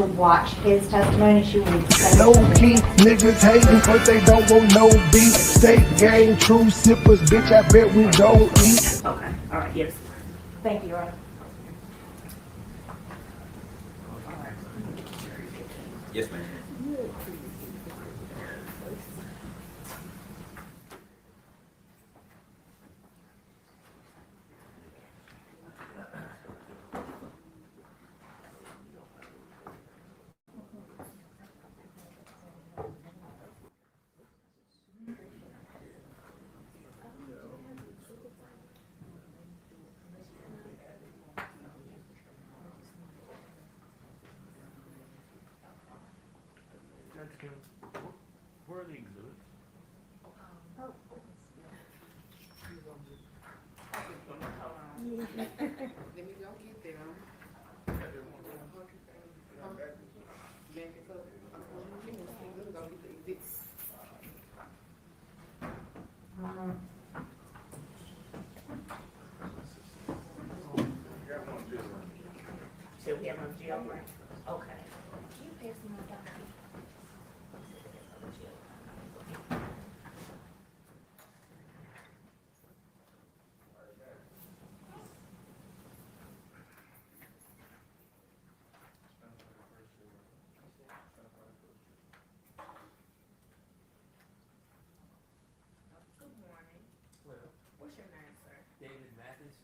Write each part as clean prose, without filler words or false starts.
to watch his testimony. She wanted to say no key, niggas hating but they don't want no beef. State gang, true sippers, bitch, I bet we don't eat. Okay, all right, yes. Thank you, Ryan. Yes, ma'am. Where are the exhibits? Let me go get them. So we have a jail break. Okay. Can you pass me my document? Good morning. Well, What's your name, sir? David Mathis.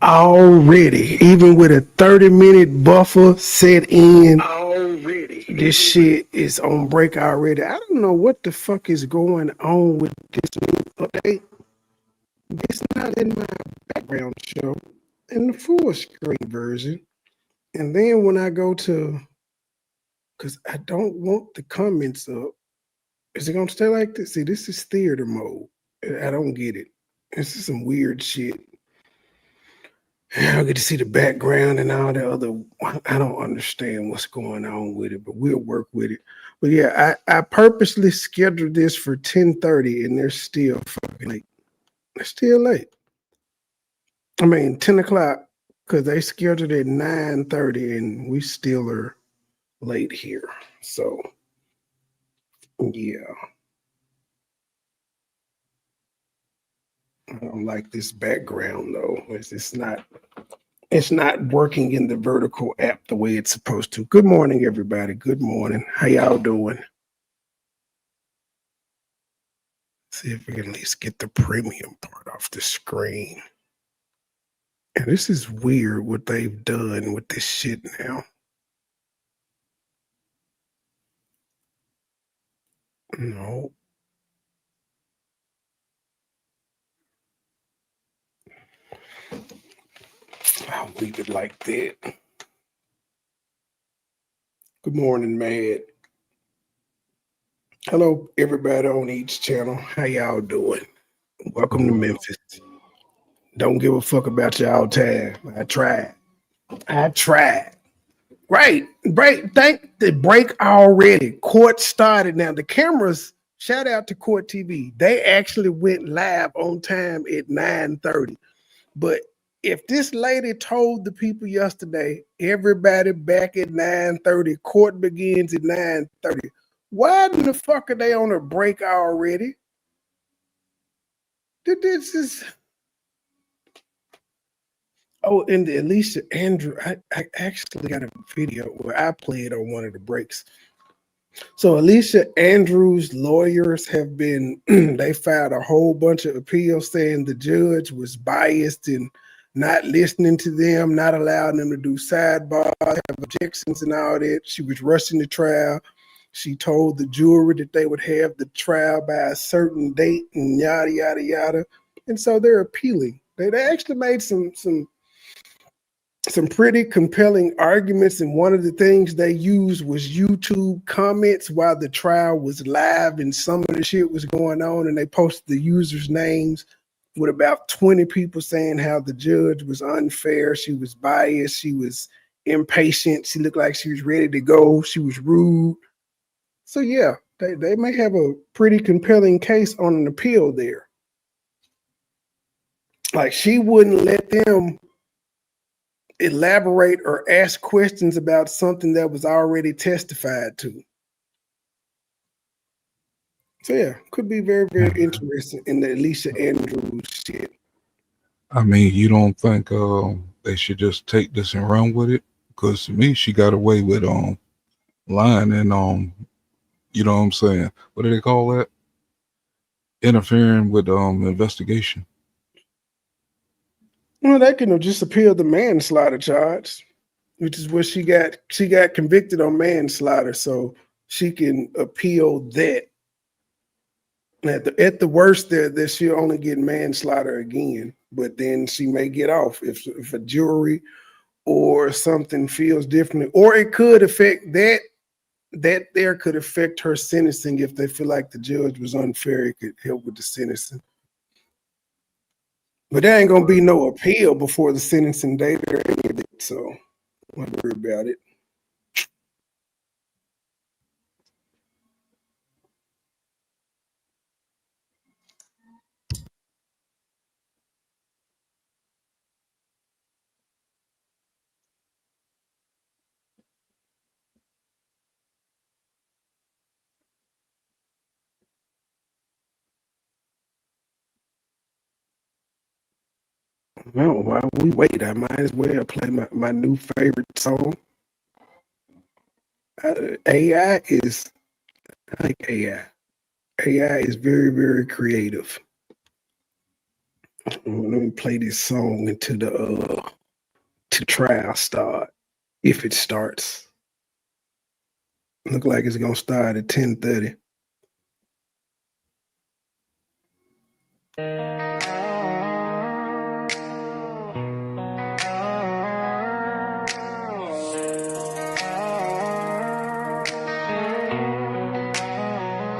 Already, even with a 30-minute buffer set in, already, this shit is on break already. I don't know what the fuck is going on with this new update. It's not in my background show in the full screen version. And then when I go to, because I don't want the comments up, is it going to stay like this? See, this is theater mode. I don't get it. This is some weird shit. I don't get to see the background and all the other. I don't understand what's going on with it, but we'll work with it. But yeah, I purposely scheduled this for 10:30, and they're still fucking late. They're still late. I mean, 10 o'clock, because they scheduled it at 9:30, and we still are late here. So, yeah. I don't like this background, though. It's not working in the vertical app the way it's supposed to. Good morning, everybody. Good morning. How y'all doing? See if we can at least get the premium part off the screen. And this is weird what they've done with this shit now. No. I'll leave it like that. Good morning, Mad. Hello, everybody on each channel. How y'all doing? Welcome to Memphis. Don't give a fuck about y'all time. I tried. Right. Thank the break already. Court started. Now the cameras, shout out to Court TV. They actually went live on time at 9:30. But if this lady told the people yesterday, everybody back at 9:30, court begins at 9:30. Why in the fuck are they on a break already? This is. Oh, and the Alicia Andrew, I actually got a video where I played on one of the breaks. So Alicia Andrews' lawyers have been, they filed a whole bunch of appeals saying the judge was biased and not listening to them, not allowing them to do sidebars, have objections and all that. She was rushing the trial. She told the jury that they would have the trial by a certain date and yada yada yada. And so they're appealing. They actually made some pretty compelling arguments, and one of the things they used was YouTube comments while the trial was live and some of the shit was going on, and they posted the users' names with about 20 people saying how the judge was unfair, she was biased, she was impatient, she looked like she was ready to go, she was rude. So yeah, they may have a pretty compelling case on an appeal there. Like, she wouldn't let them elaborate or ask questions about something that was already testified to. So yeah, could be very, very interesting in the Alicia Andrews shit. I mean, you don't think they should just take this and run with it? Because to me, she got away with lying and you know what I'm saying? What do they call that? Interfering with investigation. Well, they can have just appealed the manslaughter charge, which is what she got. She got convicted on manslaughter, so she can appeal that. At the worst, that she'll only get manslaughter again, but then she may get off if a jury or something feels differently, or it could affect that there could affect her sentencing if they feel like the judge was unfair. It could help with the sentencing. But there ain't gonna be no appeal before the sentencing date or any of it, so don't worry about it. Well, while we wait, I might as well play my new favorite song. AI is, I like AI. AI is very, very creative. Let me play this song into the to trial start, if it starts. Look like it's gonna start at 10:30.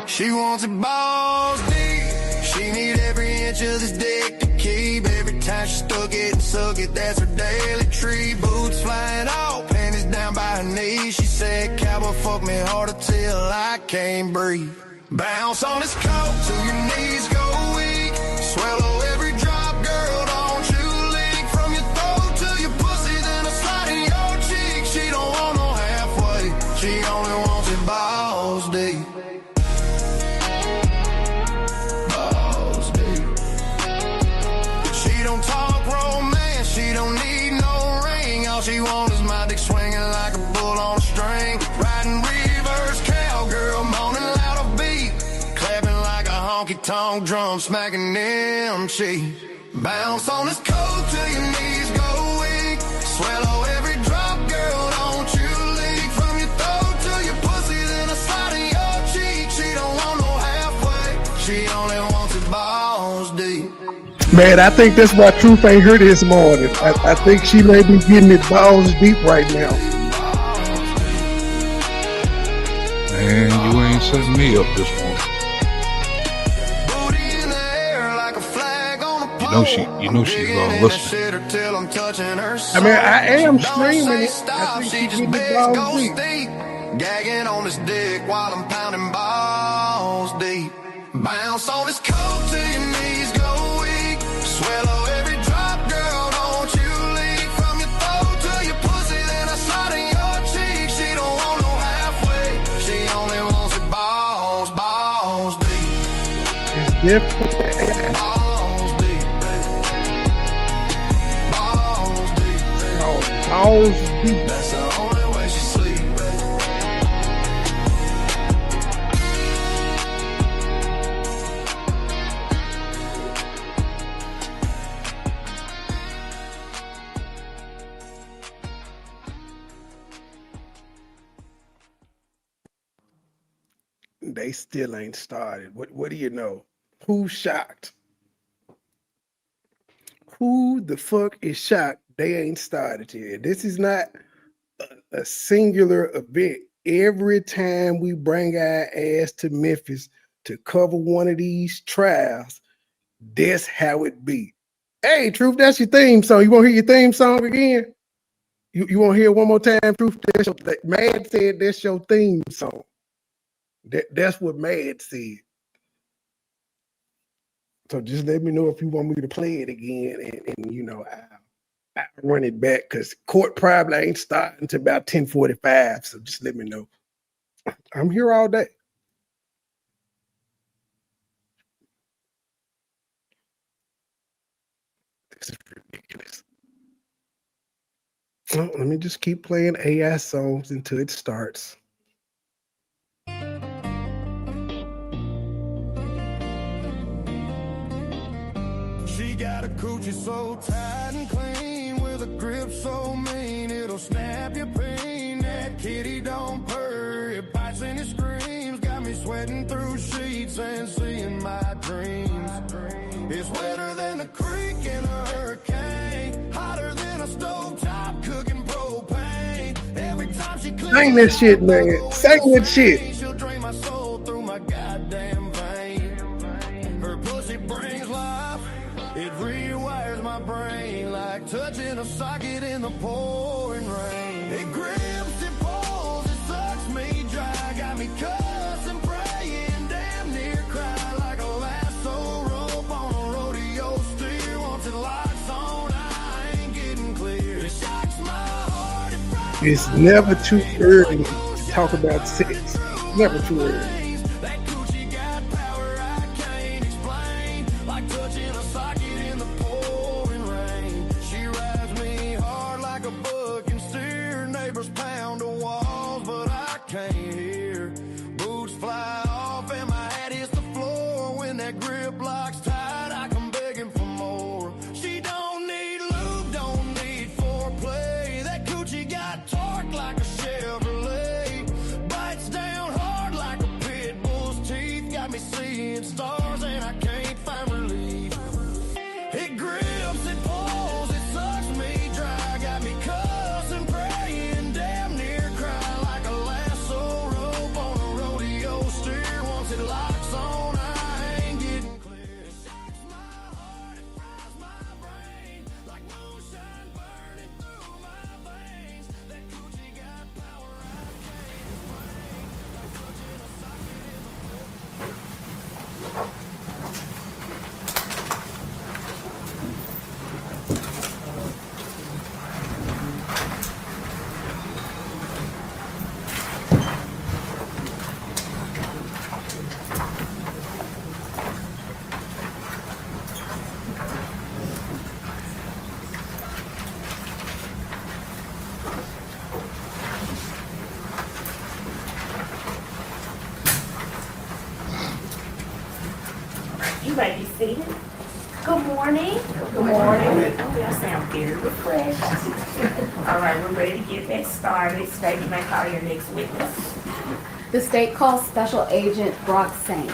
She wants it balls deep. She need every inch of this dick to keep. Every time she stuck it and suck it, that's her daily treat. Boots flying off, panties down by her knees. She said, cowboy, fuck me harder till I can't breathe. Bounce on this coat till your knees go weak. Swallow every drop, girl, don't you leak. From your throat to your pussy, then a slide in your cheek. She don't want no halfway, she only wants it balls deep. She wants is my dick swinging like a bull on a string. Riding reverse cowgirl, moaning loud a beat. Clapping like a honky-tonk drum, smacking them cheeks. Bounce on this coat till your knees go weak. Swallow every drop, girl, don't you leak. From your throat to your pussy, then a slide in your cheek. She don't want no halfway, she only wants it balls deep. Man, I think that's why Truth ain't here this morning. I think she may be getting it balls deep right now. Man, you ain't setting me up this morning. You know she's listening. I mean, I am streaming it. I think she's getting it balls deep. Gagging on this dick while I'm pounding balls deep. Bounce on this coat till your knees go weak. Swallow every drop, girl, don't you leak. From your throat to your pussy, then I slide in your cheek. She don't want no halfway, she only wants it balls, balls deep. It's different. Balls deep, baby. Balls deep, baby. Oh, balls deep. That's the only way she sleep, baby. they still ain't started. What do you know? Who's shocked? Who the fuck is shocked they ain't started yet? This is not a singular event. Every time we bring our ass to Memphis to cover one of these trials, that's how it be. Hey, Truth, that's your theme song. You want to hear your theme song again? You want to hear it one more time, Truth? Mad said that's your theme song. That's what Mad said. So just let me know if you want me to play it again, and you know, I'll run it back because court probably ain't starting until about 10:45. So just let me know. I'm here all day. This is ridiculous. Well, let me just keep playing AI songs until it starts. She got a coochie so tight and clean, with a grip so mean it'll snap your pain. That kitty don't purr, it bites and it screams, got me sweating through sheets and seeing my dreams. It's wetter than a creek in a hurricane, hotter than a stovetop cooking propane. Every time she sing that shit, man. Sing that shit. she'll drain my soul through my goddamn vein. Her pussy brings life, it rewires my brain like touching a socket in the pouring rain. It grips, it pulls, it sucks me dry, got me cussing, praying, damn near cry like a lasso rope on a rodeo steer. Once it locks on, I ain't getting clear. It shocks my heart, it fries It's never too early to talk about sex. Never too early. that coochie got power I can't explain, like touching a socket in the pouring rain. She rides me hard like a buck and steer. Neighbors pound the walls, but I can't hear. Boots fly off and my hat hits the floor. When that grip locks tight, I come begging for more. She don't need lube, don't need foreplay. That coochie got torque like a Chevrolet, bites down hard like a pit bull's teeth, got me seeing stars and I can't find relief. It grips, it pulls, it sucks me dry, got me cussing, praying, damn near cry like a lasso rope on a rodeo steer. Once it locks on, I ain't getting clear. It shocks my heart, it fries my brain like moonshine burning through my veins. That coochie got power I can't explain, like touching a socket in the You may be seated. Good morning. Good morning. Oh, y'all sound very refreshed. All right, we're ready to get that started. State, you may call your next witness. The state calls Special Agent Brock Sane.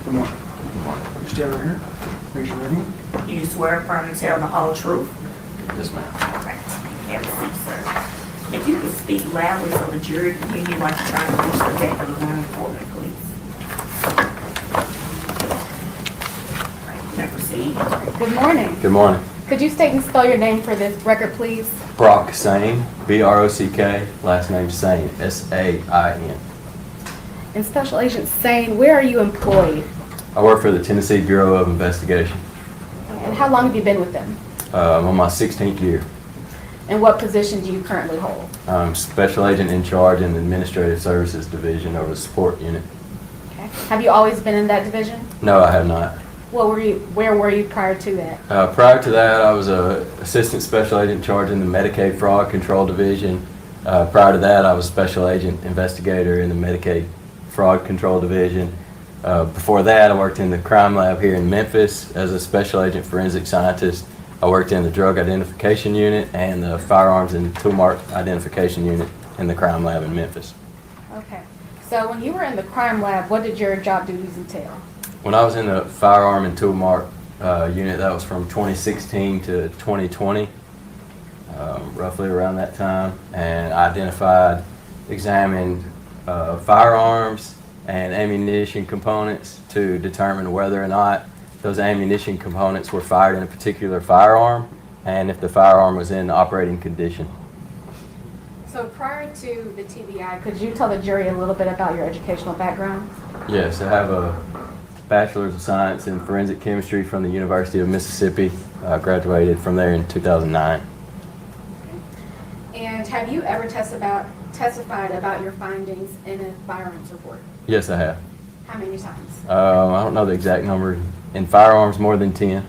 Good morning. Stand right here. Raise your right hand. You swear affirm to tell the whole truth. Yes, ma'am. Okay. Have a seat, sir. If you could speak loudly so the jury can hear you, like you're trying to push the back of the room for me, please. All right, you may proceed. Good morning. Good morning. Could you state and spell your name for this record, please? Brock Sane, B-R-O-C-K, last name Sane, S-A-I-N. And Special Agent Sane, where are you employed? I work for the Tennessee Bureau of Investigation. And how long have you been with them? I'm on my 16th year. And what position do you currently hold? I'm Special Agent in charge in the Administrative Services Division over the support unit. Okay. Have you always been in that division? No, I have not. Where were you prior to that? Prior to that, I was a Assistant Special Agent in charge in the Medicaid Fraud Control Division. Prior to that, I was Special Agent Investigator in the Medicaid Fraud Control Division. Before that, I worked in the crime lab here in Memphis as a Special Agent Forensic Scientist. I worked in the Drug Identification Unit and the Firearms and Tool Mark Identification Unit in the crime lab in Memphis. Okay. So when you were in the crime lab, what did your job duties entail? When I was in the Firearm and Tool Mark unit, that was from 2016 to 2020, roughly around that time, and I identified, examined firearms and ammunition components to determine whether or not those ammunition components were fired in a particular firearm and if the firearm was in operating condition. So prior to the TBI, could you tell the jury a little bit about your educational background? Yes, I have a Bachelor's of Science in Forensic Chemistry from the University of Mississippi. I graduated from there in 2009. And have you ever testified about your findings in a firearms report? Yes, I have. How many times? I don't know the exact number. In firearms, more than 10.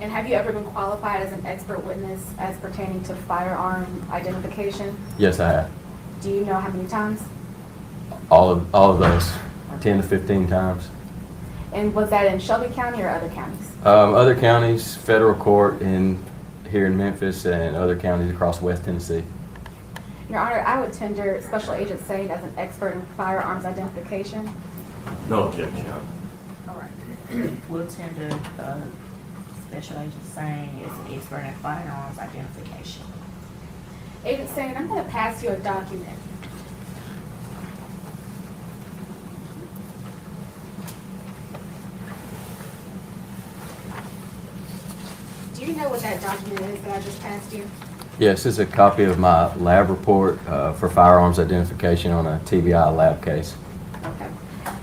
And have you ever been qualified as an expert witness as pertaining to firearm identification? Yes, I have. Do you know how many times? All of those, 10 to 15 times. And was that in Shelby County or other counties? Other counties, federal court here in Memphis, and other counties across West Tennessee. Your Honor, I would tender Special Agent Sane as an expert in firearms identification. No objection. All right. We'll tender Special Agent Sane as an expert in firearms identification. Agent Sane, I'm going to pass you a document. Do you know what that document is that I just passed you? Yes, this is a copy of my lab report for firearms identification on a TBI lab case. Okay.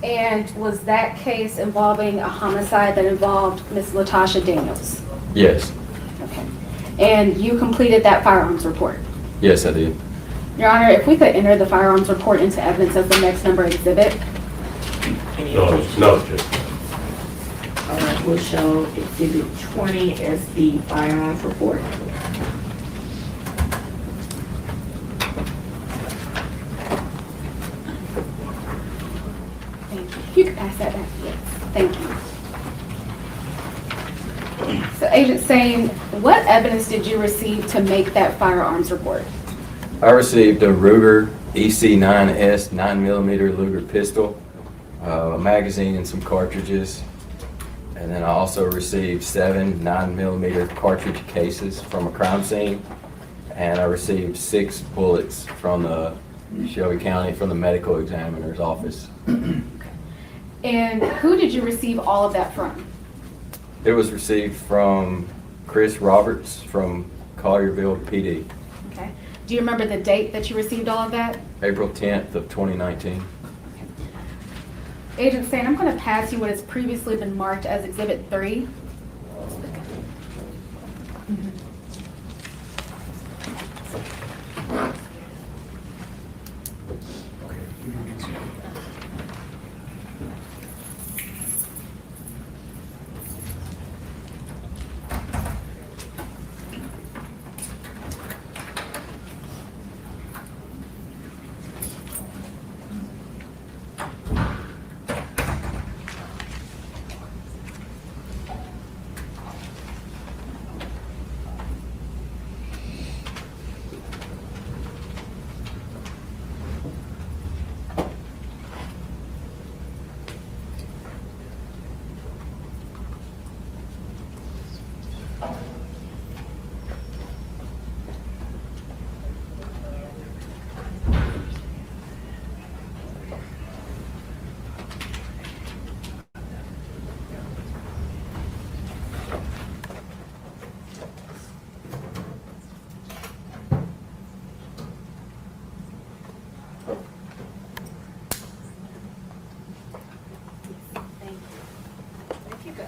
And was that case involving a homicide that involved Miss Latasha Daniels? Yes. Okay. And you completed that firearms report? Yes, I did. Your Honor, if we could enter the firearms report into evidence as the next number exhibit. No objection. All right, we'll show Exhibit 20 as the firearms report. Thank you. You can pass that back. Yes. Thank you. So, Agent Sane, what evidence did you receive to make that firearms report? I received a Ruger EC9S 9mm Luger pistol, a magazine and some cartridges. And then I also received 7 9mm cartridge cases from a crime scene. And I received 6 bullets from the Shelby County, from the medical examiner's office. And who did you receive all of that from? It was received from Chris Roberts from Collierville PD, Okay. Do you remember the date that you received all of that? April 10th of 2019. Agent Sane, I'm going to pass you what has previously been marked as Exhibit 3.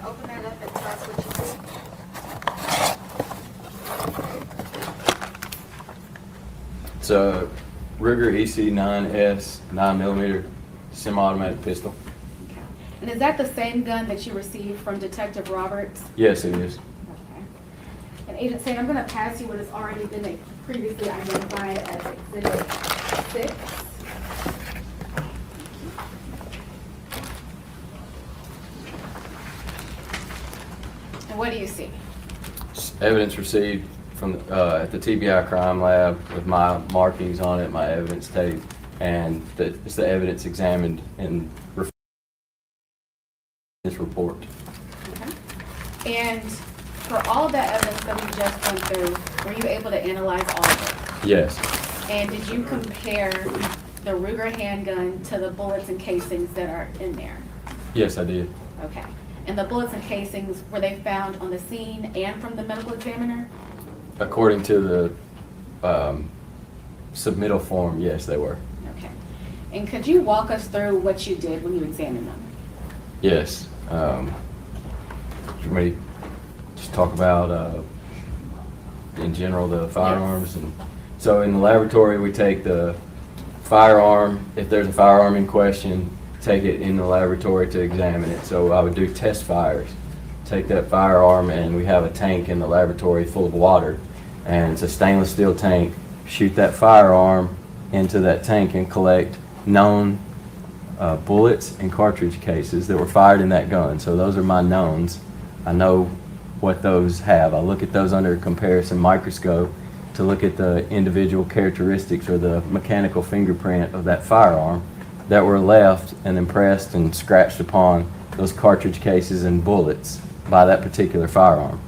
to open that up and tell us what you see? It's a Ruger EC9S 9mm semi-automatic pistol. Okay. And is that the same gun that you received from Detective Roberts? Yes, it is. Okay. And Agent Sane, I'm going to pass you what has already been previously identified as Exhibit 6. And what do you see? Evidence received from at the TBI crime lab with my markings on it, my evidence tape, and it's the evidence examined in this report. Okay. And for all of that evidence that we just went through, were you able to analyze all of it? Yes. And did you compare the Ruger handgun to the bullets and casings that are in there? Yes, I did. Okay. And the bullets and casings, were they found on the scene and from the medical examiner? According to the submittal form, yes, they were. Okay. And could you walk us through what you did when you examined them? Yes. You may just talk about, in general, the firearms. Yes. And so in the laboratory, we take the firearm, if there's a firearm in question, take it in the laboratory to examine it. So I would do test fires. Take that firearm, and we have a tank in the laboratory full of water, and it's a stainless steel tank. Shoot that firearm into that tank and collect known bullets and cartridge cases that were fired in that gun. So those are my knowns. I know what those have. I look at those under a comparison microscope to look at the individual characteristics or the mechanical fingerprint of that firearm that were left and impressed and scratched upon those cartridge cases and bullets by that particular firearm.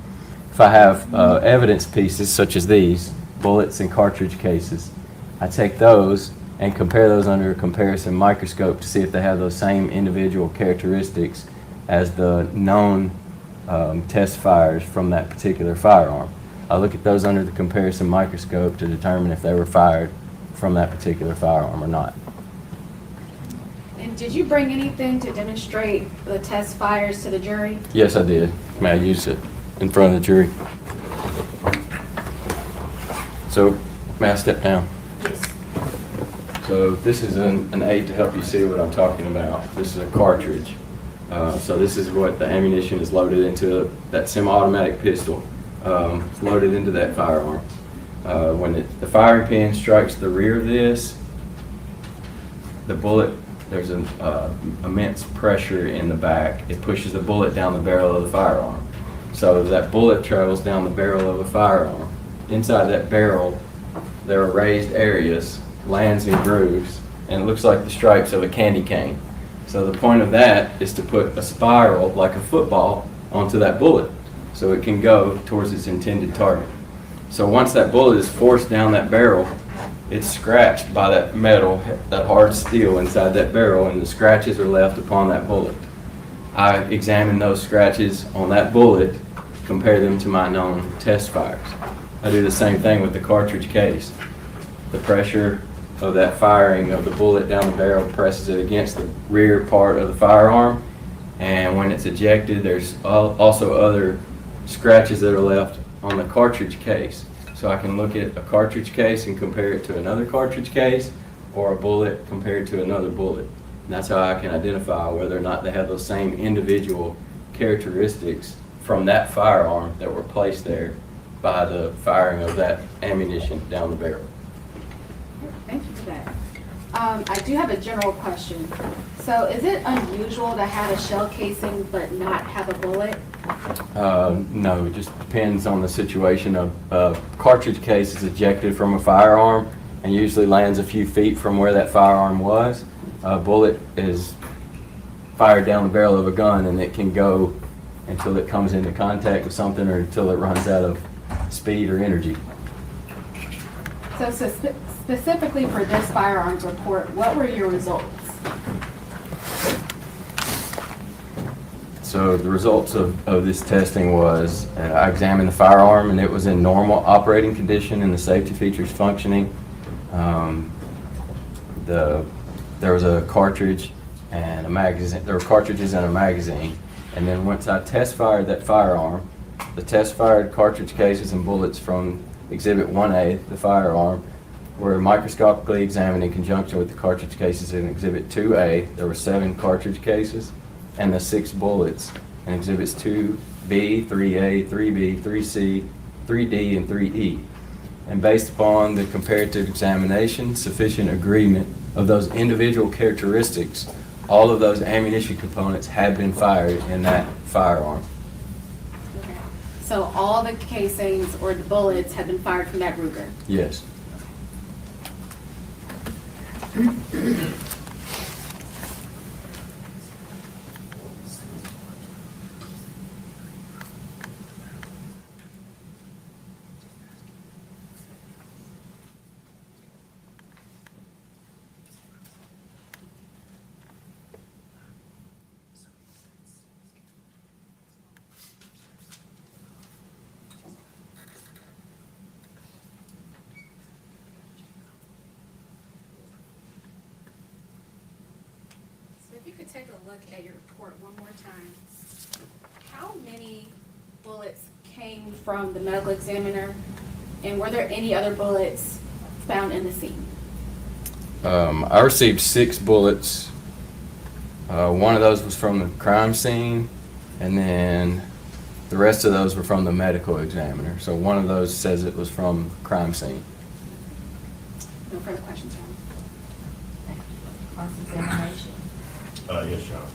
If I have evidence pieces such as these, bullets and cartridge cases, I take those and compare those under a comparison microscope to see if they have those same individual characteristics as the known test fires from that particular firearm. I look at those under the comparison microscope to determine if they were fired from that particular firearm or not. And did you bring anything to demonstrate the test fires to the jury? Yes, I did. May I use it in front of the jury? So, may I step down? Yes. So this is an aid to help you see what I'm talking about. This is a cartridge. So this is what the ammunition is loaded into, that semi-automatic pistol. It's loaded into that firearm. When the firing pin strikes the rear of this, the bullet, there's an immense pressure in the back. It pushes the bullet down the barrel of the firearm. So that bullet travels down the barrel of a firearm. Inside that barrel, there are raised areas, lands and grooves, and it looks like the stripes of a candy cane. So the point of that is to put a spiral, like a football, onto that bullet so it can go towards its intended target. So once that bullet is forced down that barrel, it's scratched by that metal, that hard steel inside that barrel, and the scratches are left upon that bullet. I examine those scratches on that bullet, compare them to my known test fires. I do the same thing with the cartridge case. The pressure of that firing of the bullet down the barrel presses it against the rear part of the firearm, and when it's ejected, there's also other scratches that are left on the cartridge case. So I can look at a cartridge case and compare it to another cartridge case, or a bullet compared to another bullet. And that's how I can identify whether or not they have those same individual characteristics from that firearm that were placed there by the firing of that ammunition down the barrel. Thank you for that. I do have a general question. So is it unusual to have a shell casing but not have a bullet? No, it just depends on the situation. A cartridge case is ejected from a firearm and usually lands a few feet from where that firearm was. A bullet is fired down the barrel of a gun, and it can go until it comes into contact with something or until it runs out of speed or energy. So specifically for this firearms report, what were your results? So the results of this testing was I examined the firearm, and it was in normal operating condition and the safety features functioning. There was a cartridge and a magazine. There were cartridges and a magazine. And then once I test fired that firearm, the test fired cartridge cases and bullets from Exhibit 1A, the firearm, were microscopically examined in conjunction with the cartridge cases in Exhibit 2A. There were 7 cartridge cases and the 6 bullets in Exhibits 2B, 3A, 3B, 3C, 3D, and 3E. And based upon the comparative examination, sufficient agreement of those individual characteristics, all of those ammunition components had been fired in that firearm. Okay. So all the casings or the bullets had been fired from that Ruger? Yes. So if you could take a look at your report one more time. How many bullets came from the medical examiner? And were there any other bullets found in the scene? I received 6 bullets. One of those was from the crime scene, and then the rest of those were from the medical examiner. So one of those says it was from the crime scene. No further questions, Your Honor. Cross-examination. Yes, Your Honor.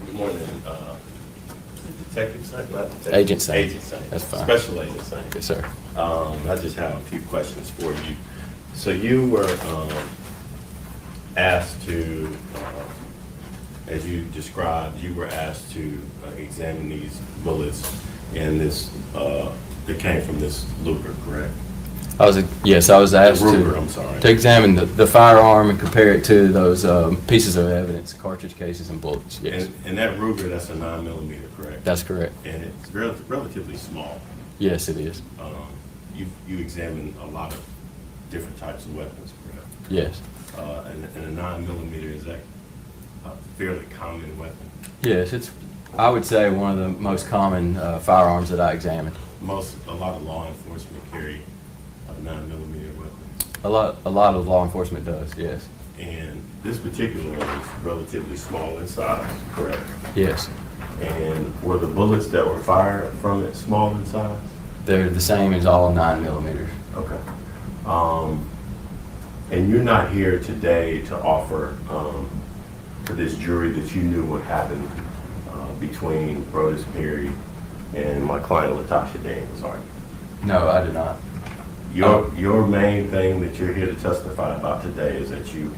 Good morning, Detective Saint, not Detective. Agent Saint. Agent Saint. That's fine. Special Agent Saint. Yes, sir. I just have a few questions for you. So you were asked to, as you described, you were asked to examine these bullets in this, that came from this Luger, correct? I was asked Ruger, I'm sorry. to examine the firearm and compare it to those pieces of evidence, cartridge cases and bullets. Yes, And that Ruger, that's a 9mm, correct? that's correct. And it's relatively small. Yes, it is. You examine a lot of different types of weapons, correct? Yes. And a 9mm, is that a fairly common weapon? Yes, it's, I would say, one of the most common firearms that I examined. A lot of law enforcement carry a 9mm weapon. A lot of law enforcement does, yes. And this particular one is relatively small in size, correct? Yes. And were the bullets that were fired from it small in size? They're the same as all 9mm. Okay. And you're not here today to offer to this jury that you knew what happened between Brodus Perry and my client Latasha Daniels, are you? No, I do not. Your main thing that you're here to testify about today is that you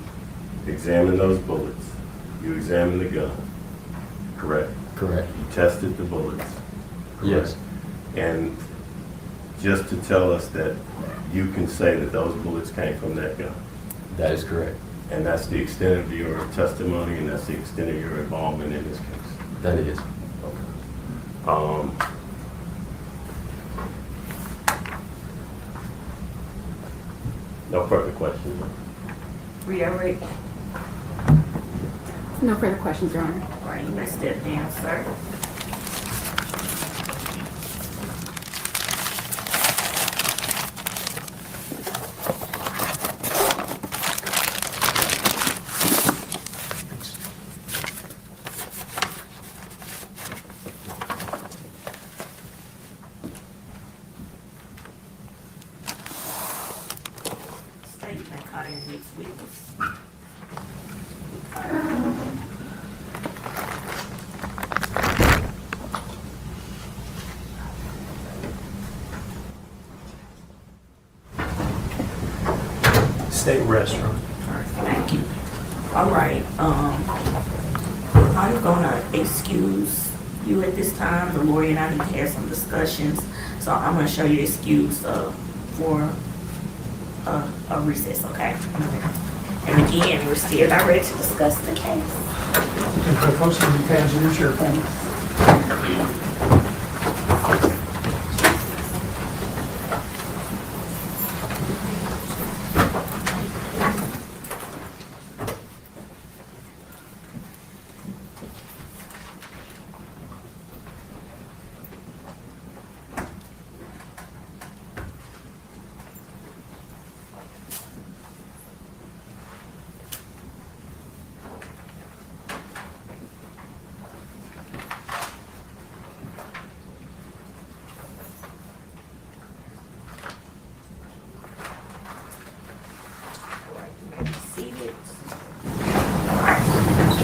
examined those bullets, you examined the gun, correct? Correct. You tested the bullets. Yes. And just to tell us that you can say that those bullets came from that gun. That is correct. And that's the extent of your testimony, and that's the extent of your involvement in this case. That is. No further questions. Rio Rick. No further questions, Your Honor. All right, you may step down, sir. State may call your next witness. State restaurant. Thank you. All right, I'm gonna excuse you at this time. The lawyer and I need to have some discussions, so I'm gonna show you excuse, for, a recess, okay? And again, we're still not ready to discuss the case. Folks, can you pass your chair, please?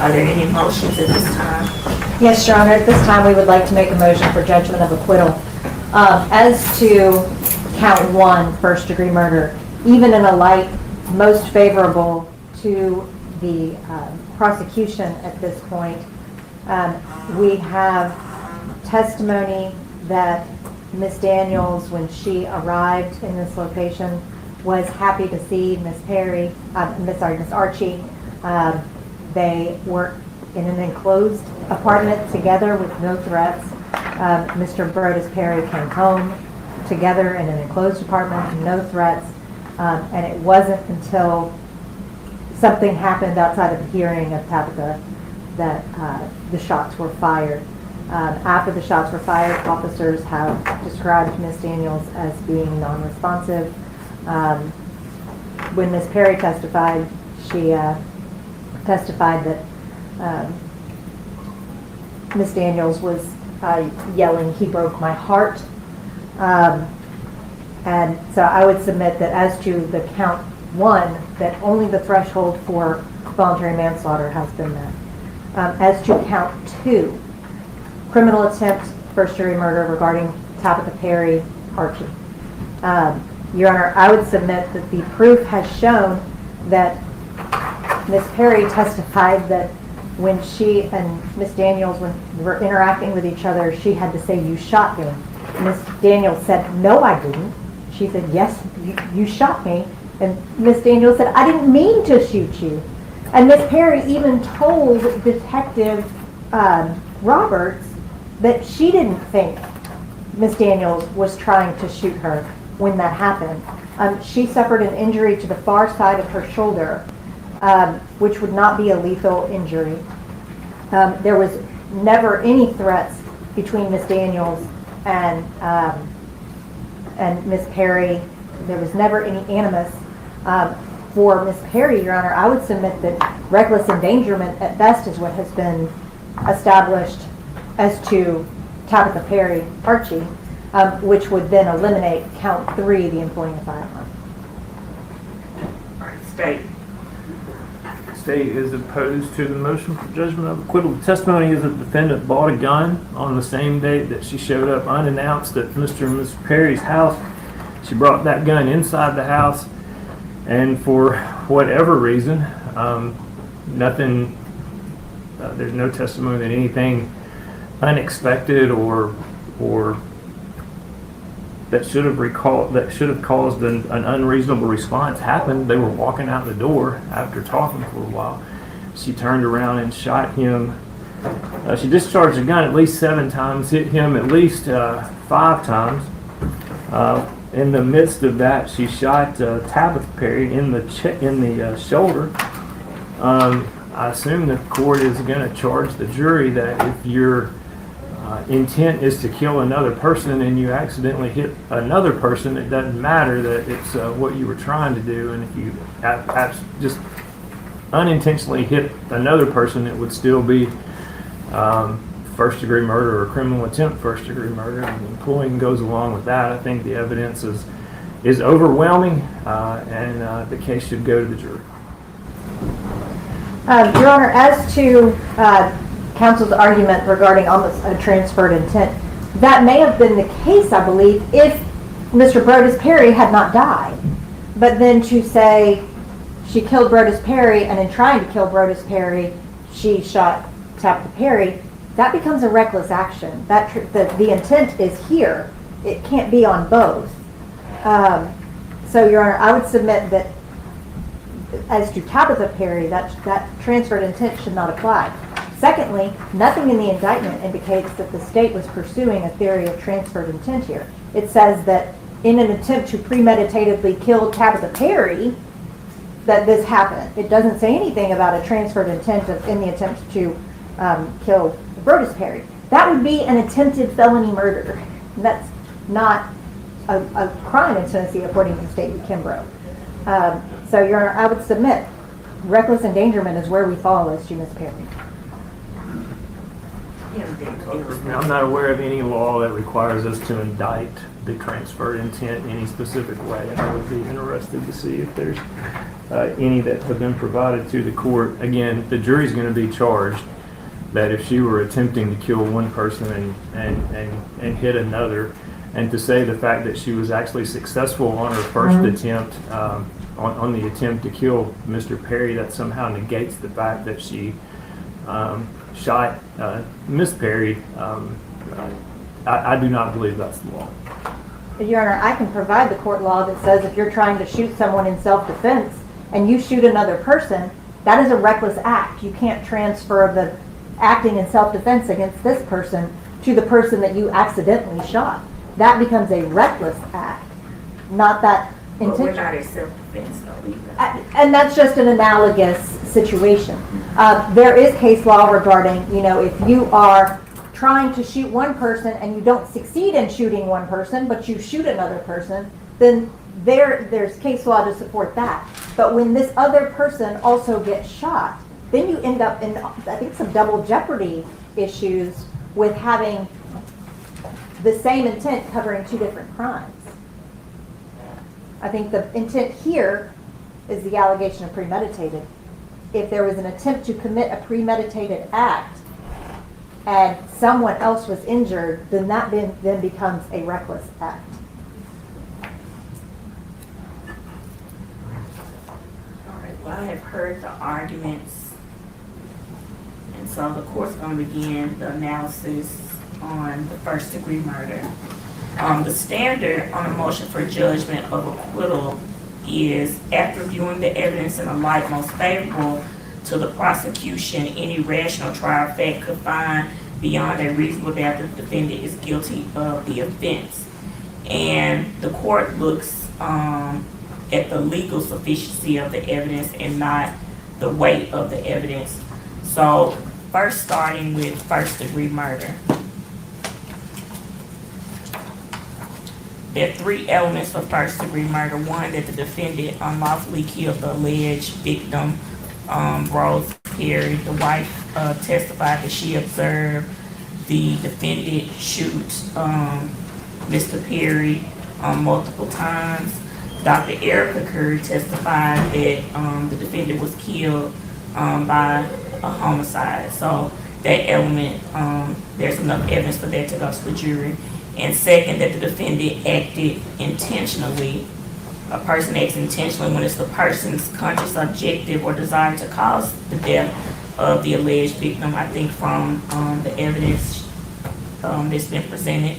Are there any motions at this time? Yes, Your Honor, at this time, we would like to make a motion for judgment of acquittal. As to count 1, first-degree murder, even in a light most favorable to the prosecution at this point, we have testimony that Ms. Daniels, when she arrived in this location, was happy to see Miss Archie. They were in an enclosed apartment together with no threats. Mr. Brodus Perry came home together in an enclosed apartment, no threats. And it wasn't until something happened outside of the hearing of Tabitha that the shots were fired. After the shots were fired, officers have described Ms. Daniels as being non-responsive. When Ms. Perry testified, she testified that Ms. Daniels was yelling, "He broke my heart." And so I would submit that as to the count 1, that only the threshold for voluntary manslaughter has been met. As to count 2, criminal attempt, first-degree murder regarding Tabitha Perry Archie. Your Honor, I would submit that the proof has shown that Ms. Perry testified that when she and Ms. Daniels were interacting with each other, she had to say, "You shot me." Ms. Daniels said, "No, I didn't." She said, "Yes, you shot me." And Ms. Daniels said, "I didn't mean to shoot you." And Ms. Perry even told Detective Roberts that she didn't think Ms. Daniels was trying to shoot her when that happened. She suffered an injury to the far side of her shoulder, which would not be a lethal injury. There was never any threats between Ms. Daniels and Ms. Perry. There was never any animus. For Ms. Perry, Your Honor, I would submit that reckless endangerment at best is what has been established as to Tabitha Perry Archie, which would then eliminate count 3, the employing a firearm. All right, State. State is opposed to the motion for judgment of acquittal. The testimony is that the defendant bought a gun on the same date that she showed up unannounced at Mr. and Ms. Perry's house. She brought that gun inside the house, and for whatever reason, there's no testimony that anything unexpected or that should have caused an unreasonable response happened. They were walking out the door after talking for a while. She turned around and shot him. She discharged the gun at least 7 times, hit him at least 5 times. In the midst of that, she shot Tabitha Perry in the shoulder. I assume the court is going to charge the jury that if your intent is to kill another person and you accidentally hit another person, it doesn't matter that it's what you were trying to do. And if you just unintentionally hit another person, it would still be first-degree murder or criminal attempt first-degree murder. And the employing goes along with that. I think the evidence is overwhelming, and the case should go to the jury. Your Honor, as to counsel's argument regarding almost a transferred intent, that may have been the case, I believe, if Mr. Brodus Perry had not died. But then to say she killed Brodus Perry, and in trying to kill Brodus Perry, she shot Tabitha Perry, that becomes a reckless action. The intent is here. It can't be on both. So, Your Honor, I would submit that as to Tabitha Perry, that transferred intent should not apply. Secondly, nothing in the indictment indicates that the state was pursuing a theory of transferred intent here. It says that in an attempt to premeditatedly kill Tabitha Perry, that this happened. It doesn't say anything about a transferred intent in the attempt to kill Brodus Perry. That would be an attempted felony murder. That's not a crime in Tennessee, according to State v. Kimbrough. So, Your Honor, I would submit reckless endangerment is where we fall as to Ms. Perry. I'm not aware of any law that requires us to indict the transferred intent in any specific way. And I would be interested to see if there's any that have been provided to the court. Again, the jury's going to be charged that if she were attempting to kill one person and hit another, and to say the fact that she was actually successful on her first attempt, on the attempt to kill Mr. Perry, that somehow negates the fact that she shot Miss Perry. I do not believe that's the law. Your Honor, I can provide the court law that says if you're trying to shoot someone in self-defense and you shoot another person, that is a reckless act. You can't transfer the acting in self-defense against this person to the person that you accidentally shot. That becomes a reckless act, not that But we're intentional. not in self-defense though either. And that's just an analogous situation. There is case law regarding, if you are trying to shoot one person and you don't succeed in shooting one person, but you shoot another person, then there's case law to support that. But when this other person also gets shot, then you end up in, I think, some double jeopardy issues with having the same intent covering two different crimes. I think the intent here is the allegation of premeditated. If there was an attempt to commit a premeditated act and someone else was injured, then that then becomes a reckless act. All right, well, I have heard the arguments. And so the court's going to begin the analysis on the first degree murder. The standard on a motion for judgment of acquittal is, after viewing the evidence in the light most favorable to the prosecution, any rational trial fact could find beyond a reasonable doubt that the defendant is guilty of the offense. And the court looks at the legal sufficiency of the evidence and not the weight of the evidence. So first, starting with first degree murder. There are three elements for first degree murder. One, that the defendant unlawfully killed the alleged victim, Rose Perry. The wife testified that she observed the defendant shoot Mr. Perry multiple times. Dr. Erica Curry testified that the defendant was killed by a homicide. So that element, there's enough evidence for that to go to the jury. And second, that the defendant acted intentionally. A person acts intentionally when it's the person's conscious objective or desire to cause the death of the alleged victim. I think from the evidence that's been presented,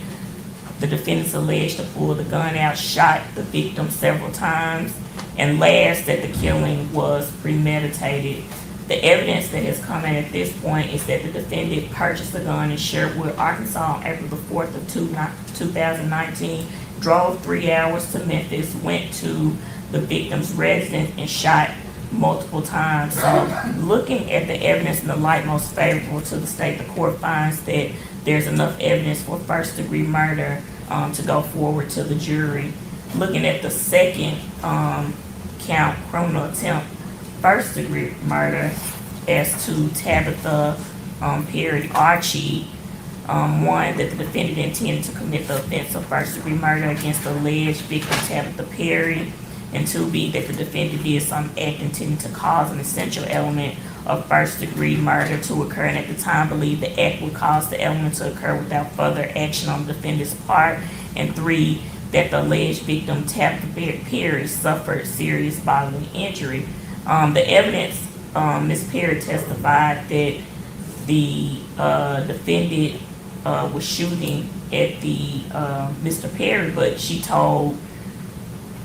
the defendant's alleged to pull the gun out, shot the victim several times, and last, that the killing was premeditated. The evidence that has come in at this point is that the defendant purchased the gun in Sherwood, Arkansas on April the 4th of 2019, drove 3 hours to Memphis, went to the victim's residence, and shot multiple times. So looking at the evidence in the light most favorable to the state, the court finds that there's enough evidence for first degree murder to go forward to the jury. Looking at the second count, criminal attempt, first degree murder, as to Tabitha Perry Archie. One, that the defendant intended to commit the offense of first degree murder against the alleged victim Tabitha Perry. And 2B, that the defendant did some act intending to cause an essential element of first degree murder to occur, and at the time believed the act would cause the element to occur without further action on the defendant's part. And 3, that the alleged victim Tabitha Perry suffered serious bodily injury. The evidence, Ms. Perry testified that the defendant was shooting at the Mr. Perry, but she told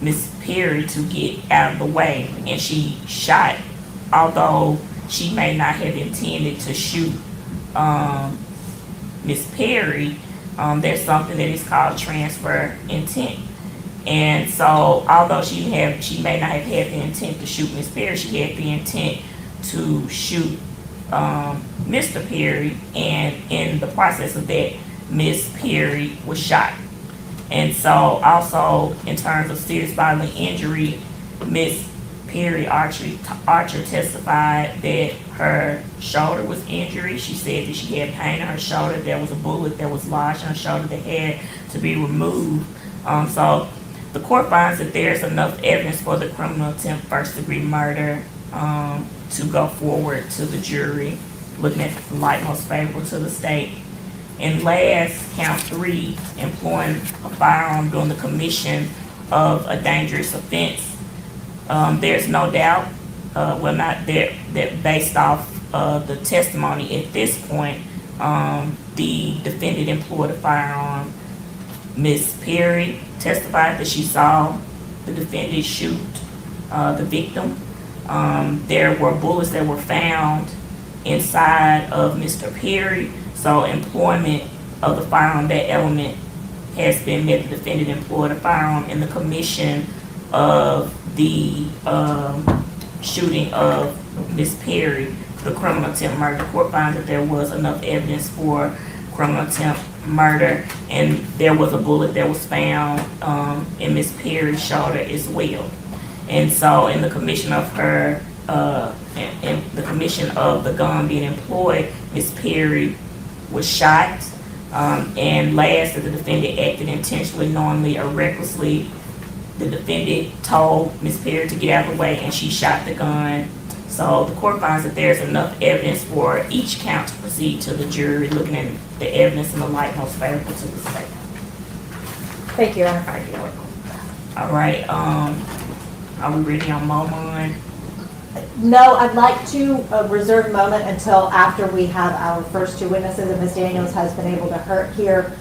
Ms. Perry to get out of the way, and she shot, although she may not have intended to shoot Ms. Perry. There's something that is called transfer intent. And so, although she may not have had the intent to shoot Ms. Perry, she had the intent to shoot Mr. Perry, and in the process of that, Ms. Perry was shot. And so, also in terms of serious bodily injury, Ms. Perry Archer testified that her shoulder was injured. She said that she had pain in her shoulder. There was a bullet that was lodged in her shoulder that had to be removed. So the court finds that there's enough evidence for the criminal attempt first-degree murder to go forward to the jury, looking at the light most favorable to the state. And last, count 3, employing a firearm during the commission of a dangerous offense. There's no doubt, not that based off the testimony at this point, the defendant employed a firearm. Ms. Perry testified that she saw the defendant shoot the victim. There were bullets that were found inside of Mr. Perry, so employment of the firearm, that element has been met. The defendant employed a firearm in the commission of the shooting of Ms. Perry, the criminal attempt murder. The court finds that there was enough evidence for criminal attempt murder, and there was a bullet that was found in Ms. Perry's shoulder as well. And so in the commission of her, in the commission of the gun being employed, Ms. Perry was shot. And last, that the defendant acted intentionally, knowingly, or recklessly. The defendant told Ms. Perry to get out of the way, and she shot the gun. So the court finds that there's enough evidence for each count to proceed to the jury, looking at the evidence in the light most favorable to the state. Thank you, Your Honor. All right, you're welcome. All right, are we ready on Momon? No, I'd like to reserve a moment until after we have our first 2 witnesses and Ms. Daniels has been able to hear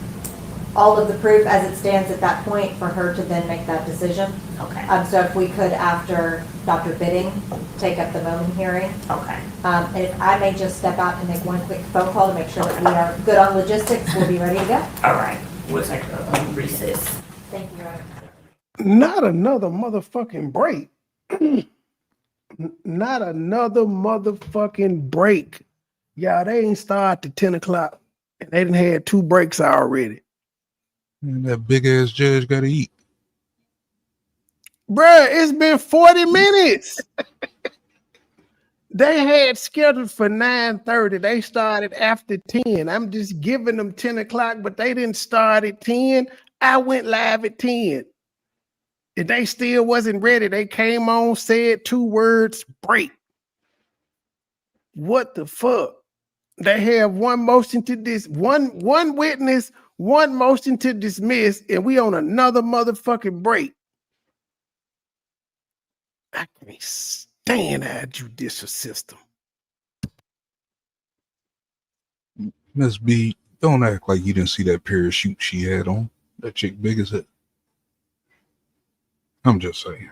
all of the proof as it stands at that point for her to then make that decision. Okay. So if we could, after Dr. Bidding, take up the Momon hearing. Okay. And if I may just step out and make one quick phone call to make sure that we are good on logistics, we'll be ready to go. All right. We'll take a recess. Thank you, Your Honor. Not another motherfucking break. Not another motherfucking break. Yeah, they ain't start to 10 o'clock. And they done had 2 breaks already. And that big ass judge got to eat. Bruh, it's been 40 minutes. They had scheduled for 9:30. They started after 10. I'm just giving them 10 o'clock, but they didn't start at 10. I went live at 10. If they still wasn't ready, they came on, said 2 words, break. What the fuck? They have one motion to one witness, 1 motion to dismiss, and we on another motherfucking break. I can't stand our judicial system. Miss B, don't act like you didn't see that parachute she had on. That chick big as it. I'm just saying.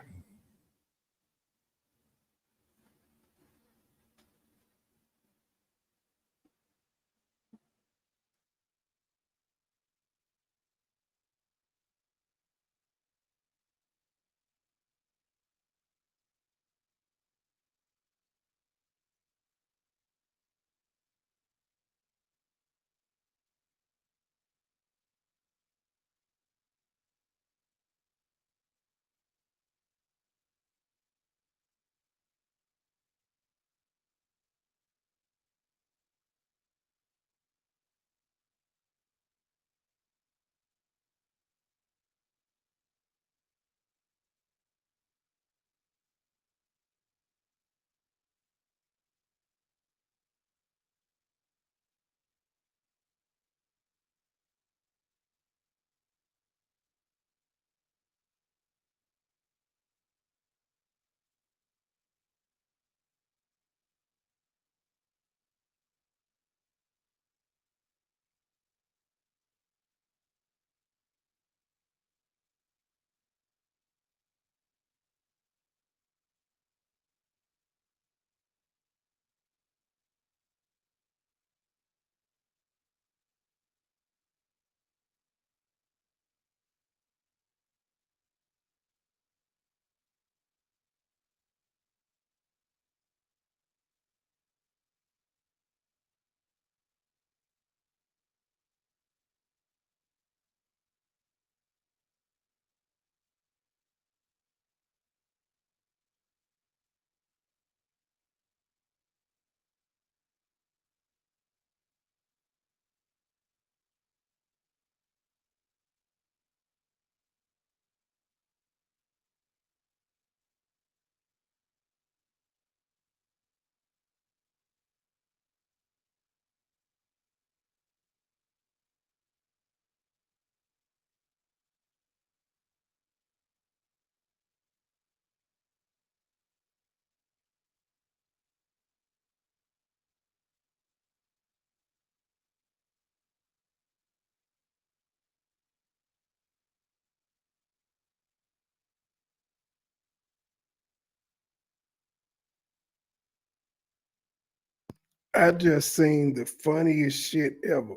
I just seen the funniest shit ever.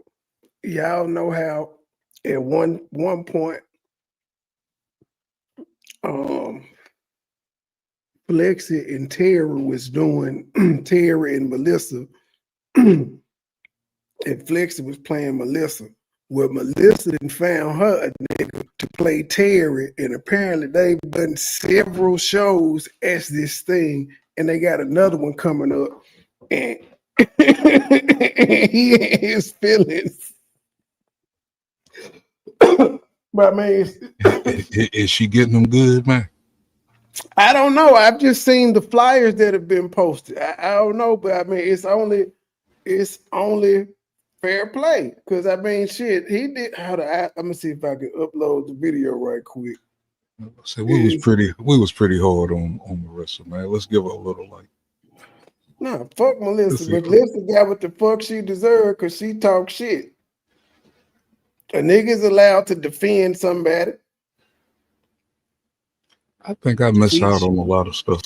Y'all know how at one point, Flexi and Terry was doing Terry and Melissa, and Flexi was playing Melissa. Well, Melissa done found her a nigga to play Terry, and apparently they've done several shows as this thing, and they got another one coming up, and he had his feelings. But I mean, Is she getting them good, man? I don't know. I've just seen the flyers that have been posted. I don't know, but I mean, it's only fair play because I mean, shit, he did. I'm gonna see if I can upload the video right quick. So we was pretty hard on Marissa, man. Let's give her a little like. Nah, fuck Melissa. Melissa got what the fuck she deserved because she talk shit. A nigga's allowed to defend somebody. I think I miss out on a lot of stuff.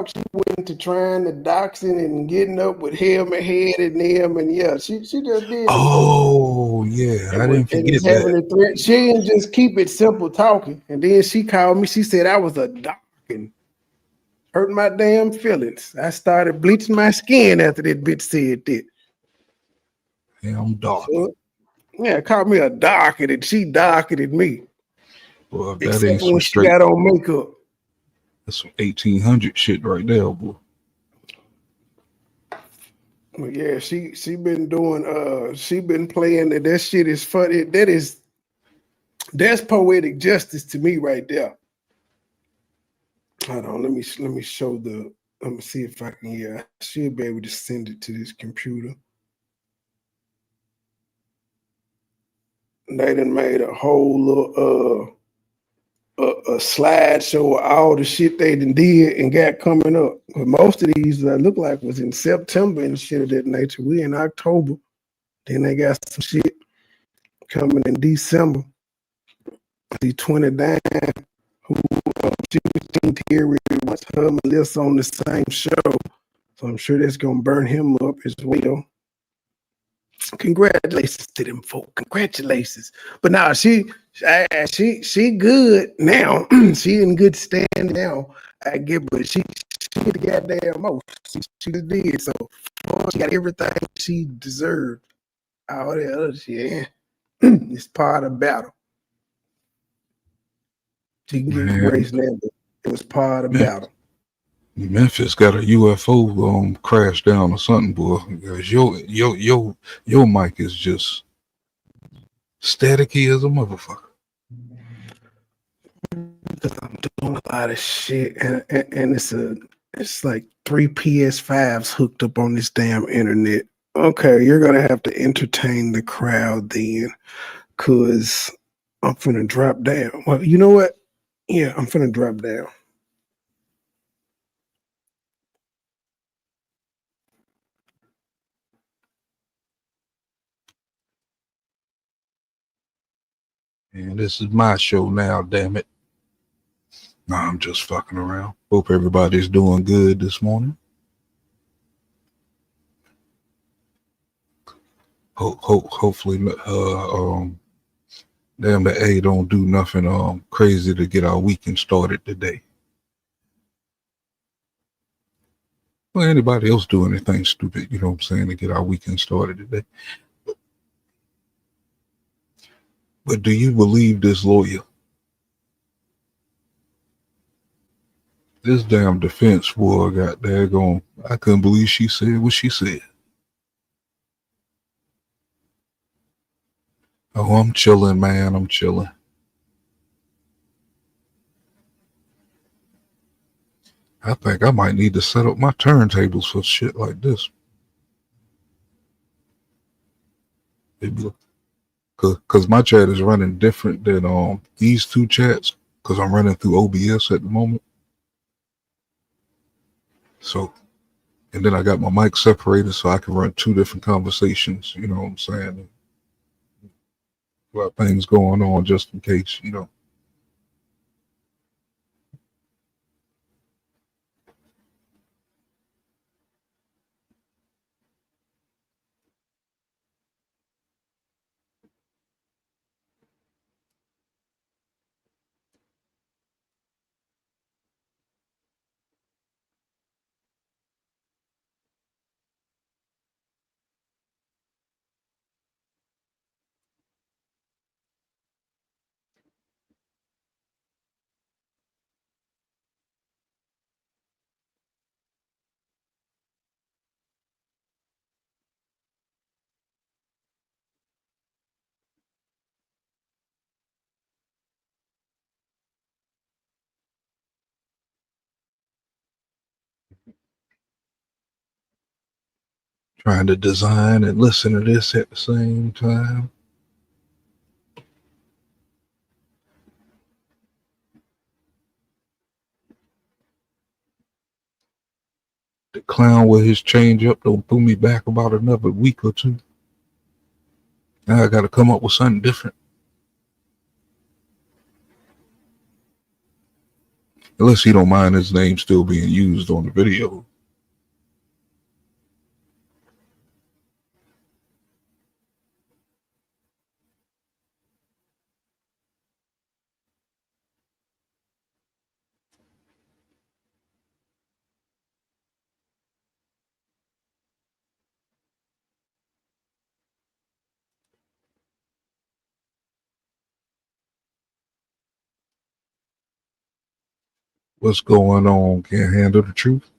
She went to trying the doxing and getting up with him and head and them, and yeah, she just did. Oh yeah, I didn't forget that. She didn't just keep it simple talking, and then she called me. She said I was a doc and hurt my damn feelings. I started bleaching my skin after that bitch said that. Yeah, I'm dark. So, yeah, called me a darker than she darker than me. Well, that Except ain't when some she straight. got on makeup. That's some 1800 shit right there, boy. Well, yeah, she been doing she been playing that shit is funny. That's poetic justice to me right there. Hold on, let me show let me see if I can I should be able to send it to this computer. They done made a whole little a slideshow of all the shit they done did and got coming up. But most of these look like was in September and shit of that nature. We in October. Then they got some shit coming in December. The 29 who she was seen Terry once her and Melissa on the same show. So I'm sure that's gonna burn him up as well. Congratulations to them folk. Congratulations. But now she good now. She in good stand now. I get, but she the goddamn most. She just did so. She got everything she deserved. All that other shit. It's part of the battle. She can get grace now, but it was part of the battle. Memphis got a UFO crash down or something, boy. Because your mic is just staticky as a motherfucker. Because I'm doing a lot of shit, and it's like 3 PS5s hooked up on this damn internet. Okay, you're gonna have to entertain the crowd then, cause I'm finna drop down. Well, you know what? Yeah, I'm finna drop down. And this is my show now, damn it. Nah, I'm just fucking around. Hope everybody's doing good this morning. Hopefully, damn, the A don't do nothing crazy to get our weekend started today. Well, anybody else do anything stupid, you know what I'm saying, to get our weekend started today. But do you believe this lawyer? This damn defense boy got daggone. I couldn't believe she said what she said. Oh, I'm chilling, man. I'm chilling. I think I might need to set up my turntables for shit like this. Because my chat is running different than these two chats, because I'm running through OBS at the moment. So, and then I got my mic separated so I can run two different conversations, you know what I'm saying? Got things going on just in case, you know. trying to design and listen to this at the same time. The clown with his change up don't pull me back about another week or two. Now I got to come up with something different. Unless he don't mind his name still being used on the video. What's going on? Can't handle the truth?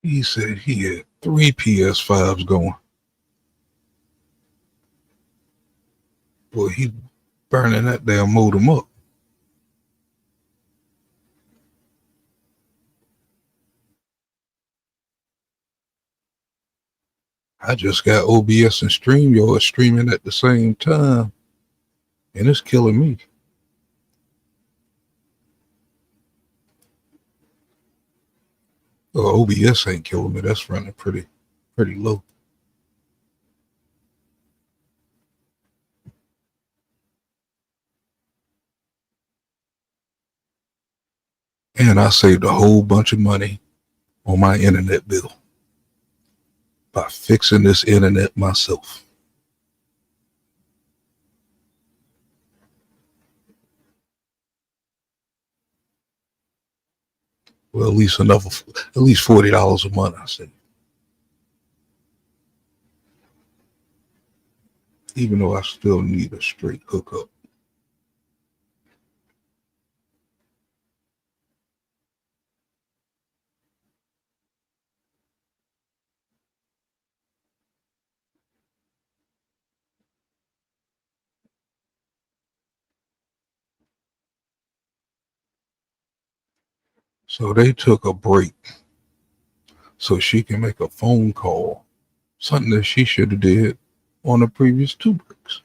He said he had 3 PS5s going. Boy, he burning that damn modem up. I just got OBS and StreamYard streaming at the same time, and it's killing me. OBS ain't killing me. That's running pretty low. And I saved a whole bunch of money on my internet bill by fixing this internet myself. Well, at least $40 a month, I say. Even though I still need a straight hookup. So they took a break so she can make a phone call, something that she should have did on the previous 2 breaks.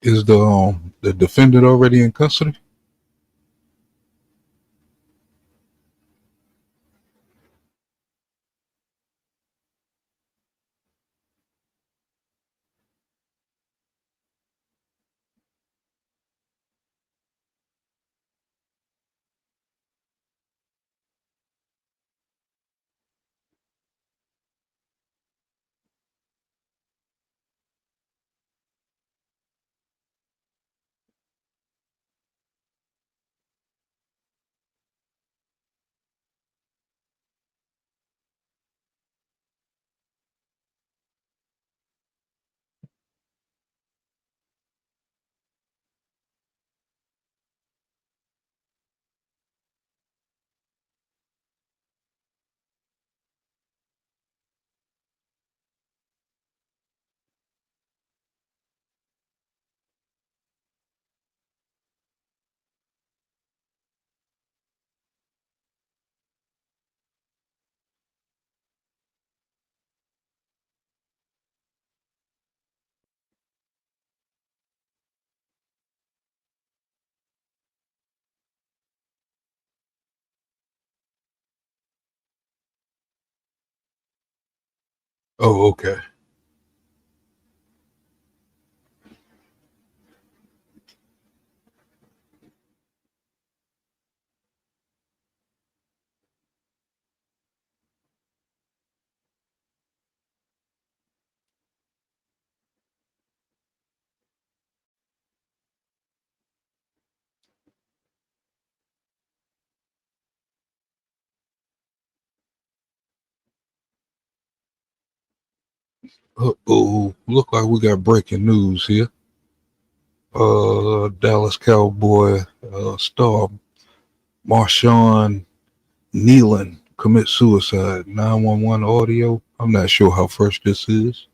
Is the defendant already in custody? Oh, okay. Uh-oh, look like we got breaking news here. Dallas Cowboy star Marshawn Nealon commits suicide. 911 audio. I'm not sure how fresh this is.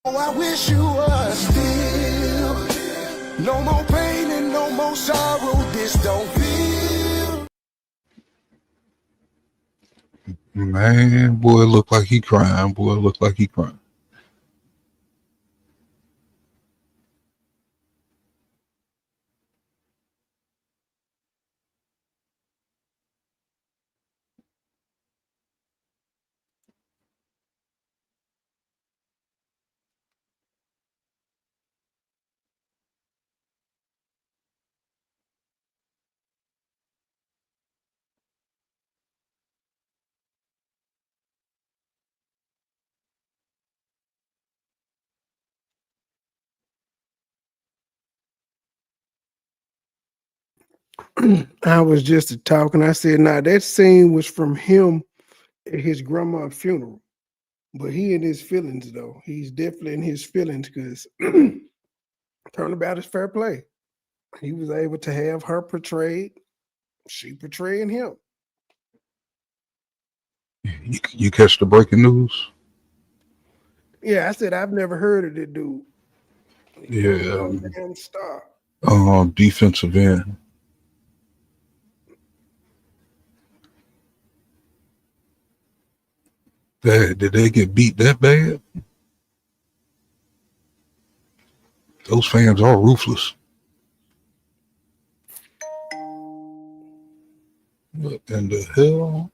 Oh, I wish you were still. No more pain and no more sorrow. This don't feel. Man, boy, look like he crying. Boy, look like he crying. I was just talking. I said, "Nah, that scene was from him at his grandma's funeral." But he in his feelings though. He's definitely in his feelings because turnabout is fair play. He was able to have her portrayed, she portraying him. You catch the breaking news? Yeah, I said I've never heard of that dude. He was Yeah. no damn star. Defensive end. Did they get beat that bad? Those fans are ruthless. What in the hell?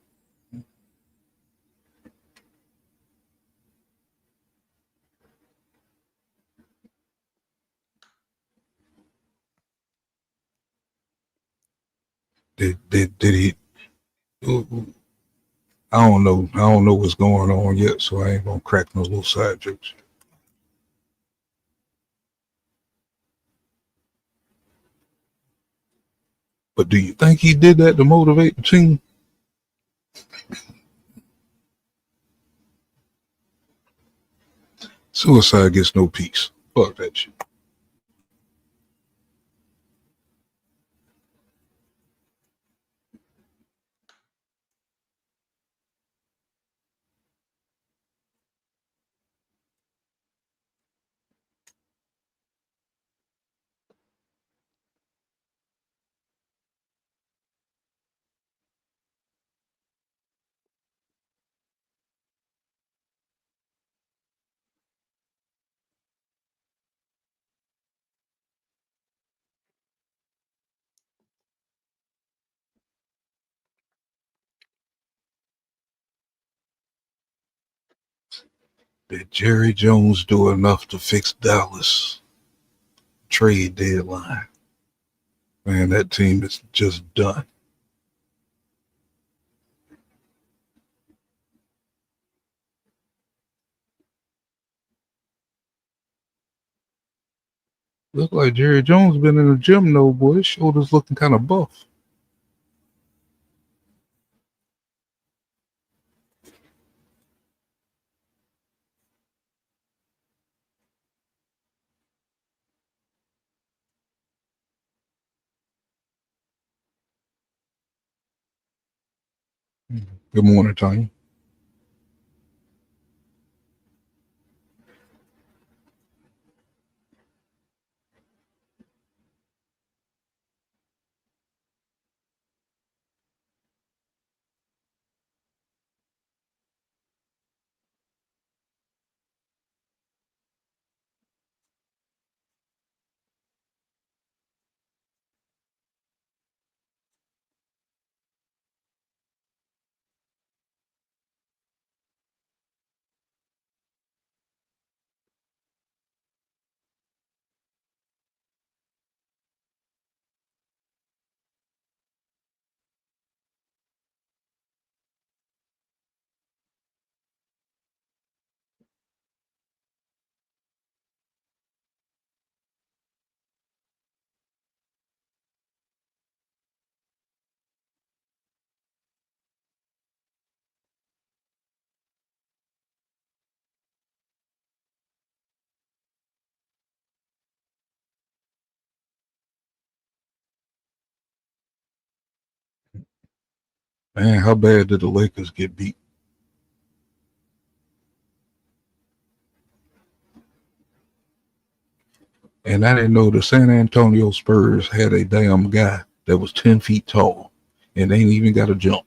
Did he? I don't know. I don't know what's going on yet, so I ain't gonna crack no little side jokes. But do you think he did that to motivate the team? Suicide gets no peace. Fuck that shit. Did Jerry Jones do enough to fix Dallas trade deadline? Man, that team is just done. Look like Jerry Jones been in the gym though, boy. His shoulders looking kind of buff. Good morning, Tanya. Man, how bad did the Lakers get beat? And I didn't know the San Antonio Spurs had a damn guy that was 10 feet tall and they ain't even got a jump.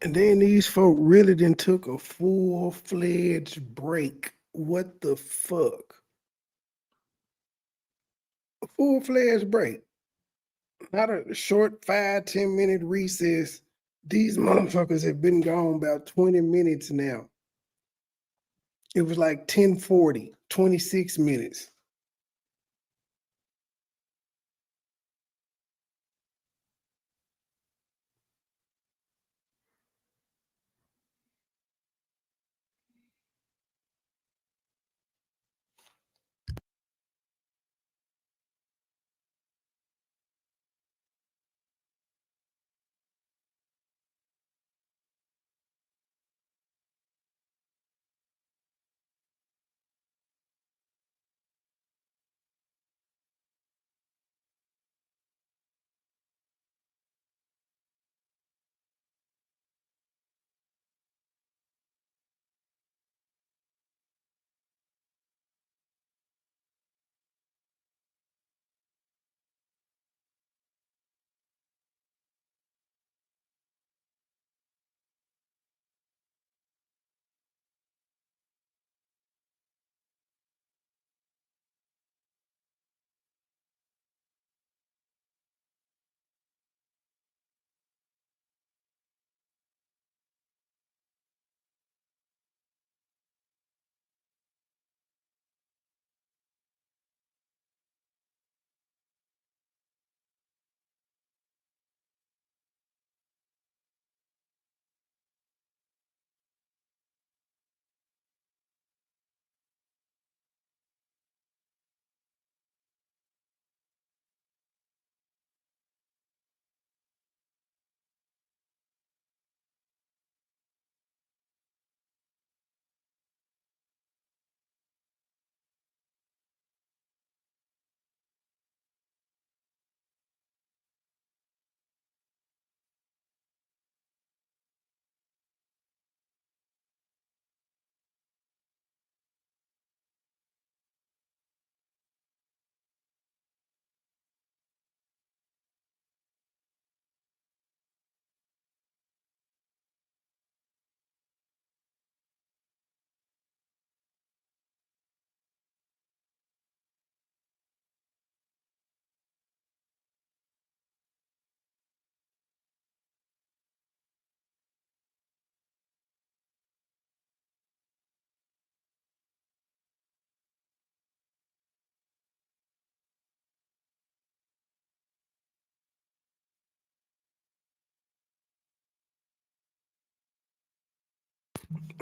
And then these folk really done took a full-fledged break. What the fuck? A full-fledged break. Not a short 5-10 minute recess. These motherfuckers have been gone about 20 minutes now. It was like 10:40, 26 minutes.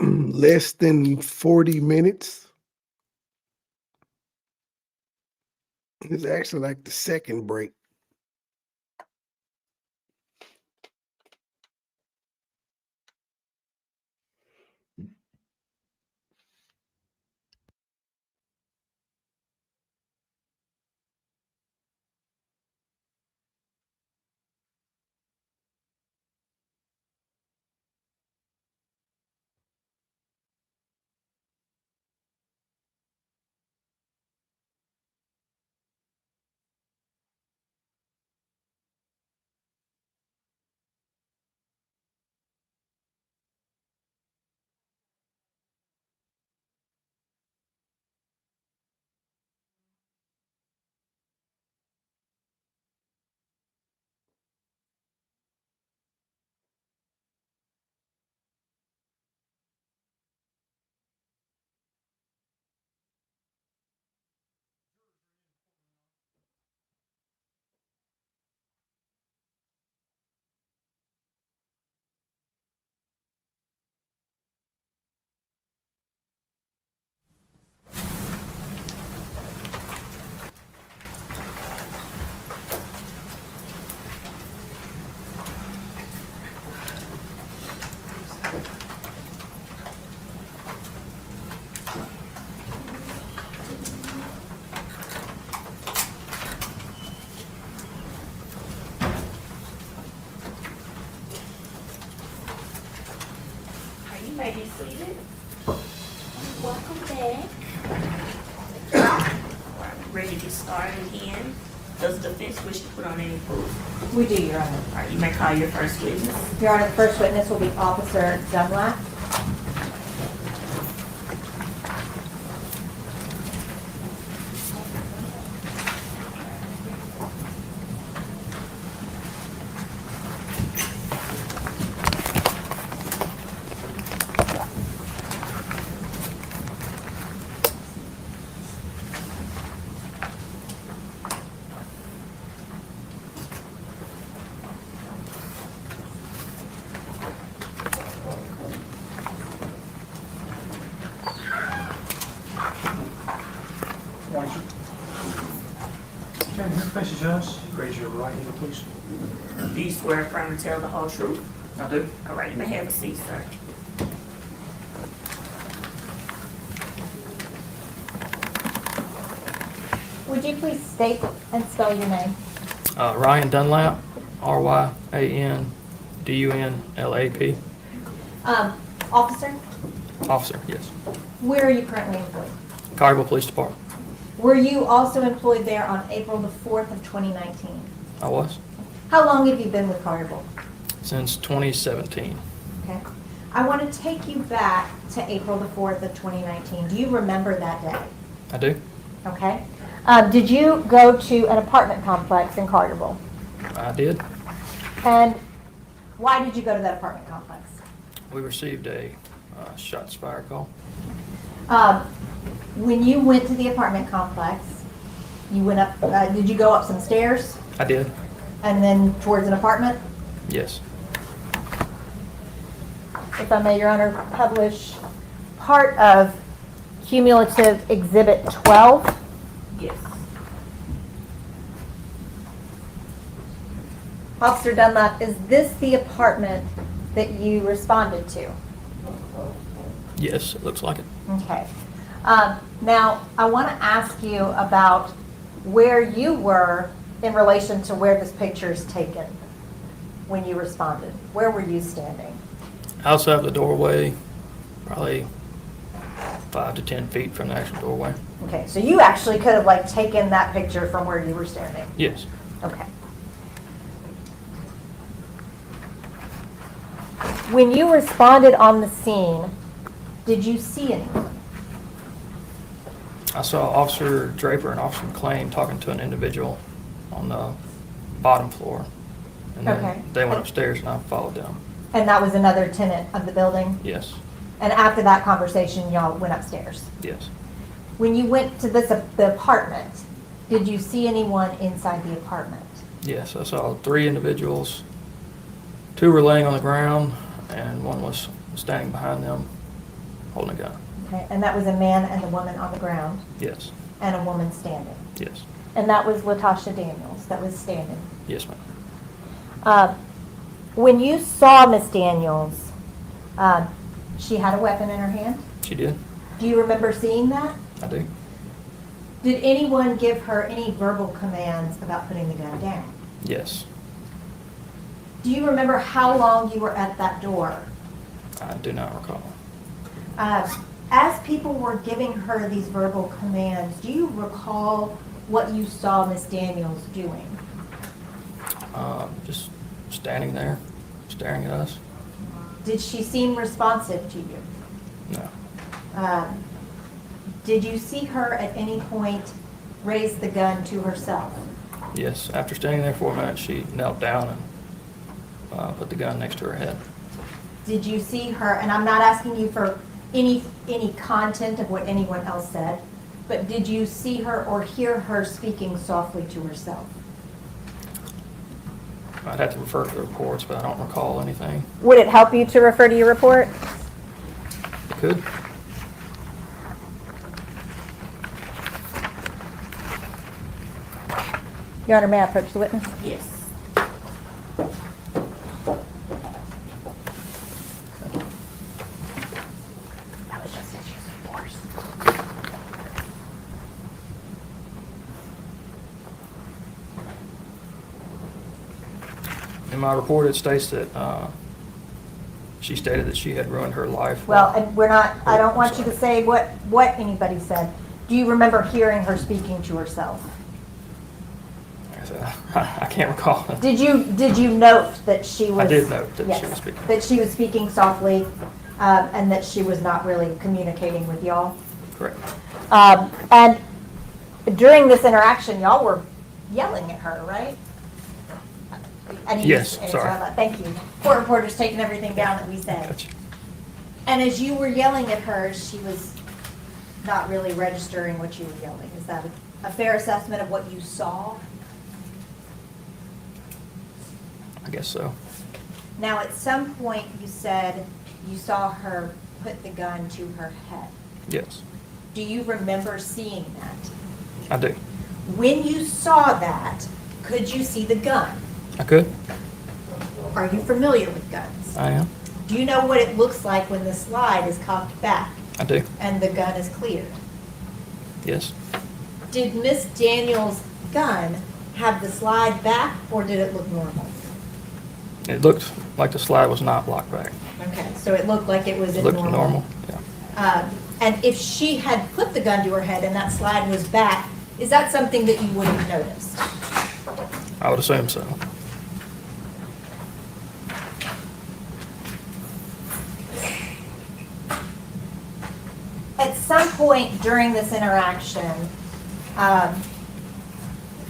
Less than 40 minutes. It's actually like the second break. You may be seated. Welcome back. All right, ready to get started again. Does the defense wish to put on any proof? We do, Your Honor. All right, you may call your first witness. Your Honor, the first witness will be Officer Dunlap. Morning, sir. Okay, your face is us. Raise your right hand, please. Do you swear affirm to tell the whole truth? I do. All right, you may have a seat, sir. Would you please state and spell your name? Ryan Dunlap, RYANDUNLAP. Officer, Officer, yes. where are you currently employed? Collierville Police Department. Were you also employed there on April the 4th of 2019? I was How long have you been with Collierville? since 2017. Okay. I want to take you back to April the 4th of 2019. Do you remember that day? I do. Okay. Did you go to an apartment complex in Collierville? I did. And why did you go to that apartment complex? We received a shots fired call. When you went to the apartment complex, you went up, did you go up some stairs I did. and then towards an apartment? Yes. If I may, Your Honor, publish part of cumulative exhibit 12. Yes. Officer Dunlap, is this the apartment that you responded to? Yes, it looks like it. Okay. Now, I want to ask you about where you were in relation to where this picture is taken when you responded. Where were you standing? Outside the doorway, probably 5 to 10 feet from the actual doorway. Okay, so you actually could have like taken that picture from where you were standing. Yes. Okay. When you responded on the scene, did you see anyone? I saw Officer Draper and Officer McClain talking to an individual on the bottom floor. And then Okay. they went upstairs and I followed them. And that was another tenant of the building? Yes. And after that conversation, y'all went upstairs? Yes. When you went to the apartment, did you see anyone inside the apartment? Yes, I saw 3 individuals. 2 were laying on the ground and one was standing behind them holding a gun. Okay, and that was a man and a woman on the ground Yes. and a woman standing. Yes. And that was Latasha Daniels that was standing. Yes, ma'am. When you saw Miss Daniels, she had a weapon in her hand. She did. Do you remember seeing that? I do. Did anyone give her any verbal commands about putting the gun down? Yes. Do you remember how long you were at that door? I do not recall. As people were giving her these verbal commands, do you recall what you saw Miss Daniels doing? Just standing there, staring at us. Did she seem responsive to you? No. Did you see her at any point raise the gun to herself? Yes. After standing there for a minute, she knelt down and put the gun next to her head. Did you see her, and I'm not asking you for any content of what anyone else said, but did you see her or hear her speaking softly to herself? I'd have to refer to the reports, but I don't recall anything. Would it help you to refer to your report? It could. Your Honor, may I approach the witness? Yes. That was just his use of force. In my report, it states that she stated that she had ruined her life. Well, and we're not, I don't want you to say what anybody said. Do you remember hearing her speaking to herself? I can't recall. Did you note that she was? I did note that she Yes, was speaking. that she was speaking softly, and that she was not really communicating with y'all. Correct. And during this interaction, y'all were yelling at her, right? I need Yes, to answer sorry. that. Thank you. Court reporter's taking everything down that we said. Gotcha. And as you were yelling at her, she was not really registering what you were yelling. Is that a fair assessment of what you saw? I guess so. Now, at some point, you said you saw her put the gun to her head. Yes, Do you remember seeing that? I do. When you saw that, could you see the gun? I could. Are you familiar with guns? I am. Do you know what it looks like when the slide is cocked back I do. and the gun is cleared? Yes. Did Miss Daniels' gun have the slide back, or did it look normal? It looked like the slide was not locked back. Okay, so it looked like it was It in looked normal. Yeah. And if she had put the gun to her head and that slide was back, is that something that you would have noticed? I would assume so. At some point during this interaction,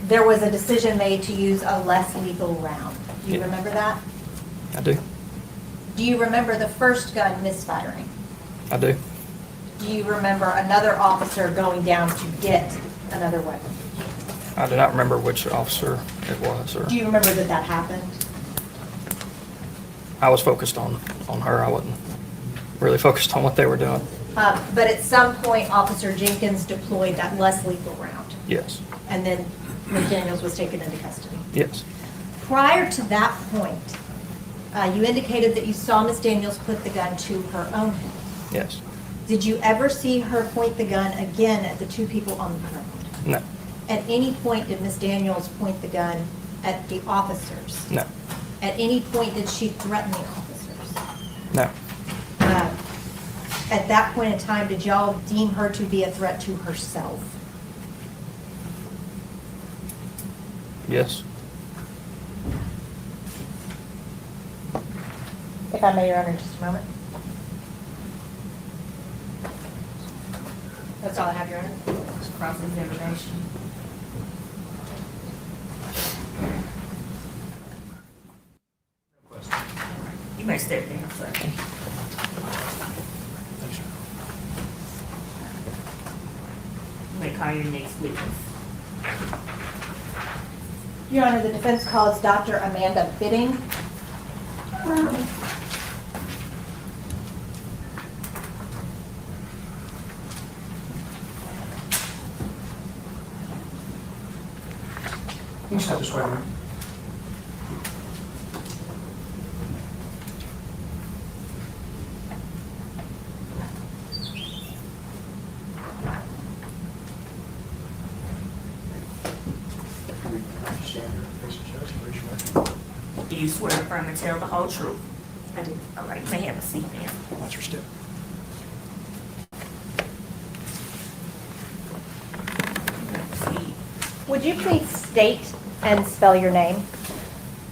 there was a decision made to use a less lethal round. Do you Yeah. remember that? I do. Do you remember the first gun misfiring? I do. Do you remember another officer going down to get another weapon? I do not remember which officer it was, or Do you remember that that happened? I was focused on her. I wasn't really focused on what they were doing. But at some point, Officer Jenkins deployed that less lethal round, Yes. and then Ms. Daniels was taken into custody. Yes. Prior to that point, you indicated that you saw Ms. Daniels put the gun to her own head. Yes. Did you ever see her point the gun again at the two people on the ground? No. At any point did Ms. Daniels point the gun at the officers? No. At any point did she threaten the officers? No. At that point in time, did y'all deem her to be a threat to herself? Yes. If I may, Your Honor, just a moment. That's all I have, Your Honor. Cross-examination. You may step down, sir. You may call your next witness. Your Honor, the defense calls Dr. Amanda Bidding. You can step this way, man. Stand here, face the judge, and raise your right hand. Do you swear to affirm and tell the whole truth? I do. All right, you may have a seat, ma'am. Watch your step. Proceed. Would you please state and spell your name?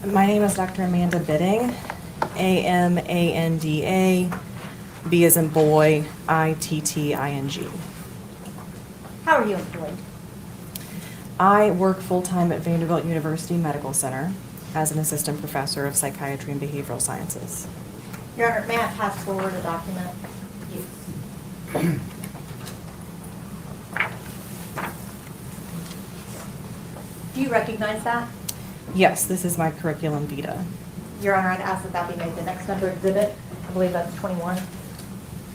My name is Dr. Amanda Bidding, Amanda, B as in boy, Itting. How are you employed? I work full-time at Vanderbilt University Medical Center as an assistant professor of psychiatry and behavioral sciences. Your Honor, may I pass forward a document? Do you recognize that? Yes, this is my curriculum vitae. Your Honor, I'd ask that that be made the next under exhibit. I believe that's 21.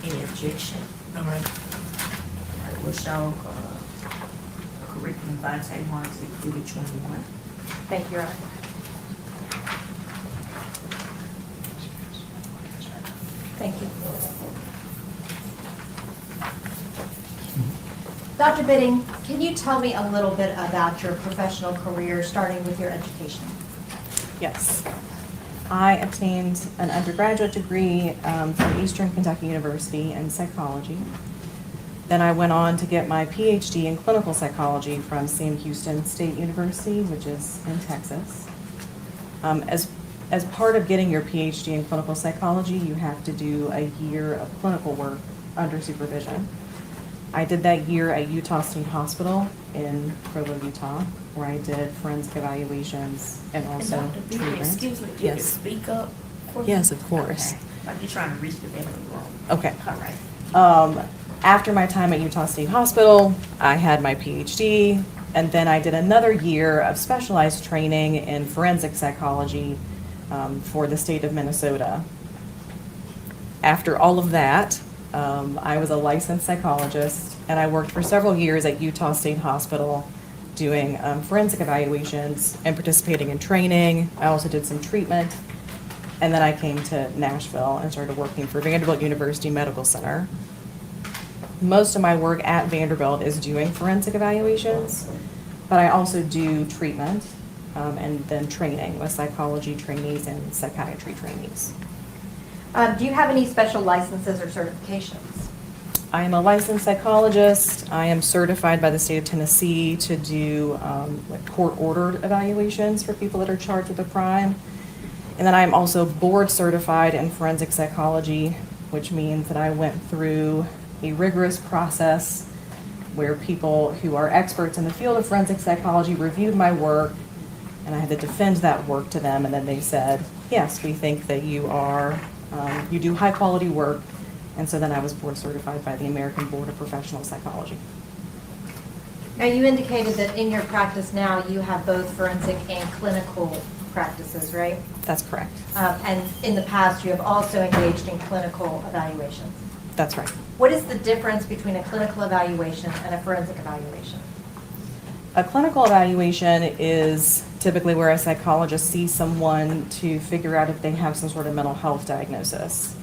Any objection? No, ma'am. All right, we'll show curriculum vitae 1 to exhibit 21. Thank you, Your Honor. Thank you. Dr. Bidding, can you tell me a little bit about your professional career, starting with your education? Yes. I obtained an undergraduate degree from Eastern Kentucky University in psychology. Then I went on to get my PhD in clinical psychology from Sam Houston State University, which is in Texas. As part of getting your PhD in clinical psychology, you have to do a year of clinical work under supervision. I did that year at Utah State Hospital in Provo, Utah, where I did forensic evaluations and also And Dr. Beard, treatment. excuse me, you can Yes. speak up for me? Yes, of course. Okay. Like you're trying to reach the back of the room. Okay. All right. After my time at Utah State Hospital, I had my PhD, and then I did another year of specialized training in forensic psychology for the state of Minnesota. After all of that, I was a licensed psychologist, and I worked for several years at Utah State Hospital doing forensic evaluations and participating in training. I also did some treatment, and then I came to Nashville and started working for Vanderbilt University Medical Center. Most of my work at Vanderbilt is doing forensic evaluations, but I also do treatment and then training with psychology trainees and psychiatry trainees. Do you have any special licenses or certifications? I am a licensed psychologist. I am certified by the state of Tennessee to do like court-ordered evaluations for people that are charged with a crime. And then I am also board certified in forensic psychology, which means that I went through a rigorous process where people who are experts in the field of forensic psychology reviewed my work, and I had to defend that work to them, and then they said, yes, we think that you are, you do high quality work, and so then I was board certified by the American Board of Professional Psychology. Now, you indicated that in your practice now, you have both forensic and clinical practices, right? That's correct. And in the past, you have also engaged in clinical evaluations. That's right. What is the difference between a clinical evaluation and a forensic evaluation? A clinical evaluation is typically where a psychologist sees someone to figure out if they have some sort of mental health diagnosis.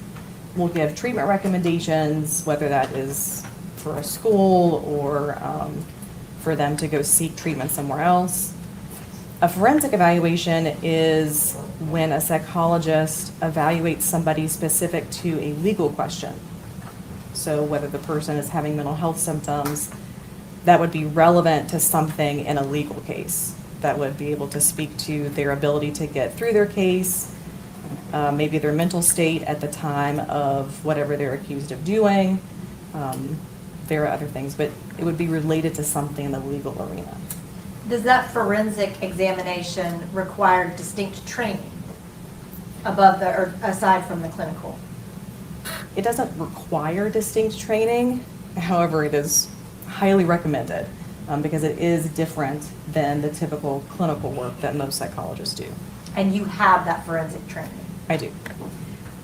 We'll give treatment recommendations, whether that is for a school or for them to go seek treatment somewhere else. A forensic evaluation is when a psychologist evaluates somebody specific to a legal question. So whether the person is having mental health symptoms, that would be relevant to something in a legal case. That would be able to speak to their ability to get through their case, maybe their mental state at the time of whatever they're accused of doing. There are other things, but it would be related to something in the legal arena. Does that forensic examination require distinct training above the, or aside from the clinical? It doesn't require distinct training, however, it is highly recommended because it is different than the typical clinical work that most psychologists do. And you have that forensic training? I do.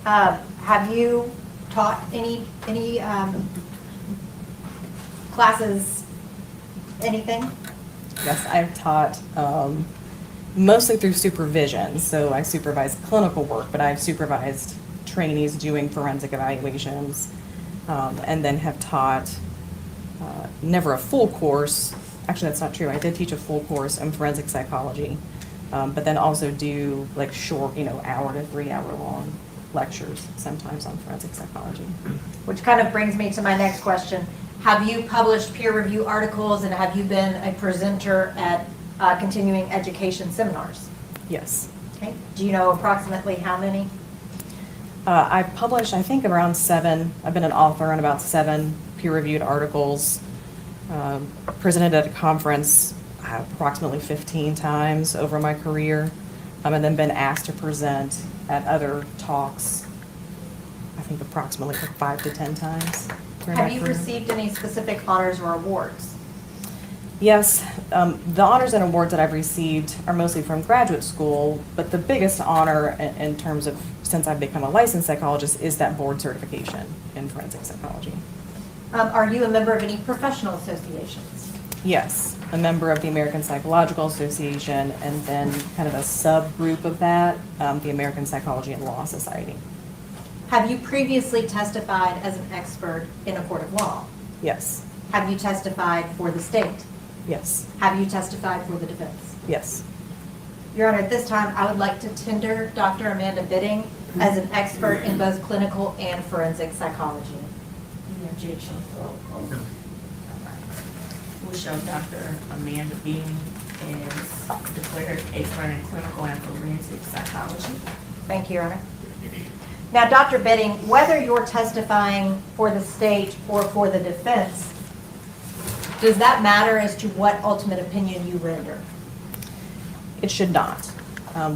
Have you taught any classes, anything? Yes, I've taught mostly through supervision. So I supervise clinical work, but I've supervised trainees doing forensic evaluations and then have taught never a full course. Actually, that's not true. I did teach a full course in forensic psychology, but then also do like short, hour to 3 hour long lectures sometimes on forensic psychology. Which kind of brings me to my next question. Have you published peer review articles and have you been a presenter at continuing education seminars? Yes. Okay. Do you know approximately how many? I've published, I think, around 7. I've been an author on about 7 peer-reviewed articles. Presented at a conference approximately 15 times over my career, and then been asked to present at other talks, I think approximately 5 to 10 times. Have you received any specific honors or awards? Yes, the honors and awards that I've received are mostly from graduate school, but the biggest honor in terms of since I've become a licensed psychologist is that board certification in forensic psychology. Are you a member of any professional associations? Yes, a member of the American Psychological Association, and then kind of a subgroup of that, the American Psychology and Law Society. Have you previously testified as an expert in a court of law? Yes. Have you testified for the state? Yes. Have you testified for the defense? Yes. Your Honor, at this time, I would like to tender Dr. Amanda Bidding as an expert in both clinical and forensic psychology. Any objection? We'll show Dr. Amanda Bean as declared expert in clinical and forensic psychology. Thank you, Your Honor. Now, Dr. Betting, whether you're testifying for the state or for the defense, does that matter as to what ultimate opinion you render? It should not.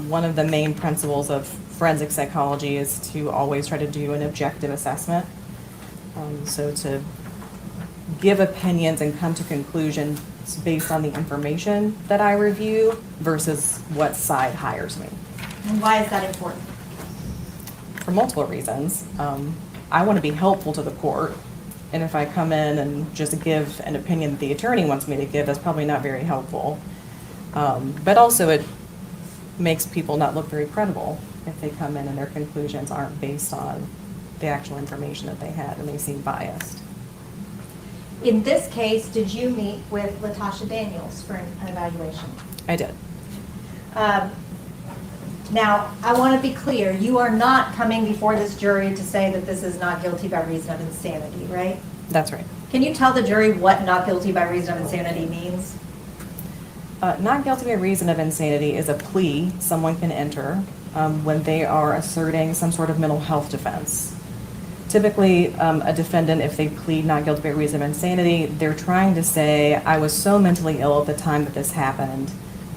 One of the main principles of forensic psychology is to always try to do an objective assessment. So to give opinions and come to conclusions based on the information that I review versus what side hires me. And why is that important? For multiple reasons. I want to be helpful to the court, and if I come in and just give an opinion that the attorney wants me to give, that's probably not very helpful. But also it makes people not look very credible if they come in and their conclusions aren't based on the actual information that they had and they seem biased. In this case, did you meet with Latasha Daniels for an evaluation? I did. Now, I want to be clear, you are not coming before this jury to say that this is not guilty by reason of insanity, right? That's right. Can you tell the jury what not guilty by reason of insanity means? Not guilty by reason of insanity is a plea someone can enter when they are asserting some sort of mental health defense. Typically, a defendant, if they plead not guilty by reason of insanity, they're trying to say, I was so mentally ill at the time that this happened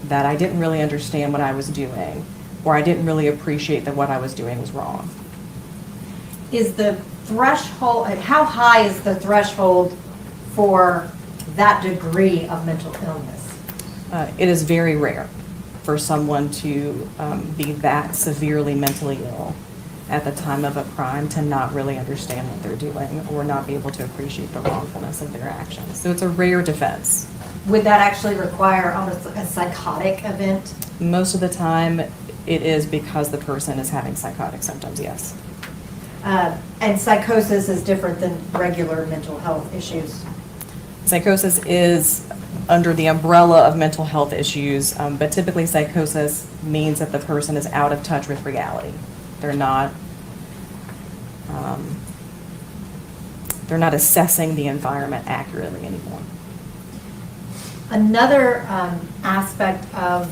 that I didn't really understand what I was doing, or I didn't really appreciate that what I was doing was wrong. Is the threshold, how high is the threshold for that degree of mental illness? It is very rare for someone to be that severely mentally ill at the time of a crime to not really understand what they're doing or not be able to appreciate the wrongfulness of their actions. So it's a rare defense. Would that actually require almost a psychotic event? Most of the time, it is because the person is having psychotic symptoms, yes. And psychosis is different than regular mental health issues. Psychosis is under the umbrella of mental health issues, but typically psychosis means that the person is out of touch with reality. They're not assessing the environment accurately anymore. Another aspect of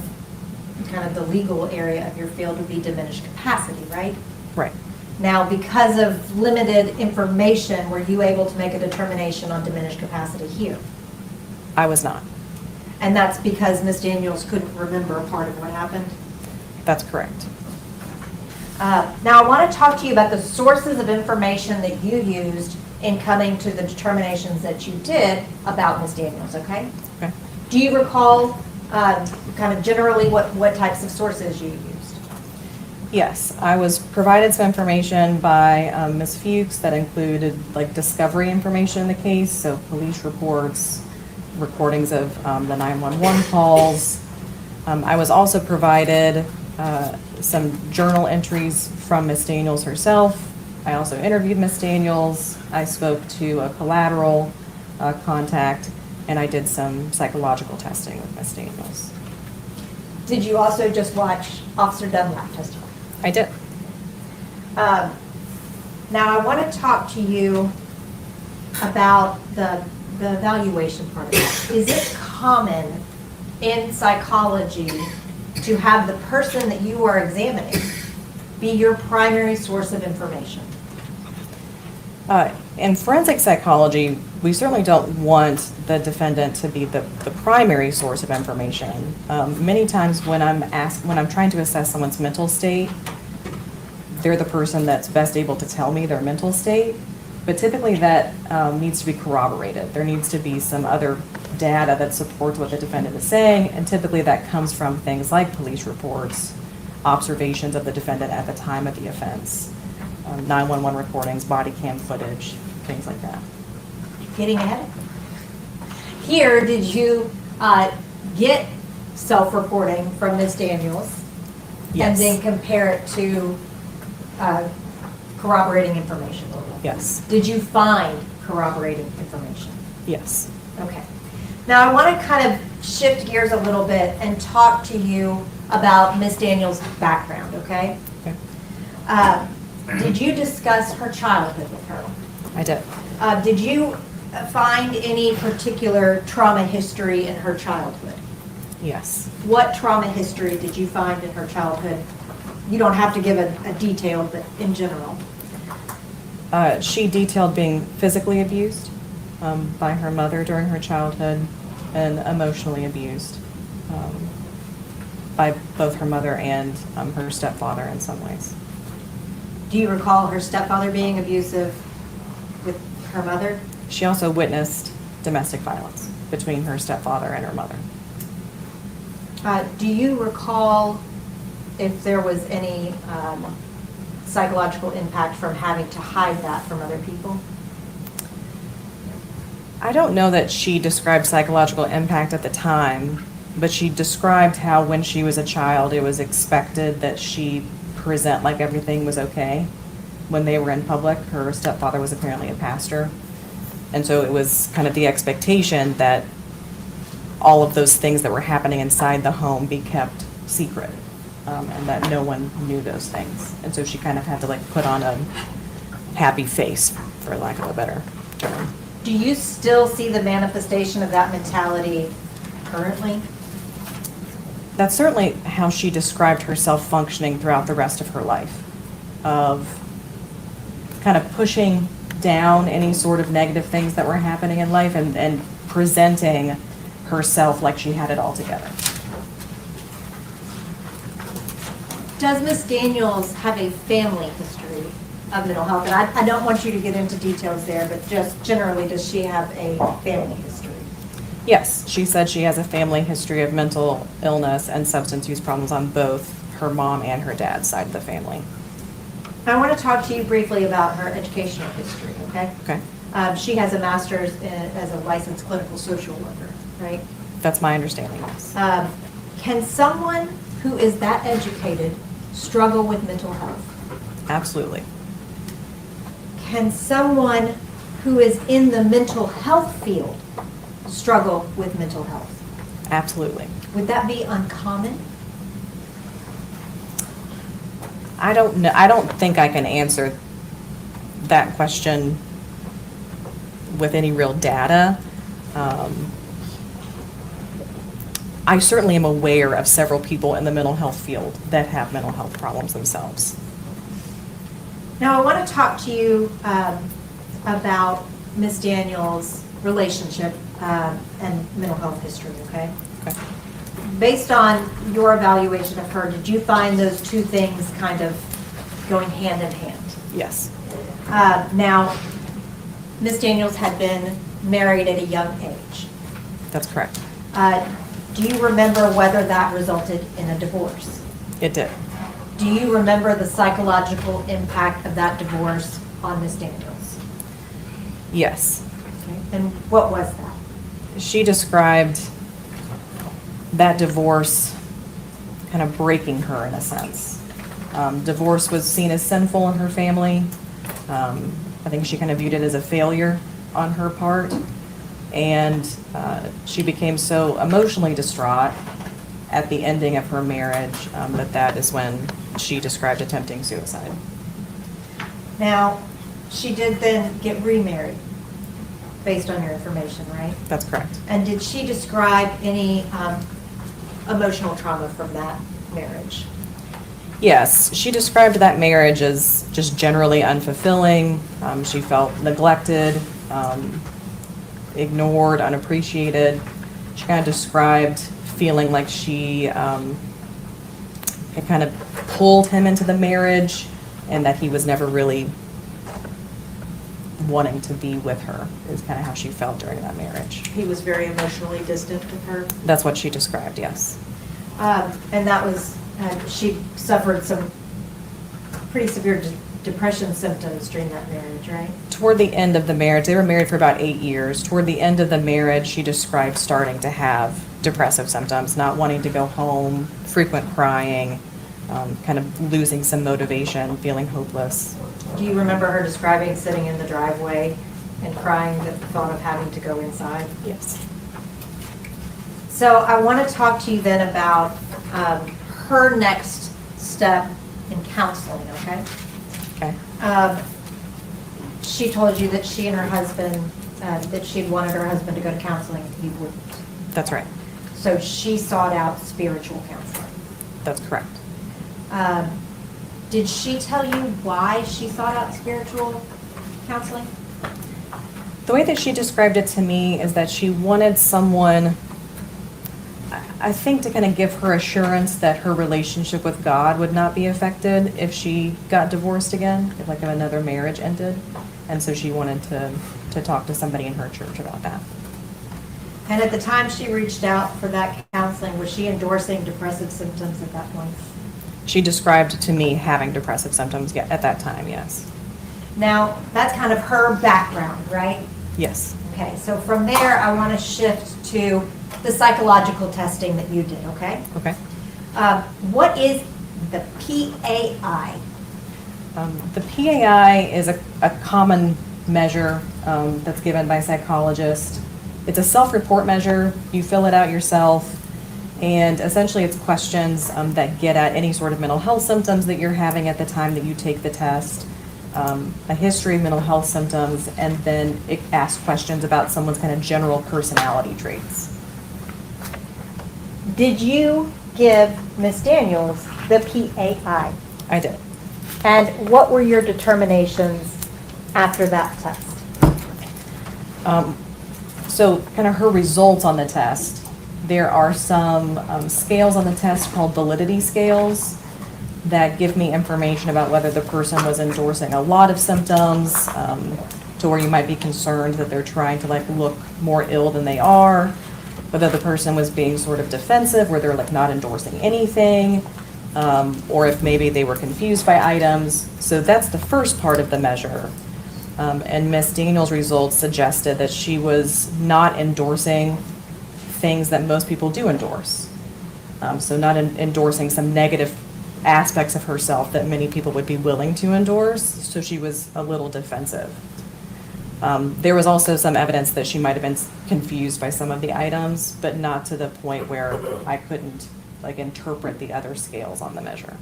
kind of the legal area of your field would be diminished capacity, right? Right. Now, because of limited information, were you able to make a determination on diminished capacity here? I was not. And that's because Ms. Daniels couldn't remember a part of what happened? That's correct. Now, I want to talk to you about the sources of information that you used in coming to the determinations that you did about Ms. Daniels, okay? Okay. Do you recall kind of generally what types of sources you used? Yes, I was provided some information by Ms. Fuchs that included like discovery information in the case, so police reports, recordings of the 911 calls. I was also provided some journal entries from Ms. Daniels herself. I also interviewed Ms. Daniels. I spoke to a collateral contact, and I did some psychological testing with Ms. Daniels. Did you also just watch Officer Dunlap testify? I did. Now, I want to talk to you about the evaluation part of that. Is it common in psychology to have the person that you are examining be your primary source of information? In forensic psychology, we certainly don't want the defendant to be the primary source of information. Many times when I'm trying to assess someone's mental state, they're the person that's best able to tell me their mental state. But typically that needs to be corroborated. There needs to be some other data that supports what the defendant is saying, and typically that comes from things like police reports, observations of the defendant at the time of the offense, 911 recordings, body cam footage, things like that. Getting ahead. Here, did you get self-reporting from Ms. Daniels? Yes. And then compare it to corroborating information? Yes. Did you find corroborating information? Yes. Okay. Now I want to kind of shift gears a little bit and talk to you about Ms. Daniels' background, okay? Okay. Did you discuss her childhood with her? I did. Did you find any particular trauma history in her childhood? Yes. What trauma history did you find in her childhood? You don't have to give a detail, but in general. She detailed being physically abused by her mother during her childhood and emotionally abused by both her mother and her stepfather in some ways. Do you recall her stepfather being abusive with her mother? She also witnessed domestic violence between her stepfather and her mother. Do you recall if there was any psychological impact from having to hide that from other people? I don't know that she described psychological impact at the time, but she described how when she was a child, it was expected that she present like everything was okay when they were in public. Her stepfather was apparently a pastor. And so it was kind of the expectation that all of those things that were happening inside the home be kept secret, and that no one knew those things. And so she kind of had to like put on a happy face, for lack of a better term. Do you still see the manifestation of that mentality currently? That's certainly how she described herself functioning throughout the rest of her life, of kind of pushing down any sort of negative things that were happening in life and presenting herself like she had it all together. Does Ms. Daniels have a family history of mental health? And I don't want you to get into details there, but just generally, does she have a family history? Yes, she said she has a family history of mental illness and substance use problems on both her mom and her dad's side of the family. I want to talk to you briefly about her educational history, okay? Okay. She has a master's as a licensed clinical social worker, right? That's my understanding, yes. Can someone who is that educated struggle with mental health? Absolutely. Can someone who is in the mental health field struggle with mental health? Absolutely. Would that be uncommon? I don't know. I don't think I can answer that question with any real data. I certainly am aware of several people in the mental health field that have mental health problems themselves. Now, I want to talk to you about Ms. Daniels' relationship and mental health history, okay? Okay. Based on your evaluation of her, did you find those two things kind of going hand in hand? Yes. Now, Ms. Daniels had been married at a young age. That's correct. Do you remember whether that resulted in a divorce? It did. Do you remember the psychological impact of that divorce on Ms. Daniels? Yes. Okay. And what was that? She described that divorce kind of breaking her in a sense. Divorce was seen as sinful in her family. I think she kind of viewed it as a failure on her part. And she became so emotionally distraught at the ending of her marriage that is when she described attempting suicide. Now, she did then get remarried, based on your information, right? That's correct. And did she describe any emotional trauma from that marriage? Yes, she described that marriage as just generally unfulfilling. She felt neglected, ignored, unappreciated. She kind of described feeling like she had kind of pulled him into the marriage and that he was never really wanting to be with her, is kind of how she felt during that marriage. He was very emotionally distant with her? That's what she described, yes. And that was, she suffered some pretty severe depression symptoms during that marriage, right? Toward the end of the marriage, they were married for about 8 years. Toward the end of the marriage, she described starting to have depressive symptoms, not wanting to go home, frequent crying, kind of losing some motivation, feeling hopeless. Do you remember her describing sitting in the driveway and crying at the thought of having to go inside? Yes. So I want to talk to you then about her next step in counseling, okay? Okay. she told you that she and her husband, that she'd wanted her husband to go to counseling, he wouldn't. That's right. So she sought out spiritual counseling. That's correct. Did she tell you why she sought out spiritual counseling? The way that she described it to me is that she wanted someone, I think, to kind of give her assurance that her relationship with God would not be affected if she got divorced again, if like another marriage ended. And so she wanted to talk to somebody in her church about that. And at the time she reached out for that counseling, was she endorsing depressive symptoms at that point? She described to me having depressive symptoms at that time, yes. Now, that's kind of her background, right? Yes. Okay, so from there, I want to shift to the psychological testing that you did, okay? Okay. What is the PAI? The PAI is a common measure that's given by psychologists. It's a self-report measure. You fill it out yourself. And essentially it's questions that get at any sort of mental health symptoms that you're having at the time that you take the test, a history of mental health symptoms, and then it asks questions about someone's kind of general personality traits. Did you give Ms. Daniels the PAI? I did. And what were your determinations after that test? So kind of her results on the test. There are some scales on the test called validity scales that give me information about whether the person was endorsing a lot of symptoms, to where you might be concerned that they're trying to like look more ill than they are, whether the person was being sort of defensive where they're like not endorsing anything, or if maybe they were confused by items. So that's the first part of the measure. And Ms. Daniels' results suggested that she was not endorsing things that most people do endorse. So not endorsing some negative aspects of herself that many people would be willing to endorse. So she was a little defensive. There was also some evidence that she might have been confused by some of the items, but not to the point where I couldn't like interpret the other scales on the measure.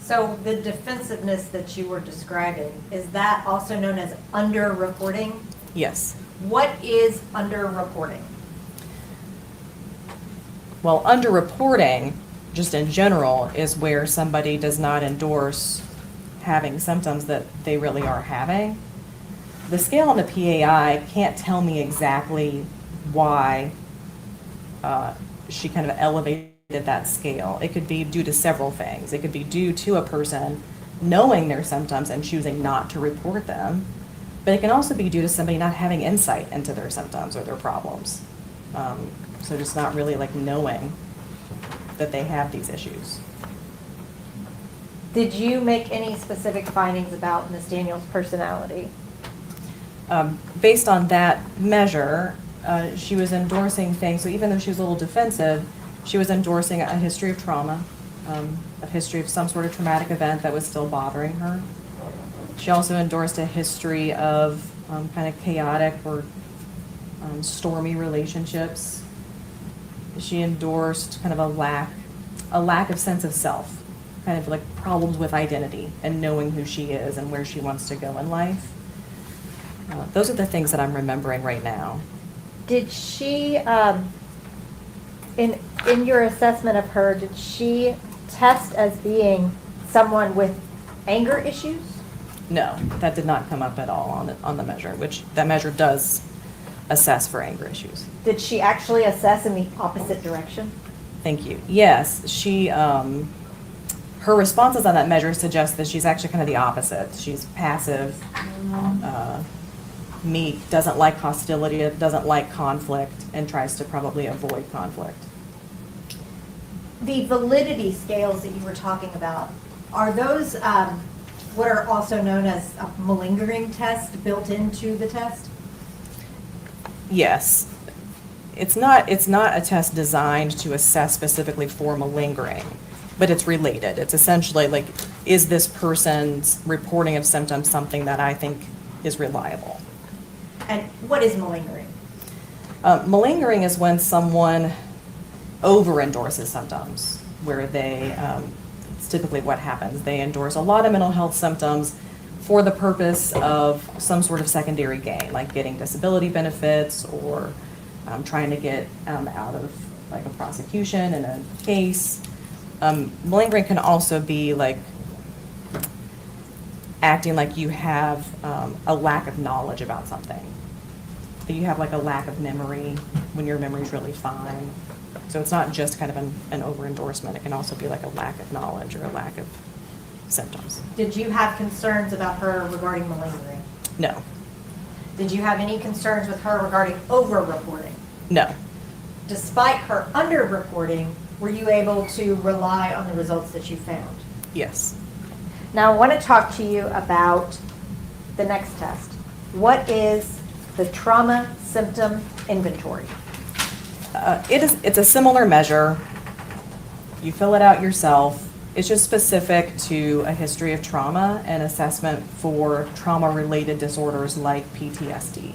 So the defensiveness that you were describing, is that also known as underreporting? Yes. What is underreporting? Well, underreporting, just in general, is where somebody does not endorse having symptoms that they really are having. The scale on the PAI can't tell me exactly why she kind of elevated that scale. It could be due to several things. It could be due to a person knowing their symptoms and choosing not to report them, but it can also be due to somebody not having insight into their symptoms or their problems. So just not really like knowing that they have these issues. Did you make any specific findings about Ms. Daniels' personality? Based on that measure, she was endorsing things, so even though she was a little defensive, she was endorsing a history of trauma, a history of some sort of traumatic event that was still bothering her. She also endorsed a history of kind of chaotic or stormy relationships. She endorsed kind of a lack of sense of self, kind of like problems with identity and knowing who she is and where she wants to go in life. Those are the things that I'm remembering right now. Did she, in your assessment of her, did she test as being someone with anger issues? No, that did not come up at all on the measure, which that measure does assess for anger issues. Did she actually assess in the opposite direction? Thank you. Yes, she, her responses on that measure suggest that she's actually kind of the opposite. She's passive, meek, doesn't like hostility, doesn't like conflict, and tries to probably avoid conflict. The validity scales that you were talking about, are those what are also known as a malingering test built into the test? Yes. It's not a test designed to assess specifically for malingering, but it's related. It's essentially like, is this person's reporting of symptoms something that I think is reliable? And what is malingering? Malingering is when someone over-endorses symptoms, where they, it's typically what happens. They endorse a lot of mental health symptoms, for the purpose of some sort of secondary gain, like getting disability benefits or trying to get out of like a prosecution in a case. Malingering can also be like acting like you have a lack of knowledge about something. That you have like a lack of memory when your memory's really fine. So it's not just kind of an over-endorsement. It can also be like a lack of knowledge or a lack of symptoms. Did you have concerns about her regarding malingering? No. Did you have any concerns with her regarding over-reporting? No. Despite her under-reporting, were you able to rely on the results that you found? Yes. Now, I want to talk to you about the next test. What is the trauma symptom inventory? It's a similar measure. You fill it out yourself. It's just specific to a history of trauma and assessment for trauma-related disorders like PTSD.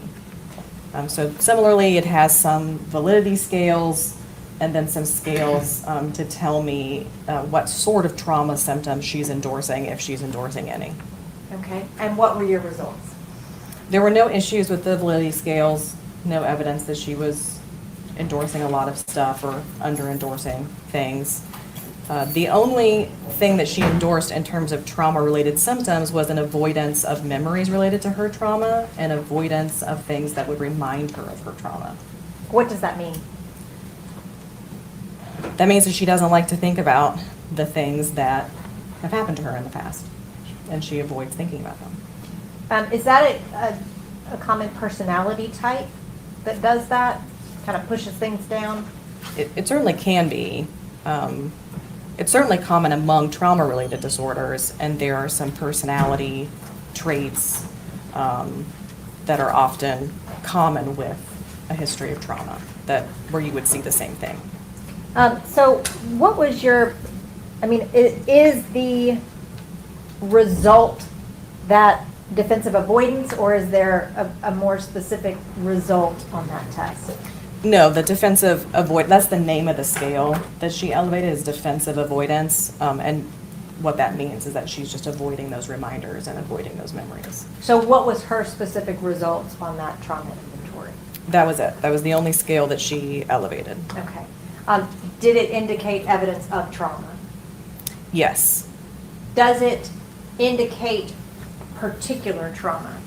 So similarly, it has some validity scales and then some scales to tell me what sort of trauma symptoms she's endorsing, if she's endorsing any. Okay, and what were your results? There were no issues with the validity scales, no evidence that she was endorsing a lot of stuff or under-endorsing things. The only thing that she endorsed in terms of trauma-related symptoms was an avoidance of memories related to her trauma and avoidance of things that would remind her of her trauma. What does that mean? That means that she doesn't like to think about the things that have happened to her in the past, and she avoids thinking about them. Is that a common personality type that does that? Kind of pushes things down? It certainly can be. It's certainly common among trauma-related disorders, and there are some personality traits that are often common with a history of trauma where you would see the same thing. So what was is the result that defensive avoidance, or is there a more specific result on that test? No, the defensive that's the name of the scale that she elevated is defensive avoidance. And what that means is that she's just avoiding those reminders and avoiding those memories. So what was her specific results on that trauma inventory? That was it. That was the only scale that she elevated. Okay. Did it indicate evidence of trauma? Yes. Does it indicate particular trauma?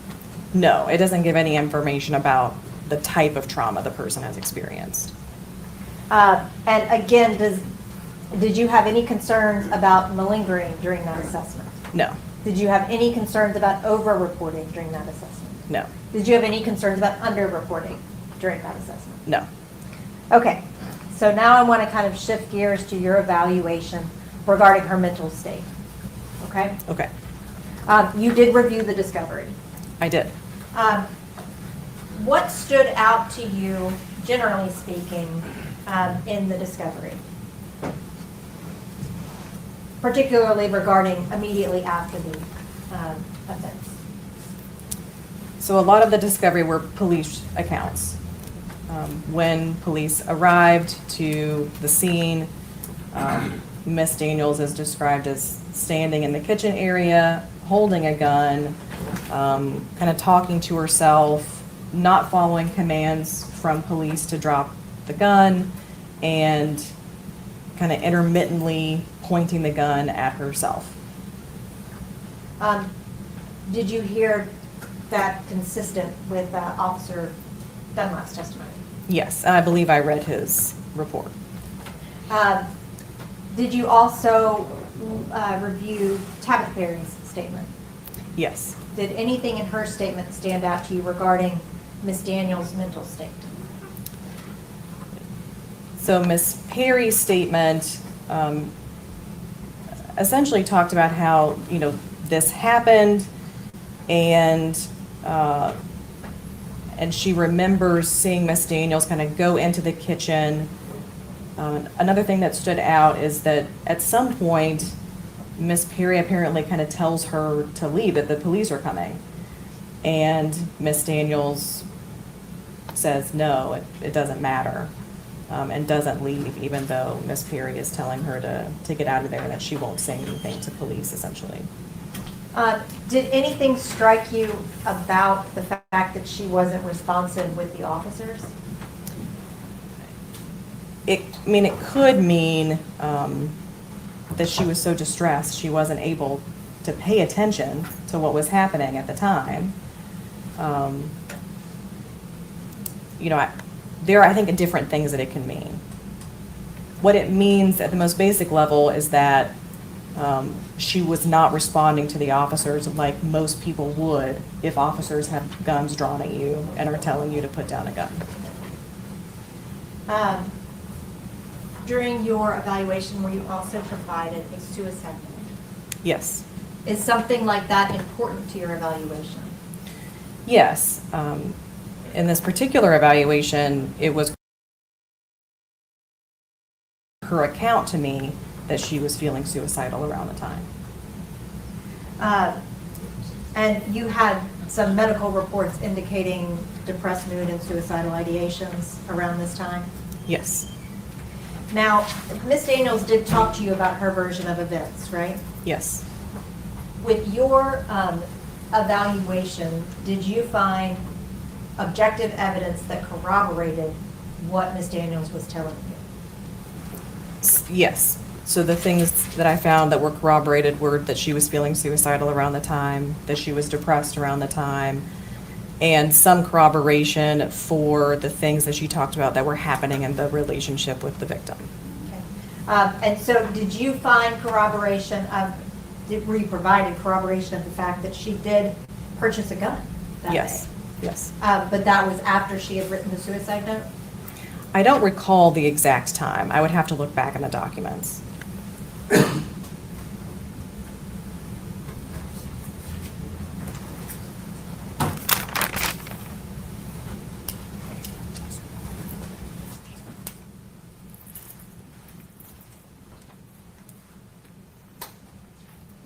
No, it doesn't give any information about the type of trauma the person has experienced. And again, did you have any concerns about malingering during that assessment? No. Did you have any concerns about over-reporting during that assessment? No. Did you have any concerns about under-reporting during that assessment? No. Okay, so now I want to kind of shift gears to your evaluation regarding her mental state. Okay? Okay. You did review the discovery. I did. What stood out to you, generally speaking, in the discovery? Particularly regarding immediately after the offense. So a lot of the discovery were police accounts. When police arrived to the scene, Miss Daniels is described as standing in the kitchen area, holding a gun, kind of talking to herself, not following commands from police to drop the gun, and kind of intermittently pointing the gun at herself. Did you hear that consistent with Officer Dunlap's testimony? Yes, I believe I read his report. Did you also review Tabitha Perry's statement? Yes. Did anything in her statement stand out to you regarding Miss Daniels' mental state? So Miss Perry's statement essentially talked about how, this happened, and she remembers seeing Miss Daniels kind of go into the kitchen. Another thing that stood out is that at some point, Miss Perry apparently kind of tells her to leave, that the police are coming. And Miss Daniels says, no, it doesn't matter, and doesn't leave, even though Miss Perry is telling her to get out of there and that she won't say anything to police, essentially. Did anything strike you about the fact that she wasn't responsive with the officers? It could mean that she was so distressed she wasn't able to pay attention to what was happening at the time. There are, I think, different things that it can mean. What it means at the most basic level is that she was not responding to the officers like most people would if officers have guns drawn at you and are telling you to put down a gun. During your evaluation, were you also provided a suicide note? Yes. Is something like that important to your evaluation? Yes. In this particular evaluation, it was her account to me that she was feeling suicidal around the time. And you had some medical reports indicating depressed mood and suicidal ideations around this time? Yes. Now, Ms. Daniels did talk to you about her version of events, right? Yes. With your evaluation, did you find objective evidence that corroborated what Ms. Daniels was telling you? Yes. So the things that I found that were corroborated were that she was feeling suicidal around the time, that she was depressed around the time, and some corroboration for the things that she talked about that were happening in the relationship with the victim. Okay. And so did you find corroboration were you provided corroboration of the fact that she did purchase a gun that Yes. day? Yes. But that was after she had written the suicide note? I don't recall the exact time. I would have to look back in the documents.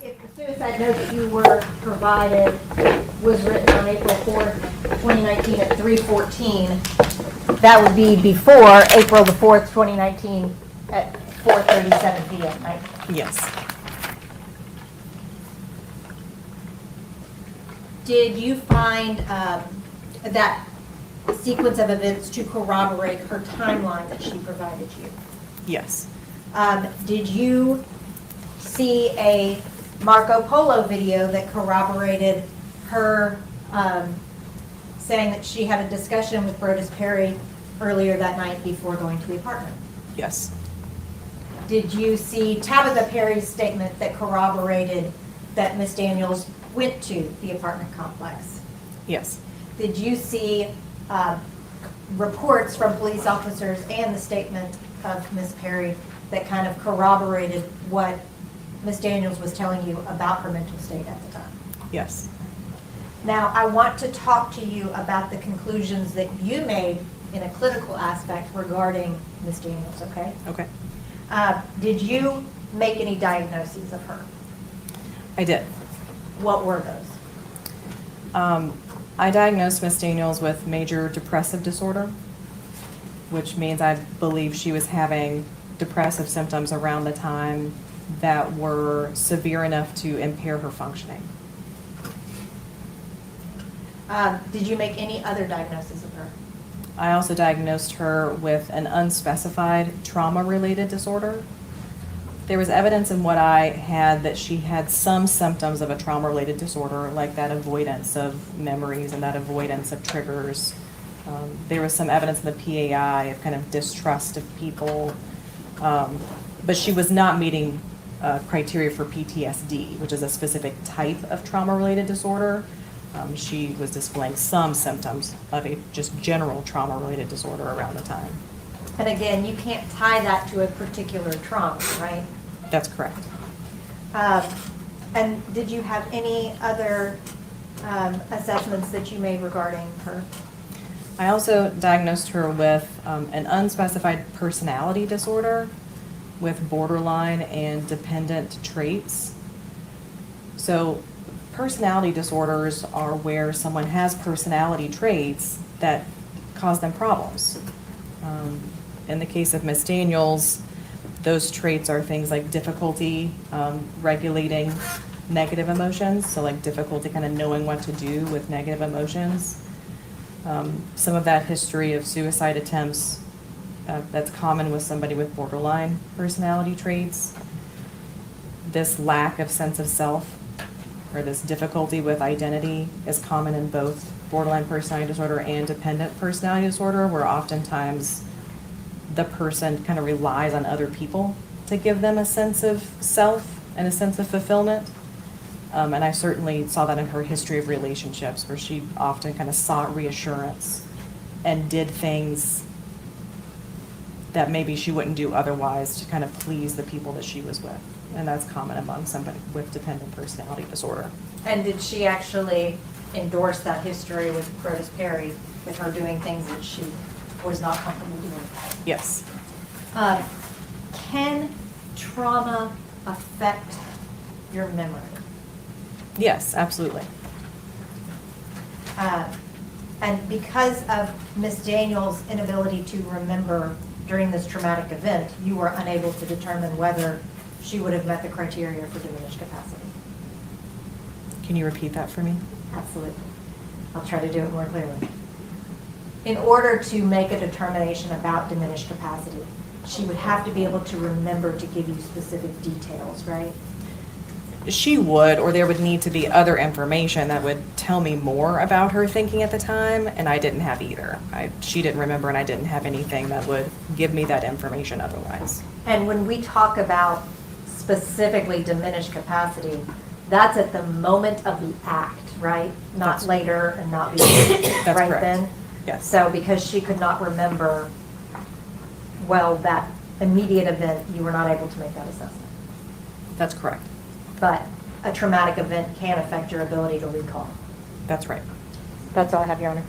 If the suicide note that you were provided was written on April 4th, 2019 at 3:14, that would be before April the 4th, 2019 at 4:37 p.m., right? Yes. Did you find that sequence of events to corroborate her timeline that she provided you? Yes. Did you see a Marco Polo video that corroborated her saying that she had a discussion with Brodus Perry earlier that night before going to the apartment? Yes. Did you see Tabitha Perry's statement that corroborated that Ms. Daniels went to the apartment complex? Yes. Did you see reports from police officers and the statement of Ms. Perry that kind of corroborated what Ms. Daniels was telling you about her mental state at the time? Yes. Now, I want to talk to you about the conclusions that you made in a clinical aspect regarding Ms. Daniels, okay? Okay. Did you make any diagnoses of her? I did. What were those? I diagnosed Ms. Daniels with major depressive disorder, which means I believe she was having depressive symptoms around the time that were severe enough to impair her functioning. Did you make any other diagnoses of her? I also diagnosed her with an unspecified trauma-related disorder. There was evidence in what I had that she had some symptoms of a trauma-related disorder, like that avoidance of memories and that avoidance of triggers. There was some evidence in the PAI of kind of distrust of people, but she was not meeting criteria for PTSD, which is a specific type of trauma-related disorder. She was displaying some symptoms of a just general trauma-related disorder around the time. And again, you can't tie that to a particular trauma, right? That's correct. And did you have any other assessments that you made regarding her? I also diagnosed her with an unspecified personality disorder with borderline and dependent traits. So personality disorders are where someone has personality traits that cause them problems. In the case of Ms. Daniels, those traits are things like difficulty regulating negative emotions, so like difficulty kind of knowing what to do with negative emotions. Some of that history of suicide attempts, that's common with somebody with borderline personality traits. This lack of sense of self, or this difficulty with identity, is common in both borderline personality disorder and dependent personality disorder, where oftentimes the person kind of relies on other people to give them a sense of self and a sense of fulfillment. And I certainly saw that in her history of relationships, where she often kind of sought reassurance and did things that maybe she wouldn't do otherwise to kind of please the people that she was with. And that's common among somebody with dependent personality disorder. And did she actually endorse that history with Brodus Perry, with her doing things that she was not comfortable doing? Yes. Can trauma affect your memory? Yes, absolutely. And because of Ms. Daniels' inability to remember during this traumatic event, you were unable to determine whether she would have met the criteria for diminished capacity. Can you repeat that for me? Absolutely. I'll try to do it more clearly. In order to make a determination about diminished capacity, she would have to be able to remember to give you specific details, right? She would, or there would need to be other information that would tell me more about her thinking at the time, and I didn't have either. She didn't remember, and I didn't have anything that would give me that information otherwise. And when we talk about specifically diminished capacity, that's at the moment of the act, right? Not later and not before, That's right correct. then? Yes. So because she could not remember, well, that immediate event, you were not able to make that assessment. That's correct. But a traumatic event can affect your ability to recall. That's right. That's all I have, Your Honor.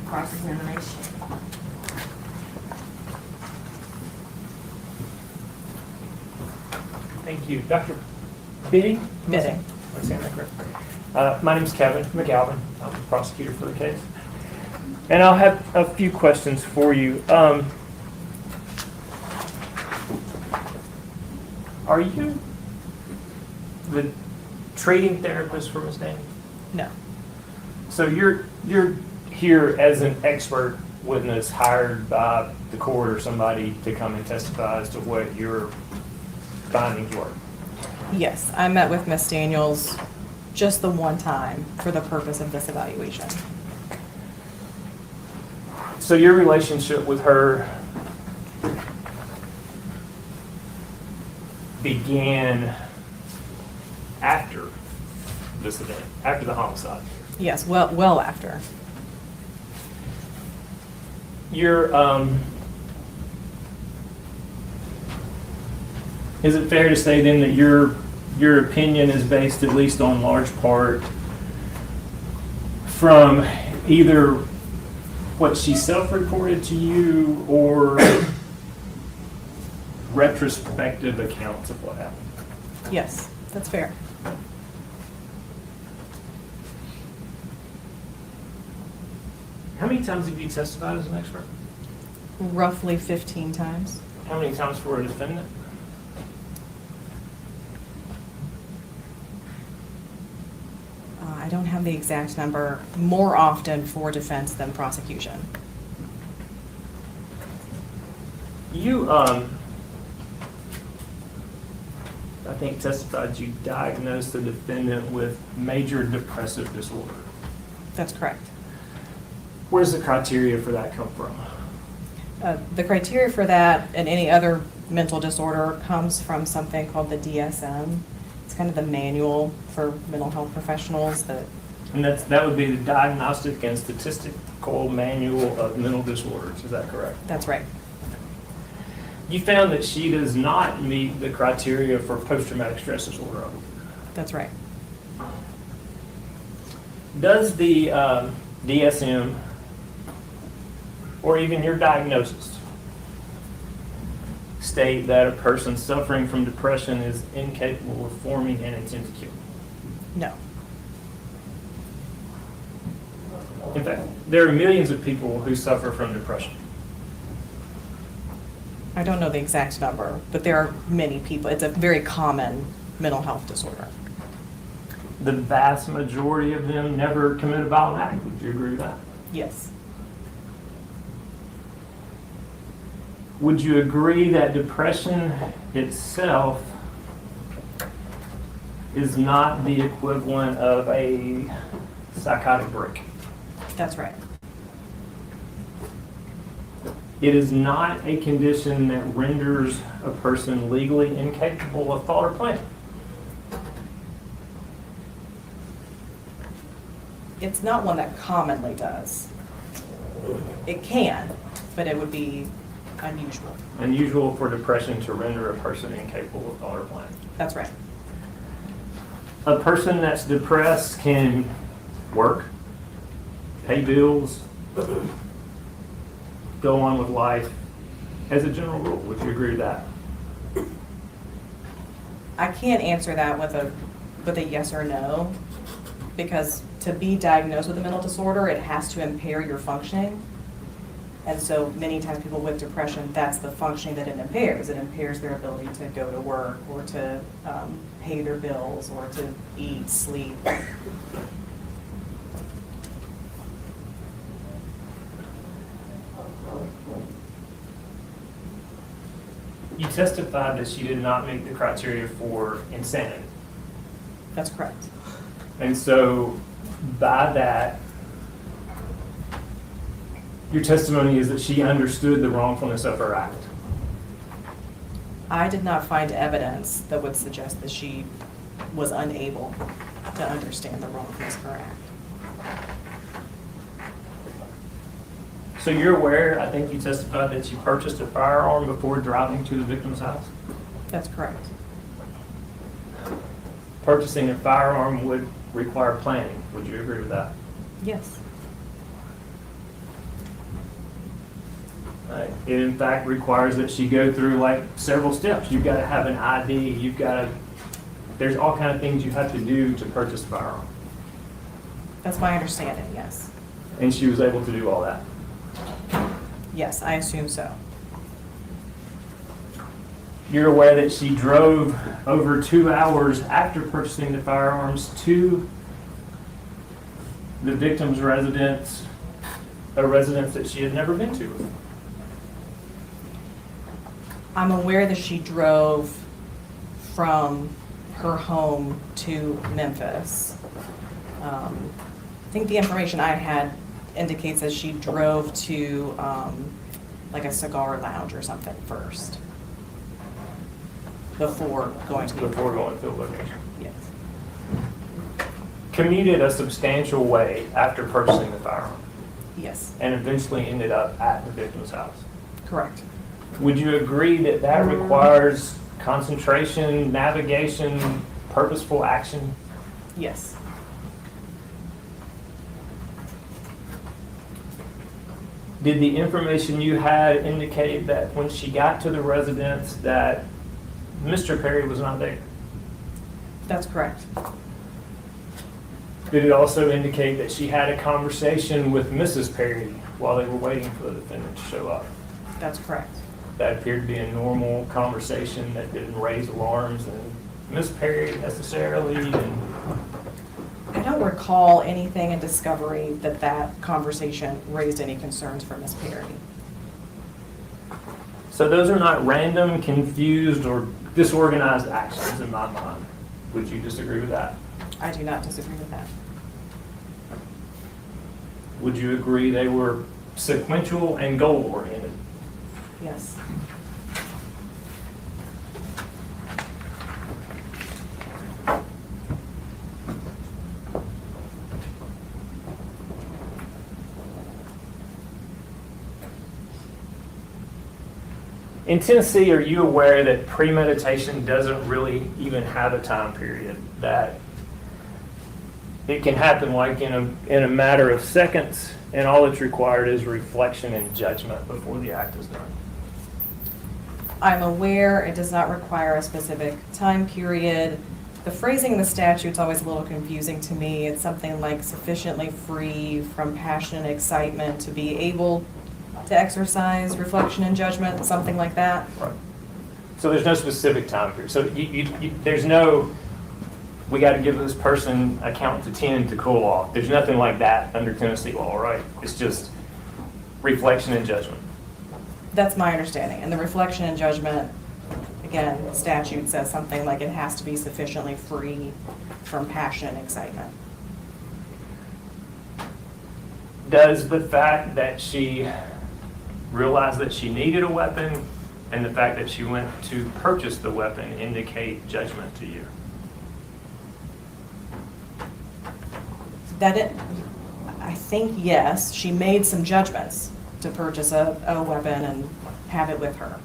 Cross-examination. Thank you. Dr. Bidding? Bidding. Am I saying that correct? My name's Kevin McGalvin. I'm the prosecutor for the case. And I'll have a few questions for you. Are you the treating therapist for Ms. Daniels? No. So you're here as an expert witness hired by the court or somebody to come and testify as to what your findings were? Yes, I met with Miss Daniels just the one time for the purpose of this evaluation. So your relationship with her began after this event, after the homicide? Yes, well after. Is it fair to say then that your opinion is based at least on large part from either what she self-reported to you or retrospective accounts of what happened? Yes, that's fair. How many times have you testified as an expert? Roughly 15 times. How many times for a defendant? I don't have the exact number. More often for defense than prosecution. You, I think testified you diagnosed the defendant with major depressive disorder. That's correct. Where does the criteria for that come from? The criteria for that and any other mental disorder comes from something called the DSM. It's kind of the manual for mental health professionals that. And that would be the Diagnostic and Statistical Manual of Mental Disorders. Is that correct? That's right. You found that she does not meet the criteria for post-traumatic stress disorder. That's right. Does the DSM or even your diagnosis state that a person suffering from depression is incapable of forming an intent to kill? No. In fact, there are millions of people who suffer from depression. I don't know the exact number, but there are many people. It's a very common mental health disorder. the vast majority of them never commit a violent act. Would you agree with that? Yes. Would you agree that depression itself is not the equivalent of a psychotic break? That's right. It is not a condition that renders a person legally incapable of thought or planning. It's not one that commonly does. It can, but it would be unusual. Unusual for depression to render a person incapable of thought or planning. That's right. A person that's depressed can work, pay bills, go on with life as a general rule. Would you agree with that? I can't answer that with a yes or no, because to be diagnosed with a mental disorder, it has to impair your functioning. And so many times people with depression, that's the functioning that it impairs. It impairs their ability to go to work or to pay their bills or to eat, sleep. You testified that she did not meet the criteria for insanity. That's correct. And so by that, your testimony is that she understood the wrongfulness of her act. I did not find evidence that would suggest that she was unable to understand the wrongfulness of her act. So you're aware, I think you testified that you purchased a firearm before driving to the victim's house? That's correct. Purchasing a firearm would require planning. Would you agree with that? Yes. It in fact requires that she go through like several steps. You've got to have an ID. There's all kind of things you have to do to purchase a firearm. That's my understanding, yes. And she was able to do all that. Yes, I assume so. You're aware that she drove over 2 hours after purchasing the firearms to the victim's residence, a residence that she had never been to. I'm aware that she drove from her home to Memphis. I think the information I had indicates that she drove to like a cigar lounge or something first before going to the location. Yes. Commuted a substantial way after purchasing the firearm. Yes. And eventually ended up at the victim's house. Correct. Would you agree that that requires concentration, navigation, purposeful action? Yes. Did the information you had indicate that when she got to the residence that Mr. Perry was not there? That's correct. Did it also indicate that she had a conversation with Mrs. Perry while they were waiting for the defendant to show up? That's correct. That appeared to be a normal conversation that didn't raise alarms in Miss Perry necessarily. And I don't recall anything in discovery that conversation raised any concerns for Miss Perry. so those are not random, confused, or disorganized actions in my mind. Would you disagree with that? I do not disagree with that. Would you agree they were sequential and goal-oriented? Yes. In Tennessee, are you aware that premeditation doesn't really even have a time period? That it can happen like in a matter of seconds, and all that's required is reflection and judgment before the act is done. I'm aware it does not require a specific time period. The phrasing in the statute's always a little confusing to me. It's something like sufficiently free from passion and excitement to be able to exercise reflection and judgment, something like that. Right. So there's no specific time period. So there's no we got to give this person a count to 10 to cool off. There's nothing like that under Tennessee law, right? It's just reflection and judgment. That's my understanding. And the reflection and judgment, again, statute says something like it has to be sufficiently free from passion and excitement. Does the fact that she realized that she needed a weapon and the fact that she went to purchase the weapon indicate judgment to you? I think yes, she made some judgments to purchase a weapon and have it with her.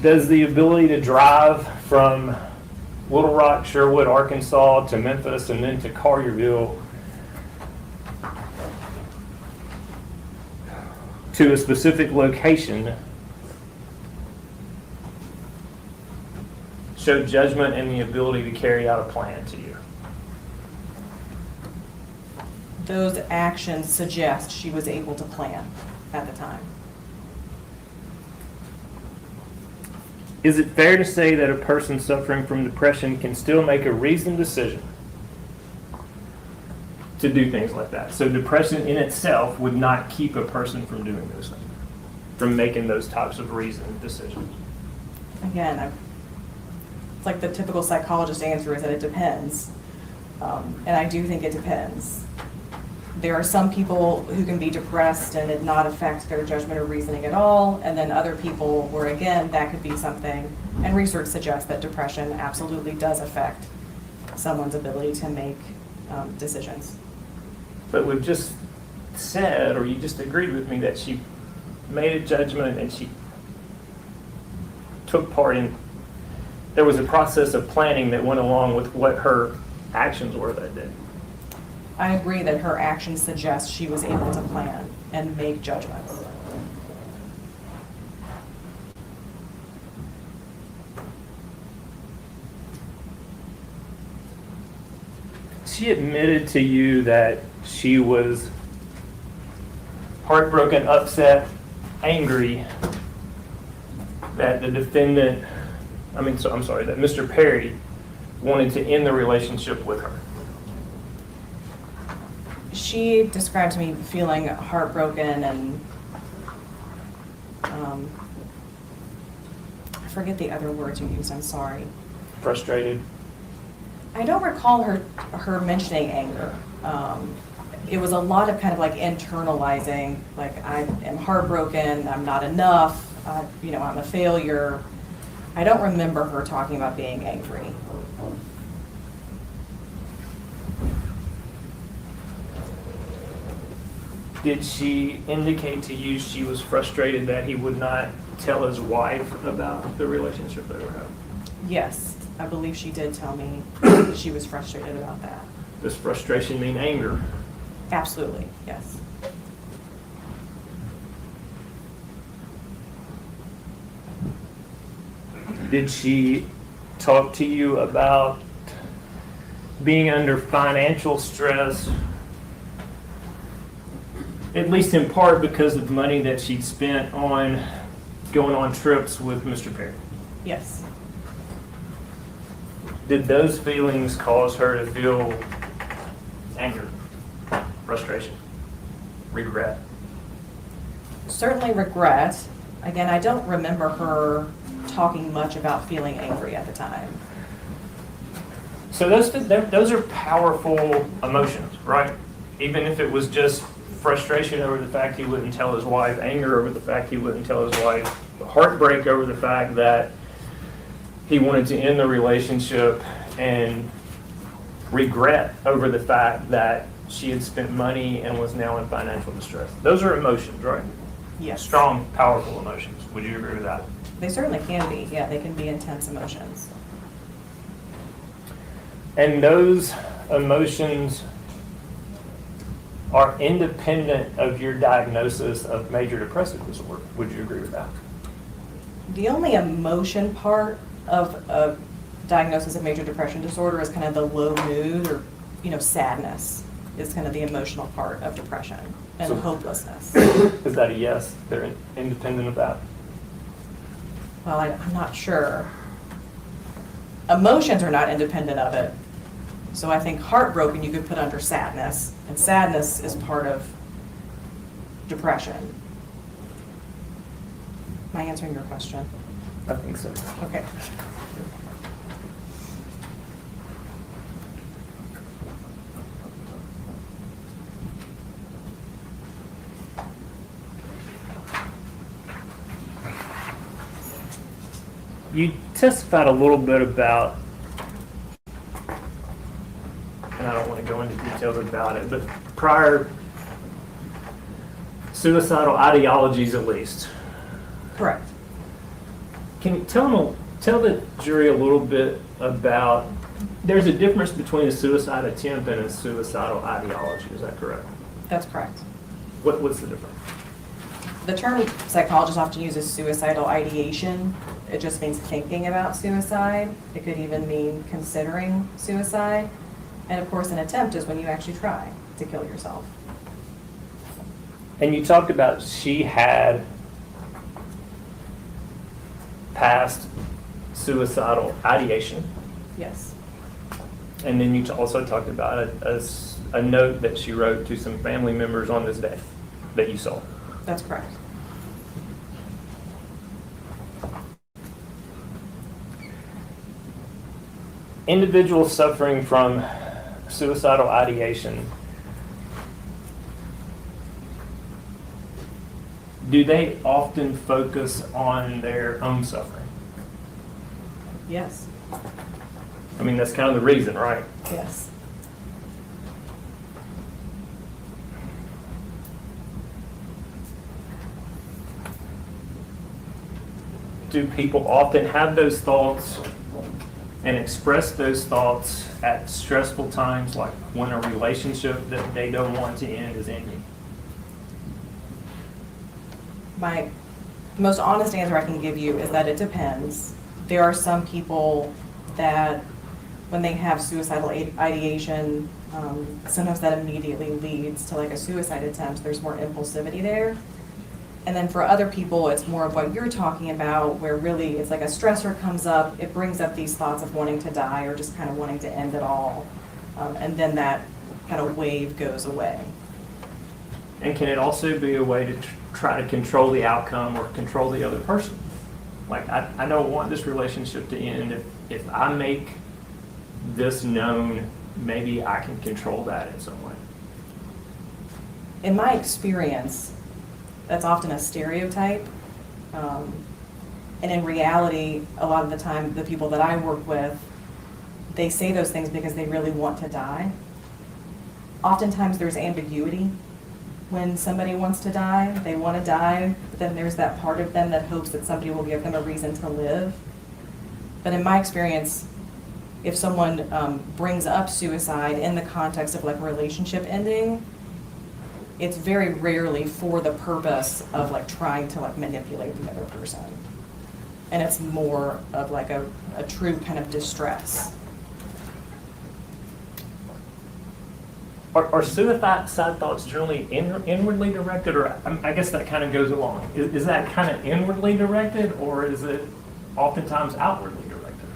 Does the ability to drive from Little Rock, Sherwood, Arkansas to Memphis and then to Collierville to a specific location show judgment and the ability to carry out a plan to you? Those actions suggest she was able to plan at the time. Is it fair to say that a person suffering from depression can still make a reasoned decision to do things like that? So depression in itself would not keep a person from doing those things, from making those types of reasoned decisions. Again, it's like the typical psychologist answer is that it depends. And I do think it depends. There are some people who can be depressed and it not affect their judgment or reasoning at all, and then other people where, again, that could be something, and research suggests that depression absolutely does affect someone's ability to make decisions. But we've just said, or you just agreed with me, that she made a judgment and she took part in, there was a process of planning that went along with what her actions were that day. I agree that her actions suggest she was able to plan and make judgments. She admitted to you that she was heartbroken, upset, angry that the defendant, that Mr. Perry wanted to end the relationship with her. She described to me feeling heartbroken and I forget the other words you used, I'm sorry. Frustrated. I don't recall her mentioning anger. It was a lot of kind of like internalizing, like I am heartbroken, I'm not enough, I'm a failure. I don't remember her talking about being angry. Did she indicate to you she was frustrated that he would not tell his wife about the relationship they were having? Yes, I believe she did tell me that she was frustrated about that. Does frustration mean anger? Absolutely, yes. Did she talk to you about being under financial stress, at least in part because of money that she'd spent on going on trips with Mr. Perry? Yes. Did those feelings cause her to feel anger, frustration, regret? Certainly regret. Again, I don't remember her talking much about feeling angry at the time. So those are powerful emotions, right? Even if it was just frustration over the fact he wouldn't tell his wife, anger over the fact he wouldn't tell his wife, heartbreak over the fact that he wanted to end the relationship, and regret over the fact that she had spent money and was now in financial distress. Those are emotions, right? Yes. Strong, powerful emotions. Would you agree with that? They certainly can be. Yeah, they can be intense emotions. And those emotions are independent of your diagnosis of major depressive disorder. Would you agree with that? The only emotion part of a diagnosis of major depression disorder is kind of the low mood or, sadness is kind of the emotional part of depression and So- hopelessness. Is that a yes? They're independent of that? Well, I'm not sure. Emotions are not independent of it. So I think heartbroken you could put under sadness, and sadness is part of depression. Am I answering your question? I think so. Okay. You testified a little bit about, and I don't want to go into details about it, but prior suicidal ideologies at least. Correct. Can you tell the jury a little bit about, there's a difference between a suicide attempt and a suicidal ideology, is that correct? That's correct. What's the difference? The term psychologists often use is suicidal ideation. It just means thinking about suicide. It could even mean considering suicide. And of course, an attempt is when you actually try to kill yourself. And you talked about she had past suicidal ideation. Yes. And then you also talked about a note that she wrote to some family members on this day that you saw. That's correct. Individuals suffering from suicidal ideation, do they often focus on their own suffering? Yes. I mean, that's kind of the reason, right? Yes. Do people often have those thoughts and express those thoughts at stressful times, like when a relationship that they don't want to end is ending? My most honest answer I can give you is that it depends. There are some people that when they have suicidal ideation, sometimes that immediately leads to like a suicide attempt. There's more impulsivity there. And then for other people, it's more of what you're talking about, where really it's like a stressor comes up, it brings up these thoughts of wanting to die or just kind of wanting to end it all. And then that kind of wave goes away. And can it also be a way to try to control the outcome or control the other person? Like, I don't want this relationship to end. If I make this known, maybe I can control that in some way. In my experience, that's often a stereotype. And in reality, a lot of the time, the people that I work with, they say those things because they really want to die. Oftentimes there's ambiguity when somebody wants to die. They want to die, but then there's that part of them that hopes that somebody will give them a reason to live. But in my experience, if someone brings up suicide in the context of like a relationship ending, it's very rarely for the purpose of like trying to like manipulate the other person. And it's more of like a true kind of distress. Are suicide thoughts generally inwardly directed, or I guess that kind of goes along? Is that kind of inwardly directed, or is it oftentimes outwardly directed?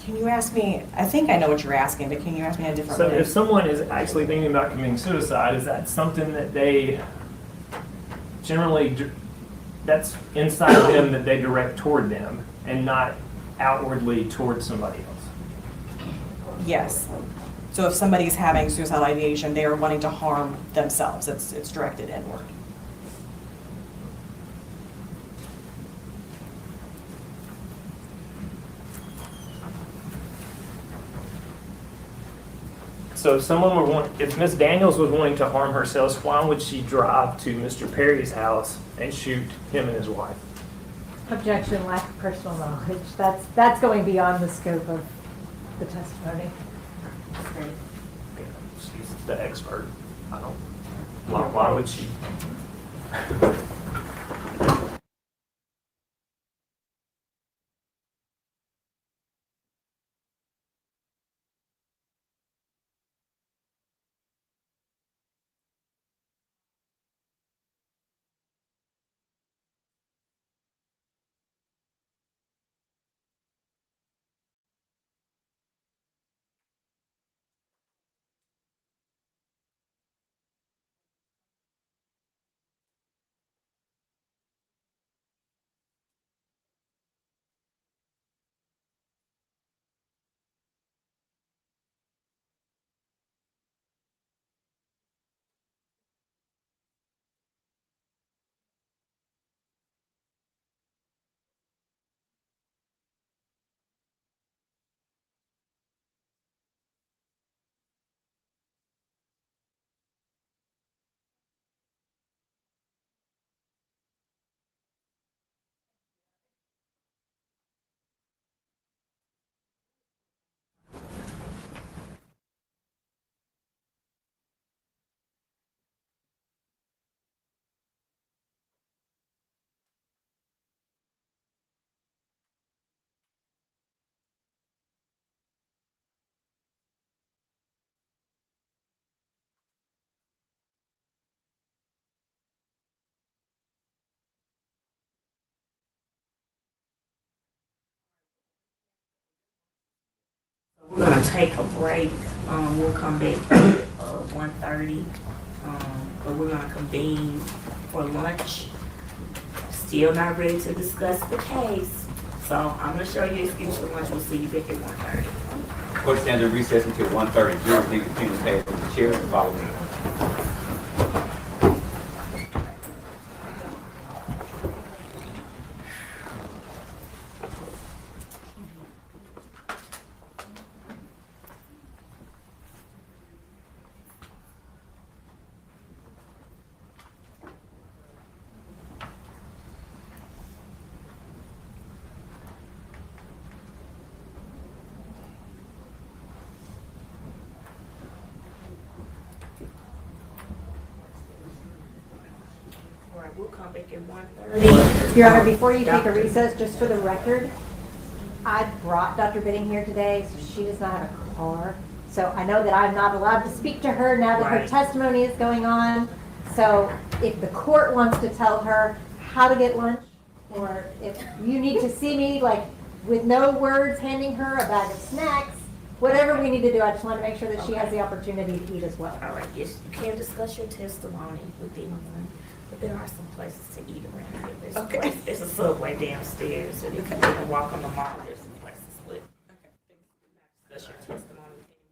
Can you ask me, I think I know what you're asking, but can you ask me in a different So way? if someone is actually thinking about committing suicide, is that something that they generally, that's inside them that they direct toward them and not outwardly towards somebody else? Yes. So if somebody's having suicidal ideation, they are wanting to harm themselves. It's directed inward. So if Miss Daniels was wanting to harm herself, why would she drive to Mr. Perry's house and shoot him and his wife? Objection, lack of personal knowledge. That's going beyond the scope of the testimony. She's the expert. Why would she? take a break. We'll come back at 1:30. But we're gonna convene for lunch. Still not ready to discuss the case. So I'm gonna show you excuse for lunch. We'll see you back at 1:30. Court stands at recess until 1:30. Jurors leave the penal phase with the chair to follow me. All right, we'll come back at 1:30. Your Honor, before you take a recess, just for the record, I brought Dr. Bidding here today, so she does not have a car. So I know that I'm not allowed to speak to her now that her Right. testimony is going on. So if the court wants to tell her how to get lunch, or if you need to see me, like, with no words, handing her a bag of snacks, whatever we need to do, I just want to make sure that she has the opportunity to eat as well. All right, yes, you can discuss your testimony with anyone, but there are some places to eat around here. There's a place, there's a Subway downstairs, so you can walk on the mall, there's some places, but discuss your testimony with anyone.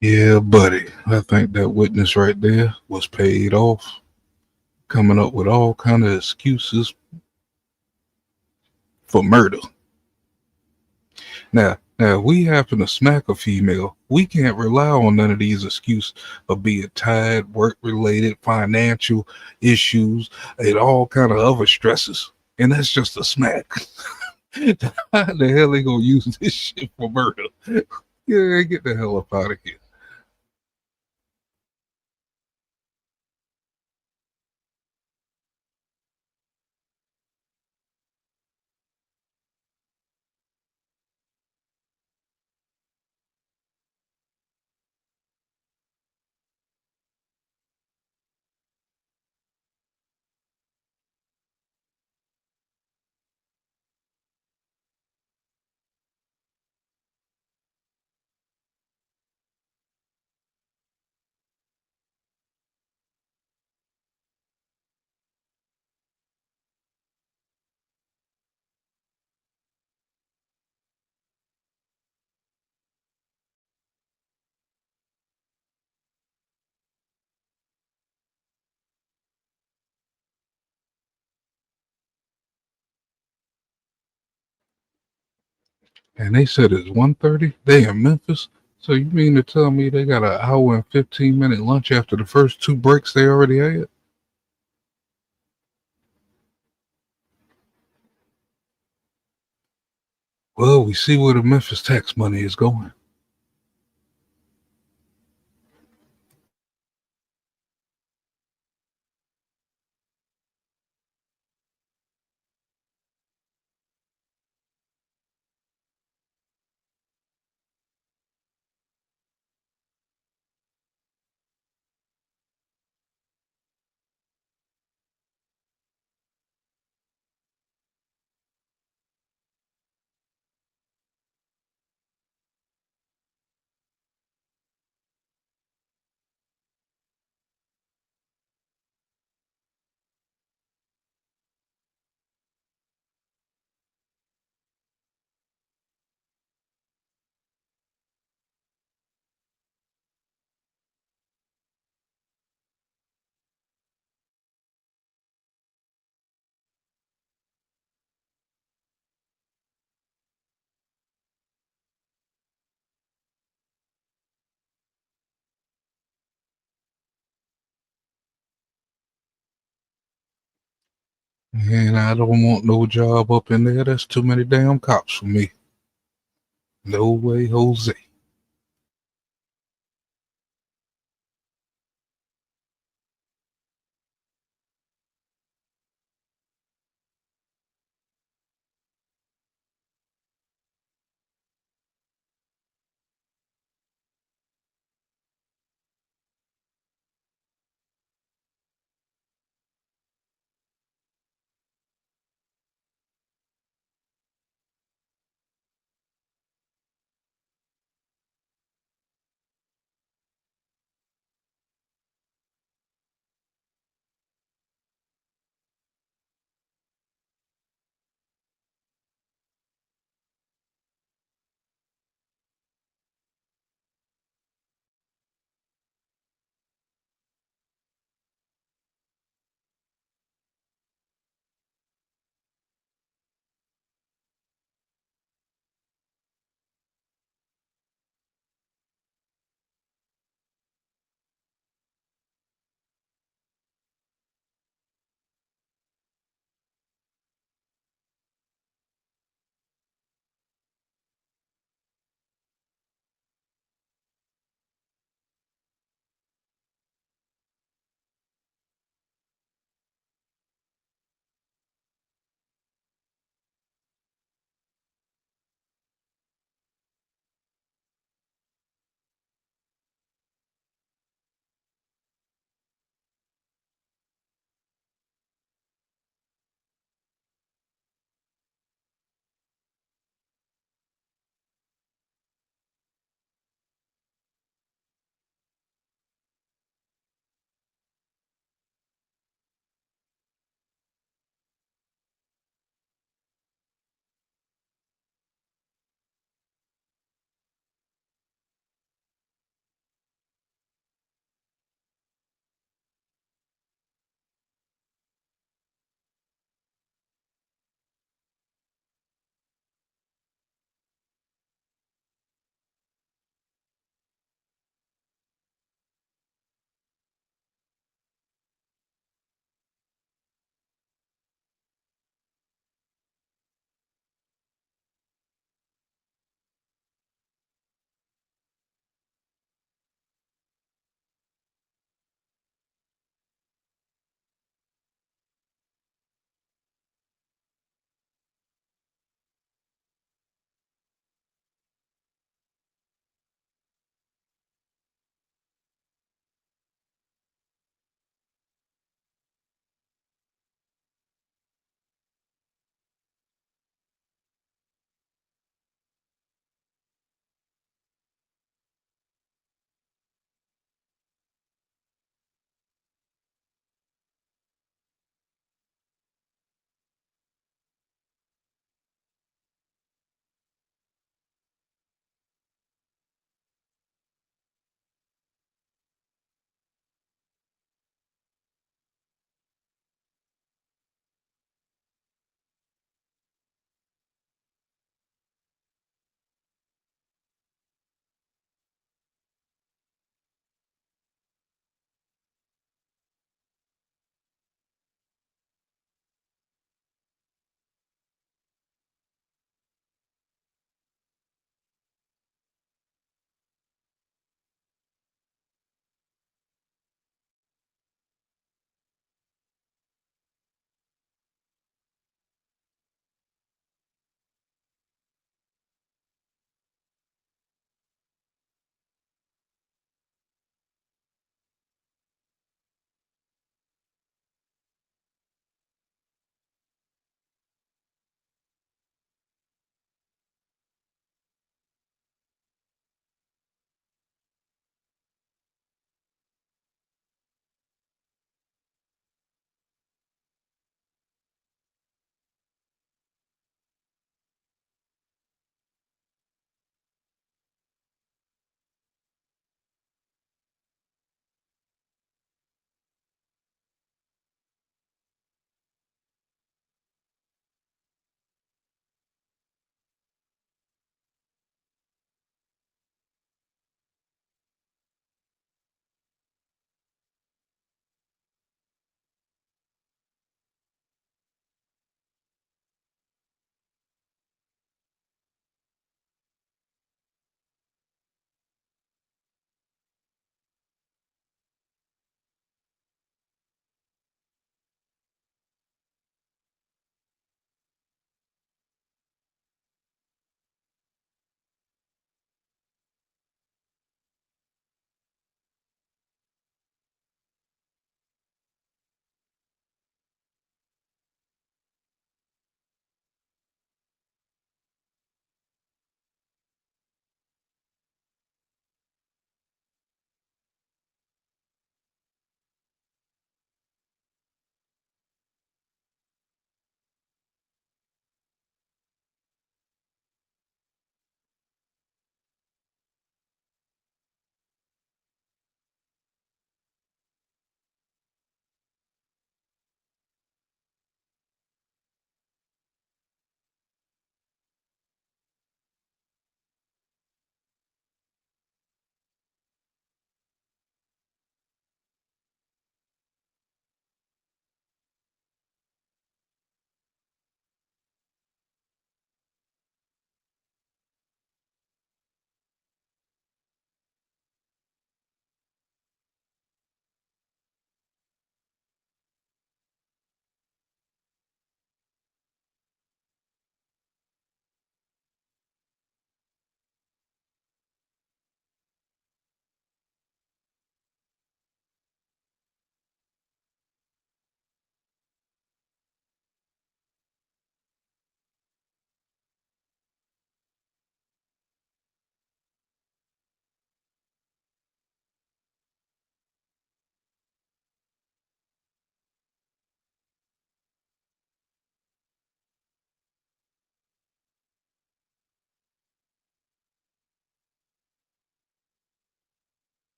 Yeah, buddy. I think that witness right there was paid off, coming up with all kind of excuses for murder. Now, if we happen to smack a female, we can't rely on none of these excuses of being tired, work-related, financial issues, and all kind of other stresses. And that's just a smack. How the hell they gonna use this shit for murder? Yeah, get the hell up out of here. And they said it's 1:30. They in Memphis. So you mean to tell me they got an hour and 15-minute lunch after the first two breaks they already had? Well, we see where the Memphis tax money is going. And I don't want no job up in there. That's too many damn cops for me. No way, Jose.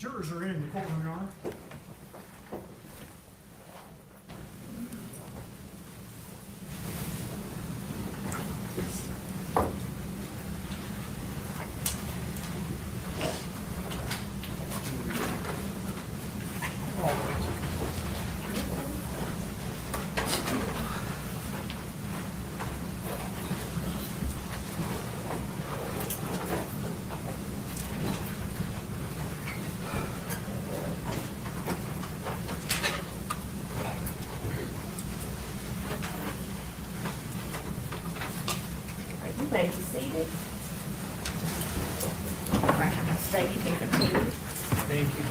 Jurors are in the courtroom, Your Honor. You may be seated. All right, state you can continue. Thank you.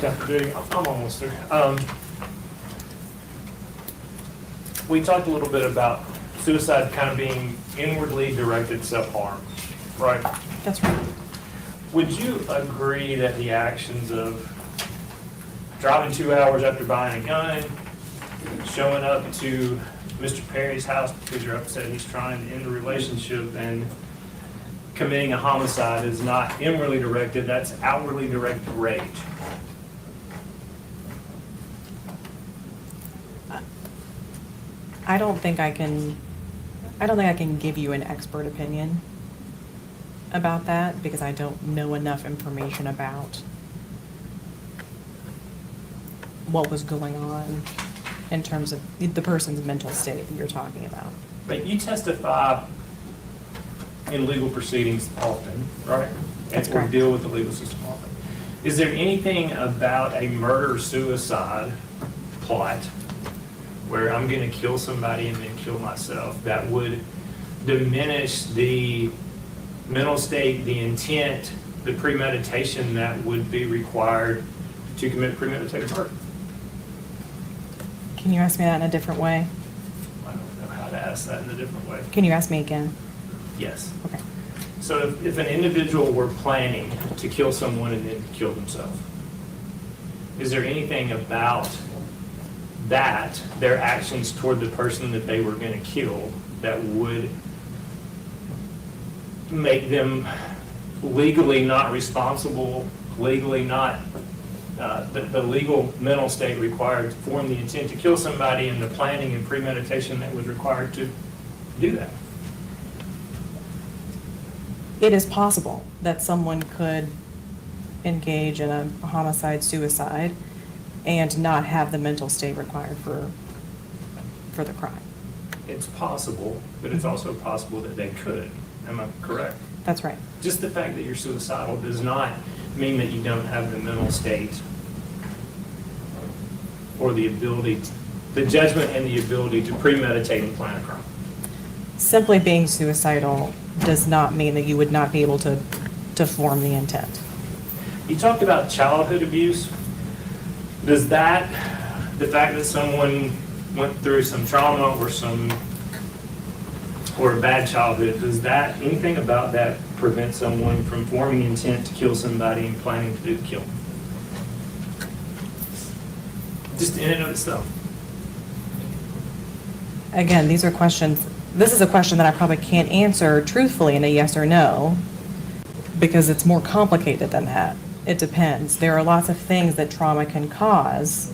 Dr. Judy, I'm almost there. We talked a little bit about suicide kind of being inwardly directed self-harm, right? That's right. Would you agree that the actions of driving 2 hours after buying a gun, showing up to Mr. Perry's house because you're upset he's trying to end the relationship, and committing a homicide is not inwardly directed, that's outwardly directed rage? I don't think I can give you an expert opinion about that because I don't know enough information about what was going on in terms of the person's mental state that you're talking about. But you testify in legal proceedings often, right? That's Or correct. deal with the legal system often. Is there anything about a murder-suicide plot where I'm going to kill somebody and then kill myself that would diminish the mental state, the intent, the premeditation that would be required to commit premeditated murder? Can you ask me that in a different way? I don't know how to ask that in a different way. Can you ask me again? Yes. Okay. So if an individual were planning to kill someone and then kill themselves, is there anything about that, their actions toward the person that they were going to kill, that would make them legally not responsible, legally not, the legal mental state required to form the intent to kill somebody, and the planning and premeditation that was required to do that? It is possible that someone could engage in a homicide-suicide and not have the mental state required for the crime. It's possible, but it's also possible that they could. Am I correct? That's right. Just the fact that you're suicidal does not mean that you don't have the mental state or the ability, the judgment and the ability to premeditate and plan a crime. Simply being suicidal does not mean that you would not be able to form the intent. You talked about childhood abuse. Does that, the fact that someone went through some trauma or a bad childhood, does that, anything about that prevent someone from forming intent to kill somebody and planning to do the killing? Just in and of itself. Again, these are questions, this is a question that I probably can't answer truthfully in a yes or no, because it's more complicated than that. It depends. There are lots of things that trauma can cause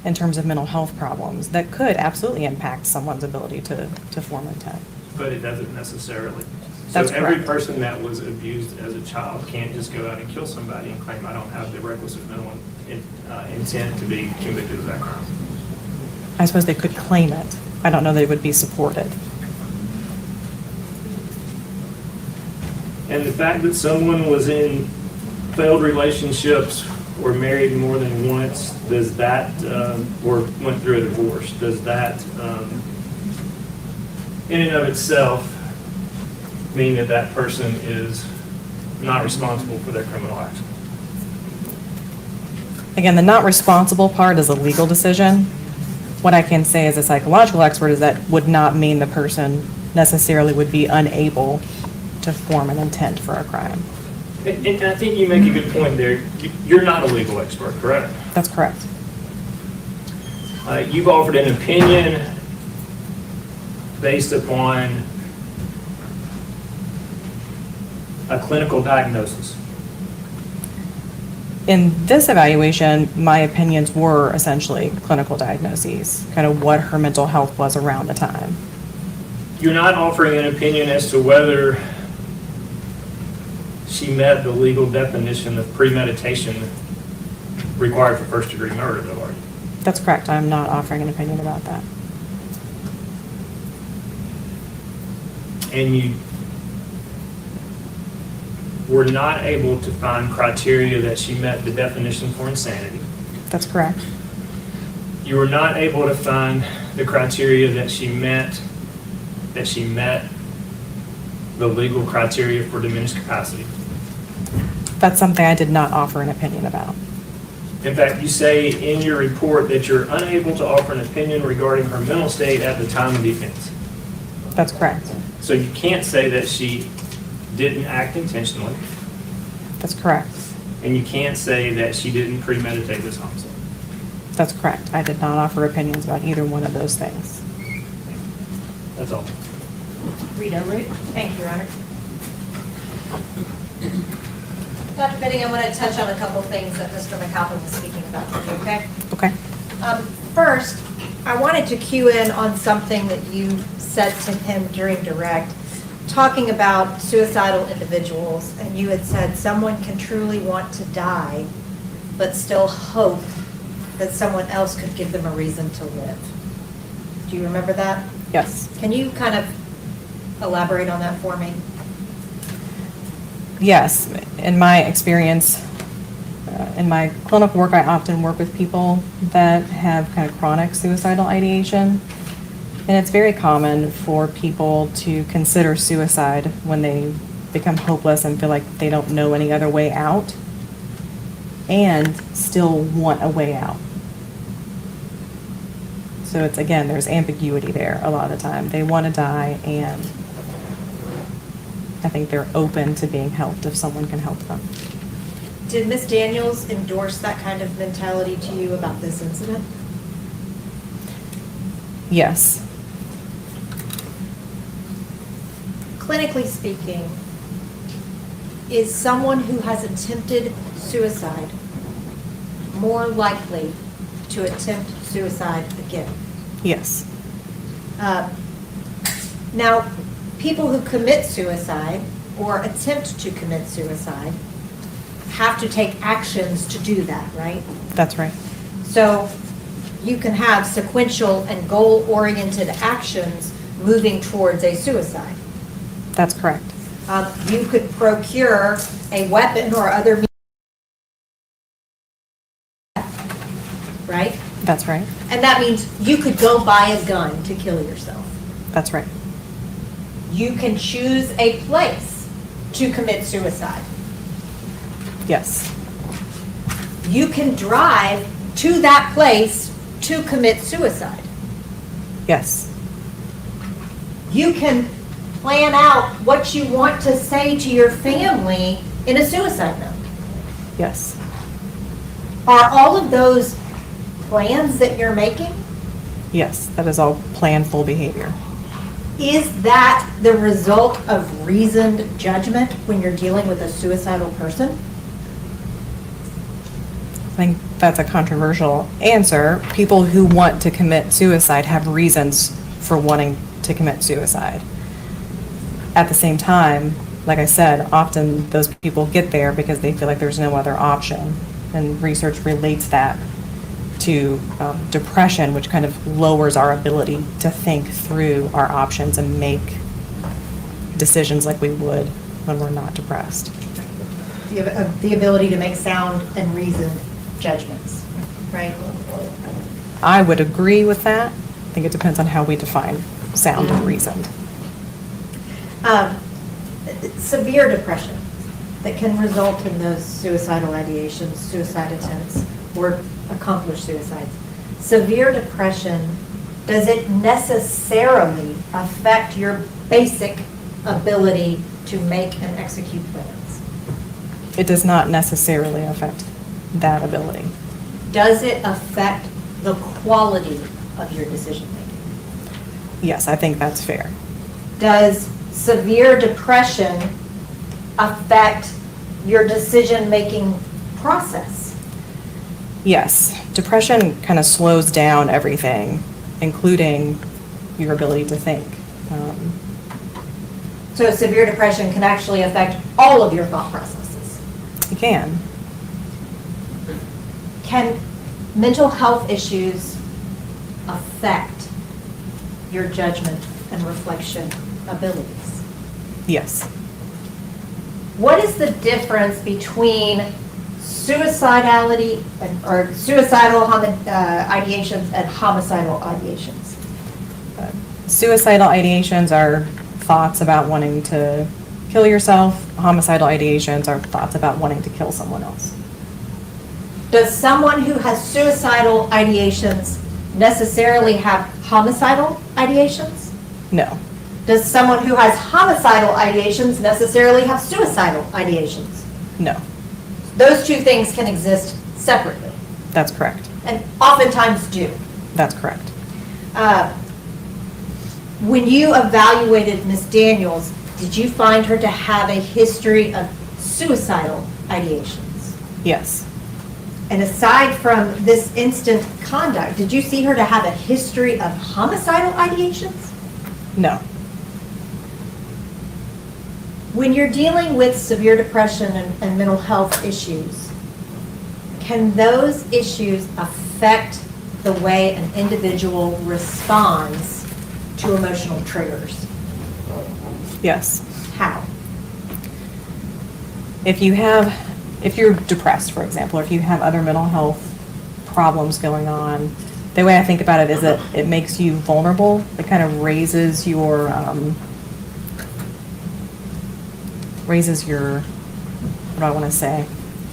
in terms of mental health problems that could absolutely impact someone's ability to form intent. But it doesn't necessarily. That's So every correct. person that was abused as a child can't just go out and kill somebody and claim I don't have the requisite mental intent to be convicted of that crime. I suppose they could claim it. I don't know that it would be supported. And the fact that someone was in failed relationships or married more than once, does that, or went through a divorce, does that, in and of itself, mean that that person is not responsible for their criminal action? Again, the not responsible part is a legal decision. What I can say as a psychological expert is that would not mean the person necessarily would be unable to form an intent for a crime. And I think you make a good point there. You're not a legal expert, correct? That's correct. You've offered an opinion based upon a clinical diagnosis. In this evaluation, my opinions were essentially clinical diagnoses, kind of what her mental health was around the time. You're not offering an opinion as to whether she met the legal definition of premeditation required for first-degree murder, though, are you? That's correct. I'm not offering an opinion about that. And you were not able to find criteria that she met the definition for insanity. That's correct. You were not able to find the criteria that she met the legal criteria for diminished capacity. That's something I did not offer an opinion about. In fact, you say in your report that you're unable to offer an opinion regarding her mental state at the time of the offense. That's correct. So you can't say that she didn't act intentionally, That's correct. and you can't say that she didn't premeditate this homicide. That's correct. I did not offer opinions about either one of those things. That's all. Rita Root. Thank you, Your Honor. Dr. Benning, I want to touch on a couple things that Mr. McAlpin was speaking about, okay? Okay. First, I wanted to cue in on something that you said to him during direct, talking about suicidal individuals, and you had said someone can truly want to die, but still hope that someone else could give them a reason to live. Do you remember that? Yes. Can you kind of elaborate on that for me? Yes. In my experience, in my clinical work, I often work with people that have kind of chronic suicidal ideation. And it's very common for people to consider suicide when they become hopeless and feel like they don't know any other way out, and still want a way out. So it's, again, there's ambiguity there a lot of the time. They want to die, and I think they're open to being helped if someone can help them. Did Ms. Daniels endorse that kind of mentality to you about this incident? Yes. Clinically speaking, is someone who has attempted suicide more likely to attempt suicide again? Yes. Now, people who commit suicide or attempt to commit suicide have to take actions to do that, right? That's right. So you can have sequential and goal-oriented actions moving towards a suicide. That's correct. You could procure a weapon or other means, right? That's right. And that means you could go buy a gun to kill yourself. That's right. You can choose a place to commit suicide. Yes. You can drive to that place to commit suicide. Yes. You can plan out what you want to say to your family in a suicide note. Yes. Are all of those plans that you're making, Yes. That is all planful behavior. is that the result of reasoned judgment when you're dealing with a suicidal person? I think that's a controversial answer. People who want to commit suicide have reasons for wanting to commit suicide. At the same time, like I said, often those people get there because they feel like there's no other option. And research relates that to depression, which kind of lowers our ability to think through our options and make decisions like we would when we're not depressed. The ability to make sound and reasoned judgments, right? I would agree with that. I think it depends on how we define sound and reasoned. Severe depression that can result in those suicidal ideations, suicide attempts, or accomplished suicides. Severe depression, does it necessarily affect your basic ability to make and execute plans? It does not necessarily affect that ability. Does it affect the quality of your decision making? Yes, I think that's fair. Does severe depression affect your decision making process. Yes, depression kind of slows down everything, including your ability to think. So severe depression can actually affect all of your thought processes. It can. Can mental health issues affect your judgment and reflection abilities? Yes. What is the difference between suicidality or suicidal ideations and homicidal ideations? Suicidal ideations are thoughts about wanting to kill yourself. Homicidal ideations are thoughts about wanting to kill someone else. Does someone who has suicidal ideations necessarily have homicidal ideations? No. Does someone who has homicidal ideations necessarily have suicidal ideations? No. Those two things can exist separately, That's correct. and oftentimes do. That's correct. When you evaluated Ms. Daniels, did you find her to have a history of suicidal ideations? Yes. And aside from this instant conduct, did you see her to have a history of homicidal ideations? No. When you're dealing with severe depression and mental health issues, can those issues affect the way an individual responds to emotional triggers? Yes. How? If you're depressed, for example, or if you have other mental health problems going on, the way I think about it is that it makes you vulnerable. It kind of raises your, what do I want to say?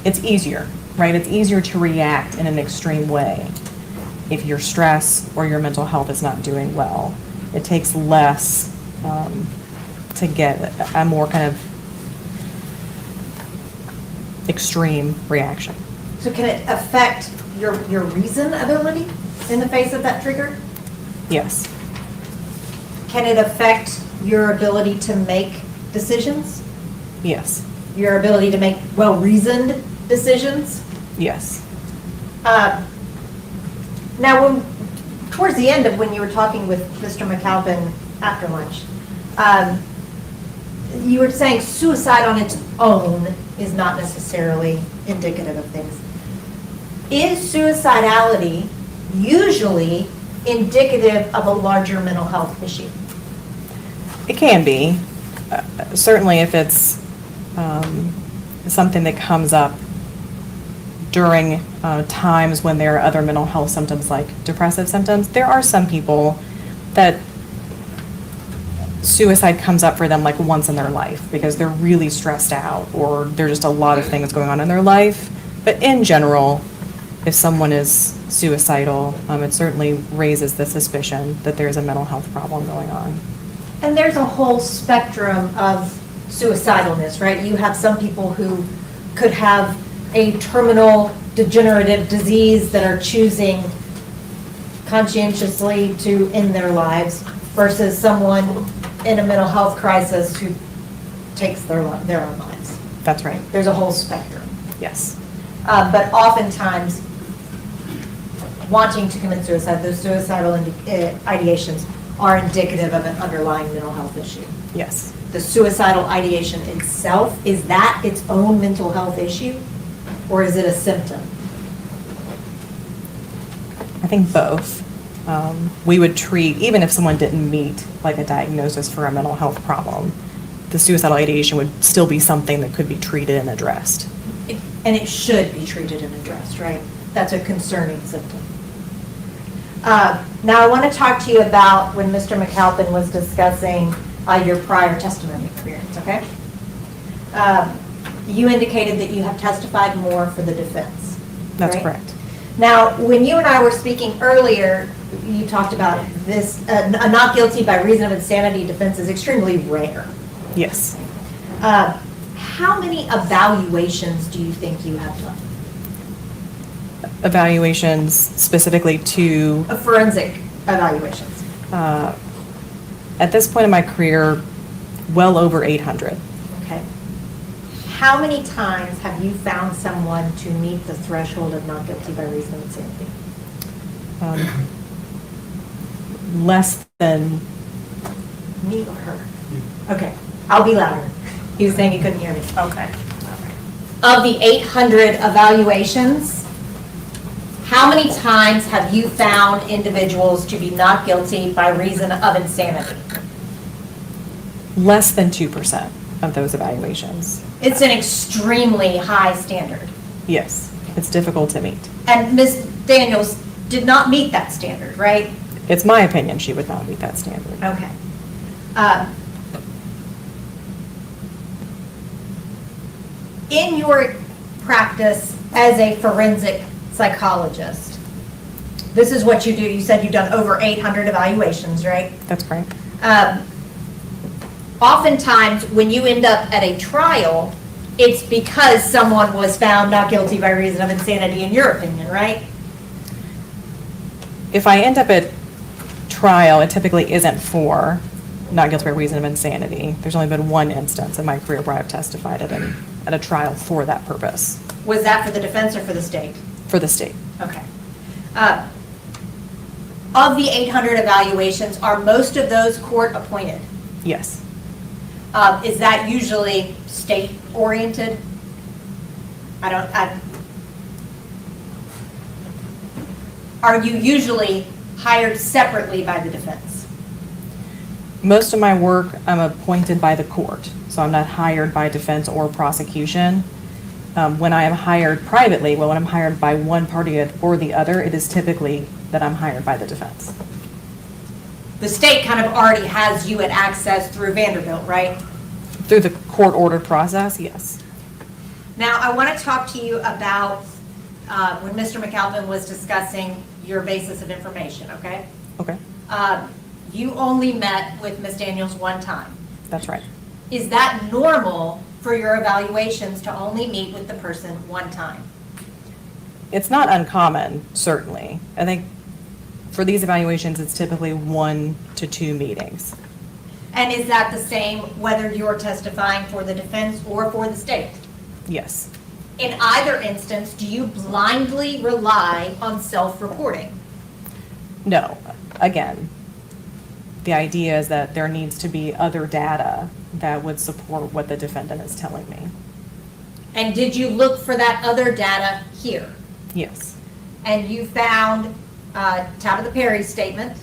It's easier, right? It's easier to react in an extreme way if your stress or your mental health is not doing well. It takes less to get a more kind of extreme reaction. So can it affect your reason ability in the face of that trigger? Yes. Can it affect your ability to make decisions? Yes. Your ability to make well-reasoned decisions? Yes. Now, towards the end of when you were talking with Mr. McAlpin after lunch, you were saying suicide on its own is not necessarily indicative of things. Is suicidality usually indicative of a larger mental health issue? It can be. Certainly if it's something that comes up during times when there are other mental health symptoms like depressive symptoms. There are some people that suicide comes up for them like once in their life because they're really stressed out or there's just a lot of things going on in their life. But in general, if someone is suicidal, it certainly raises the suspicion that there's a mental health problem going on. And there's a whole spectrum of suicidalness, right? You have some people who could have a terminal degenerative disease that are choosing conscientiously to end their lives versus someone in a mental health crisis who takes their own lives. That's right. There's a whole spectrum. Yes. But oftentimes, wanting to commit suicide, those suicidal ideations are indicative of an underlying mental health issue. Yes. The suicidal ideation itself, is that its own mental health issue, or is it a symptom? I think both. We would treat, even if someone didn't meet like a diagnosis for a mental health problem, the suicidal ideation would still be something that could be treated and addressed. And it should be treated and addressed, right? That's a concerning symptom. Now I want to talk to you about when Mr. McAlpin was discussing your prior testimony experience, okay? You indicated that you have testified more for the defense. That's right? correct. Now, when you and I were speaking earlier, you talked about this, a not guilty by reason of insanity defense is extremely rare. Yes. How many evaluations do you think you have done? Evaluations specifically to? Forensic evaluations. At this point in my career, well over 800. Okay. how many times have you found someone to meet the threshold of not guilty by reason of insanity? Less than, Me or her? Okay, I'll be louder. He was saying he couldn't hear me. Okay. Of the 800 evaluations, how many times have you found individuals to be not guilty by reason of insanity? less than 2% of those evaluations. It's an extremely high standard. Yes, it's difficult to meet. And Ms. Daniels did not meet that standard, right? It's my opinion she would not meet that standard. Okay. In your practice as a forensic psychologist, this is what you do. You said you've done over 800 evaluations, right? That's right. Oftentimes, when you end up at a trial, it's because someone was found not guilty by reason of insanity, in your opinion, right? If I end up at trial, it typically isn't for not guilty by reason of insanity. There's only been one instance in my career where I've testified at a trial for that purpose. Was that for the defense or for the state? For the state. Okay. Of the 800 evaluations, are most of those court appointed? Yes. Is that usually state oriented? Are you usually hired separately by the defense? Most of my work, I'm appointed by the court, so I'm not hired by defense or prosecution. When I am hired privately, when I'm hired by one party or the other, it is typically that I'm hired by the defense. The state kind of already has you at access through Vanderbilt, right? Through the court-ordered process, yes. Now, I want to talk to you about when Mr. McAlpin was discussing your basis of information, okay? Okay, You only met with Ms. Daniels one time. that's right. Is that normal for your evaluations to only meet with the person one time? It's not uncommon, certainly. I think for these evaluations, it's typically 1 to 2 meetings. And is that the same whether you're testifying for the defense or for the state? Yes. In either instance, do you blindly rely on self-reporting? No. Again, the idea is that there needs to be other data that would support what the defendant is telling me. And did you look for that other data here? Yes. And you found Tabitha Perry's statement?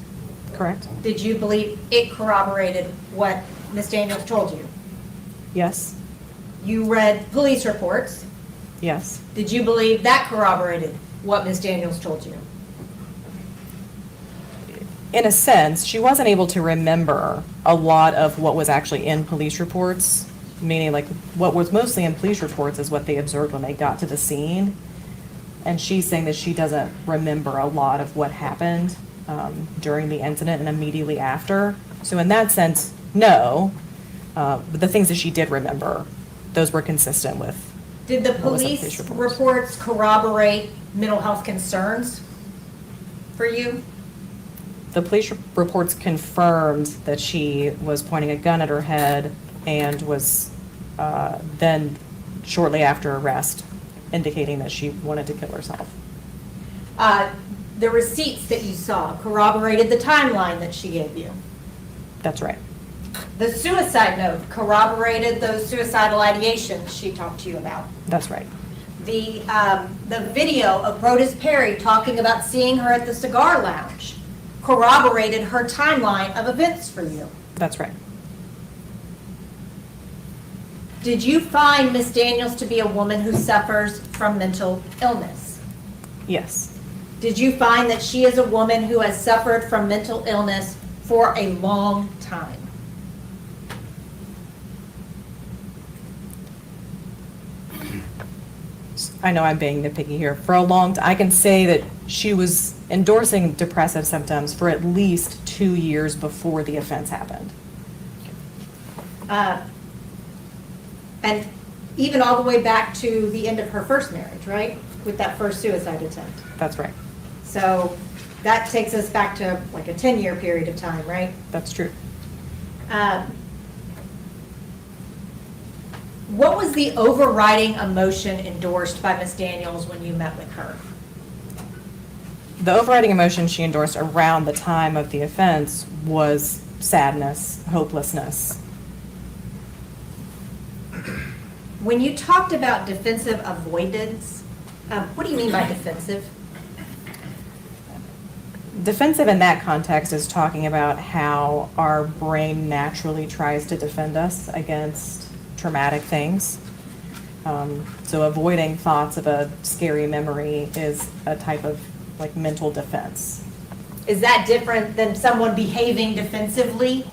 Correct? Did you believe it corroborated what Ms. Daniels told you? Yes. You read police reports. Yes. Did you believe that corroborated what Ms. Daniels told you? In a sense, she wasn't able to remember a lot of what was actually in police reports, meaning like what was mostly in police reports is what they observed when they got to the scene. And she's saying that she doesn't remember a lot of what happened during the incident and immediately after. So in that sense, no. But the things that she did remember, those were consistent with Did the what was in police reports. reports corroborate mental health concerns for you? The police reports confirmed that she was pointing a gun at her head and was then shortly after arrest indicating that she wanted to kill herself. The receipts that you saw corroborated the timeline that she gave you. That's right. The suicide note corroborated those suicidal ideations she talked to you about. That's right. The video of Brodus Perry talking about seeing her at the cigar lounge corroborated her timeline of events for you. That's right. Did you find Ms. Daniels to be a woman who suffers from mental illness? Yes. Did you find that she is a woman who has suffered from mental illness for a long time? I know I'm being nitpicky here. For a long time, I can say that she was endorsing depressive symptoms for at least 2 years before the offense happened. And even all the way back to the end of her first marriage, right? With that first suicide attempt. That's right. So that takes us back to like a 10-year period of time, right? That's true. What was the overriding emotion endorsed by Ms. Daniels when you met with her? The overriding emotion she endorsed around the time of the offense was sadness, hopelessness. When you talked about defensive avoidance, what do you mean by defensive? Defensive in that context is talking about how our brain naturally tries to defend us against traumatic things. So avoiding thoughts of a scary memory is a type of like mental defense. Is that different than someone behaving defensively?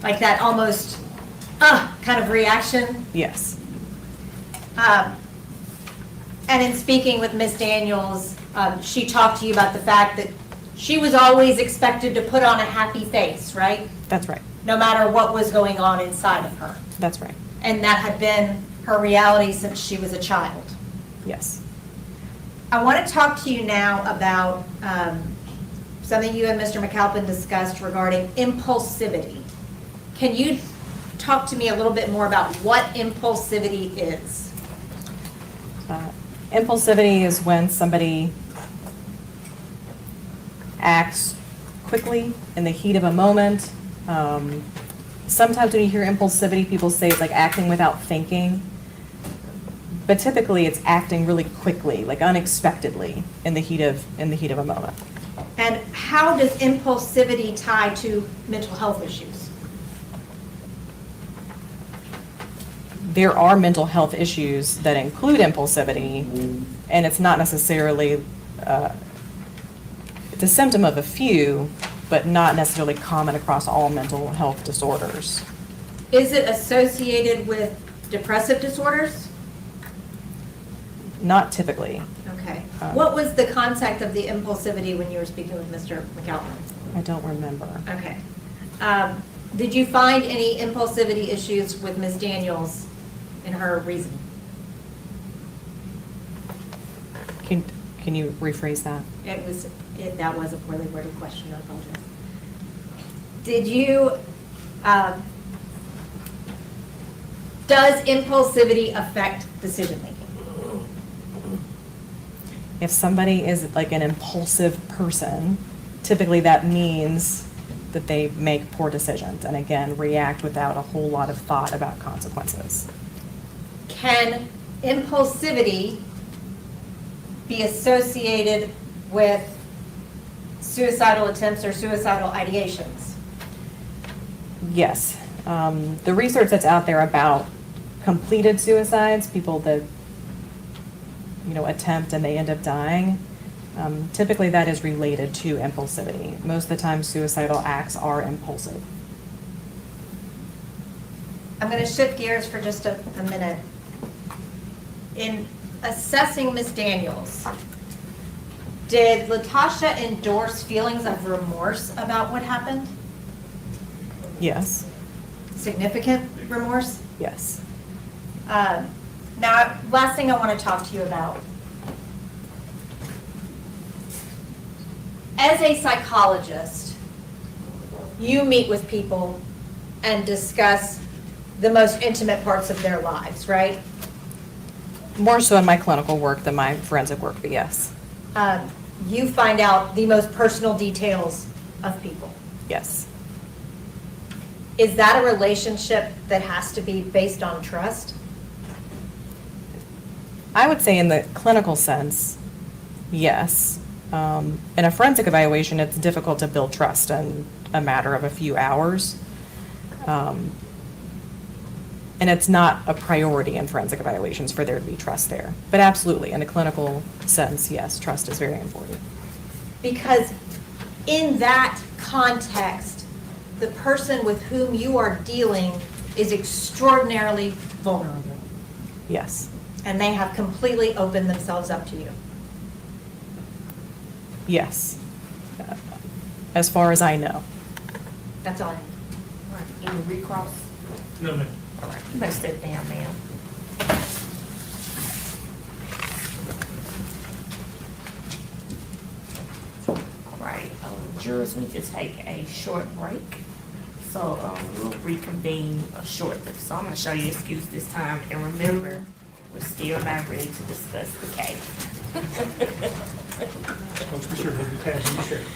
Like that almost, kind of reaction? Yes. And in speaking with Ms. Daniels, she talked to you about the fact that she was always expected to put on a happy face, right? That's right. No matter what was going on inside of her. That's right. And that had been her reality since she was a child. Yes. I want to talk to you now about something you and Mr. McAlpin discussed regarding impulsivity. Can you talk to me a little bit more about what impulsivity is? Impulsivity is when somebody acts quickly in the heat of a moment. Sometimes when you hear impulsivity, people say it's like acting without thinking. But typically it's acting really quickly, like unexpectedly in the heat of a moment. And how does impulsivity tie to mental health issues? There are mental health issues that include impulsivity, and it's not necessarily, it's a symptom of a few, but not necessarily common across all mental health disorders. Is it associated with depressive disorders? Not typically. Okay. What was the context of the impulsivity when you were speaking with Mr. McAlpin? I don't remember. Okay. Did you find any impulsivity issues with Ms. Daniels in her reasoning? Can you rephrase that? That was a poorly worded question, I apologize. Did you, does impulsivity affect decision making? If somebody is like an impulsive person, typically that means that they make poor decisions and again, react without a whole lot of thought about consequences. Can impulsivity be associated with suicidal attempts or suicidal ideations? Yes. The research that's out there about completed suicides, people that attempt and they end up dying, typically that is related to impulsivity. Most of the time suicidal acts are impulsive. I'm going to shift gears for just a minute. In assessing Ms. Daniels, did Latasha endorse feelings of remorse about what happened? Yes. Significant remorse? Yes. Now, last thing I want to talk to you about. As a psychologist, you meet with people and discuss the most intimate parts of their lives, right? More so in my clinical work than my forensic work, but yes. You find out the most personal details of people. Yes. Is that a relationship that has to be based on trust? I would say in the clinical sense, yes. In a forensic evaluation, it's difficult to build trust in a matter of a few hours. And it's not a priority in forensic evaluations for there to be trust there. But absolutely, in a clinical sense, yes, trust is very important. Because in that context, the person with whom you are dealing is extraordinarily vulnerable. Yes. And they have completely opened themselves up to you. Yes. As far as I know. That's all I have. All right, any recross? No, ma'am. All right, you better sit down, ma'am. All right, jurors need to take a short break. So we'll reconvene shortly. So I'm gonna show you excuse this time, and remember, we're still not ready to discuss the case. Let's be sure to be passing the shirt.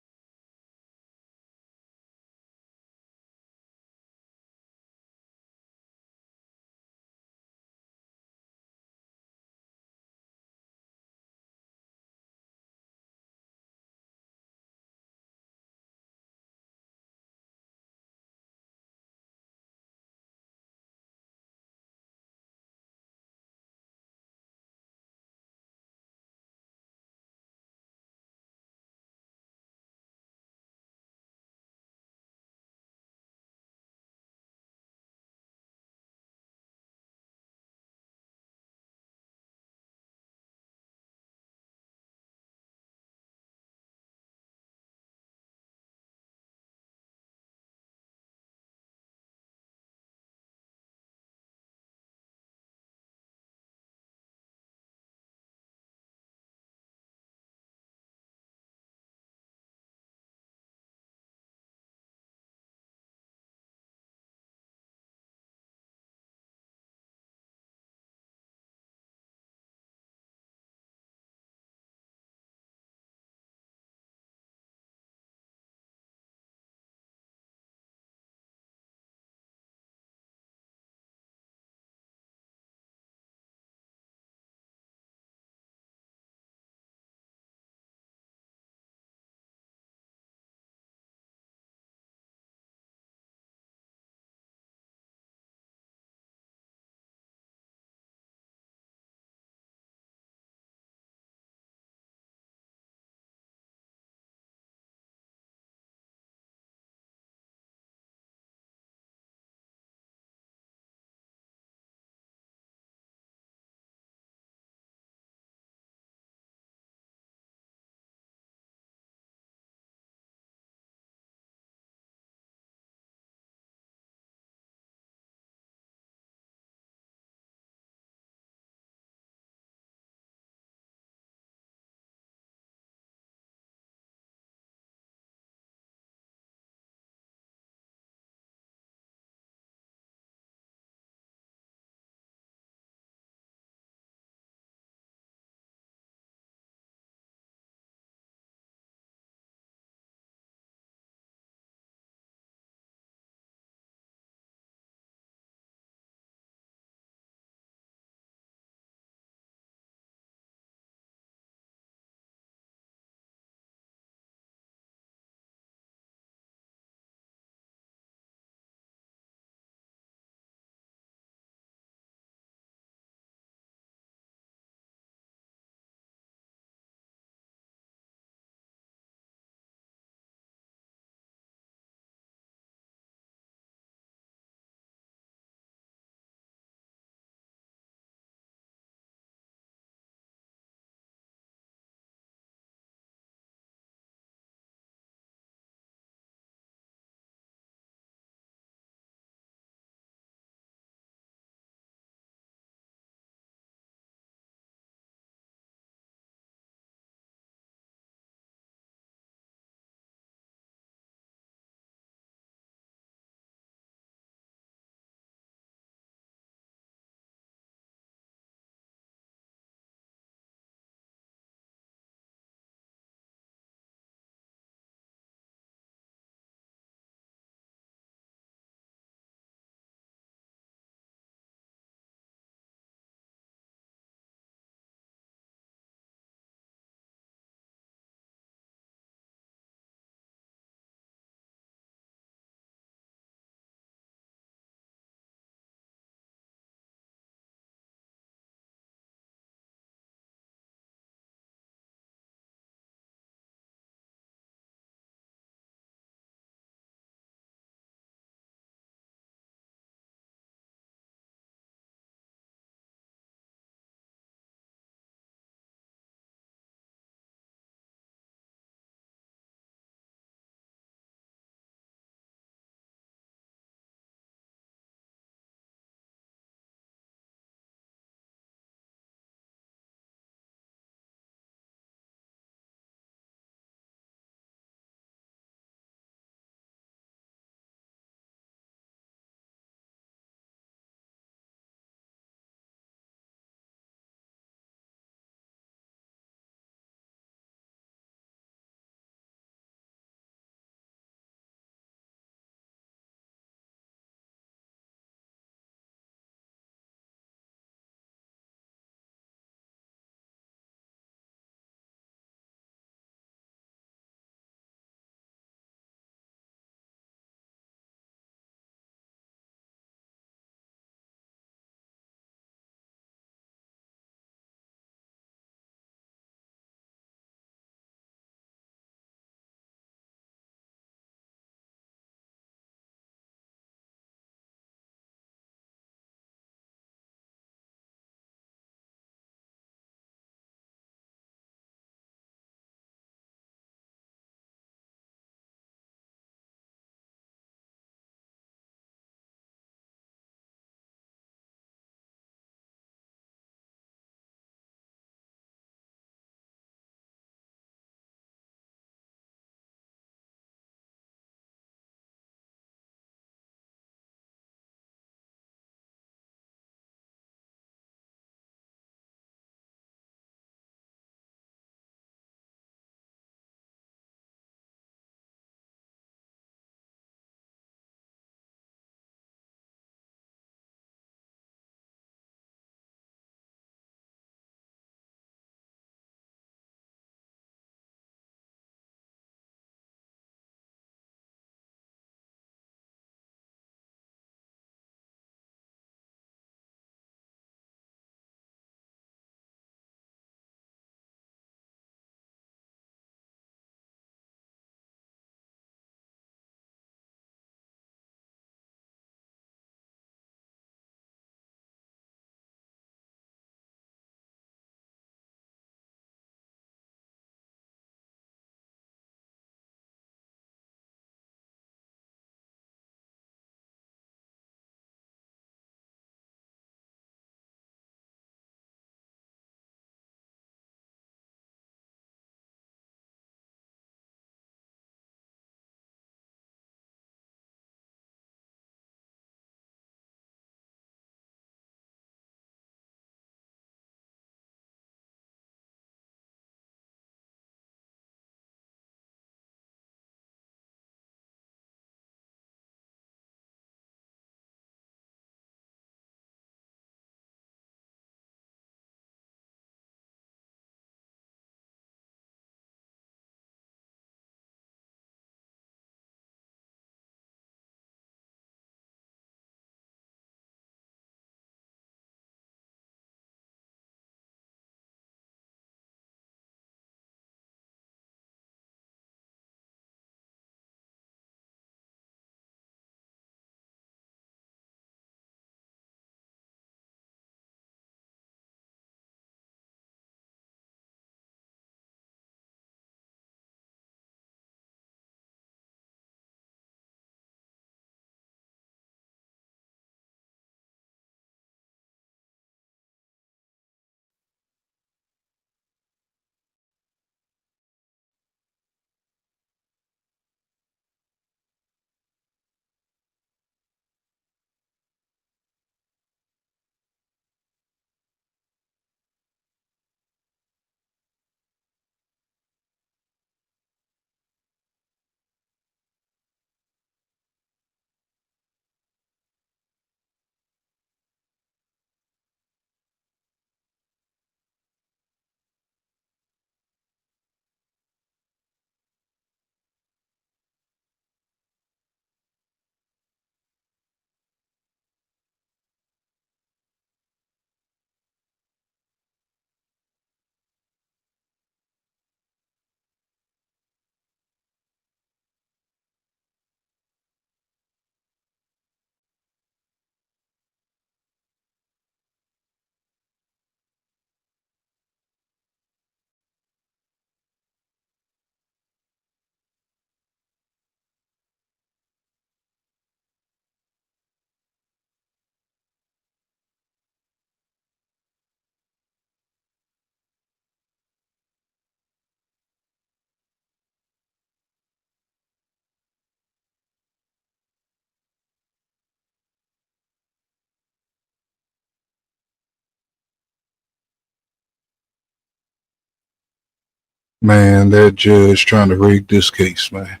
Man, that judge trying to rig this case, man.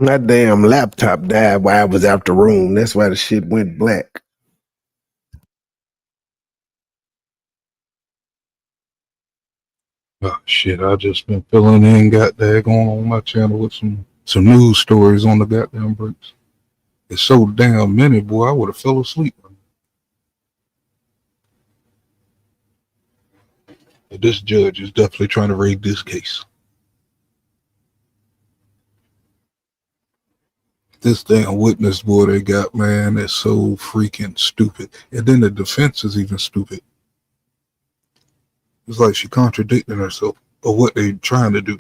My damn laptop died while I was out the room. That's why the shit went black. Oh shit, I just been filling in goddamn going on my channel with some news stories on the goddamn breaks. It's so damn many, boy, I would have fell asleep. But this judge is definitely trying to rig this case. This damn witness boy they got, man, is so freaking stupid. And then the defense is even stupid. It's like she contradicting herself of what they trying to do.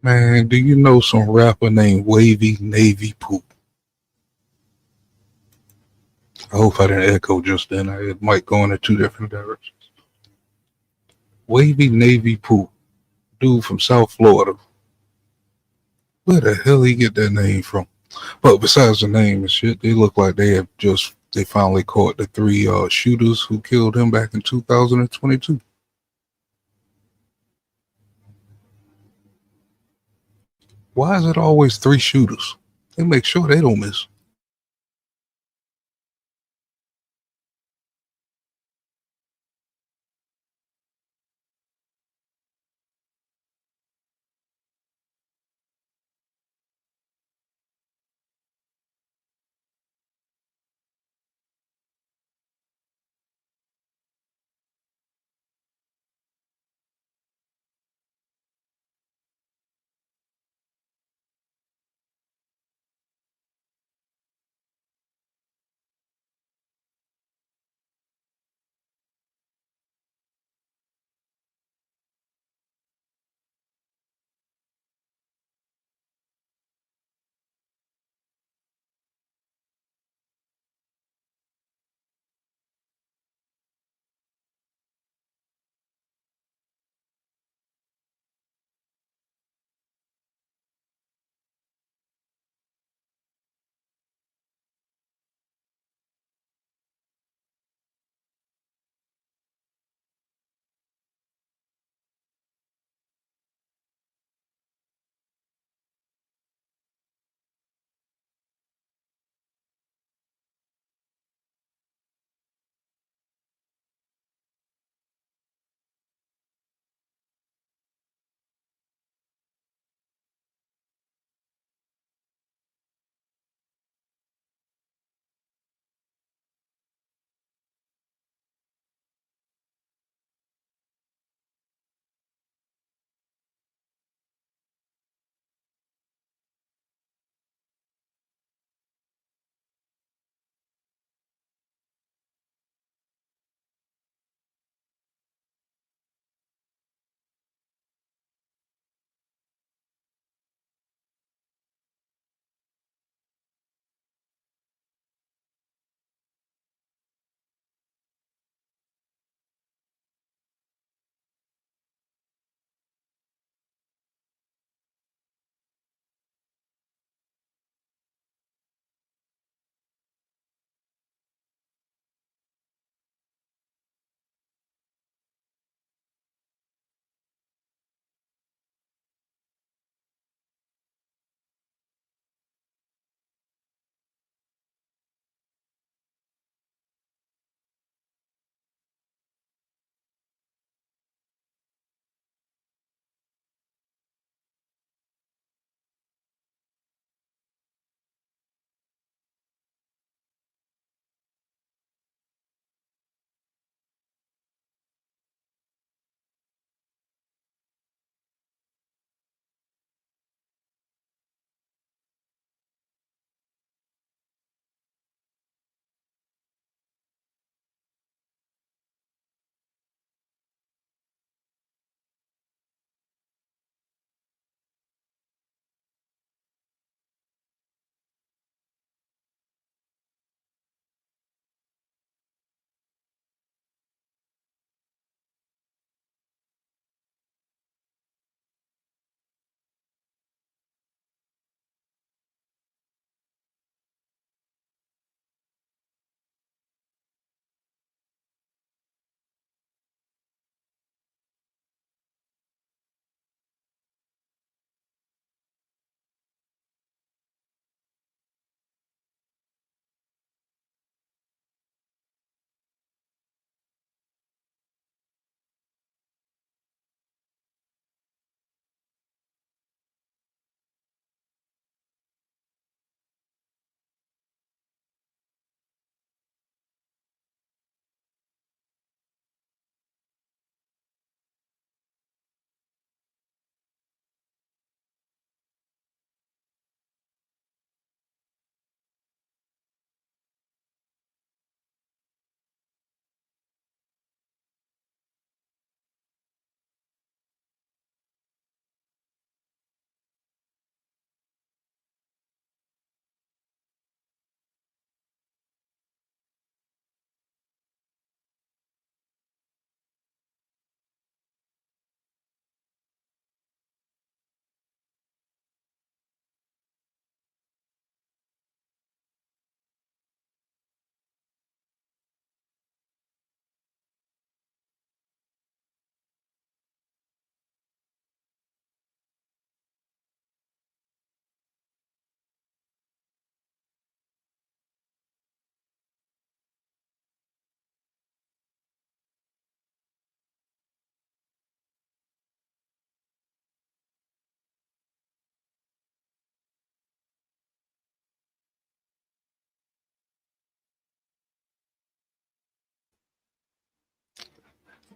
Man, do you know some rapper named Wavy Navy Poop? I hope I didn't echo just then. It might go in two different directions. Wavy Navy Poop, dude from South Florida. Where the hell he get that name from? But besides the name and shit, they look like they finally caught the three shooters who killed him back in 2022. Why is it always three shooters? They make sure they don't miss.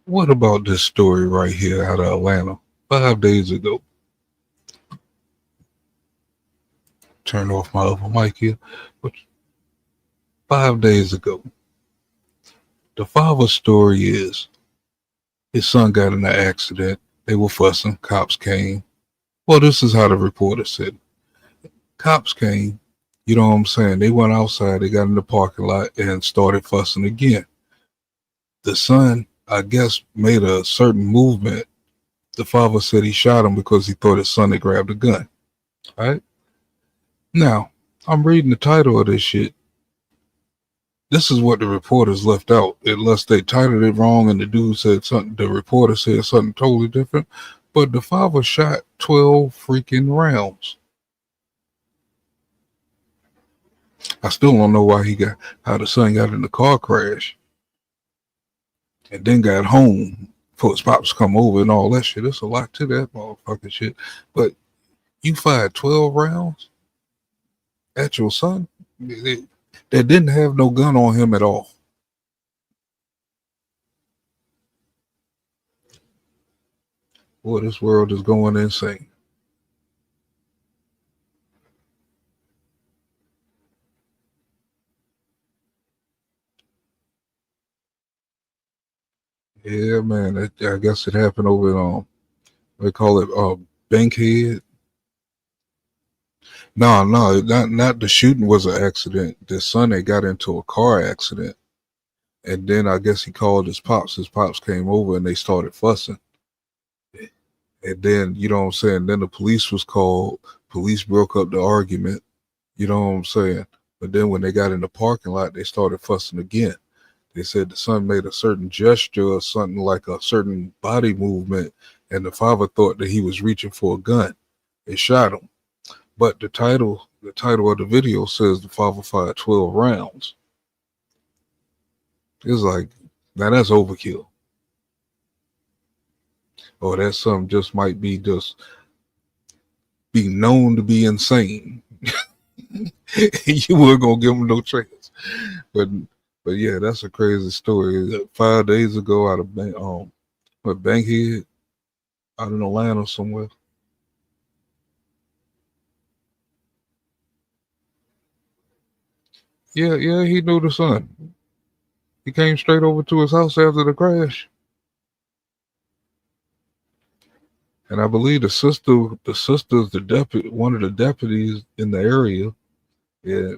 What about this story right here out of Atlanta 5 days ago? Turn off my other mic here. But 5 days ago, the father's story is his son got in an accident. They were fussing. Cops came. Well, this is how the reporter said. Cops came. You know what I'm saying? They went outside. They got in the parking lot and started fussing again. The son, I guess, made a certain movement. The father said he shot him because he thought his son had grabbed a gun. All right? Now, I'm reading the title of this shit. This is what the reporters left out, unless they titled it wrong and the dude said something, the reporter said something totally different. But the father shot 12 freaking rounds. I still don't know how the son got in the car crash and then got home for his pops come over and all that shit. There's a lot to that motherfucking shit. But you fired 12 rounds at your son that didn't have no gun on him at all. Boy, this world is going insane. Yeah, man. I guess it happened over in they call it Bankhead. No, not the shooting was an accident. The son had got into a car accident, and then I guess he called his pops. His pops came over and they started fussing. And then, you know what I'm saying, then the police was called. Police broke up the argument, you know what I'm saying? But then when they got in the parking lot, they started fussing again. They said the son made a certain gesture or something like a certain body movement, and the father thought that he was reaching for a gun. They shot him. But the title of the video says the father fired 12 rounds. It's like, now that's overkill. Or that something just might be be known to be insane. You weren't gonna give him no chance. But yeah, that's a crazy story. 5 days ago out of Bankhead, out in Atlanta somewhere. Yeah, he knew the son. He came straight over to his house after the crash. And I believe the sister's the deputy, one of the deputies in the area. Yeah,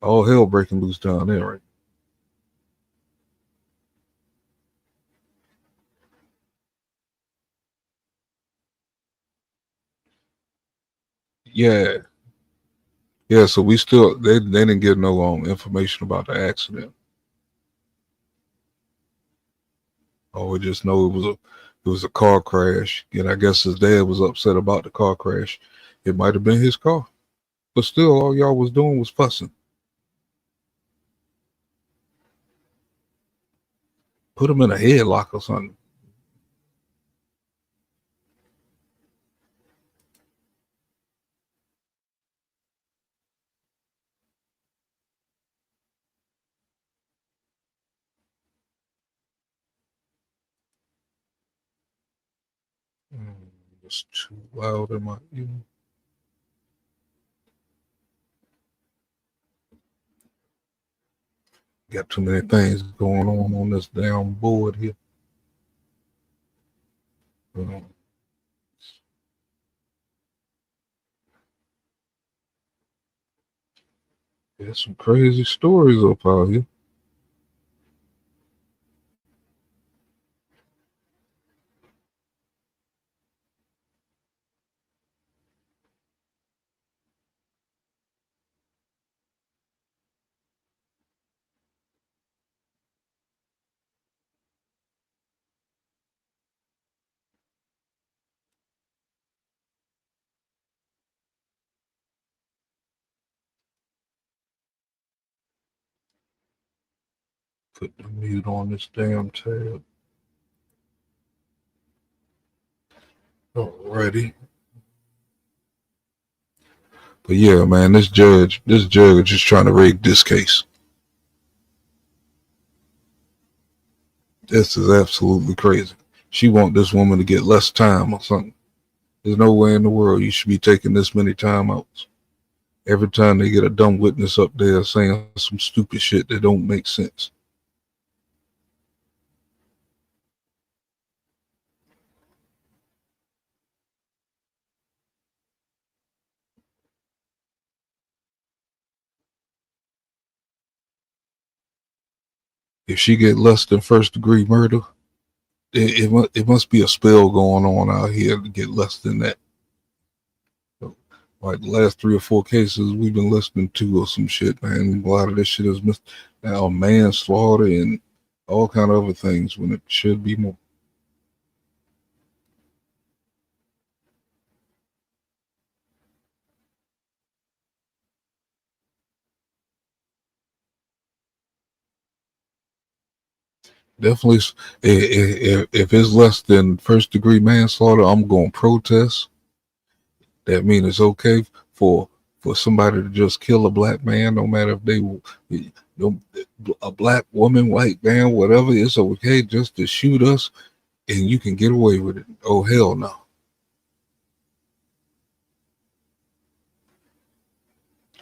all hell breaking loose down there, right? Yeah. So we still they didn't get no information about the accident. Oh, we just know it was a car crash. And I guess his dad was upset about the car crash. It might have been his car. But still all y'all was doing was fussing. Put him in a headlock or something. It's too loud in my ear. Got too many things going on this damn board here. There's some crazy stories up out here. Put the mute on this damn tab. Alrighty. But yeah, man, this judge is just trying to rig this case. This is absolutely crazy. She want this woman to get less time or something. There's no way in the world you should be taking this many timeouts. Every time they get a dumb witness up there saying some stupid shit that don't make sense. If she get less than first degree murder, it must be a spell going on out here to get less than that. Like the last 3 or 4 cases we've been listening to or some shit, man. A lot of this shit is now manslaughter and all kind of other things when it should be more. Definitely, if it's less than first degree manslaughter, I'm going to protest. That means it's okay for somebody to just kill a black man, no matter if they, a black woman, white man, whatever. It's okay just to shoot us, and you can get away with it. Oh hell no!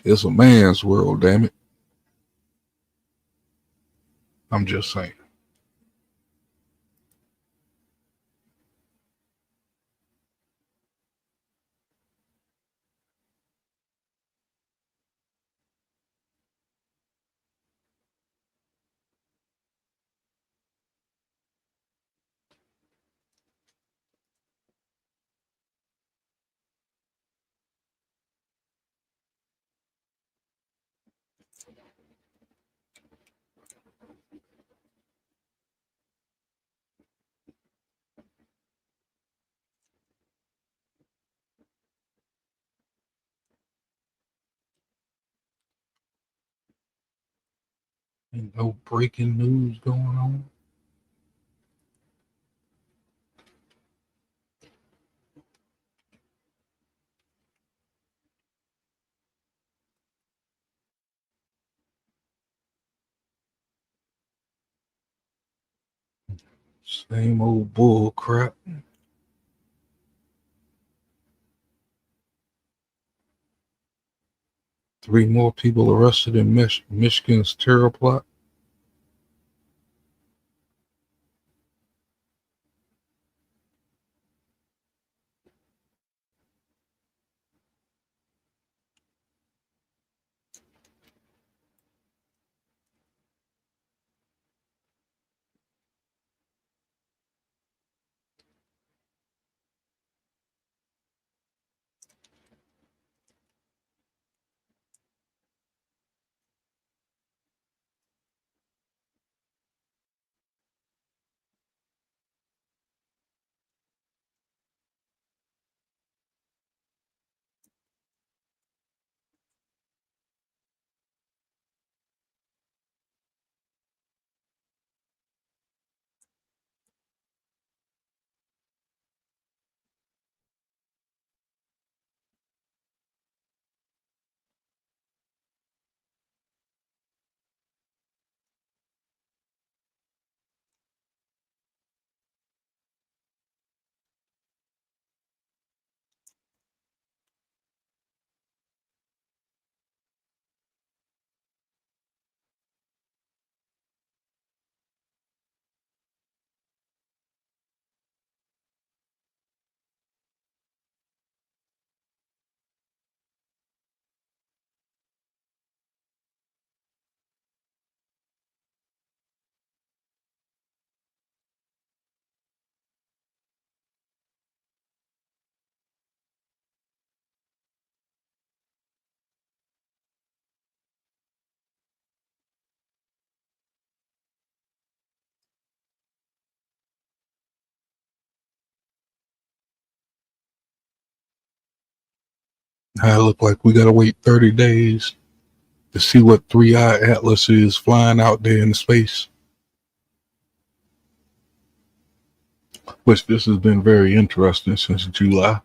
It's a man's world, damn it. I'm just saying. Ain't no breaking news going on. Same old bull crap. Three more people arrested in Michigan's terror plot. Now it look like we gotta wait 30 days to see what 3-eye Atlas is flying out there in space. Which this has been very interesting since July.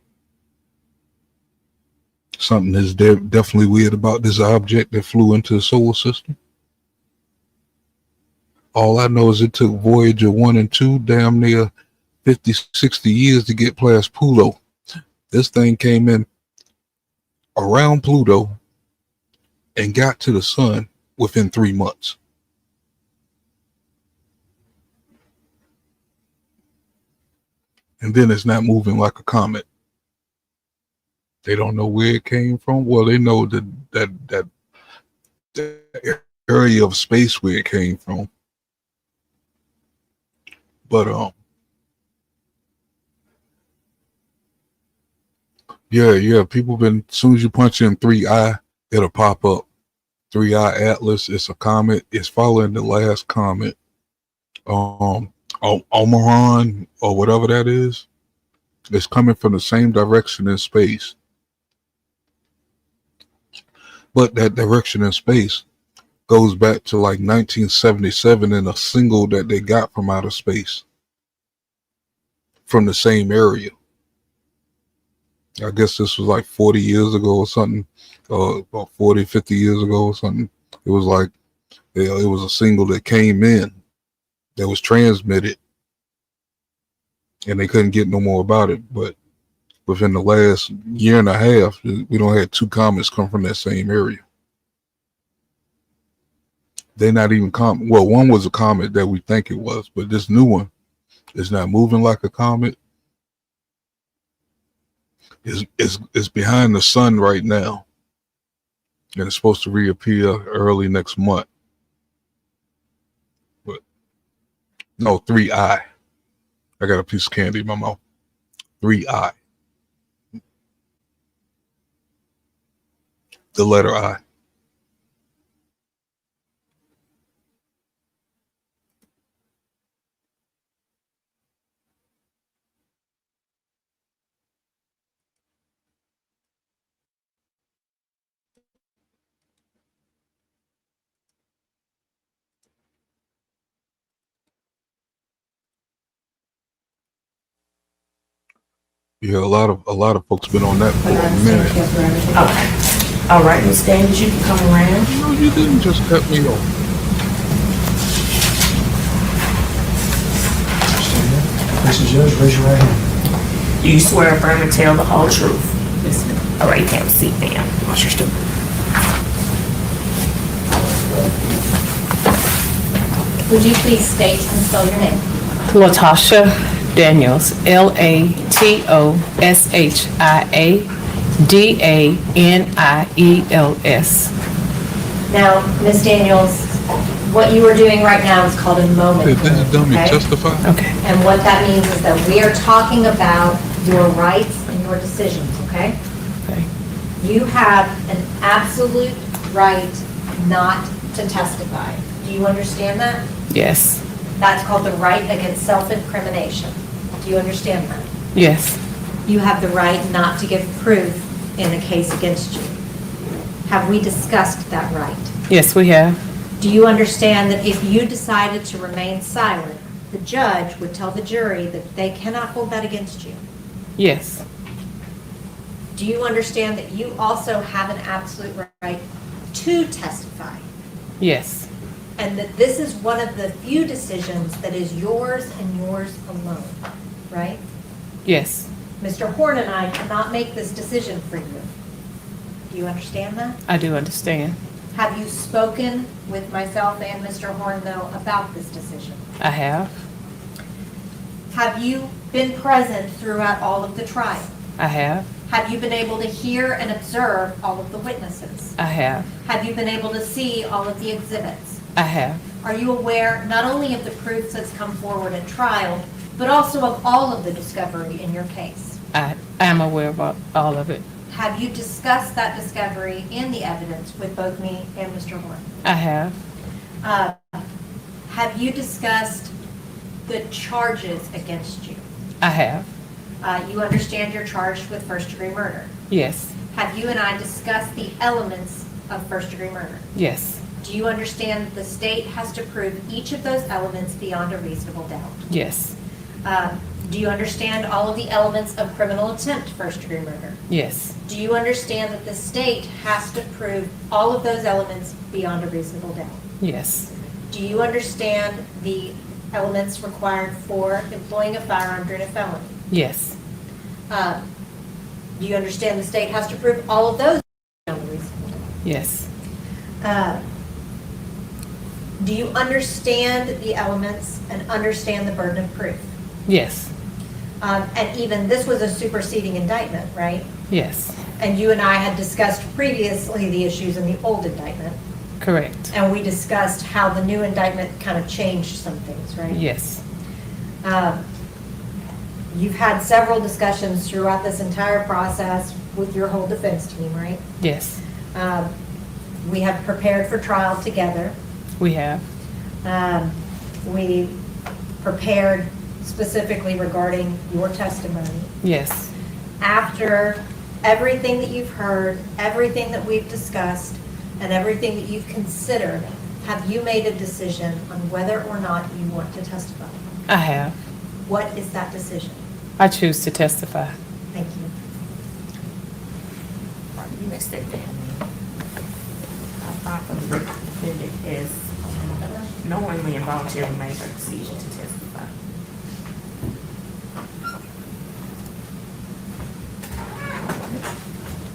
Something is definitely weird about this object that flew into the solar system. All I know is it took Voyager 1 and 2 damn near 50, 60 years to get past Pluto. This thing came in around Pluto and got to the sun within 3 months. And then it's not moving like a comet. They don't know where it came from. Well, they know that area of space where it came from. But yeah, people been, as soon as you punch in 3I, it'll pop up. 3I Atlas, it's a comet. It's following the last comet. Omeron or whatever that is. It's coming from the same direction in space. But that direction in space goes back to like 1977 in a single that they got from outer space from the same area. I guess this was like 40 years ago or something, about 40, 50 years ago or something. It was like, it was a single that came in that was transmitted and they couldn't get no more about it. But within the last year and a half, we don't have 2 comets come from that same area. They're not even comet. Well, one was a comet that we think it was, but this new one is not moving like a comet. It's behind the sun right now, and it's supposed to reappear early next month. But no, 3I. I got a piece of candy in my mouth. 3I. The letter I. Yeah, a lot of folks been on that for a minute. Okay. All right, Miss Davis, you can come around. No, you didn't just cut me off. This is yours. Raise your right hand. Do you swear affirm and tell the whole truth? Yes. All right, you have a seat down. Watch your step. Would you please state and spell your name? Latasha Daniels, LATOSHIA DANIELS. Now, Ms. Daniels, what you are doing right now is called a moment. Hey, this dummy okay? testify. Okay. And what that means is that we are talking about your rights and your decisions, okay? Okay. You have an absolute right not to testify. Do you understand that? Yes. That's called the right against self-incrimination. Do you understand that? Yes. You have the right not to give proof in the case against you. Have we discussed that right? Yes, we have. Do you understand that if you decided to remain silent, the judge would tell the jury that they cannot hold that against you? Yes. Do you understand that you also have an absolute right to testify? Yes. And that this is one of the few decisions that is yours and yours alone, right? Yes. Mr. Horn and I cannot make this decision for you. Do you understand that? I do understand. Have you spoken with myself and Mr. Horn, though, about this decision? I have. Have you been present throughout all of the trial? I have. Have you been able to hear and observe all of the witnesses? I have. Have you been able to see all of the exhibits? I have. Are you aware not only of the proofs that's come forward at trial, but also of all of the discovery in your case? I am aware of all of it. Have you discussed that discovery in the evidence with both me and Mr. Horn? I have. Have you discussed the charges against you? I have. You understand you're charged with first-degree murder. Yes. Have you and I discussed the elements of first-degree murder? Yes. Do you understand that the state has to prove each of those elements beyond a reasonable doubt? Yes. Do you understand all of the elements of criminal attempt first-degree murder? Yes. Do you understand that the state has to prove all of those elements beyond a reasonable doubt? Yes. Do you understand the elements required for employing a firearm during a felony? Yes. Do you understand the state has to prove all of those boundaries? Yes. Do you understand the elements and understand the burden of proof? Yes. And even this was a superseding indictment, right? Yes. And you and I had discussed previously the issues in the old indictment. Correct. And we discussed how the new indictment kind of changed some things, right? Yes. You've had several discussions throughout this entire process with your whole defense team, right? Yes. We have prepared for trial together. We have. We prepared specifically regarding your testimony. Yes. After everything that you've heard, everything that we've discussed, and everything that you've considered, have you made a decision on whether or not you want to testify? I have. What is that decision? I choose to testify. Thank you. You may step down. I thought the defendant has knowingly and voluntarily made her decision to testify.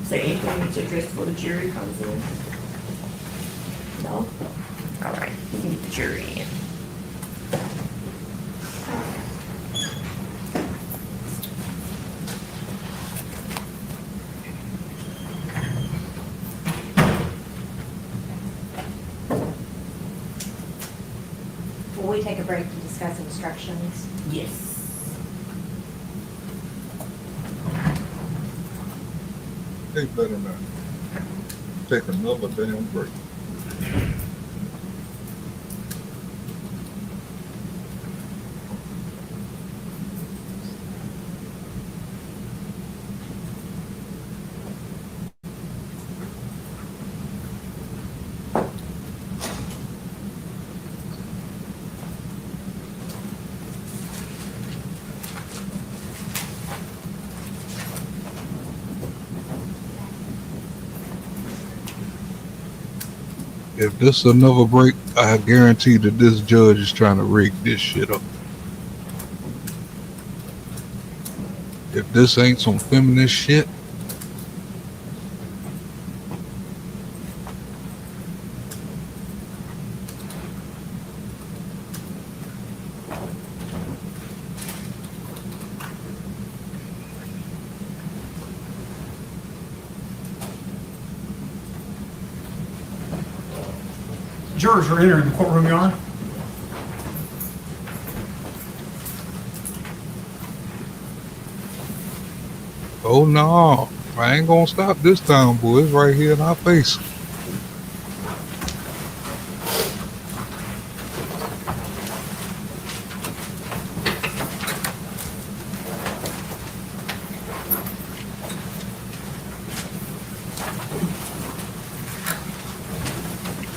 Is there anything that you address before the jury comes in? No? All right, we can get the jury in. Will we take a break to discuss instructions? Yes. They better not take another damn break. If this is another break, I guarantee that this judge is trying to rig this shit up. If this ain't some feminist shit, Jurors are entering the courtroom, Your Honor. oh no, I ain't gonna stop this time, boy. It's right here in our face.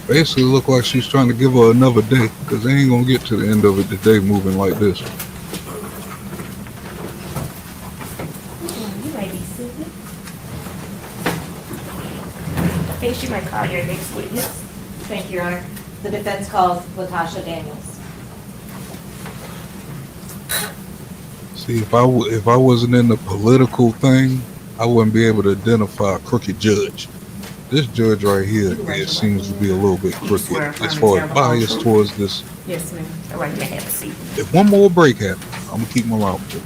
Basically look like she's trying to give her another day, because they ain't gonna get to the end of it today moving like this. You may be seated. I think she might call your next witness. Thank you, Your Honor. The defense calls Latasha Daniels. See, if I wasn't in the political thing, I wouldn't be able to identify a crooked judge. This judge right here, it seems to be a little bit crooked as far as bias towards this. Yes, ma'am. All right, may I have a seat? If one more break happens, I'm gonna keep my mouth shut.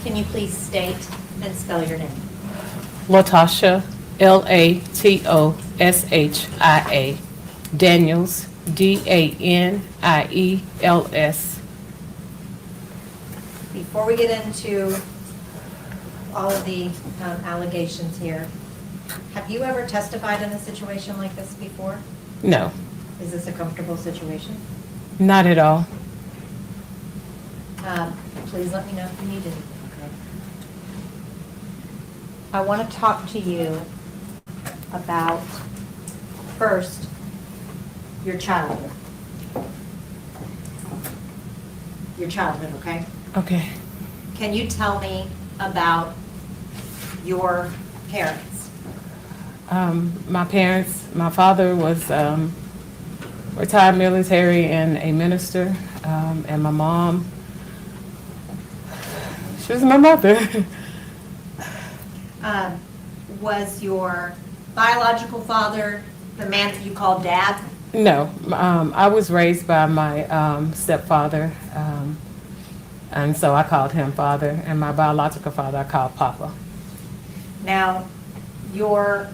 Can you please state and spell your name? Latasha, Latosha. Daniels, Daniels. Before we get into all of the allegations here, have you ever testified in a situation like this before? No, Is this a comfortable situation? not at all. Please let me know if you need anything, okay? I want to talk to you about, first, your childhood. Your childhood, okay? Okay. Can you tell me about your parents? My parents, my father was retired military and a minister, and my mom, she was my mother. Was your biological father the man that you called dad? No, I was raised by my stepfather, and so I called him father, and my biological father I called Papa. Now, the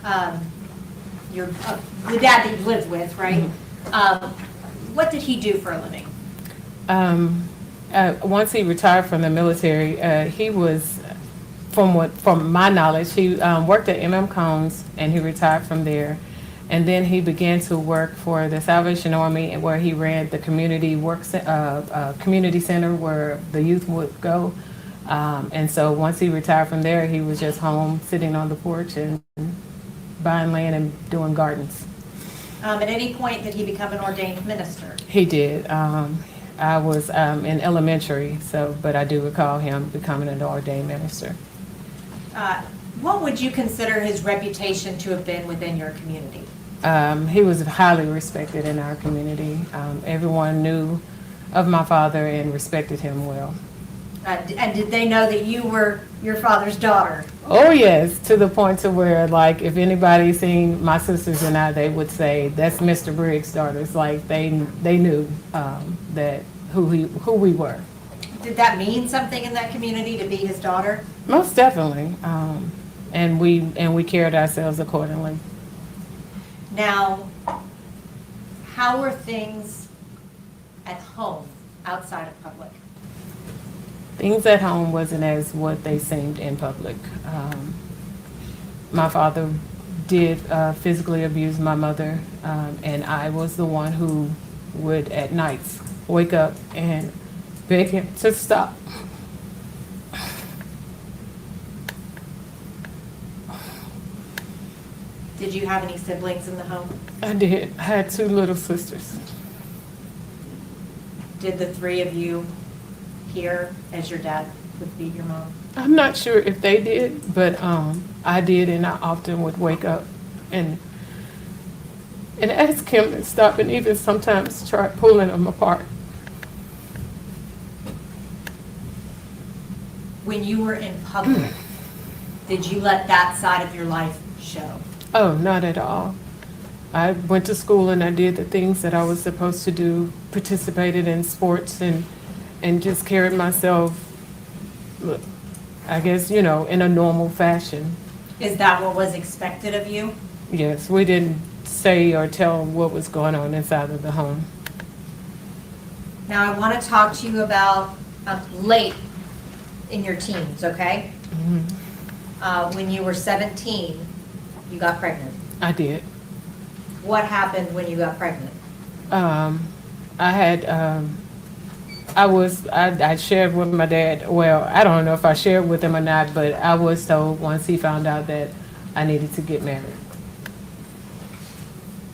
dad that you lived with, right? What did he do for a living? Once he retired from the military, he was, from my knowledge, he worked at Combs, and he retired from there. And then he began to work for the Salvation Army, where he ran the community community center where the youth would go. And so once he retired from there, he was just home sitting on the porch and buying land and doing gardens. At any point did he become an ordained minister? He did. I was in elementary, but I do recall him becoming an ordained minister. What would you consider his reputation to have been within your community? He was highly respected in our community. Everyone knew of my father and respected him well. And did they know that you were your father's daughter? Oh yes, to the point to where, like, if anybody seen my sisters and I, they would say, "That's Mr. Briggs' daughter." It's like they knew that who we were. Did that mean something in that community to be his daughter? Most definitely, and we carried ourselves accordingly. Now, how were things at home outside of public? Things at home wasn't as what they seemed in public. My father did physically abuse my mother, and I was the one who would at nights wake up and beg him to stop. Did you have any siblings in the home? I did. I had 2 little sisters. Did the 3 of you hear as your dad would beat your mom? I'm not sure if they did, but I did, and I often would wake up and ask him to stop, and even sometimes try pulling them apart. When you were in public, did you let that side of your life show? Oh, not at all. I went to school and I did the things that I was supposed to do, participated in sports, and just carried myself, I guess, in a normal fashion. Is that what was expected of you? Yes, we didn't say or tell what was going on inside of the home. Now, I want to talk to you about late in your teens, okay? Mm-hmm. When you were 17, you got pregnant. I did. What happened when you got pregnant? I shared with my dad, well, I don't know if I shared with him or not, but I was told once he found out that I needed to get married.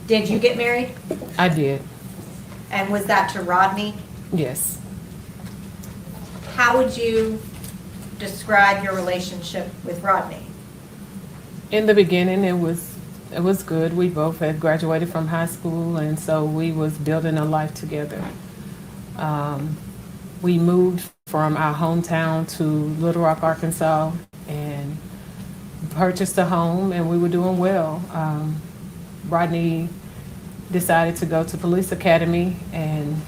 Did you get married? I did. And was that to Rodney? Yes. How would you describe your relationship with Rodney? In the beginning, it was good. We both had graduated from high school, and so we was building a life together. We moved from our hometown to Little Rock, Arkansas, and purchased a home, and we were doing well. Rodney decided to go to police academy, and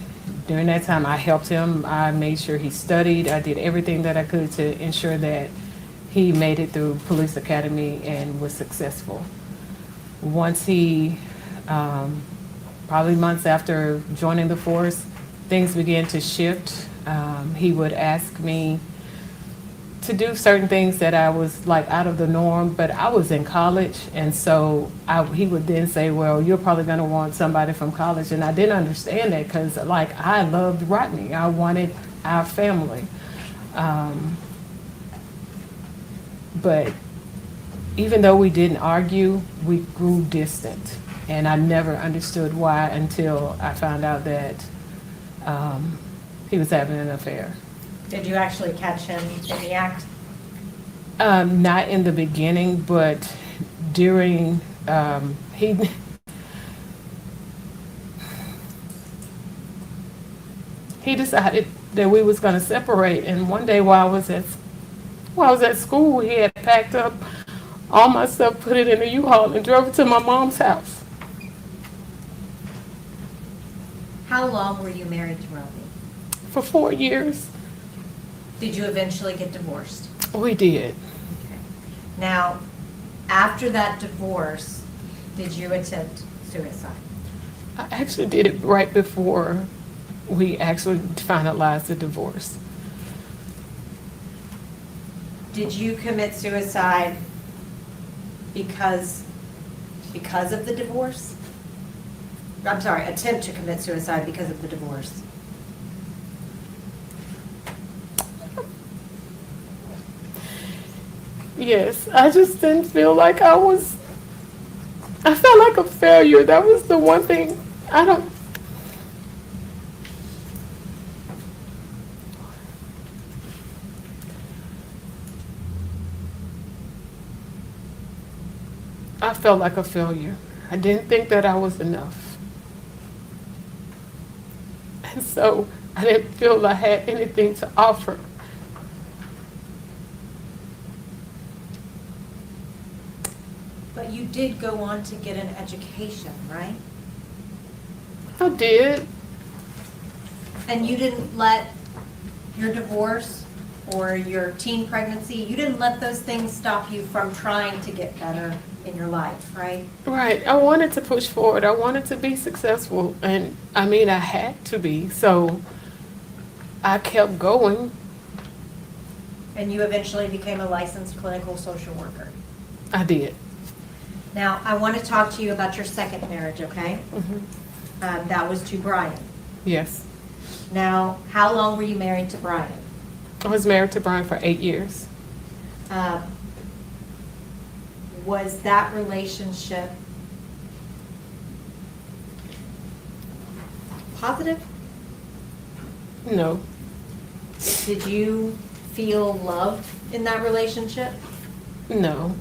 during that time I helped him. I made sure he studied. I did everything that I could to ensure that he made it through police academy and was successful. Once he, probably months after joining the force, things began to shift. He would ask me to do certain things that I was like out of the norm, but I was in college, and so he would then say, well, you're probably gonna want somebody from college, and I didn't understand that because like I loved Rodney. I wanted our family. But even though we didn't argue, we grew distant, and I never understood why until I found out that he was having an affair. Did you actually catch him in the act? Not in the beginning, but during he he decided that we was going to separate. And one day while I was at school, he had packed up all my stuff, put it in a U-Haul, and drove it to my mom's house. How long were you married to Robbie? For 4 years. Did you eventually get divorced? We did. Now, after that divorce, did you attempt suicide? I actually did it right before we actually finalized the divorce. Did you commit suicide because of the divorce? I'm sorry, attempt to commit suicide because of the divorce. Yes, I just didn't feel like I felt like a failure. That was the one thing. I felt like a failure. I didn't think that I was enough. And so I didn't feel I had anything to offer. But you did go on to get an education, right? I did. And you didn't let your divorce or your teen pregnancy, you didn't let those things stop you from trying to get better in your life, right? Right. I wanted to push forward. I wanted to be successful. And I mean, I had to be. So I kept going. And you eventually became a licensed clinical social worker. I did. Now, I want to talk to you about your second marriage, okay? That was to Brian. Yes. Now, how long were you married to Brian? I was married to Brian for 8 years. Was that relationship positive? No. Did you feel loved in that relationship? No.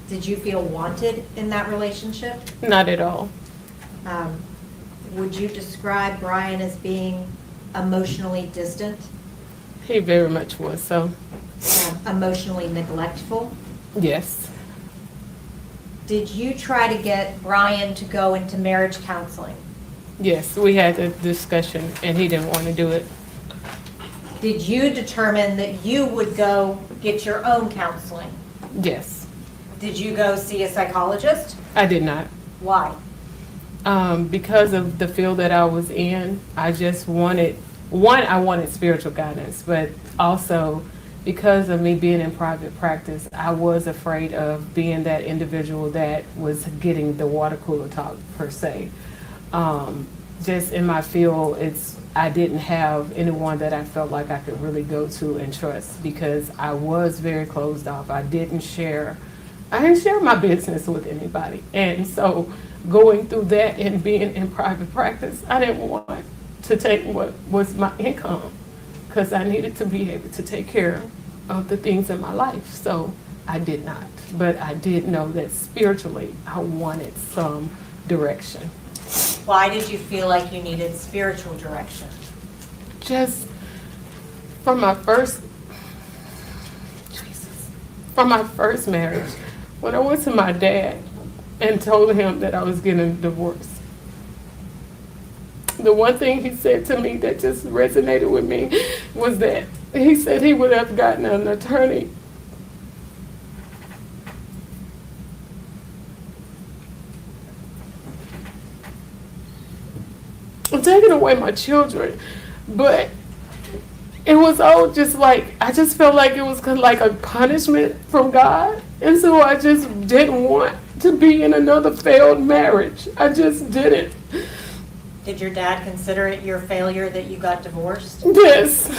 Did you feel wanted in that relationship? Not at all. Would you describe Brian as being emotionally distant? He very much was so. Emotionally neglectful? Yes. Did you try to get Brian to go into marriage counseling? Yes, we had a discussion and he didn't want to do it. Did you determine that you would go get your own counseling? Yes. Did you go see a psychologist? I did not. Why? Because of the field that I was in, I just wanted, I wanted spiritual guidance, but also because of me being in private practice, I was afraid of being that individual that was getting the water cooler talk per se. Just in my field, I didn't have anyone that I felt like I could really go to and trust because I was very closed off. I didn't share my business with anybody. And so going through that and being in private practice, I didn't want to take what was my income because I needed to be able to take care of the things in my life. So I did not. But I did know that spiritually I wanted some direction. Why did you feel like you needed spiritual direction? Just from my first marriage, when I went to my dad and told him that I was getting a divorce, the one thing he said to me that just resonated with me was that he said he would have gotten an attorney. Taking away my children, but it was all just like, I just felt like it was kind of like a punishment from God, and so I just didn't want to be in another failed marriage. I just didn't. Did your dad consider it your failure that you got divorced? Yes.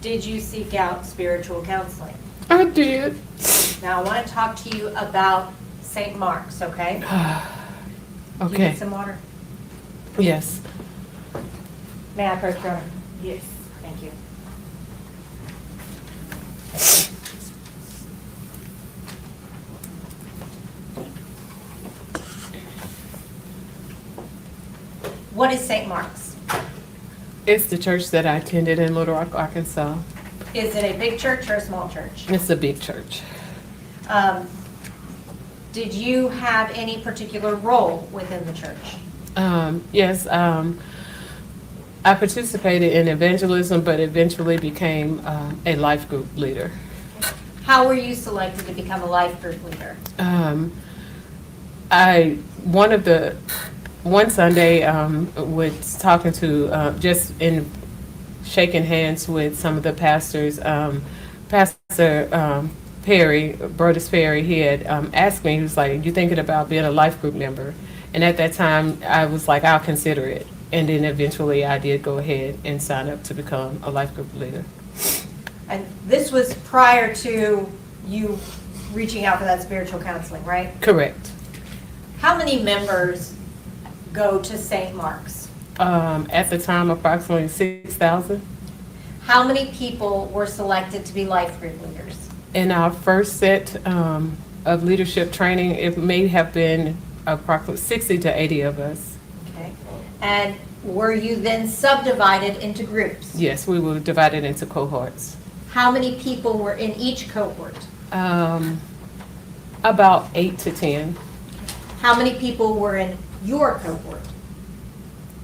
Did you seek out spiritual counseling? I did. Now I want to talk to you about St. Mark's, okay? Okay. You need some water? Yes. May I approach your honor? Yes. Thank you. What is St. Mark's? It's the church that I attended in Little Rock, Arkansas. Is it a big church or a small church? It's a big church. Did you have any particular role within the church? Yes, I participated in evangelism, but eventually became a life group leader. How were you selected to become a life group leader? One Sunday, was talking to, just in shaking hands with some of the pastors, Pastor Perry, Brodus Perry, he had asked me, he was like, you thinking about being a life group member? And at that time, I was like, I'll consider it. And then eventually I did go ahead and sign up to become a life group leader. And this was prior to you reaching out for that spiritual counseling, right? Correct. How many members go to St. Mark's? At the time, approximately 6,000. How many people were selected to be life group leaders? In our first set of leadership training, it may have been approximately 60 to 80 of us. Okay. And were you then subdivided into groups? Yes, we were divided into cohorts. How many people were in each cohort? About 8 to 10. How many people were in your cohort?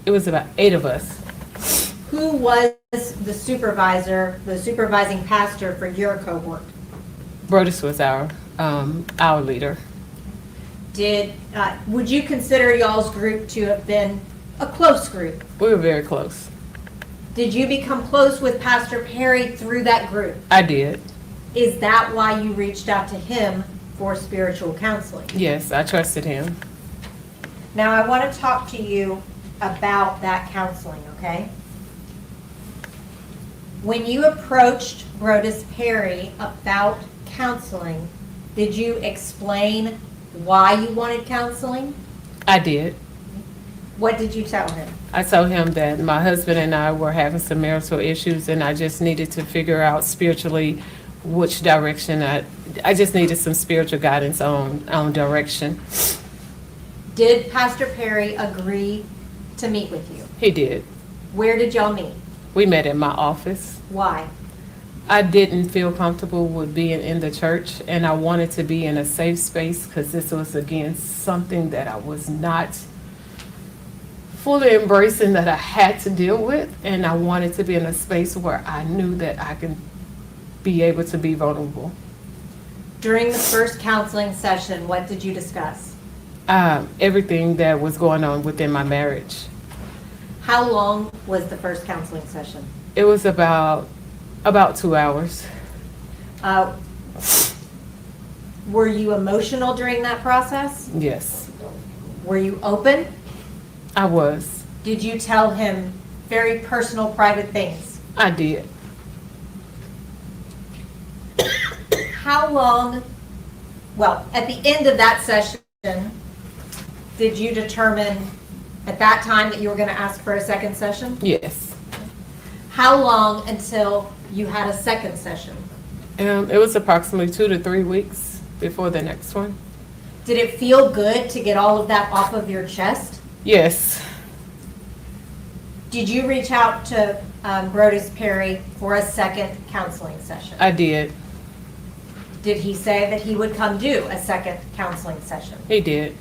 It was about 8 of us. Who was the supervisor, the supervising pastor for your cohort? Brodus was our leader. Would you consider y'all's group to have been a close group? We were very close. Did you become close with Pastor Perry through that group? I did. Is that why you reached out to him for spiritual counseling? Yes, I trusted him. Now I want to talk to you about that counseling, okay? When you approached Brodus Perry about counseling, did you explain why you wanted counseling? I did. What did you tell him? I told him that my husband and I were having some marital issues and I just needed to figure out spiritually which direction I just needed some spiritual guidance on direction. Did Pastor Perry agree to meet with you? He did. Where did y'all meet? We met at my office. Why? I didn't feel comfortable with being in the church and I wanted to be in a safe space because this was, again, something that I was not fully embracing, that I had to deal with, and I wanted to be in a space where I knew that I could be able to be vulnerable. During the first counseling session, what did you discuss? Everything that was going on within my marriage. How long was the first counseling session? It was about 2 hours. Were you emotional during that process? Yes. Were you open? I was. Did you tell him very personal, private things? I did. How long, well, at the end of that session, did you determine at that time that you were going to ask for a second session? Yes. How long until you had a second session? It was approximately 2 to 3 weeks before the next one. Did it feel good to get all of that off of your chest? Yes. Did you reach out to Brodus Perry for a second counseling session? I did. Did he say that he would come do a second counseling session? He did.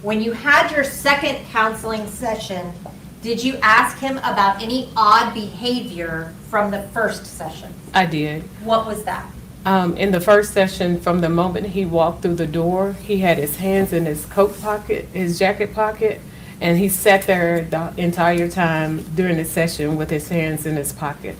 When you had your second counseling session, did you ask him about any odd behavior from the first session? I did. What was that? In the first session, from the moment he walked through the door, he had his hands in his coat pocket, his jacket pocket, and he sat there the entire time during the session with his hands in his pocket.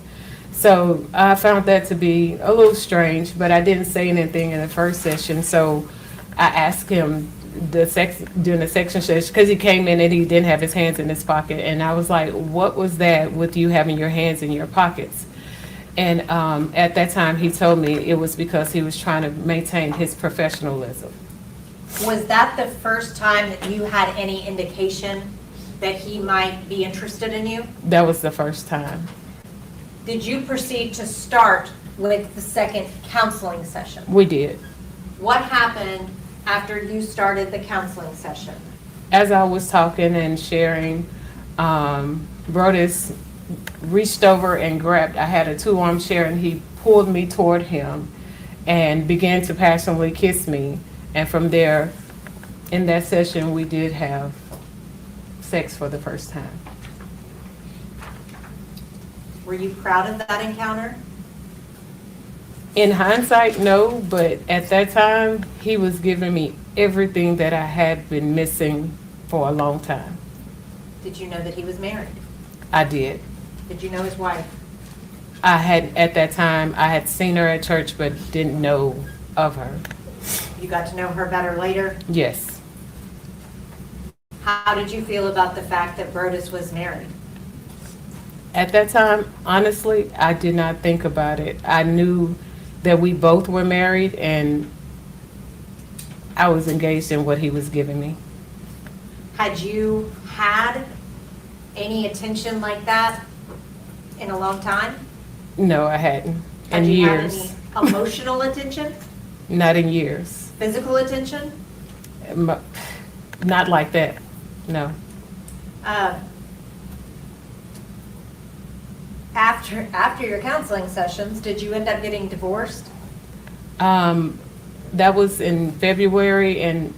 So I found that to be a little strange, but I didn't say anything in the first session. So I asked him during the section session, because he came in and he didn't have his hands in his pocket, and I was like, what was that with you having your hands in your pockets? And at that time he told me it was because he was trying to maintain his professionalism. Was that the first time that you had any indication that he might be interested in you? That was the first time. Did you proceed to start with the second counseling session? We did. What happened after you started the counseling session? As I was talking and sharing Brodus reached over and grabbed, I had a 2-arm chair, and he pulled me toward him and began to passionately kiss me. And from there, in that session, we did have sex for the first time. Were you proud of that encounter? In hindsight, no, but at that time, he was giving me everything that I had been missing for a long time. Did you know that he was married? I did. Did you know his wife? I had, at that time, I had seen her at church, but didn't know of her. You got to know her better later? Yes. How did you feel about the fact that Brodus was married? At that time, honestly, I did not think about it. I knew that we both were married, and I was engaged in what he was giving me. Had you had any attention like that in a long time? No, I hadn't. Had In you years. had any emotional attention? Not in years. Physical attention? Not like that, no. After your counseling sessions, did you end up getting divorced? That was in February, and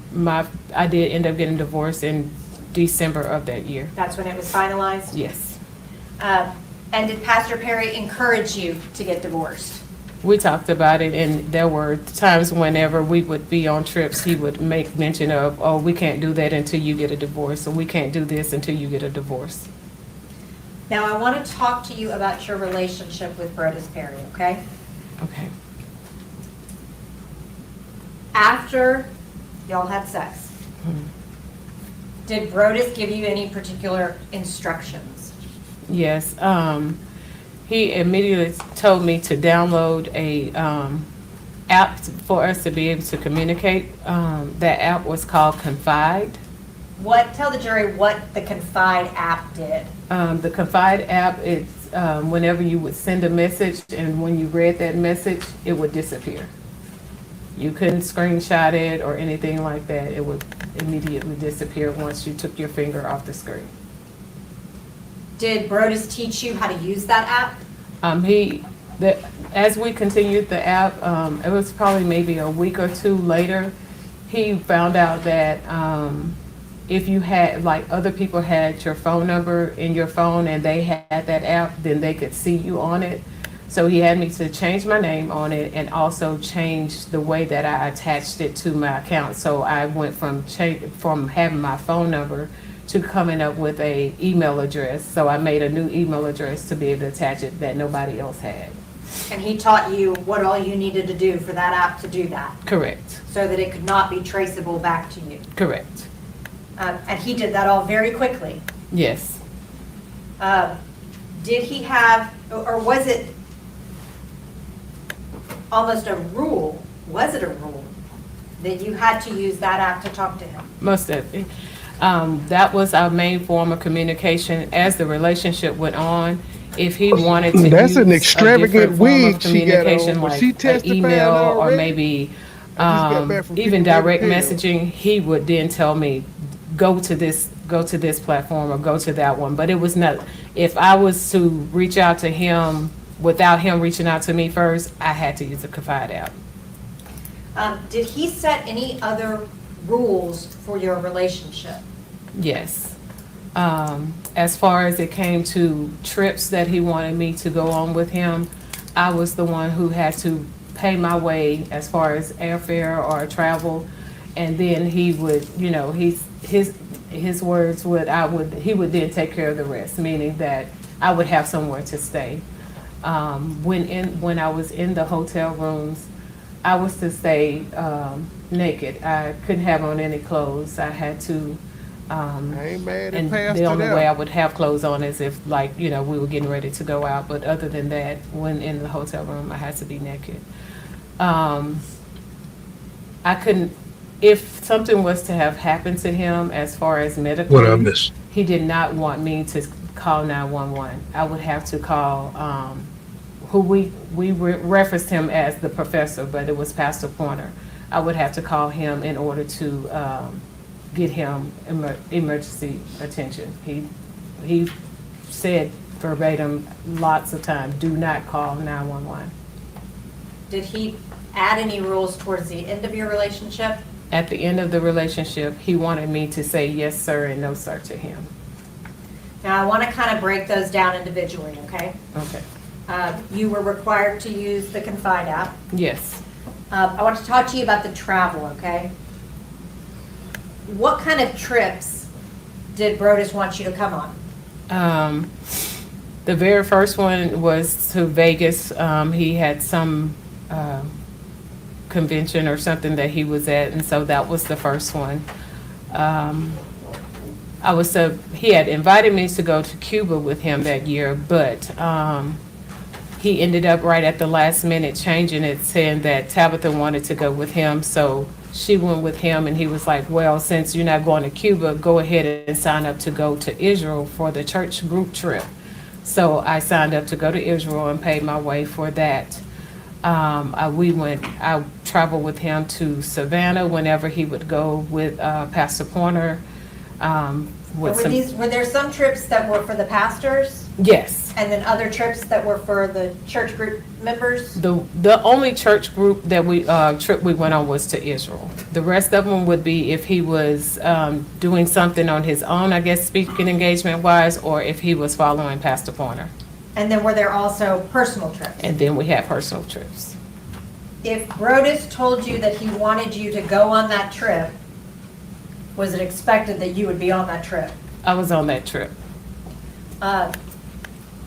I did end up getting divorced in December of that year. That's when it was finalized? Yes. And did Pastor Perry encourage you to get divorced? We talked about it, and there were times whenever we would be on trips, he would make mention of, oh, we can't do that until you get a divorce, or we can't do this until you get a divorce. Now, I want to talk to you about your relationship with Brodus Perry, okay? Okay. After y'all had sex, did Brodus give you any particular instructions? Yes. He immediately told me to download a app for us to be able to communicate. That app was called Confide. Tell the jury what the Confide app did. The Confide app, it's whenever you would send a message, and when you read that message, it would disappear. You couldn't screenshot it or anything like that. It would immediately disappear once you took your finger off the screen. Did Brodus teach you how to use that app? As we continued the app, it was probably maybe a week or two later, he found out that if you had, like, other people had your phone number in your phone and they had that app, then they could see you on it. So he had me to change my name on it and also change the way that I attached it to my account. So I went from having my phone number to coming up with a email address. So I made a new email address to be able to attach it that nobody else had. And he taught you what all you needed to do for that app to do that? Correct. So that it could not be traceable back to you? Correct. And he did that all very quickly? Yes. Did he have, or was it almost a rule? Was it a rule that you had to use that app to talk to him? Most definitely. That was our main form of communication. As the relationship went on, if he wanted to That's use an extravagant a different form wig of she got communication, on. Was like she an testifying email or already? maybe got back from even People direct Never Tell. messaging, he would then tell me, go to this platform or go to that one. But it was not, if I was to reach out to him without him reaching out to me first, I had to use the Confide app. Did he set any other rules for your relationship? Yes. As far as it came to trips that he wanted me to go on with him, I was the one who had to pay my way as far as airfare or travel. And then he would, his words would, he would then take care of the rest, meaning that I would have somewhere to stay. When I was in the hotel rooms, I was to stay naked. I couldn't have on any clothes. I had to, I ain't mad and at the only way I Pastor would have clothes on is if, like, we were getting ready to go out. But other than that, when in the hotel room, I had to be naked. I couldn't, if something was to have happened to him as far as medically, What I missed? he did not want me to call 911. I would have to call, who we referenced him as the professor, but it was Pastor Pointer. I would have to call him in order to get him emergency attention. he said verbatim lots of times, do not call 911. Did he add any rules towards the end of your relationship? At the end of the relationship, he wanted me to say yes, sir, and no, sir to him. Now, I want to kind of break those down individually, okay? Okay. You were required to use the Confide app. Yes. I want to talk to you about the travel, okay? What kind of trips did Brodus want you to come on? The very first one was to Vegas. He had some convention or something that he was at, and so that was the first one. He had invited me to go to Cuba with him that year, but he ended up right at the last minute changing it, saying that Tabitha wanted to go with him, so she went with him, and he was like, well, since you're not going to Cuba, go ahead and sign up to go to Israel for the church group trip. So I signed up to go to Israel and paid my way for that. I traveled with him to Savannah whenever he would go with Pastor Pointer. Were there some trips that were for the pastors? Yes. And then other trips that were for the church group members? The only church group that trip we went on was to Israel. The rest of them would be if he was doing something on his own, I guess, speaking engagement wise, or if he was following Pastor Pointer. And then were there also personal trips? And then we had personal trips. If Brodus told you that he wanted you to go on that trip, was it expected that you would be on that trip? I was on that trip. Now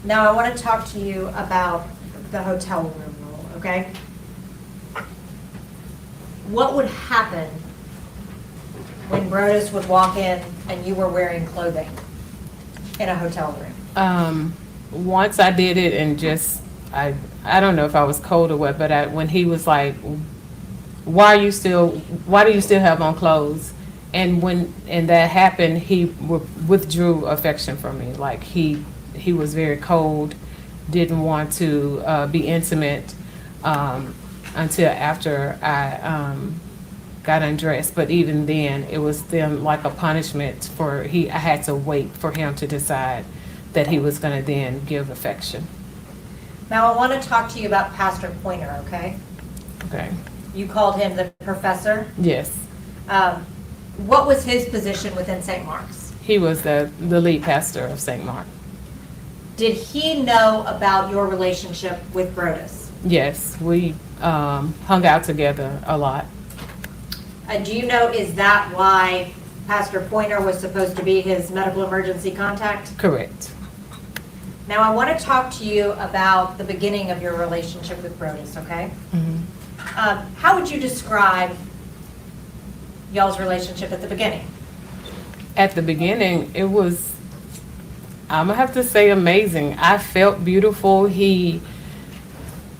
I want to talk to you about the hotel room rule, okay? What would happen when Brodus would walk in and you were wearing clothing in a hotel room? Once I did it and just, I don't know if I was cold or what, but when he was like, why do you still have on clothes? And when that happened, he withdrew affection from me. Like he was very cold, didn't want to be intimate until after I got undressed. But even then, it was then like a punishment I had to wait for him to decide that he was going to then give affection. Now I want to talk to you about Pastor Pointer, okay? Okay. You called him the professor? Yes. What was his position within St. Mark's? He was the lead pastor of St. Mark. Did he know about your relationship with Brodus? Yes, we hung out together a lot. Do you know, is that why Pastor Pointer was supposed to be his medical emergency contact? Correct. Now I want to talk to you about the beginning of your relationship with Brodus, okay? Mm-hmm. How would you describe y'all's relationship at the beginning? At the beginning, it was, I'm gonna have to say, amazing. I felt beautiful. He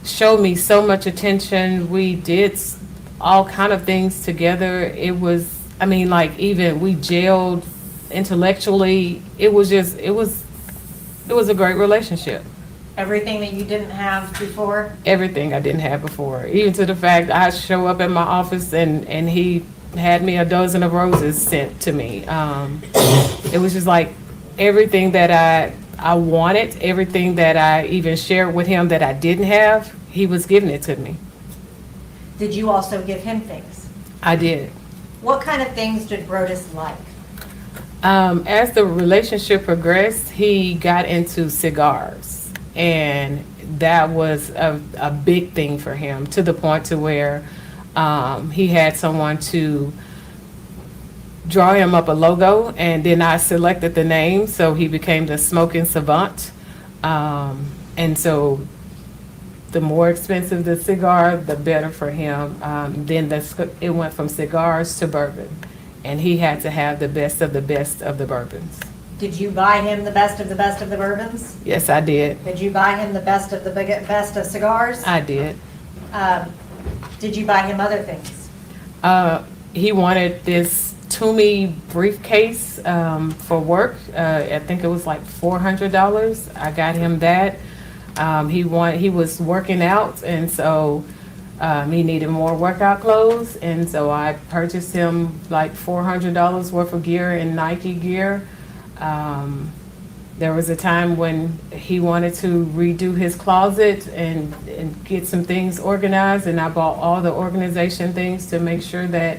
showed me so much attention. We did all kind of things together. It was, even we gelled intellectually. It was a great relationship. Everything that you didn't have before? Everything I didn't have before. Even to the fact I show up at my office and he had me a dozen of roses sent to me. It was just like everything that I wanted, everything that I even shared with him that I didn't have, he was giving it to me. Did you also give him things? I did. What kind of things did Brodus like? As the relationship progressed, he got into cigars, and that was a big thing for him, to the point to where he had someone to draw him up a logo, and then I selected the name, so he became the Smoking Savant. And so the more expensive the cigar, the better for him. Then it went from cigars to bourbon, and he had to have the best of the bourbons. Did you buy him the best of the bourbons? Yes, I did. Did you buy him the best of best of cigars? I did. Did you buy him other things? He wanted this Toomey briefcase for work. I think it was like $400. I got him that. He was working out, and so he needed more workout clothes, and so I purchased him like $400 worth of gear and Nike gear. There was a time when he wanted to redo his closet and get some things organized, and I bought all the organization things to make sure that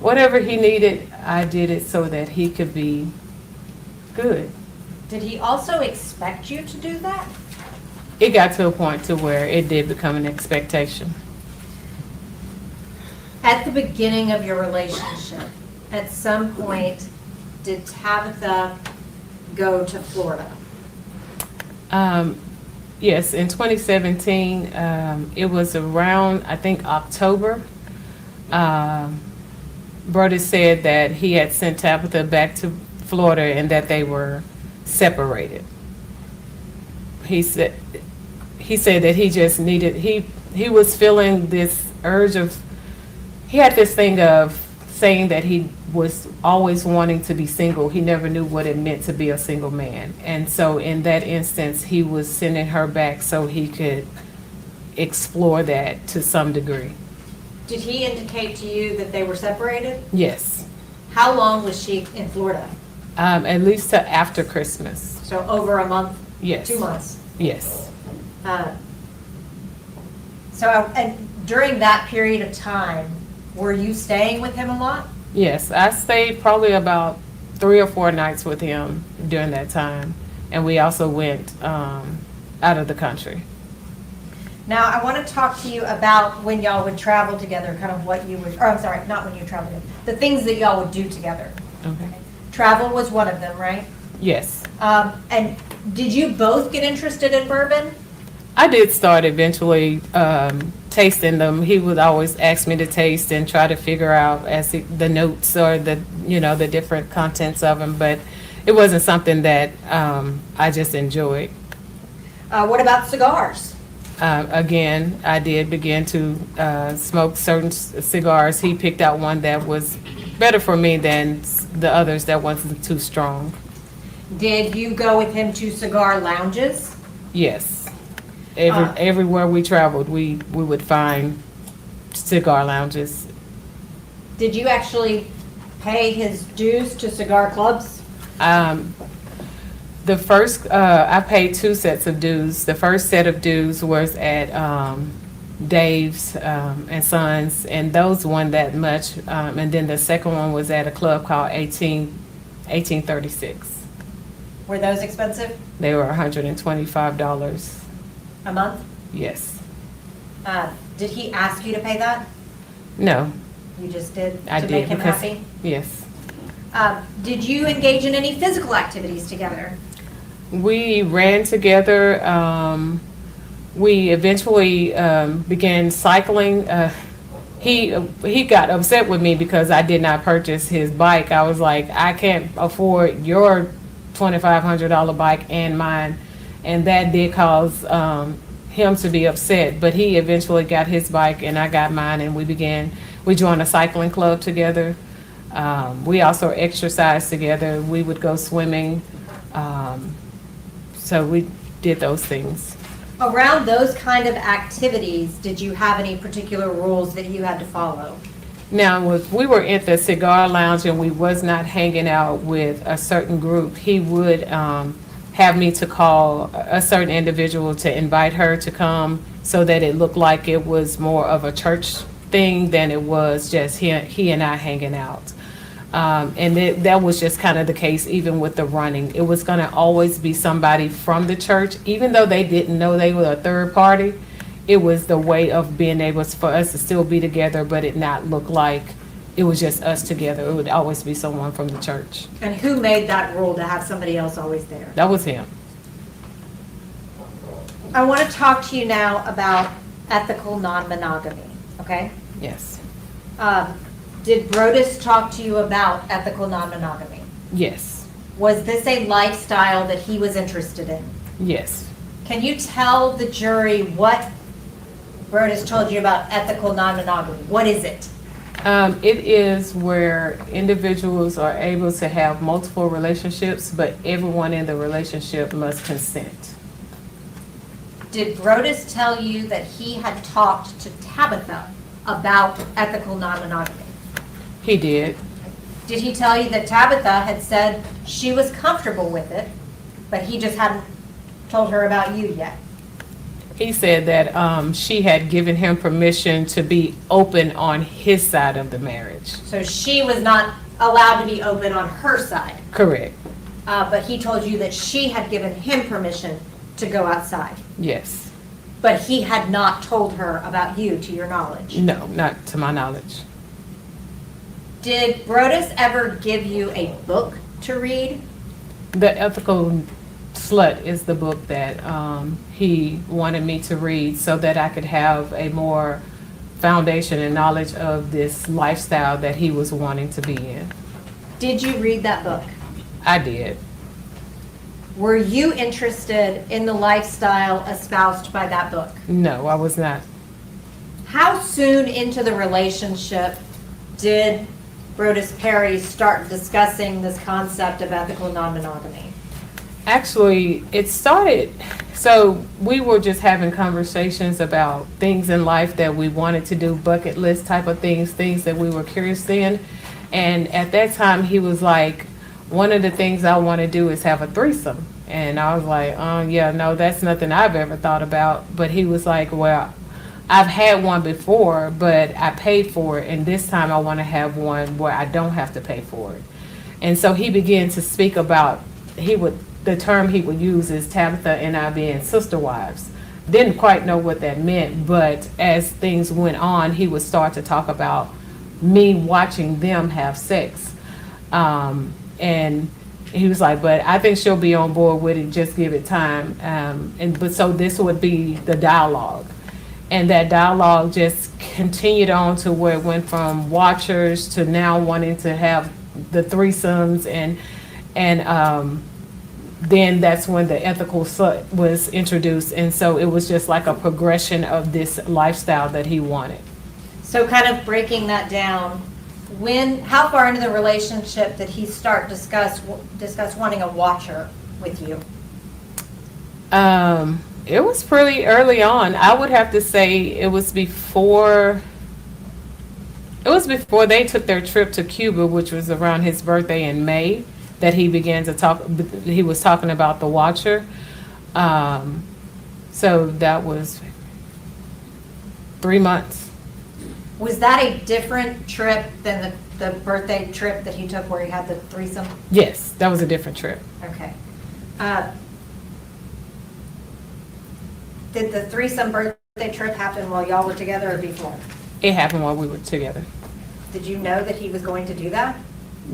whatever he needed, I did it so that he could be good. Did he also expect you to do that? It got to a point to where it did become an expectation. At the beginning of your relationship, at some point, did Tabitha go to Florida? Yes, in 2017, it was around, I think, October. Brody said that he had sent Tabitha back to Florida and that they were separated. He said that he just needed, he was feeling this urge of, he had this thing of saying that he was always wanting to be single. He never knew what it meant to be a single man. And so in that instance, he was sending her back so he could explore that to some degree. Did he indicate to you that they were separated? Yes. How long was she in Florida? At least to after Christmas. So over a month? Yes. 2 months? Yes. And during that period of time, were you staying with him a lot? Yes, I stayed probably about 3 or 4 nights with him during that time. And we also went out of the country. Now, I want to talk to you about when y'all would travel together, kind of what you would, or I'm sorry, not when you traveled together, the things that y'all would do together. Okay. Travel was one of them, right? Yes. And did you both get interested in bourbon? I did start eventually tasting them. He would always ask me to taste and try to figure out the notes or the different contents of them, but it wasn't something that I just enjoyed. What about cigars? Again, I did begin to smoke certain cigars. He picked out one that was better for me than the others that wasn't too strong. Did you go with him to cigar lounges? Yes. Everywhere we traveled, we would find cigar lounges. Did you actually pay his dues to cigar clubs? The first, I paid 2 sets of dues. The first set of dues was at Dave's and Sons, and those weren't that much. And then the second one was at a club called 1836. Were those expensive? They were $125. A month? Yes. Did he ask you to pay that? No. You just did I to did make him because, happy? yes. Did you engage in any physical activities together? We ran together. We eventually began cycling. He got upset with me because I did not purchase his bike. I was like, I can't afford your $2,500 bike and mine. And that did cause him to be upset. But he eventually got his bike and I got mine, and we joined a cycling club together. We also exercised together. We would go swimming. So we did those things. Around those kind of activities, did you have any particular rules that you had to follow? Now, if we were at the cigar lounge and we was not hanging out with a certain group, he would have me to call a certain individual to invite her to come so that it looked like it was more of a church thing than it was just he and I hanging out. And that was just kind of the case even with the running. It was going to always be somebody from the church, even though they didn't know they were a third party. It was the way of being able for us to still be together, but it not look like it was just us together. It would always be someone from the church. And who made that rule to have somebody else always there? That was him. I want to talk to you now about ethical non-monogamy, okay? Yes. Did Brodus talk to you about ethical non-monogamy? Yes. Was this a lifestyle that he was interested in? Yes. Can you tell the jury what Brodus told you about ethical non-monogamy? What is it? It is where individuals are able to have multiple relationships, but everyone in the relationship must consent. Did Brodus tell you that he had talked to Tabitha about ethical non-monogamy? He did. Did he tell you that Tabitha had said she was comfortable with it, but he just hadn't told her about you yet. He said that she had given him permission to be open on his side of the marriage. So she was not allowed to be open on her side. Correct. But he told you that she had given him permission to go outside. Yes. But he had not told her about you, to your knowledge. No, not to my knowledge. Did Brodus ever give you a book to read? The Ethical Slut is the book that he wanted me to read so that I could have a more foundation and knowledge of this lifestyle that he was wanting to be in. Did you read that book? I did. Were you interested in the lifestyle espoused by that book? No, I was not. How soon into the relationship did Brodus Perry start discussing this concept of ethical non-monogamy? Actually, it started, so we were just having conversations about things in life that we wanted to do, bucket list type of things that we were curious in. And at that time, he was like, one of the things I want to do is have a threesome. And I was like, yeah, no, that's nothing I've ever thought about. But he was like, well, I've had one before, but I paid for it. And this time I want to have one where I don't have to pay for it. And so he began to speak about, the term he would use is Tabitha and I being sister wives. Didn't quite know what that meant, but as things went on, he would start to talk about me watching them have sex. And he was like, but I think she'll be on board with it, just give it time. But so this would be the dialogue. And that dialogue just continued on to where it went from watchers to now wanting to have the threesomes, and then that's when the ethical slut was introduced. And so it was just like a progression of this lifestyle that he wanted. So kind of breaking that down, how far into the relationship did he start discuss wanting a watcher with you? It was pretty early on. I would have to say it was before they took their trip to Cuba, which was around his birthday in May, that he began to talk. He was talking about the watcher. So that was 3 months. Was that a different trip than the birthday trip that he took where he had the threesome? Yes, that was a different trip. Okay. Did the threesome birthday trip happen while y'all were together or before? It happened while we were together. Did you know that he was going to do that?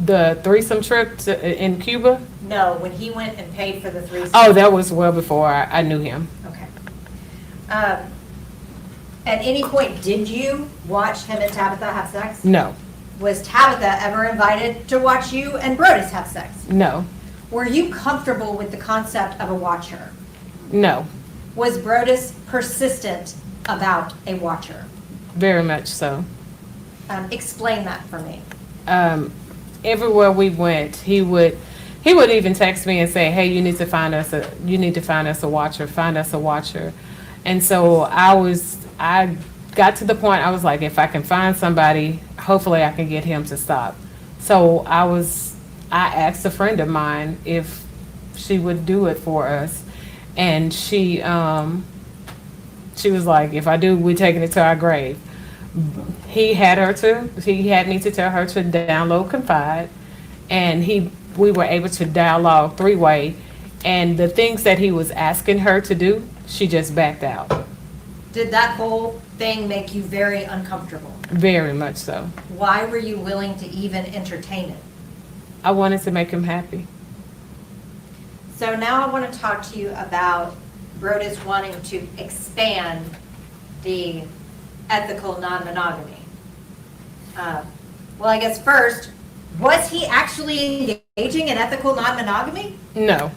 The threesome trip in Cuba? No, when he went and paid for the threesome. Oh, that was well before I knew him. Okay. At any point, did you watch him and Tabitha have sex? No. Was Tabitha ever invited to watch you and Brodus have sex? No. Were you comfortable with the concept of a watcher? No. Was Brodus persistent about a watcher? Very much so. Explain that for me. Everywhere we went, he would even text me and say, "Hey, you need to find us a watcher. Find us a watcher." And so I got to the point I was like, if I can find somebody, hopefully I can get him to stop. So I asked a friend of mine if she would do it for us, and she was like, if I do, we're taking it to our grave. He had me to tell her to download Confide, and we were able to dialogue three-way, and the things that he was asking her to do, she just backed out. Did that whole thing make you very uncomfortable? Very much so. Why were you willing to even entertain it? I wanted to make him happy. So now I want to talk to you about Brodus wanting to expand the ethical non-monogamy. Well, I guess first, was he actually engaging in ethical non-monogamy? No.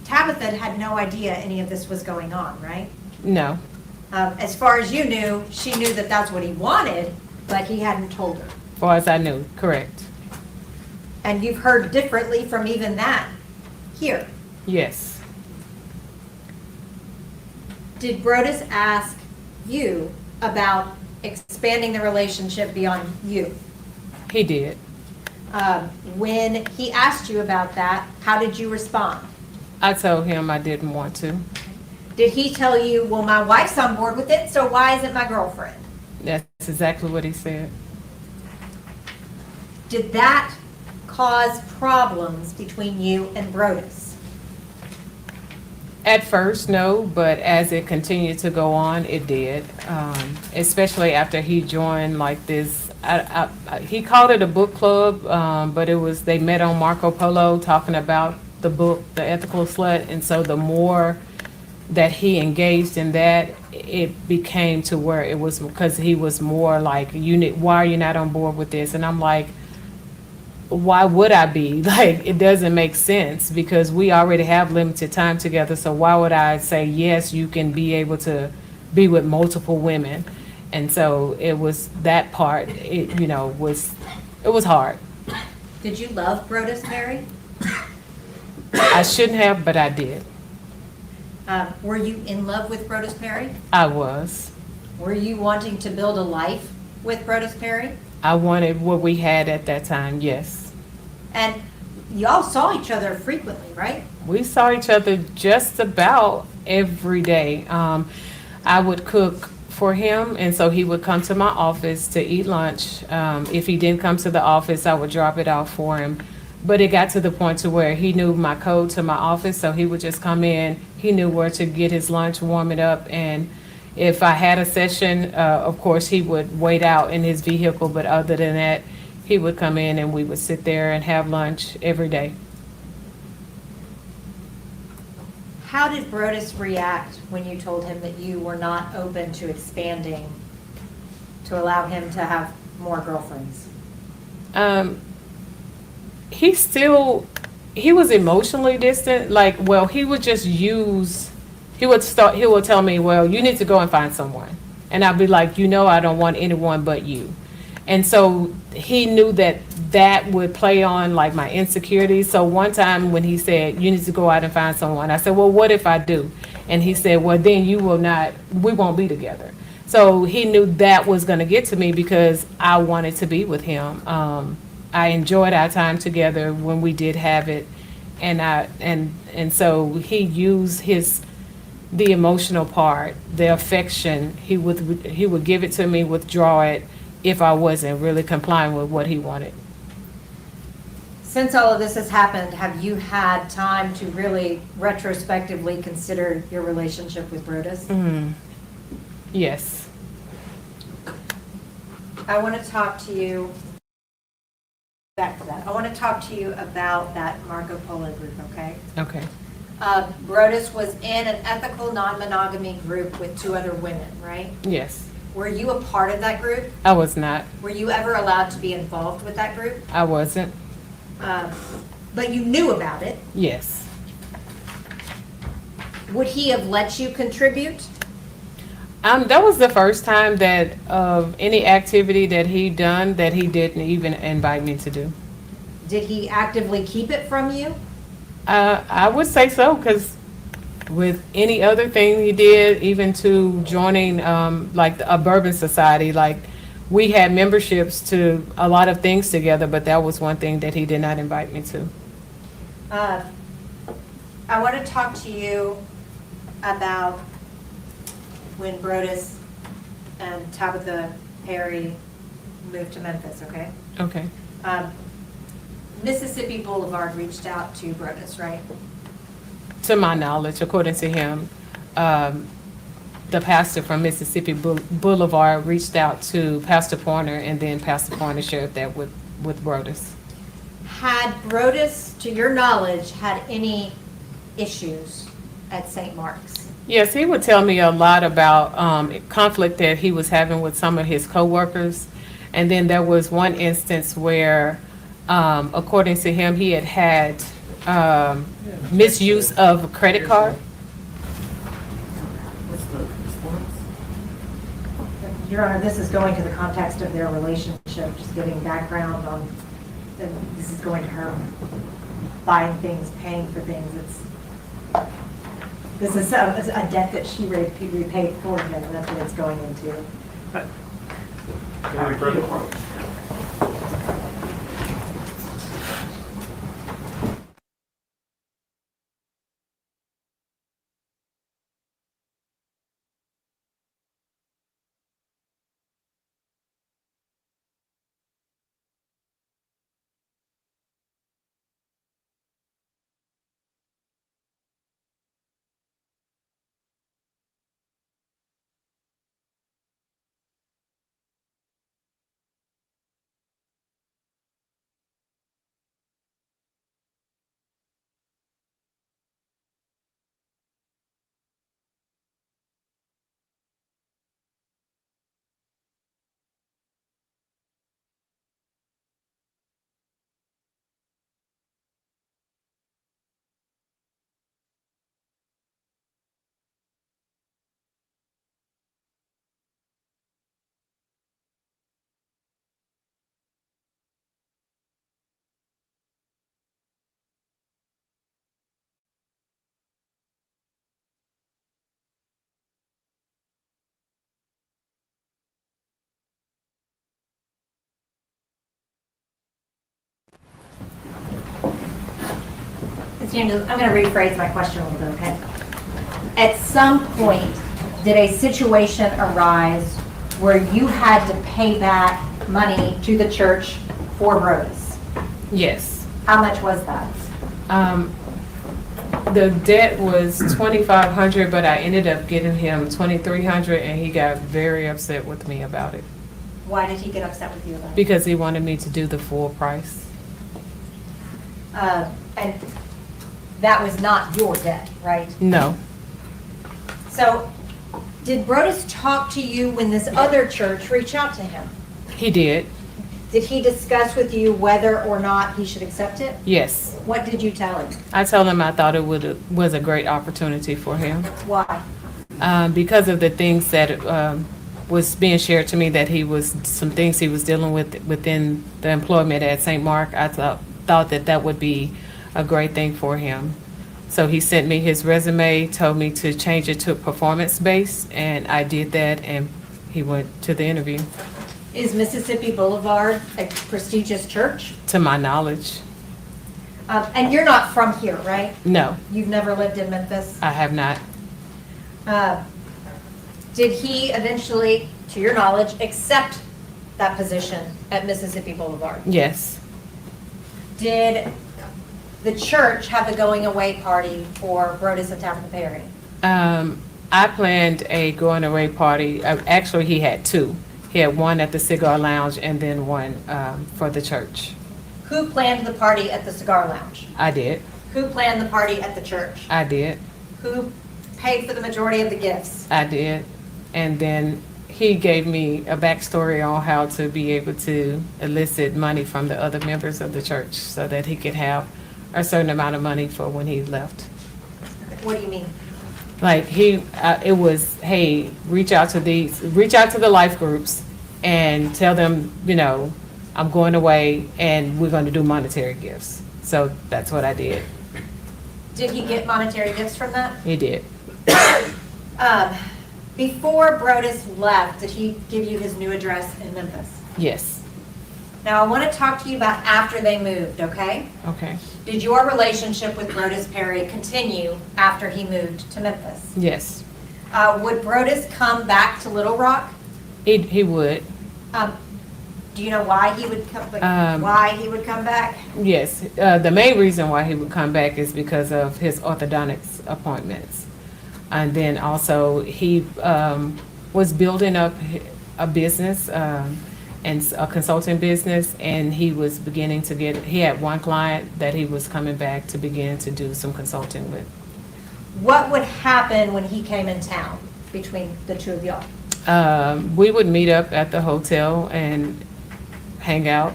Tabitha had no idea any of this was going on, right? No. As far as you knew, she knew that that's what he wanted, but he hadn't told her. As far as I knew, correct. And you've heard differently from even that here. Yes. Did Brodus ask you about expanding the relationship beyond you? He did. When he asked you about that, how did you respond? I told him I didn't want to. Did he tell you, well, my wife's on board with it, so why isn't my girlfriend? That's exactly what he said. Did that cause problems between you and Brodus? At first, no, but as it continued to go on, it did. Especially after he joined like this, he called it a book club, but they met on Marco Polo talking about the book, The Ethical Slut. And so the more that he engaged in that, it became to where it was, because he was more like, why are you not on board with this? And I'm like, why would I be? Like, it doesn't make sense because we already have limited time together. So why would I say, yes, you can be able to be with multiple women? And so it was that part, it was hard. Did you love Brodus Perry? I shouldn't have, but I did. Were you in love with Brodus Perry? I was. Were you wanting to build a life with Brodus Perry? I wanted what we had at that time, yes. And y'all saw each other frequently, right? We saw each other just about every day. I would cook for him, and so he would come to my office to eat lunch. If he didn't come to the office, I would drop it off for him. But it got to the point to where he knew my code to my office, so he would just come in. He knew where to get his lunch, warm it up, and if I had a session, of course, he would wait out in his vehicle, but other than that, he would come in and we would sit there and have lunch every day. How did Brodus react when you told him that you were not open to expanding to allow him to have more girlfriends? He was emotionally distant. Like, well, he would just he would tell me, well, you need to go and find someone. And I'd be like, I don't want anyone but you. And so he knew that would play on like my insecurities. So one time when he said, you need to go out and find someone, I said, well, what if I do? And he said, well, then we won't be together. So he knew that was going to get to me because I wanted to be with him. I enjoyed our time together when we did have it. And so he used the emotional part, the affection. He would give it to me, withdraw it if I wasn't really complying with what he wanted. Since all of this has happened, have you had time to really retrospectively consider your relationship with Brodus? Yes. I want to talk to you, back to that. I want to talk to you about that Marco Polo group, okay? Okay. Brodus was in an ethical non-monogamy group with 2 other women, right? Yes. Were you a part of that group? I was not. Were you ever allowed to be involved with that group? I wasn't. But you knew about it. Yes. Would he have let you contribute? That was the first time that any activity that he done that he didn't even invite me to do. Did he actively keep it from you? I would say so, because with any other thing he did, even to joining like a bourbon society, like we had memberships to a lot of things together, but that was one thing that he did not invite me to. I want to talk to you about when Brodus and Tabitha Perry moved to Memphis, okay? Okay. Mississippi Boulevard reached out to Brodus, right? To my knowledge, according to him, the pastor from Mississippi Boulevard reached out to Pastor Pointer, and then Pastor Pointer shared that with Brodus. Had Brodus, to your knowledge, had any issues at St. Mark's? Yes, he would tell me a lot about conflict that he was having with some of his coworkers. And then there was one instance where, according to him, he had misuse of a credit card. Your Honor, this is going to the context of their relationship, just giving background on, this is going to her buying things, paying for things. This is a debt that she repaid for him, and that's what it's going into. Any further? Daniel, I'm going to rephrase my question a little bit, okay? At some point, did a situation arise where you had to pay back money to the church for Brodus? Yes. How much was that? The debt was $2,500, but I ended up getting him $2,300, and he got very upset with me about it Why did he get upset with you about it? because he wanted me to do the full price. And that was not your debt, right? No. So, did Brodus talk to you when this other church reached out to him? He did. Did he discuss with you whether or not he should accept it? Yes. What did you tell him? I told him I thought it was a great opportunity for him. Why? Because of the things that was being shared to me, that some things he was dealing with within the employment at St. Mark. I thought that would be a great thing for him. So he sent me his resume, told me to change it to performance-based, and I did that, and he went to the interview. Is Mississippi Boulevard a prestigious church? To my knowledge, And you're not from here, right? no, You've never lived in Memphis? I have not. Did he eventually, to your knowledge, accept that position at Mississippi Boulevard? Yes, Did the church have a going away party for Brodus and Tabitha Perry? I planned a going away party. Actually, he had two. He had one at the Cigar Lounge and then one for the church. Who planned the party at the Cigar Lounge? I did. Who planned the party at the church? I did. Who paid for the majority of the gifts? I did. And then he gave me a backstory on how to be able to elicit money from the other members of the church so that he could have a certain amount of money for when he left. What do you mean? Like it was, hey, reach out to the life groups and tell them, I'm going away and we're going to do monetary gifts. So that's what I did. Did he get monetary gifts from that? He did. Before Brodus left, did he give you his new address in Memphis? Yes. Now, I want to talk to you about after they moved, okay? Okay. Did your relationship with Brodus Perry continue after he moved to Memphis? Yes. Would Brodus come back to Little Rock? He would. Do you know why he would come? Why he would come back? Yes. The main reason why he would come back is because of his orthodontics appointments. And then also he was building up a business and a consulting business, and he was beginning to he had one client that he was coming back to begin to do some consulting with. What would happen when he came in town between the two of y'all? We would meet up at the hotel and hang out.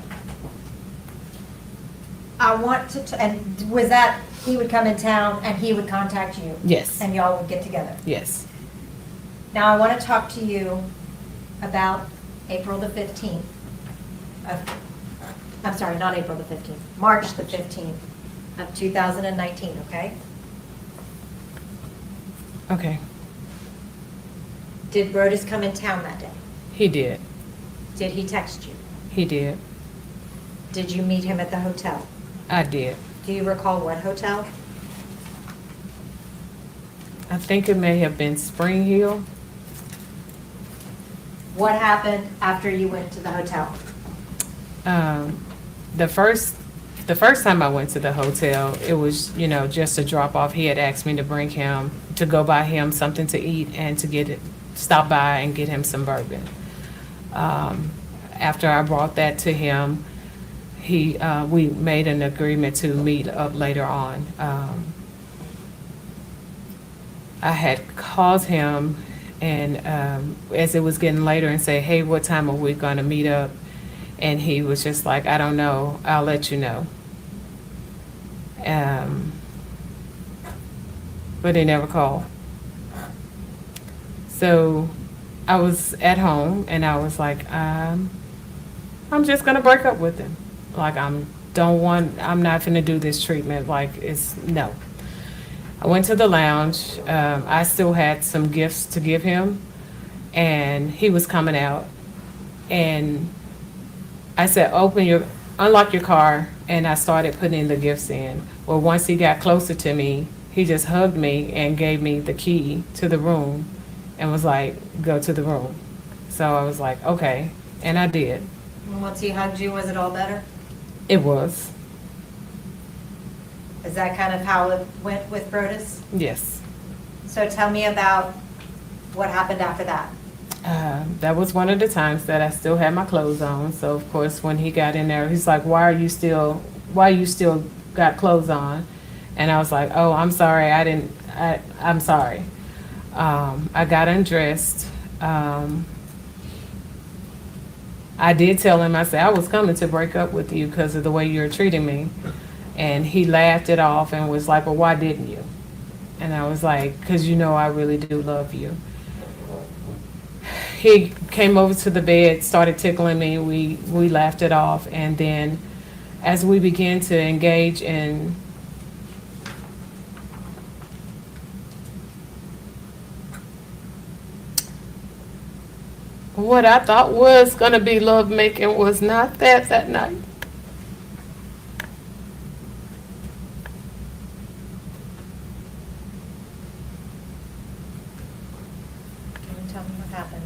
I want to, and was that, he would come in town and he would contact you? Yes. And y'all would get together? Yes. Now, I want to talk to you about April the 15th. I'm sorry, not April the 15th, March the 15th of 2019, okay? Okay. Did Brodus come in town that day? He did. Did he text you? He did. Did you meet him at the hotel? I did. Do you recall what hotel? I think it may have been Spring Hill. What happened after you went to the hotel? The first time I went to the hotel, it was, just a drop off. He had asked me to bring him, to go buy him something to eat and to stop by and get him some bourbon. After I brought that to him, we made an agreement to meet up later on. I had called him and as it was getting later and say, hey, what time are we going to meet up? And he was just like, I don't know, I'll let you know. But he never called. So I was at home and I was like, I'm just gonna break up with him. Like I'm not gonna do this treatment. Like no. I went to the lounge. I still had some gifts to give him, and he was coming out. And I said, open unlock your car, and I started putting the gifts in. Well, once he got closer to me, he just hugged me and gave me the key to the room and was like, go to the room. So I was like, okay, and I did. And once he hugged you, was it all better? It was, Is that kind of how it went with Brodus? yes. So tell me about what happened after that. That was one of the times that I still had my clothes on. So of course, when he got in there, he's like, why you still got clothes on? And I was like, oh, I'm sorry. I'm sorry. I got undressed. I did tell him, I said, I was coming to break up with you because of the way you're treating me. And he laughed it off and was like, well, why didn't you? And I was like, because you know I really do love you. He came over to the bed, started tickling me. We laughed it off. And then as we began to engage in what I thought was going to be love making, was not that night. Can you tell me what happened?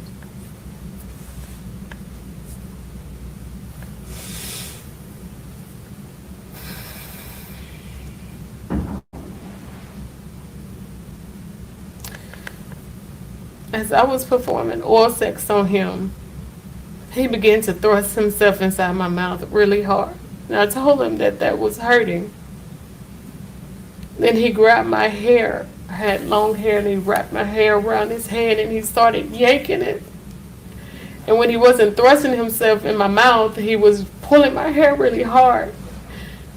As I was performing oral sex on him, he began to thrust himself inside my mouth really hard. And I told him that was hurting. Then he grabbed my hair. I had long hair, and he wrapped my hair around his hand and he started yanking it. And when he wasn't thrusting himself in my mouth, he was pulling my hair really hard.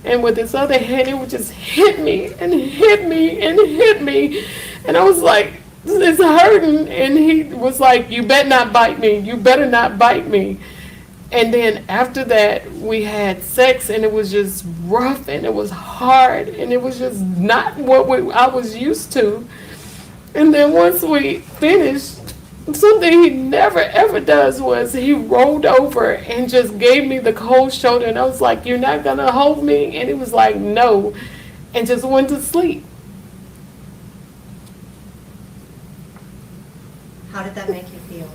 And with his other hand, he would just hit me and hit me and hit me. And I was like, it's hurting. And he was like, you better not bite me. You better not bite me. And then after that, we had sex, and it was just rough, and it was hard, and it was just not what I was used to. And then once we finished, something he never ever does was he rolled over and just gave me the cold shoulder. And I was like, you're not going to hold me? And he was like, no, and just went to sleep. How did that make you feel?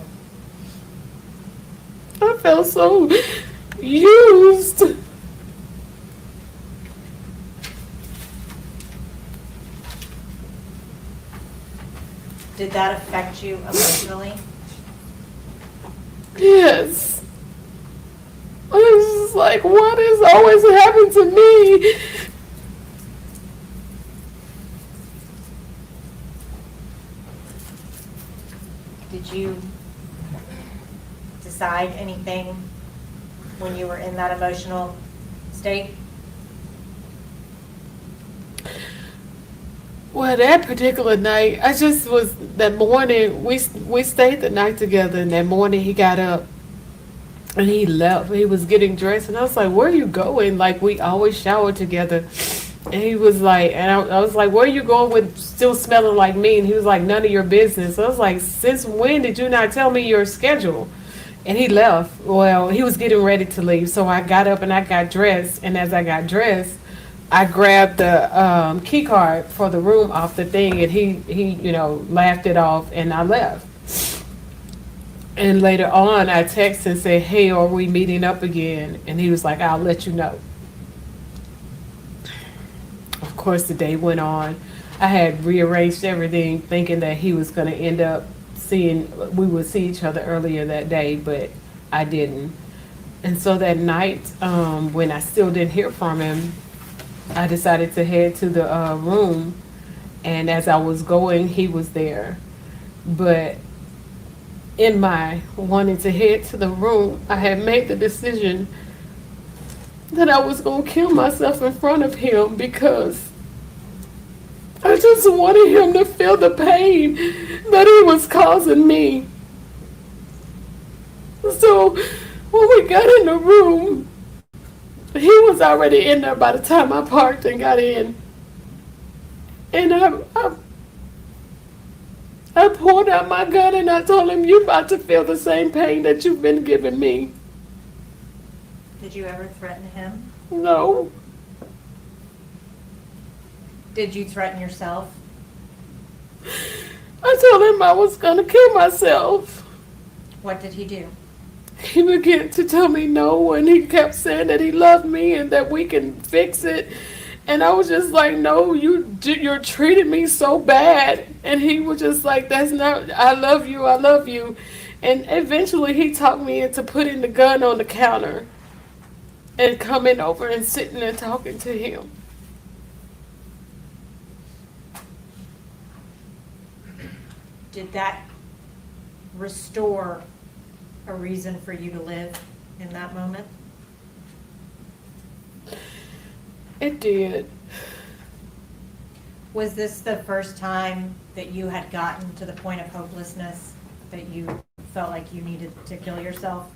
I felt so used. Did that affect you emotionally? Yes. I was just like, what has always happened to me? Did you decide anything when you were in that emotional state? Well, that particular night, I just was, that morning, we stayed the night together, and that morning he got up and he left. He was getting dressed, and I was like, where are you going? Like, we always shower together. And he was like, and I was like, where are you going with still smelling like me? And he was like, none of your business. I was like, since when did you not tell me your schedule? And he left. Well, he was getting ready to leave. So I got up and I got dressed. And as I got dressed, I grabbed the key card for the room off the thing. And he laughed it off, and I left. And later on, I texted and said, hey, are we meeting up again? And he was like, I'll let you know. Of course, the day went on. I had rearranged everything, thinking that he was going to end up we would see each other earlier that day, but I didn't. And so that night, when I still didn't hear from him, I decided to head to the room. And as I was going, he was there. But in my wanting to head to the room, I had made the decision that I was going to kill myself in front of him, because I just wanted him to feel the pain that he was causing me. So when we got in the room, he was already in there by the time I parked and got in. And I pulled out my gun and I told him, you're about to feel the same pain that you've been giving me. Did you ever threaten him? No. Did you threaten yourself? I told him I was gonna kill myself. What did he do? He began to tell me no, and he kept saying that he loved me and that we can fix it. And I was just like, no, you're treating me so bad. And he was just like, that's not, I love you, I love you. And eventually he talked me into putting the gun on the counter and coming over and sitting and talking to him. Did that restore a reason for you to live in that moment? It did. Was this the first time that you had gotten to the point of hopelessness, that you felt like you needed to kill yourself?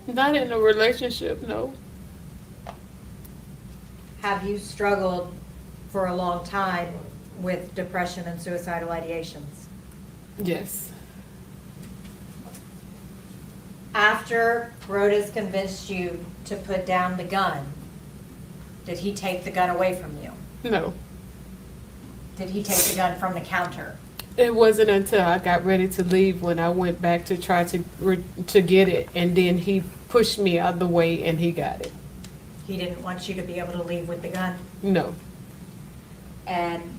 Not in a relationship, no. Have you struggled for a long time with depression and suicidal ideations? Yes. After Rhoda's convinced you to put down the gun, did he take the gun away from you? No. Did he take the gun from the counter? It wasn't until I got ready to leave when I went back to try to get it, and then he pushed me out of the way and he got it. He didn't want you to be able to leave with the gun? No. And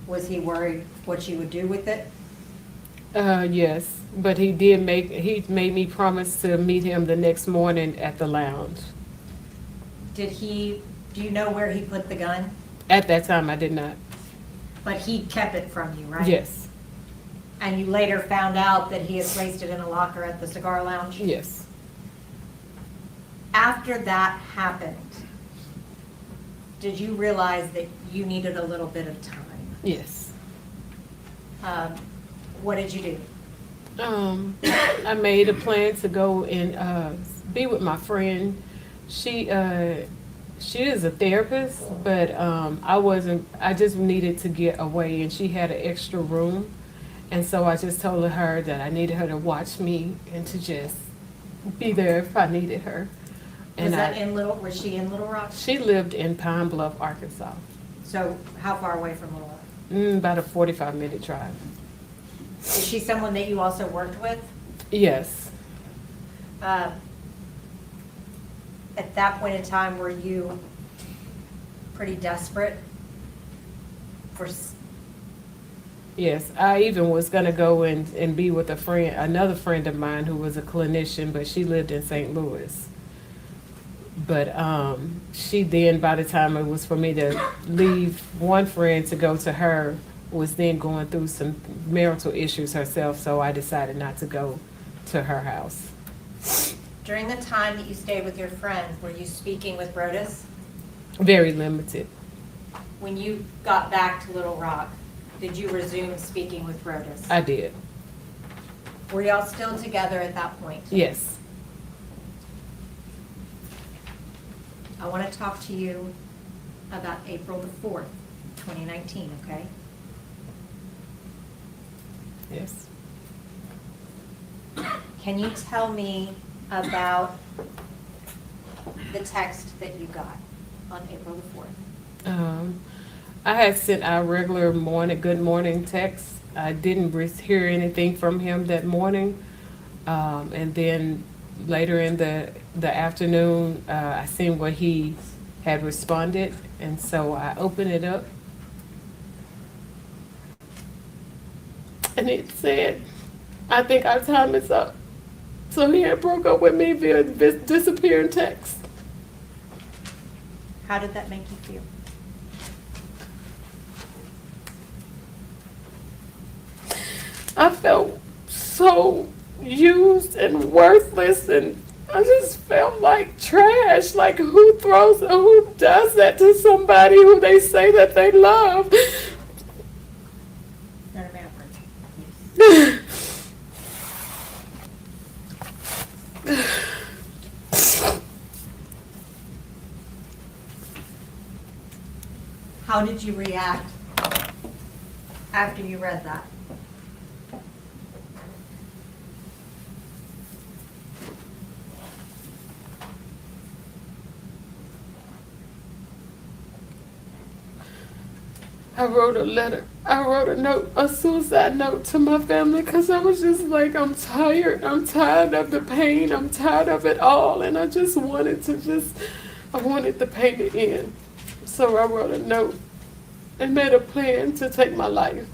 was he worried what you would do with it? Yes, but he made me promise to meet him the next morning at the lounge. Do you know where he put the gun? At that time, I did not. But he kept it from you, right? Yes. And you later found out that he had placed it in a locker at the cigar lounge? Yes. After that happened, did you realize that you needed a little bit of time? Yes. What did you do? I made a plan to go and be with my friend. She is a therapist, but I just needed to get away, and she had an extra room. And so I just told her that I needed her to watch me and to just be there if I needed her. And was she in Little Rock? She lived in Pine Bluff, Arkansas. So how far away from Little Rock? About a 45-minute drive. Is she someone that you also worked with? Yes. At that point in time, were you pretty desperate for? Yes, I even was gonna go and be with another friend of mine who was a clinician, but she lived in St. Louis. But she then, by the time it was for me to leave one friend to go to her, was then going through some marital issues herself, so I decided not to go to her house. During the time that you stayed with your friend, were you speaking with Rhodas? Very limited. When you got back to Little Rock, did you resume speaking with Rhodas? I did. Were y'all still together at that point? Yes. I want to talk to you about April the 4th, 2019, okay? Yes. Can you tell me about the text that you got on April the 4th? I had sent our regular good morning text. I didn't hear anything from him that morning. And then later in the afternoon, I seen what he had responded. And so I opened it up. And it said, I think our time is up. So he had broke up with me via disappearing text. How did that make you feel? I felt so used and worthless, and I just felt like trash. Like, who does that to somebody who they say that they love? How did you react after you read that? I wrote a letter. I wrote a note, a suicide note to my family because I was just like, I'm tired. I'm tired of the pain. I'm tired of it all. And I just wanted I wanted the pain to end. So I wrote a note and made a plan to take my life.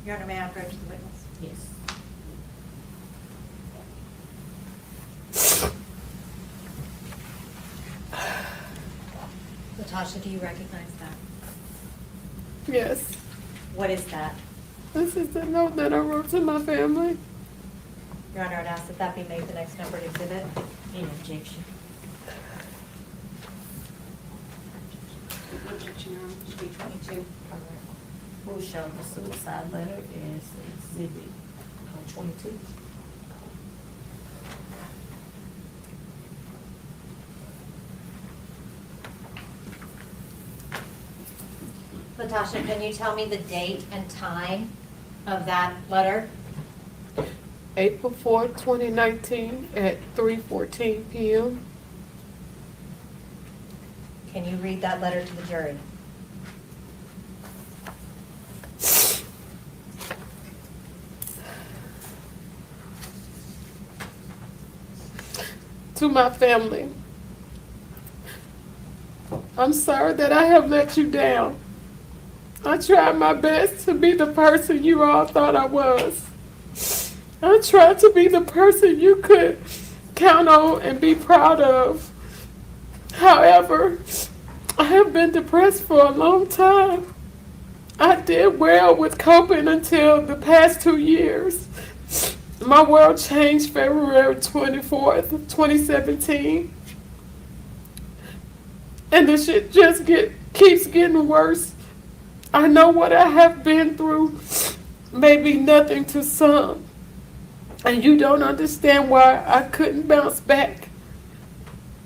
Your Honor, may I approach the witness? Yes. Latasha, do you recognize that? Yes. What is that? This is the note that I wrote to my family. Your Honor, I'd ask that that be made the next numbered exhibit. Any objection? Objection, Your Honor. Should be 22. We'll show the suicide letter as exhibit 22. Latasha, can you tell me the date and time of that letter? April 4th, 2019 at 3:14 p.m. Can you read that letter to the jury? To my family, I'm sorry that I have let you down. I tried my best to be the person you all thought I was. I tried to be the person you could count on and be proud of. However, I have been depressed for a long time. I did well with coping until the past 2 years. My world changed February 24th, 2017. And the shit just keeps getting worse. I know what I have been through may be nothing to some. And you don't understand why I couldn't bounce back.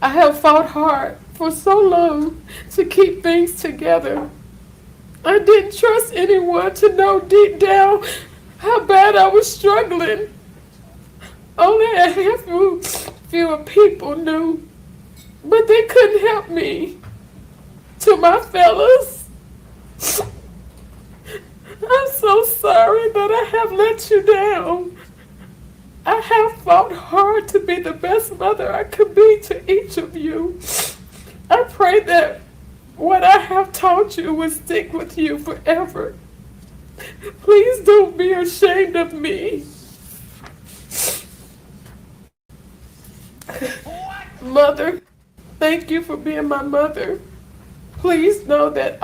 I have fought hard for so long to keep things together. I didn't trust anyone to know deep down how bad I was struggling. Only a few people knew, but they couldn't help me. To my fellas, I'm so sorry that I have let you down. I have fought hard to be the best mother I could be to each of you. I pray that what I have taught you will stick with you forever. Please don't be ashamed of me. Mother, thank you for being my mother. Please know that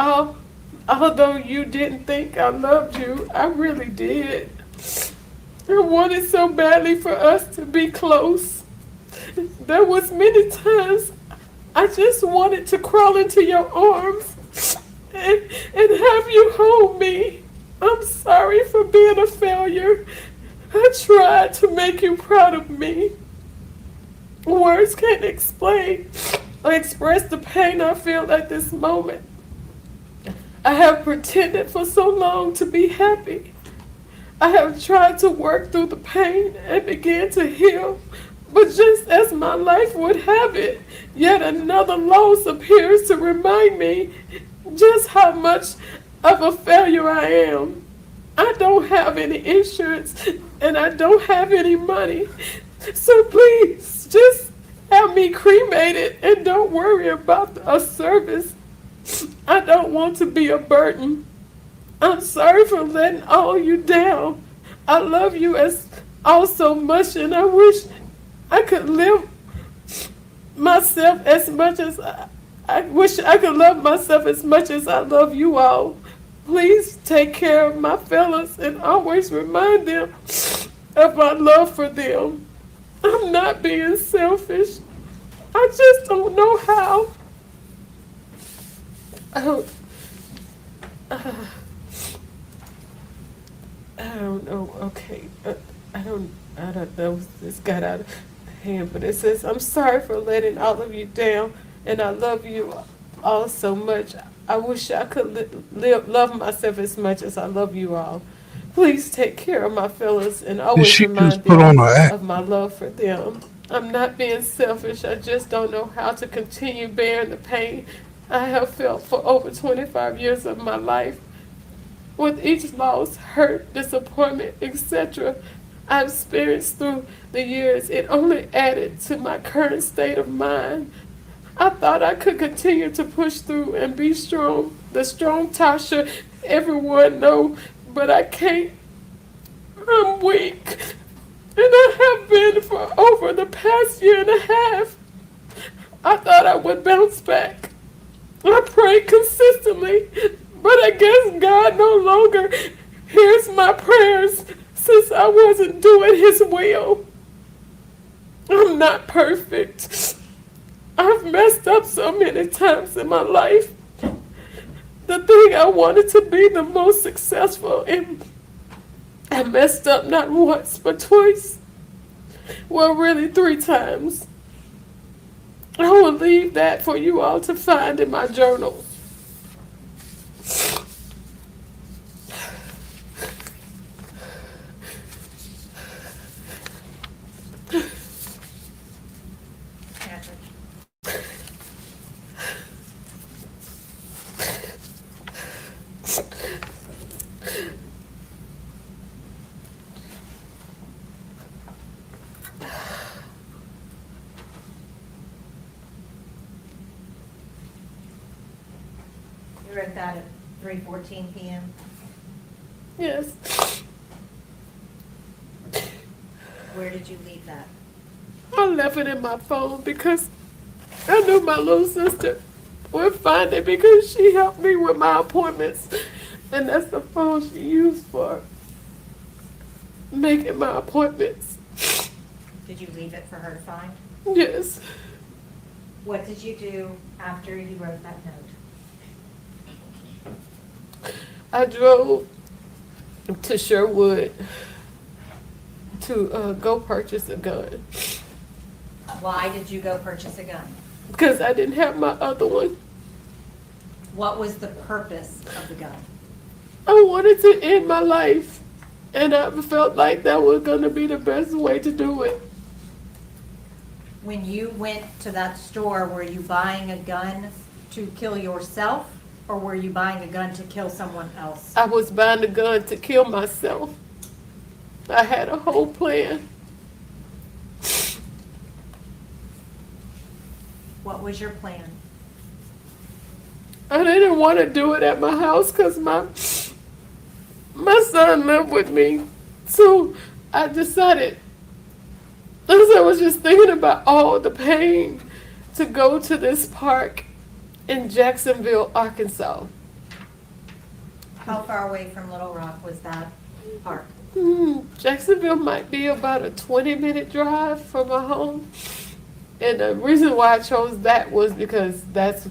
although you didn't think I loved you, I really did. I wanted so badly for us to be close. There was many times I just wanted to crawl into your arms and have you hold me. I'm sorry for being a failure. I tried to make you proud of me. Words can't explain or express the pain I feel at this moment. I have pretended for so long to be happy. I have tried to work through the pain and begin to heal, but just as my life would have it, yet another loss appears to remind me just how much of a failure I am. I don't have any insurance and I don't have any money, so please just have me cremated and don't worry about a service. I don't want to be a burden. I'm sorry for letting all you down. I love you all so much, and I wish I could live myself as much as I wish I could love myself as much as I love you all. Please take care of my fellas and always remind them of my love for them. I'm not being selfish. I just don't know how. I don't know. Okay, I don't know. This got out of hand, but it says, "I'm sorry for letting all of you down, and I love you all so much. I wish I could love myself as much as I love you all. Please take care of my fellas and always remind them of my love for them. I'm not being selfish. I just don't know how to continue bearing the pain I have felt for over 25 years of my life. With each loss, hurt, disappointment, etc. I've experienced through the years, it only added to my current state of mind. I thought I could continue to push through and be strong, the strong Tasha everyone know, but I can't. I'm weak, and I have been for over the past year and a half. I thought I would bounce back. I prayed consistently, but I guess God no longer hears my prayers since I wasn't doing His will. I'm not perfect. I've messed up so many times in my life. The thing I wanted to be the most successful in, I messed up not once but twice. Well, really 3 times. I will leave that for you all to find in my journal. You wrote that at 3:14 p.m.? Yes. Where did you leave that? I left it in my phone because I knew my little sister would find it because she helped me with my appointments. And that's the phone she used for making my appointments. Did you leave it for her to find? Yes. What did you do after you wrote that note? I drove to Sherwood to go purchase a gun Why did you go purchase a gun? because I didn't have my other one. What was the purpose of the gun? I wanted to end my life, and I felt like that was going to be the best way to do it. When you went to that store, were you buying a gun to kill yourself, or were you buying a gun to kill someone else? I was buying a gun to kill myself. I had a whole plan. What was your plan? I didn't want to do it at my house because my son lived with me. So I decided, as I was just thinking about all the pain, to go to this park in Jacksonville, Arkansas. How far away from Little Rock was that park? Jacksonville might be about a 20-minute drive from my home. And the reason why I chose that was because that's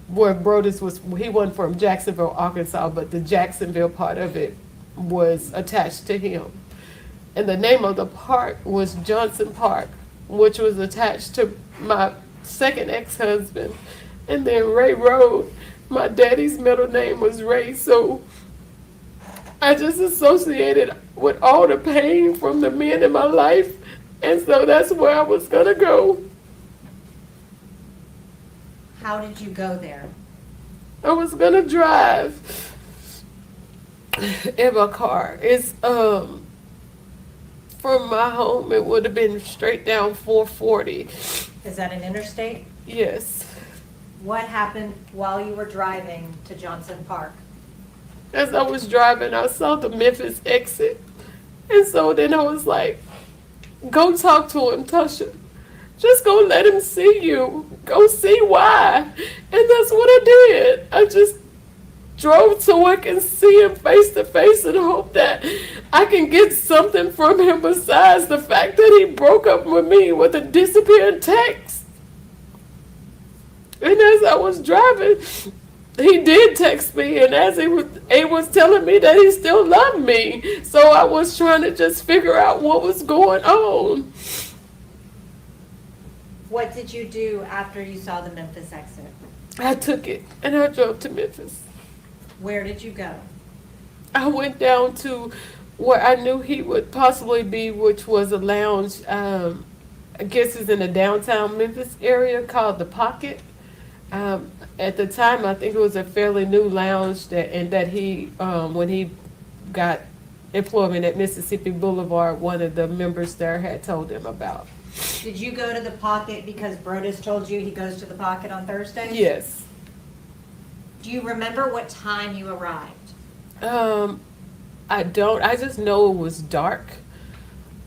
where Brodus was. He wasn't from Jacksonville, Arkansas, but the Jacksonville part of it was attached to him. And the name of the park was Johnson Park, which was attached to my second ex-husband. And then Ray Road, my daddy's middle name was Ray, so I just associated with all the pain from the men in my life, and so that's where I was gonna go. How did you go there? I was gonna drive in my car. It's from my home, it would have been straight down 440. Is that an interstate? Yes. What happened while you were driving to Johnson Park? As I was driving, I saw the Memphis exit. And so then I was like, go talk to him, Tasha. Just go let him see you. Go see why. And that's what I did. I just drove so I can see him face to face and hope that I can get something from him besides the fact that he broke up with me with a disappearing text. And as I was driving, he did text me, and as he was telling me that he still loved me. So I was trying to just figure out what was going on. What did you do after you saw the Memphis exit? I took it, and I drove to Memphis. Where did you go? I went down to where I knew he would possibly be, which was a lounge. I guess it's in the downtown Memphis area called The Pocket. At the time, I think it was a fairly new lounge that he, when he got employment at Mississippi Boulevard, one of the members there had told him about. Did you go to the Pocket because Brodus told you he goes to the Pocket on Thursdays? Yes. Do you remember what time you arrived? I don't. I just know it was dark,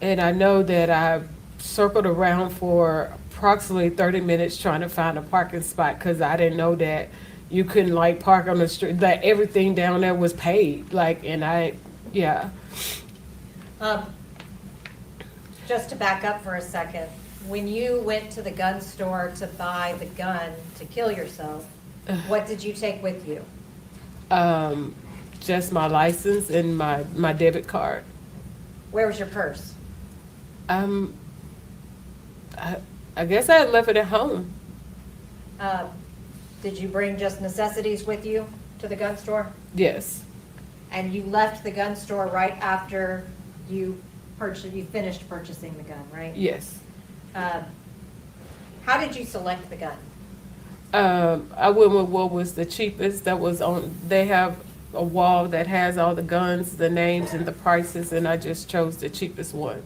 and I know that I circled around for approximately 30 minutes trying to find a parking spot because I didn't know that you couldn't like park on the street. That everything down there was paid. Like, and yeah. Just to back up for a second, when you went to the gun store to buy the gun to kill yourself, what did you take with you? Just my license and my debit card. Where was your purse? I guess I had left it at home. Did you bring just necessities with you to the gun store? Yes. And you left the gun store right after you finished purchasing the gun, right? Yes. How did you select the gun? I went with what was the cheapest that was on. They have a wall that has all the guns, the names, and the prices, and I just chose the cheapest one.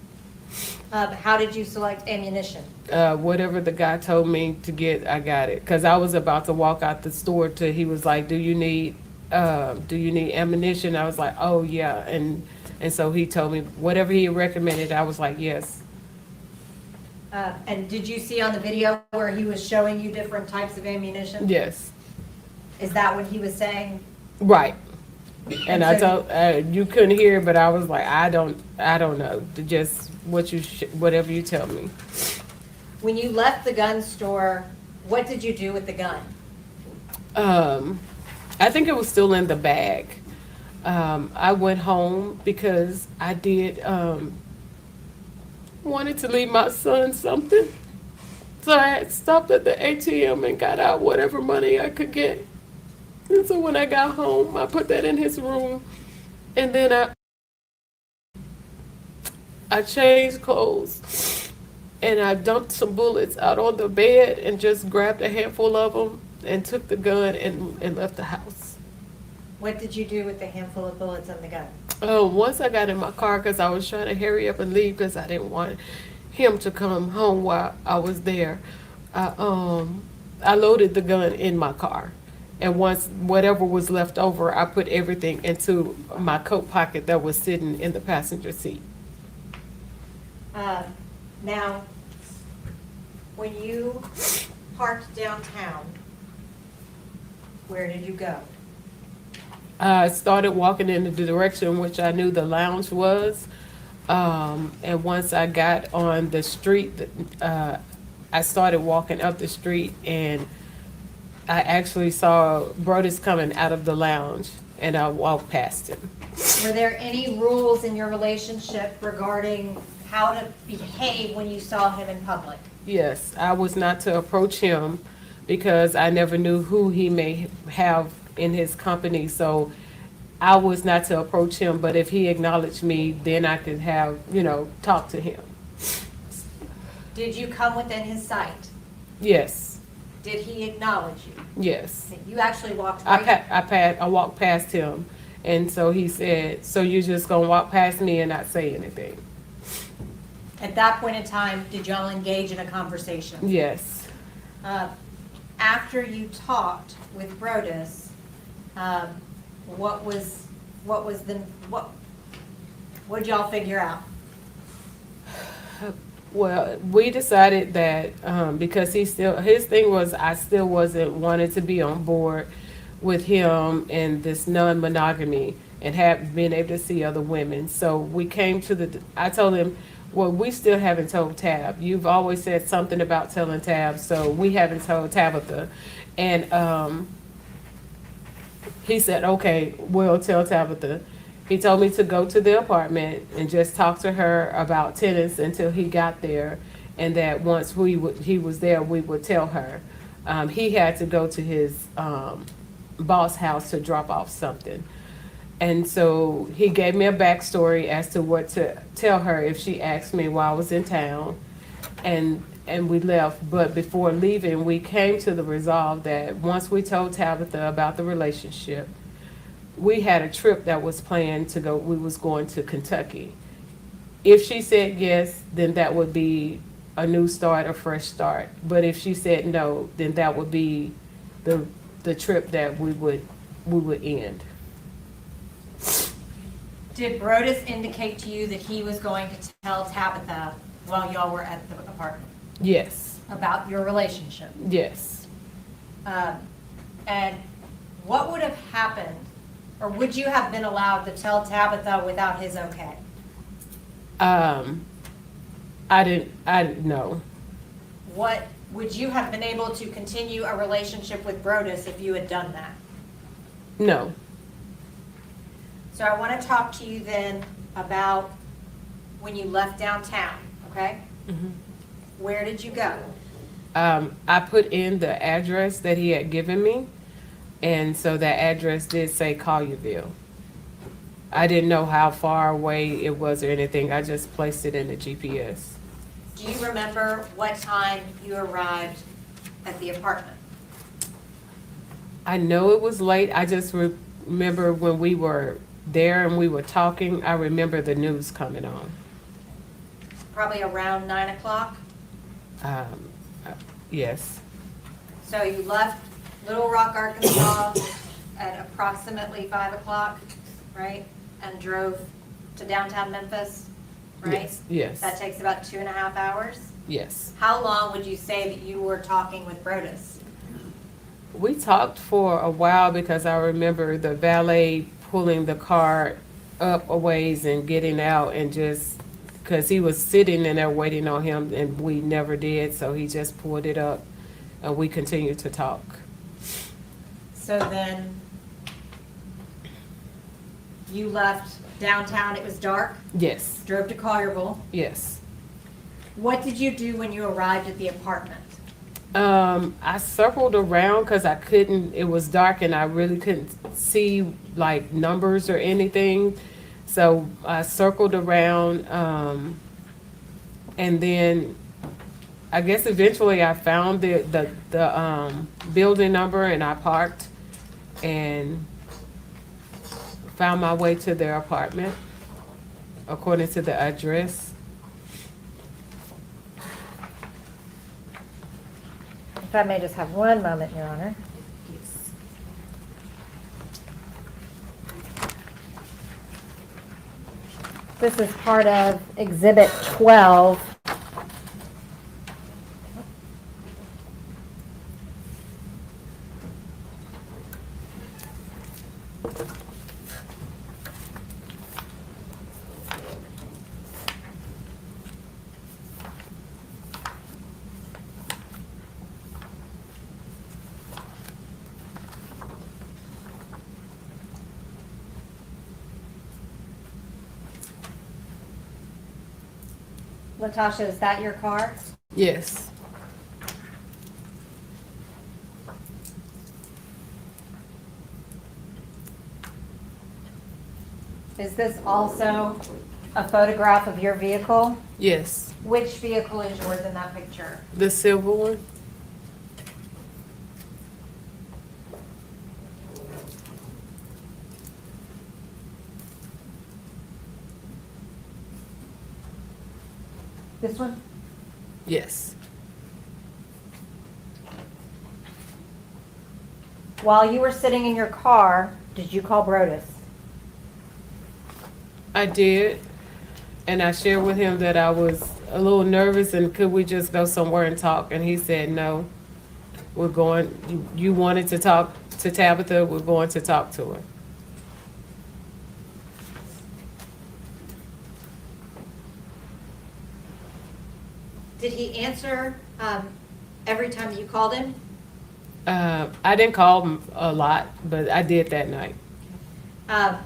How did you select ammunition? Whatever the guy told me to get, I got it. Cause I was about to walk out the store till he was like, do you need ammunition? I was like, oh yeah. And so he told me whatever he recommended, I was like, yes. And did you see on the video where he was showing you different types of ammunition? Yes. Is that what he was saying? Right. And I told, you couldn't hear, but I was like, I don't know. Just whatever you tell me. When you left the gun store, what did you do with the gun? I think it was still in the bag. I went home because I did wanted to leave my son something. So I had stopped at the ATM and got out whatever money I could get. And so when I got home, I put that in his room. And then I changed clothes. And I dumped some bullets out on the bed and just grabbed a handful of them and took the gun and left the house. What did you do with the handful of bullets in the gun? Once I got in my car, because I was trying to hurry up and leave because I didn't want him to come home while I was there, I loaded the gun in my car. And once whatever was left over, I put everything into my coat pocket that was sitting in the passenger seat. Now, when you parked downtown, where did you go? I started walking in the direction in which I knew the lounge was. And once I got on the street, I started walking up the street and I actually saw Brodus coming out of the lounge and I walked past him. Were there any rules in your relationship regarding how to behave when you saw him in public? Yes, I was not to approach him because I never knew who he may have in his company. So I was not to approach him, but if he acknowledged me, then I could have, talk to him. Did you come within his sight? Yes. Did he acknowledge you? Yes. You actually walked right. I walked past him, and so he said, "So you're just gonna walk past me and not say anything?" At that point in time, did y'all engage in a conversation? Yes. After you talked with Brodus, what did y'all figure out? Well, we decided that because his thing was I still wasn't wanting to be on board with him and this non-monogamy and have been able to see other women. So we came to I told him, well, we still haven't told Tab. You've always said something about telling Tab, so we haven't told Tabitha. And he said, okay, we'll tell Tabitha. He told me to go to the apartment and just talk to her about tenants until he got there, and that once he was there, we would tell her. He had to go to his boss house to drop off something. And so he gave me a backstory as to what to tell her if she asked me while I was in town. And and we left. But before leaving, we came to the resolve that once we told Tabitha about the relationship, we had a trip that was planned to go, we was going to Kentucky. If she said yes, then that would be a new start, a fresh start. But if she said no, then that would be the trip that we would end. Did Brodus indicate to you that he was going to tell Tabitha while y'all were at the apartment Yes, about your relationship? yes. And what would have happened, or would you have been allowed to tell Tabitha without his okay? I didn't know. What, would you have been able to continue a relationship with Brodus if you had done that? No. So I want to talk to you then about when you left downtown, okay? Mhm. Where did you go? I put in the address that he had given me, and so that address did say Collierville. I didn't know how far away it was or anything. I just placed it in the GPS. Do you remember what time you arrived at the apartment? I know it was late. I just remember when we were there and we were talking, I remember the news coming on. Probably around 9 o'clock? Yes, So you left Little Rock, Arkansas at approximately 5 o'clock, right? And drove to downtown Memphis, right? yes, yes, That takes about 2.5 hours. yes. How long would you say that you were talking with Brodus? We talked for a while because I remember the valet pulling the car up a ways and getting out, and just because he was sitting in there waiting on him and we never did, so he just pulled it up and we continued to talk. So then you left downtown, it was dark, Yes, drove to Collierville. yes. What did you do when you arrived at the apartment? I circled around because I couldn't, it was dark and I really couldn't see like numbers or anything. So I circled around, and then I guess eventually I found the building number and I parked and found my way to their apartment according to the address. If I may just have one moment, Your Honor. This is part of Exhibit 12. Latasha, is that your car? Yes. Is this also a photograph of your vehicle? Yes. Which vehicle is yours in that picture? The silver one? This one? Yes. While you were sitting in your car, did you call Brodus? I did. And I shared with him that I was a little nervous and could we just go somewhere and talk? And he said, no, we're going, you wanted to talk to Tabitha, we're going to talk to her. Did he answer every time that you called him? I didn't call him a lot, but I did that night.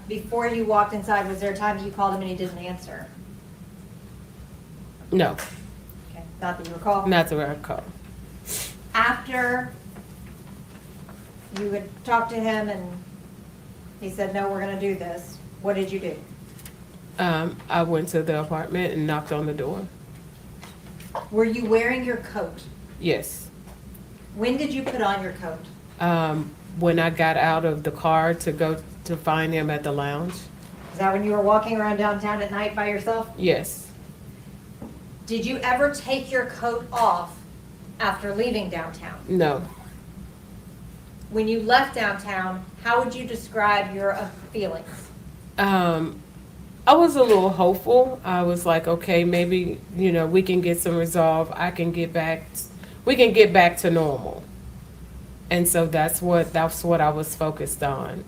Before you walked inside, was there a time that you called him and he didn't answer? No, Okay, not that you recall? not the right call. After you had talked to him and he said, no, we're gonna do this, what did you do? I went to the apartment and knocked on the door. Were you wearing your coat? Yes. When did you put on your coat? When I got out of the car to go to find him at the lounge. Is that when you were walking around downtown at night by yourself? Yes. Did you ever take your coat off after leaving downtown? No. When you left downtown, how would you describe your feelings? I was a little hopeful. I was like, okay, maybe, we can get some resolve. We can get back to normal. And so that's what I was focused on.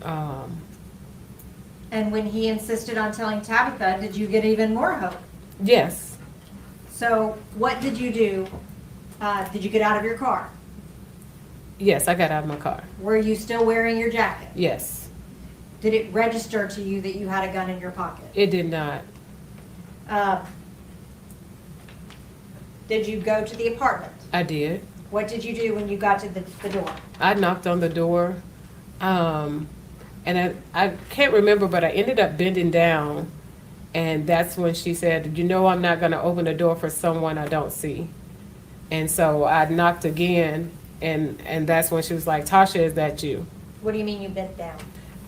And when he insisted on telling Tabitha, did you get even more hope? Yes. So what did you do? Did you get out of your car? Yes, I got out of my car. Were you still wearing your jacket? Yes. Did it register to you that you had a gun in your pocket? It did not. Did you go to the apartment? I did. What did you do when you got to the door? I knocked on the door. And I can't remember, but I ended up bending down. And that's when she said, I'm not going to open the door for someone I don't see. And so I knocked again. And that's when she was like, Tasha, is that you? What do you mean you bent down?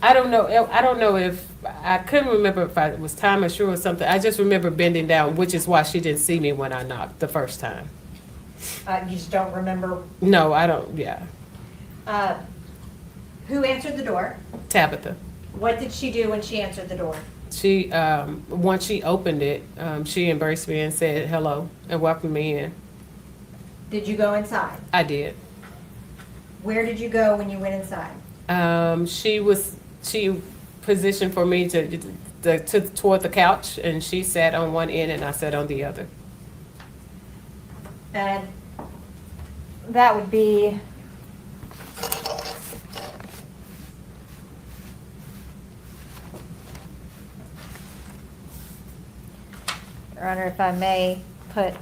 I don't know if, I couldn't remember if it was time or sure or something. I just remember bending down, which is why she didn't see me when I knocked the first time. You just don't remember? No, I don't, yeah. Who answered the door? Tabitha. What did she do when she answered the door? She, once she opened it, she embraced me and said hello and welcomed me in. Did you go inside? I did. Where did you go when you went inside? She positioned for me toward the couch, and she sat on one end and I sat on the other. And that would be Your Honor, if I may put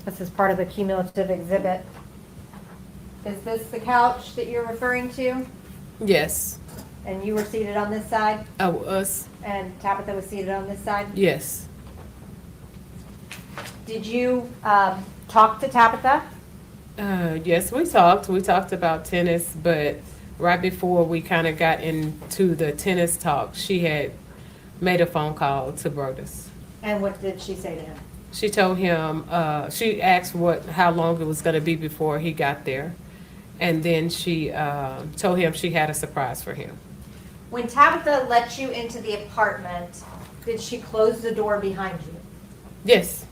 this is part of the cumulative exhibit. Is this the couch that you're referring to? Yes. And you were seated on this side? I was. And Tabitha was seated on this side? Yes. Did you talk to Tabitha? Yes, we talked. We talked about tennis, but right before we kind of got into the tennis talk, she had made a phone call to Brodus. And what did she say to him? She told him, she asked how long it was going to be before he got there. And then she told him she had a surprise for him. When Tabitha let you into the apartment, did she close the door behind you? Yes.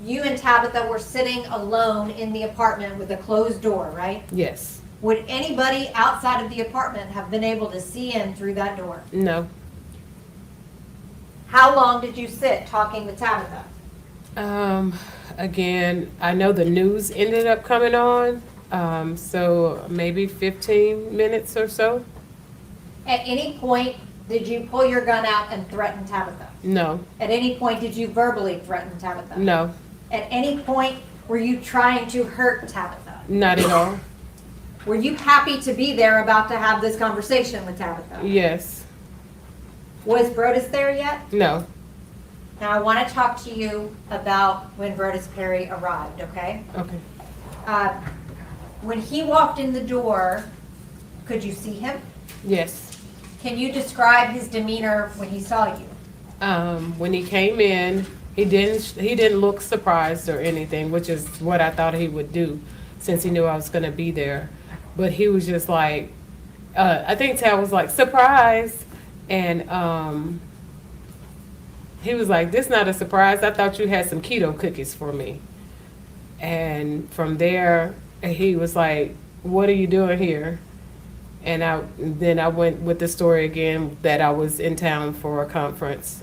You and Tabitha were sitting alone in the apartment with a closed door, right? Yes. Would anybody outside of the apartment have been able to see in through that door? No. How long did you sit talking with Tabitha? Again, I know the news ended up coming on, so maybe 15 minutes or so. At any point, did you pull your gun out and threaten Tabitha? No. At any point, did you verbally threaten Tabitha? No. At any point, were you trying to hurt Tabitha? Not at all. Were you happy to be there about to have this conversation with Tabitha? Yes. Was Brodus there yet? No. Now, I want to talk to you about when Brodus Perry arrived, okay? Okay. When he walked in the door, could you see him? Yes. Can you describe his demeanor when he saw you? When he came in, he didn't look surprised or anything, which is what I thought he would do since he knew I was going to be there. But he was just like, I think Tal was like, surprise. And he was like, this not a surprise. I thought you had some keto cookies for me. And from there, he was like, what are you doing here? And then I went with the story again that I was in town for a conference.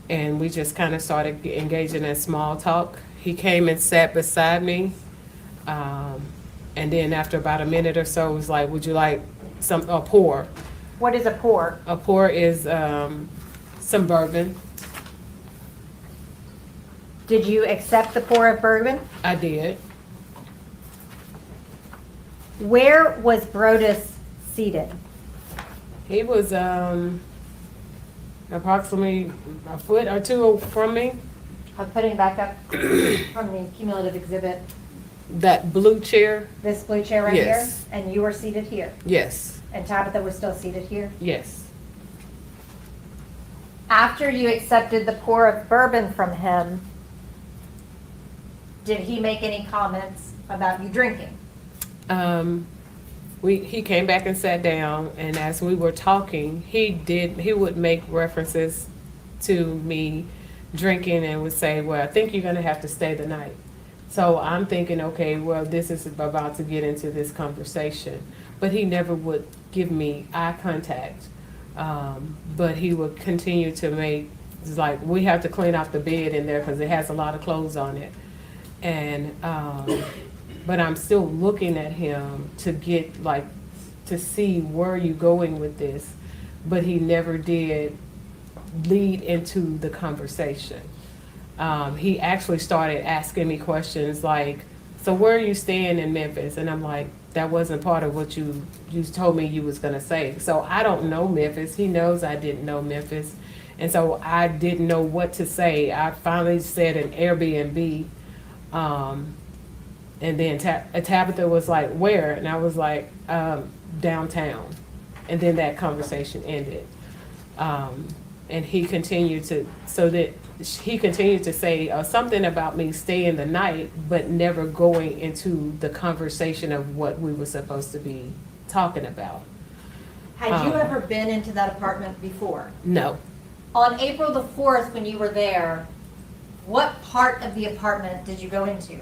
And we just kind of started engaging in small talk. He came and sat beside me. And then after about a minute or so, was like, would you like a pour? What is a pour? A pour is some bourbon. Did you accept the pour of bourbon? I did. Where was Brodus seated? He was approximately a foot or two from me. I'm putting it back up from the cumulative exhibit. That blue chair? This blue chair right here? Yes. And you were seated here? Yes. And Tabitha was still seated here? Yes. After you accepted the pour of bourbon from him, did he make any comments about you drinking? He came back and sat down, and as we were talking, he would make references to me drinking and would say, well, I think you're gonna have to stay the night. So I'm thinking, okay, well, this is about to get into this conversation. But he never would give me eye contact. But he would continue to make, it's like, we have to clean out the bed in there because it has a lot of clothes on it. And, but I'm still looking at him to get, like, to see where you going with this. But he never did lead into the conversation. He actually started asking me questions like, so where are you staying in Memphis? And I'm like, that wasn't part of what you told me you was gonna say. So I don't know Memphis. He knows I didn't know Memphis. And so I didn't know what to say. I finally said an Airbnb. And then Tabitha was like, where? And I was like, downtown. And then that conversation ended. And he continued to say something about me staying the night, but never going into the conversation of what we were supposed to be talking about. Had you ever been into that apartment before? No. On April the 4th, when you were there, what part of the apartment did you go into?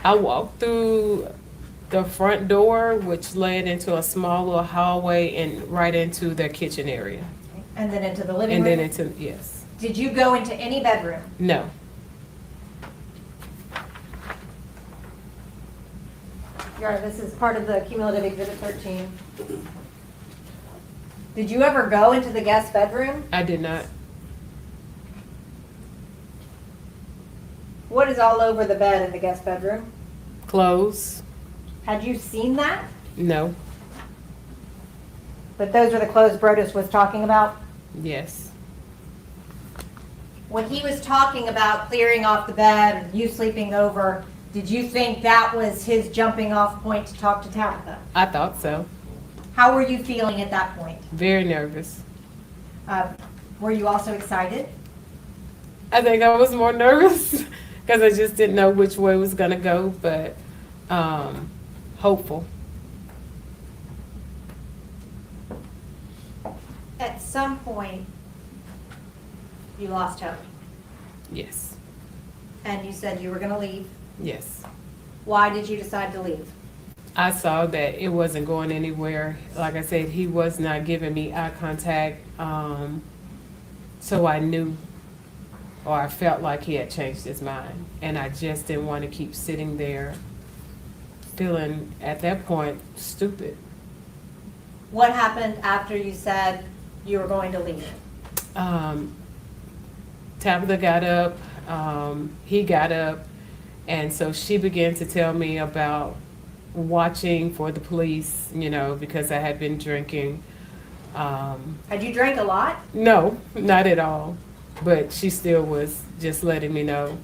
I walked through the front door, which led into a small little hallway and right into their kitchen area. And then into the living room? And then yes. Did you go into any bedroom? No. Your Honor, this is part of the cumulative exhibit 13. Did you ever go into the guest bedroom? I did not. What is all over the bed in the guest bedroom? Clothes. Had you seen that? No. But those are the clothes Brodus was talking about? Yes. When he was talking about clearing off the bed and you sleeping over, did you think that was his jumping off point to talk to Tabitha? I thought so. How were you feeling at that point? Very nervous. Were you also excited? I think I was more nervous because I just didn't know which way it was going to go, but hopeful. At some point, you lost hope. Yes. And you said you were going to leave. Yes. Why did you decide to leave? I saw that it wasn't going anywhere. Like I said, he was not giving me eye contact. So I knew, or I felt like he had changed his mind. And I just didn't want to keep sitting there feeling, at that point, stupid. What happened after you said you were going to leave? Tabitha got up, he got up, and so she began to tell me about watching for the police, because I had been drinking. Had you drank a lot? No, not at all. But she still was just letting me know.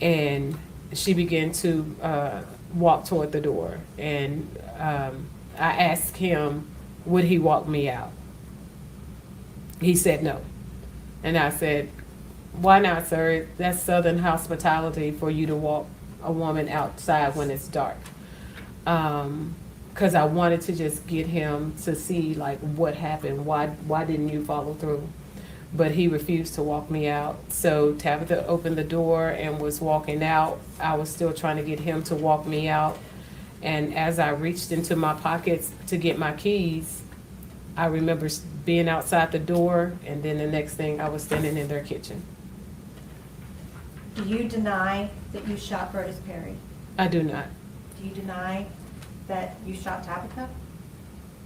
And she began to walk toward the door. And I asked him, would he walk me out? He said no. And I said, why not, sir? That's Southern hospitality for you to walk a woman outside when it's dark. Because I wanted to just get him to see, like, what happened. Why didn't you follow through? But he refused to walk me out. So Tabitha opened the door and was walking out. I was still trying to get him to walk me out. And as I reached into my pockets to get my keys, I remember being outside the door, and then the next thing, I was standing in their kitchen. Do you deny that you shot Brodus Perry? I do not. Do you deny that you shot Tabitha?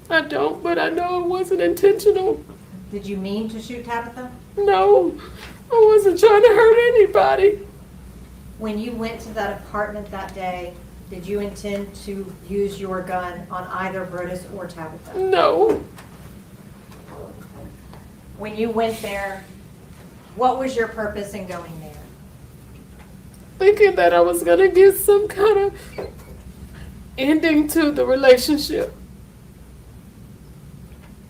I don't, but I know it wasn't intentional. Did you mean to shoot Tabitha? No, I wasn't trying to hurt anybody. When you went to that apartment that day, did you intend to use your gun on either Brodus or Tabitha? No. When you went there, what was your purpose in going there? Thinking that I was gonna get some kind of ending to the relationship.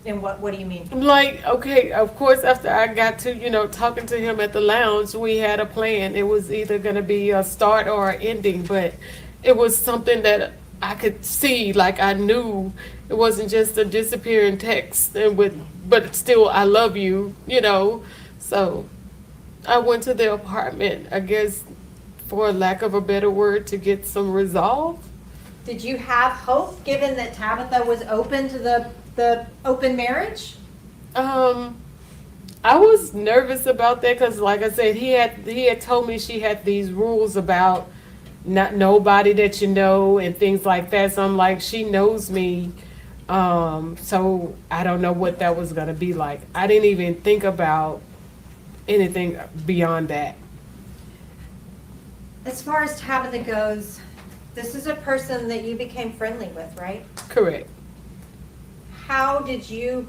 And what do you mean? Like, okay, of course, after I got to, talking to him at the lounge, we had a plan. It was either going to be a start or an ending, but it was something that I could see, like I knew it wasn't just a disappearing text, but still, I love you, So I went to the apartment, I guess, for lack of a better word, to get some resolve. Did you have hope, given that Tabitha was open to the open marriage? I was nervous about that because, like I said, he had told me she had these rules about not nobody that you know and things like that. So I'm like, she knows me, so I don't know what that was gonna be like. I didn't even think about anything beyond that. As far as Tabitha goes, this is a person that you became friendly with, right? Correct. How did you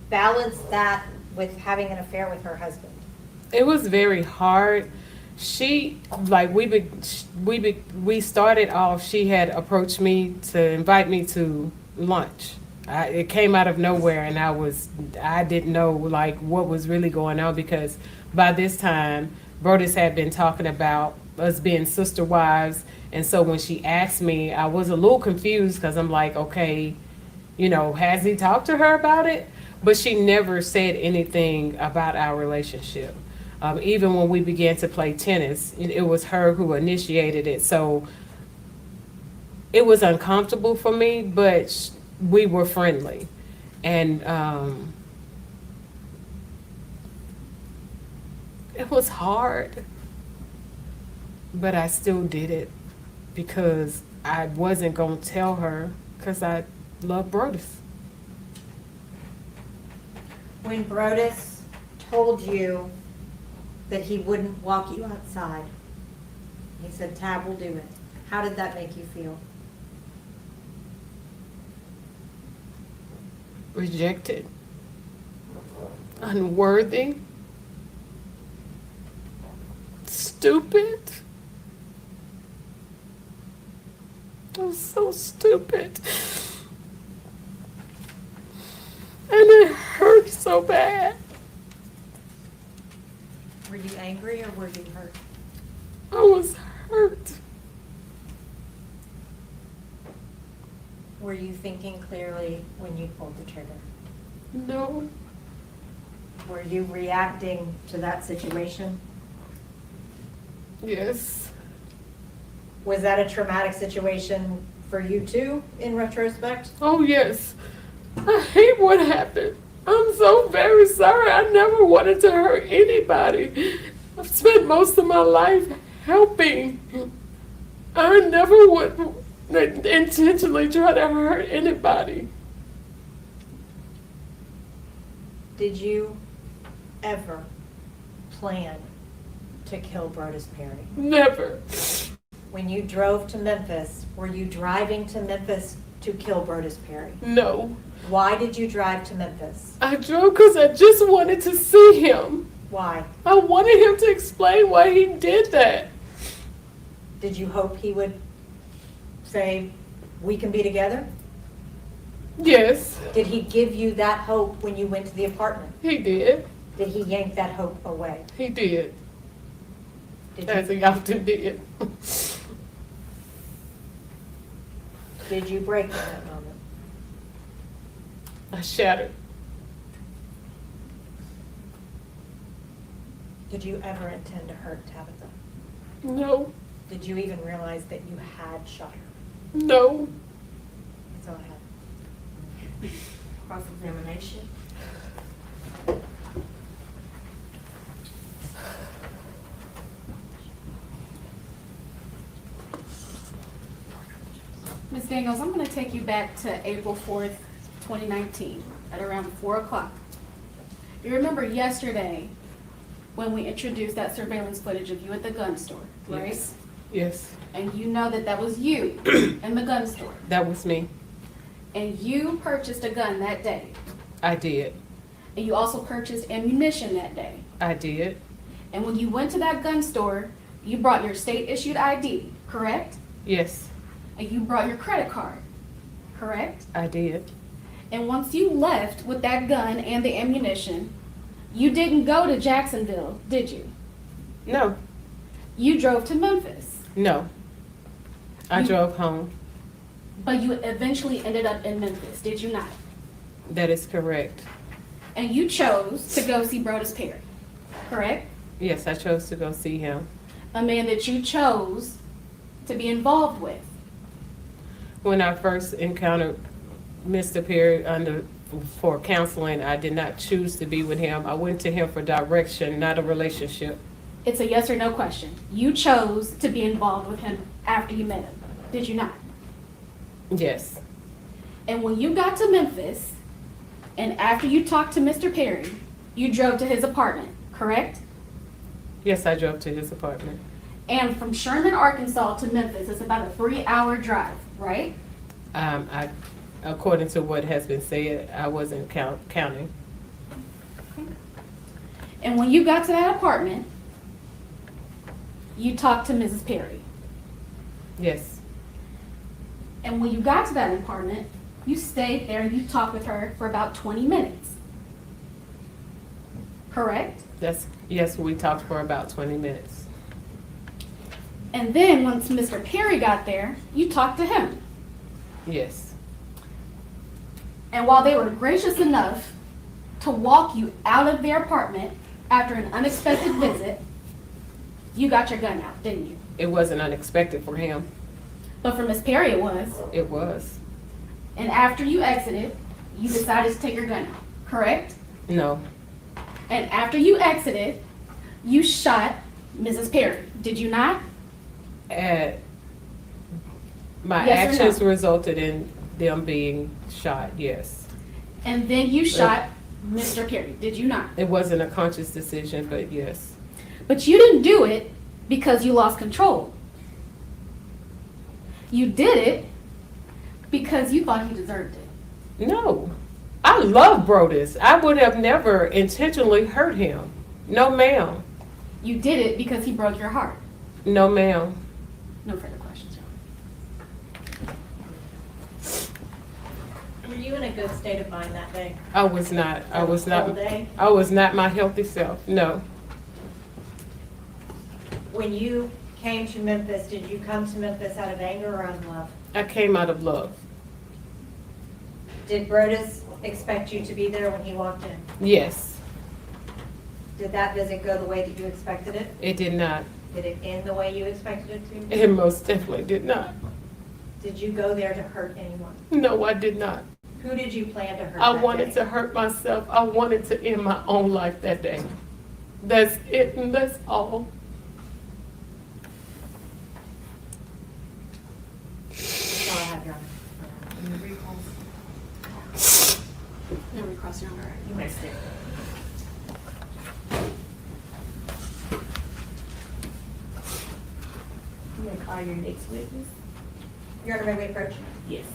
balance that with having an affair with her husband? It was very hard. She, like, we started off, she had approached me to invite me to lunch. It came out of nowhere, and I didn't know, like, what was really going on, because by this time, Brodus had been talking about us being sister wives, and so when she asked me, I was a little confused, because I'm like, okay, has he talked to her about it? But she never said anything about our relationship. Even when we began to play tennis, it was her who initiated it. So it was uncomfortable for me, but we were friendly. And it was hard, but I still did it because I wasn't going to tell her because I love Brodus. When Brodus told you that he wouldn't walk you outside, he said, Tab will do it. How did that make you feel? Rejected, unworthy, stupid. I was so stupid. And it hurt so bad. Were you angry or were you hurt? I was hurt. Were you thinking clearly when you pulled the trigger? No. Were you reacting to that situation? Yes. Was that a traumatic situation for you too, in retrospect? Oh, yes. I hate what happened. I'm so very sorry. I never wanted to hurt anybody. I've spent most of my life helping. I never would intentionally try to hurt anybody. Did you ever plan to kill Brodus Perry? Never. When you drove to Memphis, were you driving to Memphis to kill Brodus Perry? No. Why did you drive to Memphis? I drove because I just wanted to see him. Why? I wanted him to explain why he did that. Did you hope he would say, we can be together? Yes. Did he give you that hope when you went to the apartment? He did. Did he yank that hope away? He did. As he often did. Did you break in that moment? I shattered. Did you ever intend to hurt Tabitha? No. Did you even realize that you had shot her? No. That's all I have. Cross-examination. Ms. Daniels, I'm going to take you back to April 4th, 2019 at around 4 o'clock. You remember yesterday when we introduced that surveillance footage of you at the gun store, right? Yes. Yes. And you know that that was you in the gun store. That was me. And you purchased a gun that day. I did. And you also purchased ammunition that day. I did. And when you went to that gun store, you brought your state-issued ID, correct? Yes, And you brought your credit card, correct? I did. And once you left with that gun and the ammunition, you didn't go to Jacksonville, did you? No, You drove to Memphis, no. I You- drove home. but you eventually ended up in Memphis, did you not? That is correct. And you chose to go see Brodus Perry, correct? Yes, I chose to go see him. A man that you chose to be involved with. When I first encountered Mr. Perry for counseling, I did not choose to be with him. I went to him for direction, not a relationship. It's a yes or no question. You chose to be involved with him after you met him, did you not? Yes, And when you got to Memphis, and after you talked to Mr. Perry, you drove to his apartment, correct? yes, I drove to his apartment. And from Sherman, Arkansas to Memphis, it's about a 3-hour drive, right? According to what has been said, I wasn't counting. And when you got to that apartment, you talked to Mrs. Perry. Yes, And when you got to that apartment, you stayed there and you talked with her for about 20 minutes. Correct? yes, we talked for about 20 minutes. And then once Mr. Perry got there, you talked to him. Yes, And while they were gracious enough to walk you out of their apartment after an unexpected visit, you got your gun out, didn't you? it wasn't unexpected for him. But for Miss Perry, it was. It was. And after you exited, you decided to take your gun out, correct? No, And after you exited, you shot Mrs. Perry, did you not? my Yes or no? actions resulted in them being shot, yes. And then you shot Mr. Perry, did you not? It wasn't a conscious decision, but yes. But you didn't do it because you lost control. You did it because you thought he deserved it. No, I love Brodus. I would have never intentionally hurt him. No, ma'am. You did it because he broke your heart. No, ma'am. No further questions, John. Were you in a good state of mind that day? I was not. I was not. All day? I was not my healthy self. No. When you came to Memphis, did you come to Memphis out of anger or out of love? I came out of love. Did Brodus expect you to be there when he walked in? Yes. Did that visit go the way that you expected it? It did not. Did it end the way you expected it to? It most definitely did not. Did you go there to hurt anyone? No, I did not. Who did you plan to hurt I that wanted day? to hurt myself. I wanted to end my own life that day. That's it, and that's all. That's all I have, Your Honor. No recross, Your Honor. You may stay. You may call your next witness. Your Honor, may we approach? Yes.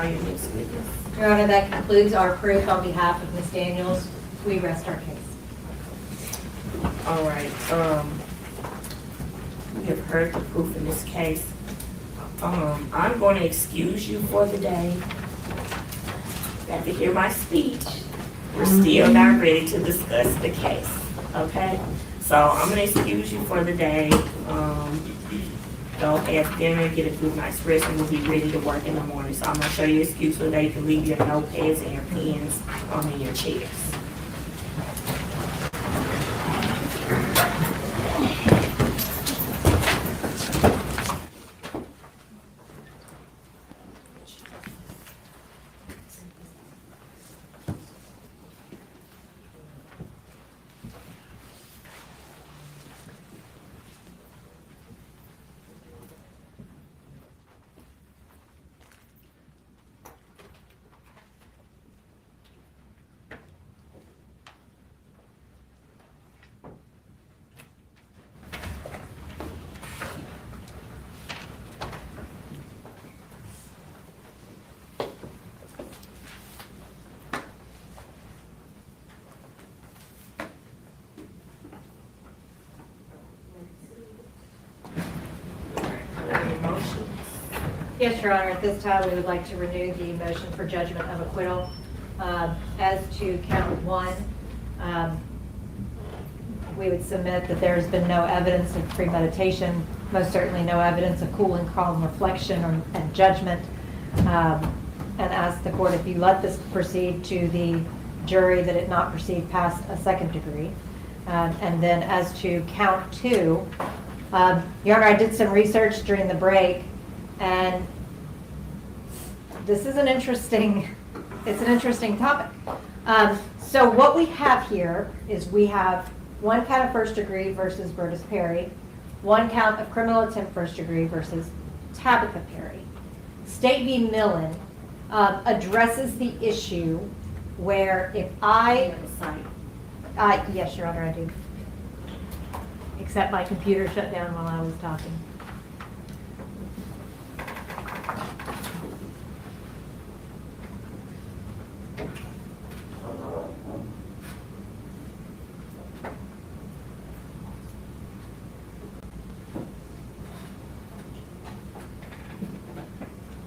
call your next witness. Your Honor, that concludes our proof on behalf of Ms. Daniels. We rest our case. All right, we have heard the proof in this case. I'm going to excuse you for the day. You have to hear my speech. We're still not ready to discuss the case, okay? So I'm gonna excuse you for the day. Go have dinner, get a good night's rest, and we'll be ready to work in the morning. So I'm gonna show you an excuse so that you can leave your notepads and your pens in your chairs. Yes, Your Honor, at this time, we would like to renew the motion for judgment of acquittal. As to count one, we would submit that there has been no evidence of premeditation, most certainly no evidence of cool and calm reflection and judgment. And ask the court, if you let this proceed to the jury, that it not proceed past a second degree. And then as to count two, Your Honor, I did some research during the break, and this is an interesting topic. So what we have here is we have one count of first degree versus Brodus Perry, one count of criminal attempt first degree versus Tabitha Perry. State v. Millen addresses the issue where if yes, Your Honor, I do. Except my computer shut down while I was talking.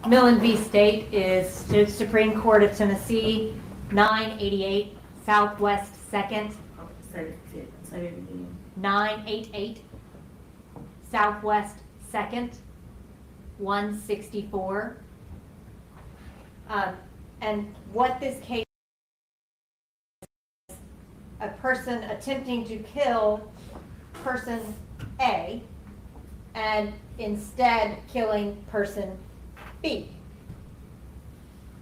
Millen v. State is Supreme Court of Tennessee, 988 Southwest 2nd. Say it again. 988 Southwest 2nd, 164. And what this case is, a person attempting to kill person A and instead killing person B.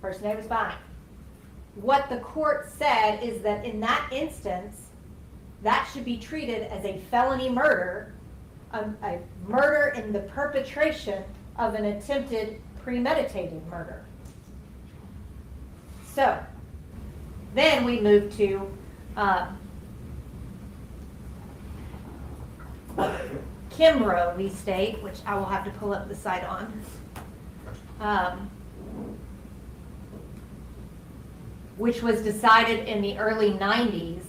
Person A was fine. What the court said is that in that instance, that should be treated as a felony murder, a murder in the perpetration of an attempted premeditated murder. So, then we move to Kimbrough v. State, which I will have to pull up the site on. Which was decided in the early 90s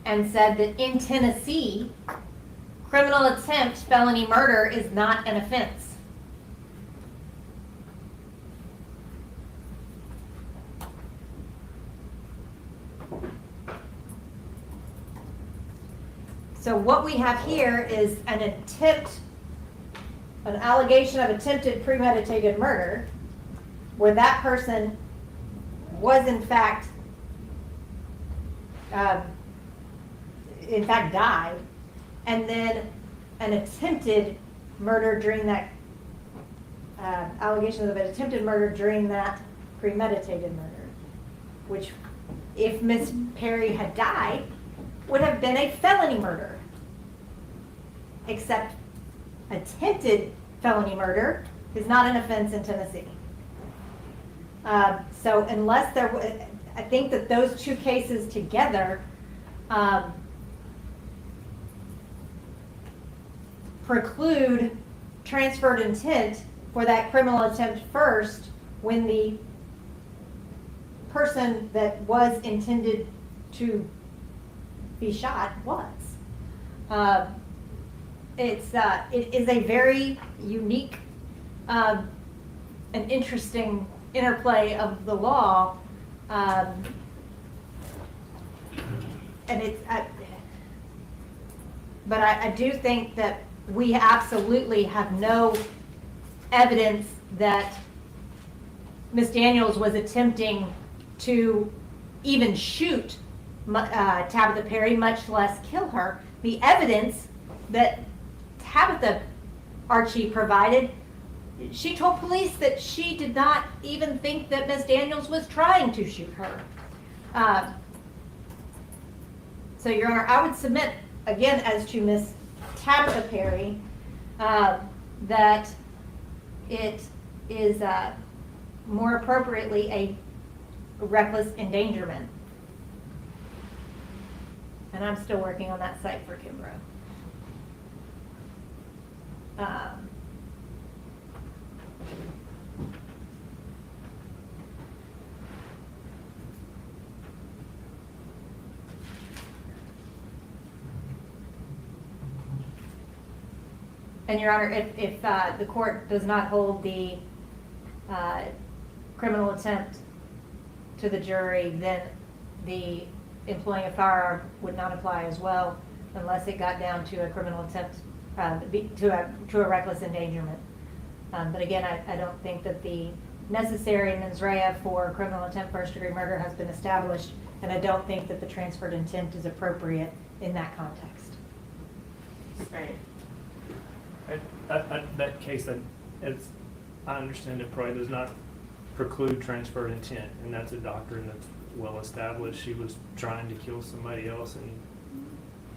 and said that in Tennessee, criminal attempt felony murder is not an offense. So what we have here is an allegation of attempted premeditated murder, where that person was in fact died, and then an attempted murder during that allegations of an attempted murder during that premeditated murder, which, if Miss Perry had died, would have been a felony murder. Except attempted felony murder is not an offense in Tennessee. So unless there, I think that those two cases together preclude transferred intent for that criminal attempt first when the person that was intended to be shot was. It is a very unique and interesting interplay of the law, and but I do think that we absolutely have no evidence that Ms. Daniels was attempting to even shoot Tabitha Perry, much less kill her. The evidence that Tabitha Archie provided, she told police that she did not even think that Ms. Daniels was trying to shoot her. So, Your Honor, I would submit, again, as to Ms. Tabitha Perry, that it is more appropriately a reckless endangerment. And I'm still working on that site for Kimbrough. And Your Honor, if the court does not hold the criminal attempt to the jury, then the employing a firearm would not apply as well, unless it got down to a criminal attempt, to a reckless endangerment. But again, I don't think that the necessary mens rea for criminal attempt first-degree murder has been established, and I don't think that the transferred intent is appropriate in that context. Right. That case, as I understand it, probably does not preclude transferred intent, and that's a doctrine that's well established. She was trying to kill somebody else and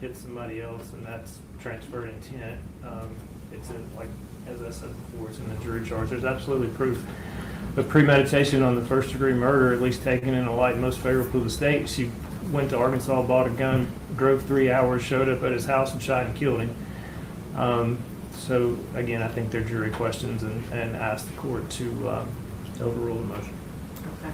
hit somebody else, and that's transferred intent. It's in, like, as I said before, it's in the jury charge. There's absolutely proof of premeditation on the first degree murder, at least taken in a light most favorable to the state. She went to Arkansas, bought a gun, drove 3 hours, showed up at his house and shot and killed him. So again, I think they're jury questions, and ask the court to overrule the motion. Okay.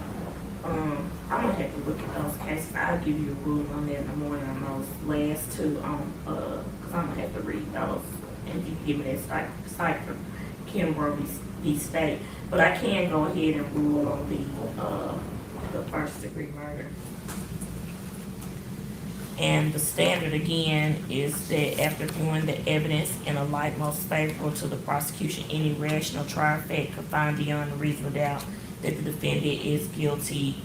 I'm gonna have to look at those cases. I'll give you a ruling on that in the morning on those last two, cause I'm gonna have to read those, and you can give me that cite for Kimbrough v. State. But I can go ahead and rule on the first degree murder. And the standard again is that after viewing the evidence in a light most favorable to the prosecution, any rational trial fact could find beyond a reasonable doubt that the defendant is guilty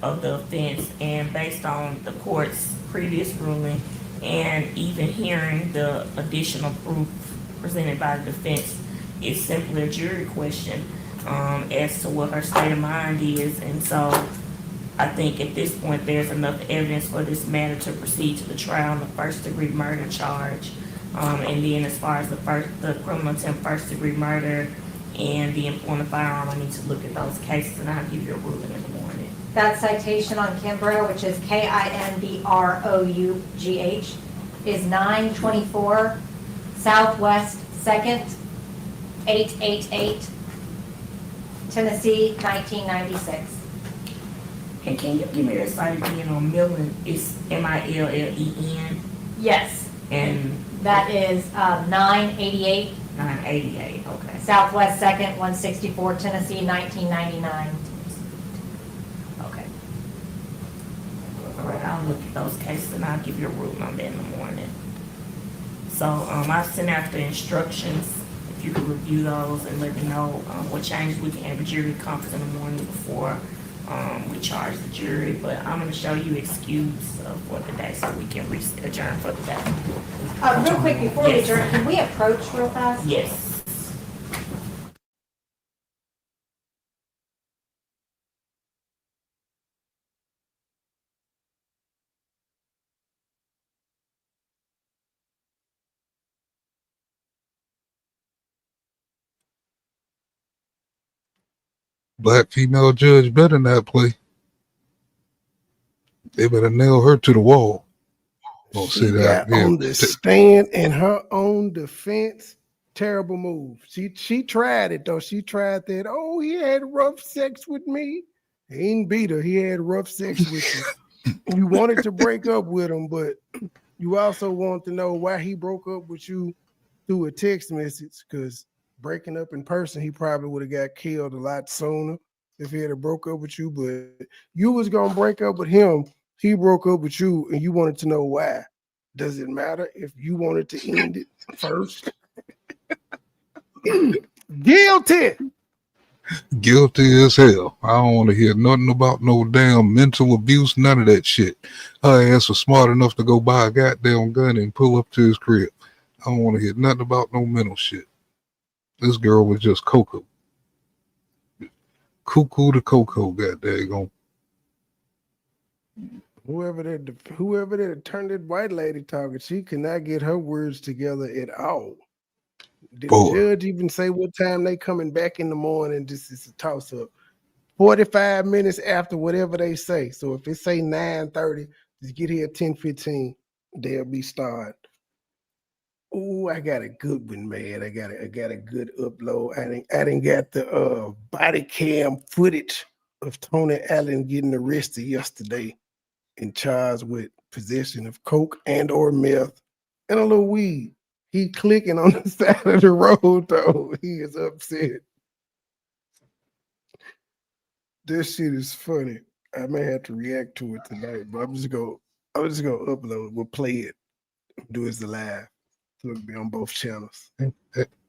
of the offense. And based on the court's previous ruling and even hearing the additional proof presented by the defense, it's simply a jury question as to what her state of mind is. And so I think at this point there's enough evidence for this matter to proceed to the trial on the first degree murder charge. And then as far as the criminal attempt first degree murder and the employing a firearm, I need to look at those cases, and I'll give you a ruling in the morning. That citation on Kimbrough, which is Kinbrough, is 924 Southwest 2nd, 888, Tennessee, 1996. And can you give me that site again on Millen? It's Millen? Yes. And that is 988. 988, okay. Southwest 2nd, 164, Tennessee, 1999. Okay. All right, I'll look at those cases and I'll give you a ruling on that in the morning. So I sent out the instructions. If you could review those and let me know what changes we can have a jury conference in the morning before we charge the jury. But I'm going to show you excuse for the day so we can adjourn for the day. Real quick, before we adjourn, can we approach real fast? Yes. Black female judge better not play. They better nail her to the wall. Don't She sit out got there. on the stand in her own defense. Terrible move. She tried it though. She tried that. Oh, he had rough sex with me. He ain't beat her. He had rough sex with you. You wanted to break up with him, but you also want to know why he broke up with you through a text message, because breaking up in person, he probably would have got killed a lot sooner if he had broke up with you. But you was going to break up with him. He broke up with you, and you wanted to know why. Does it matter if you wanted to end it first? Guilty. Guilty as hell. I don't want to hear nothing about no damn mental abuse, none of that shit. Her ass was smart enough to go buy a goddamn gun and pull up to his crib. I don't want to hear nothing about no mental shit. This girl was just Coco. Cuckoo to Coco, goddamn. Whoever that turned that white lady talking, she could not get her words together at all. Did the judge even say what time they coming back in the morning? This is a toss up. 45 minutes after whatever they say. So if it say 9:30, just get here at 10:15. They'll be started. Oh, I got a good one, man. I got a good upload. I didn't got the body cam footage of Tony Allen getting arrested yesterday and charged with possession of coke and or meth and a little weed. He clicking on the side of the road, though. He is upset. This shit is funny. I may have to react to it tonight, but I'm just gonna upload. We'll play it. Do it live. So it'll be on both channels.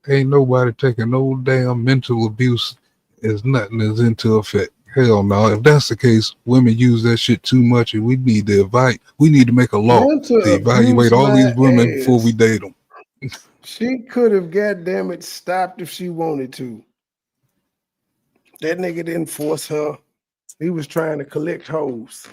Ain't nobody taking no damn mental abuse as nothing is into effect. Hell no. If that's the case, women use that shit too much, and we need to make a law to evaluate all these women before we date them. She could have, goddamn it, stopped if she wanted to. That nigga didn't force her. He was trying to collect hoes.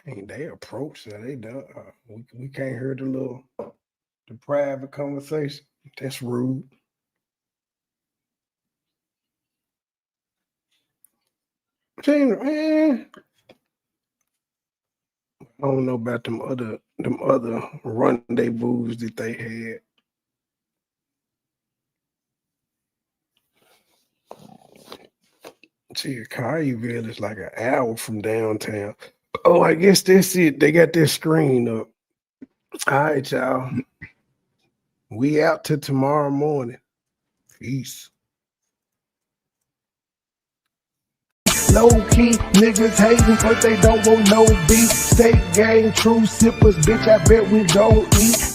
Dang, they approached her. They done. We can't hear the private conversation. That's rude. Man, I don't know about them other rendezvous that they had. See, Collierville is like an hour from downtown. Oh, I guess that's it. They got their screen up. All right, y'all. We out till tomorrow morning. Peace. Low key niggas hating cause they don't want no beef. State gang, true sippers, bitch, I bet we gon' eat.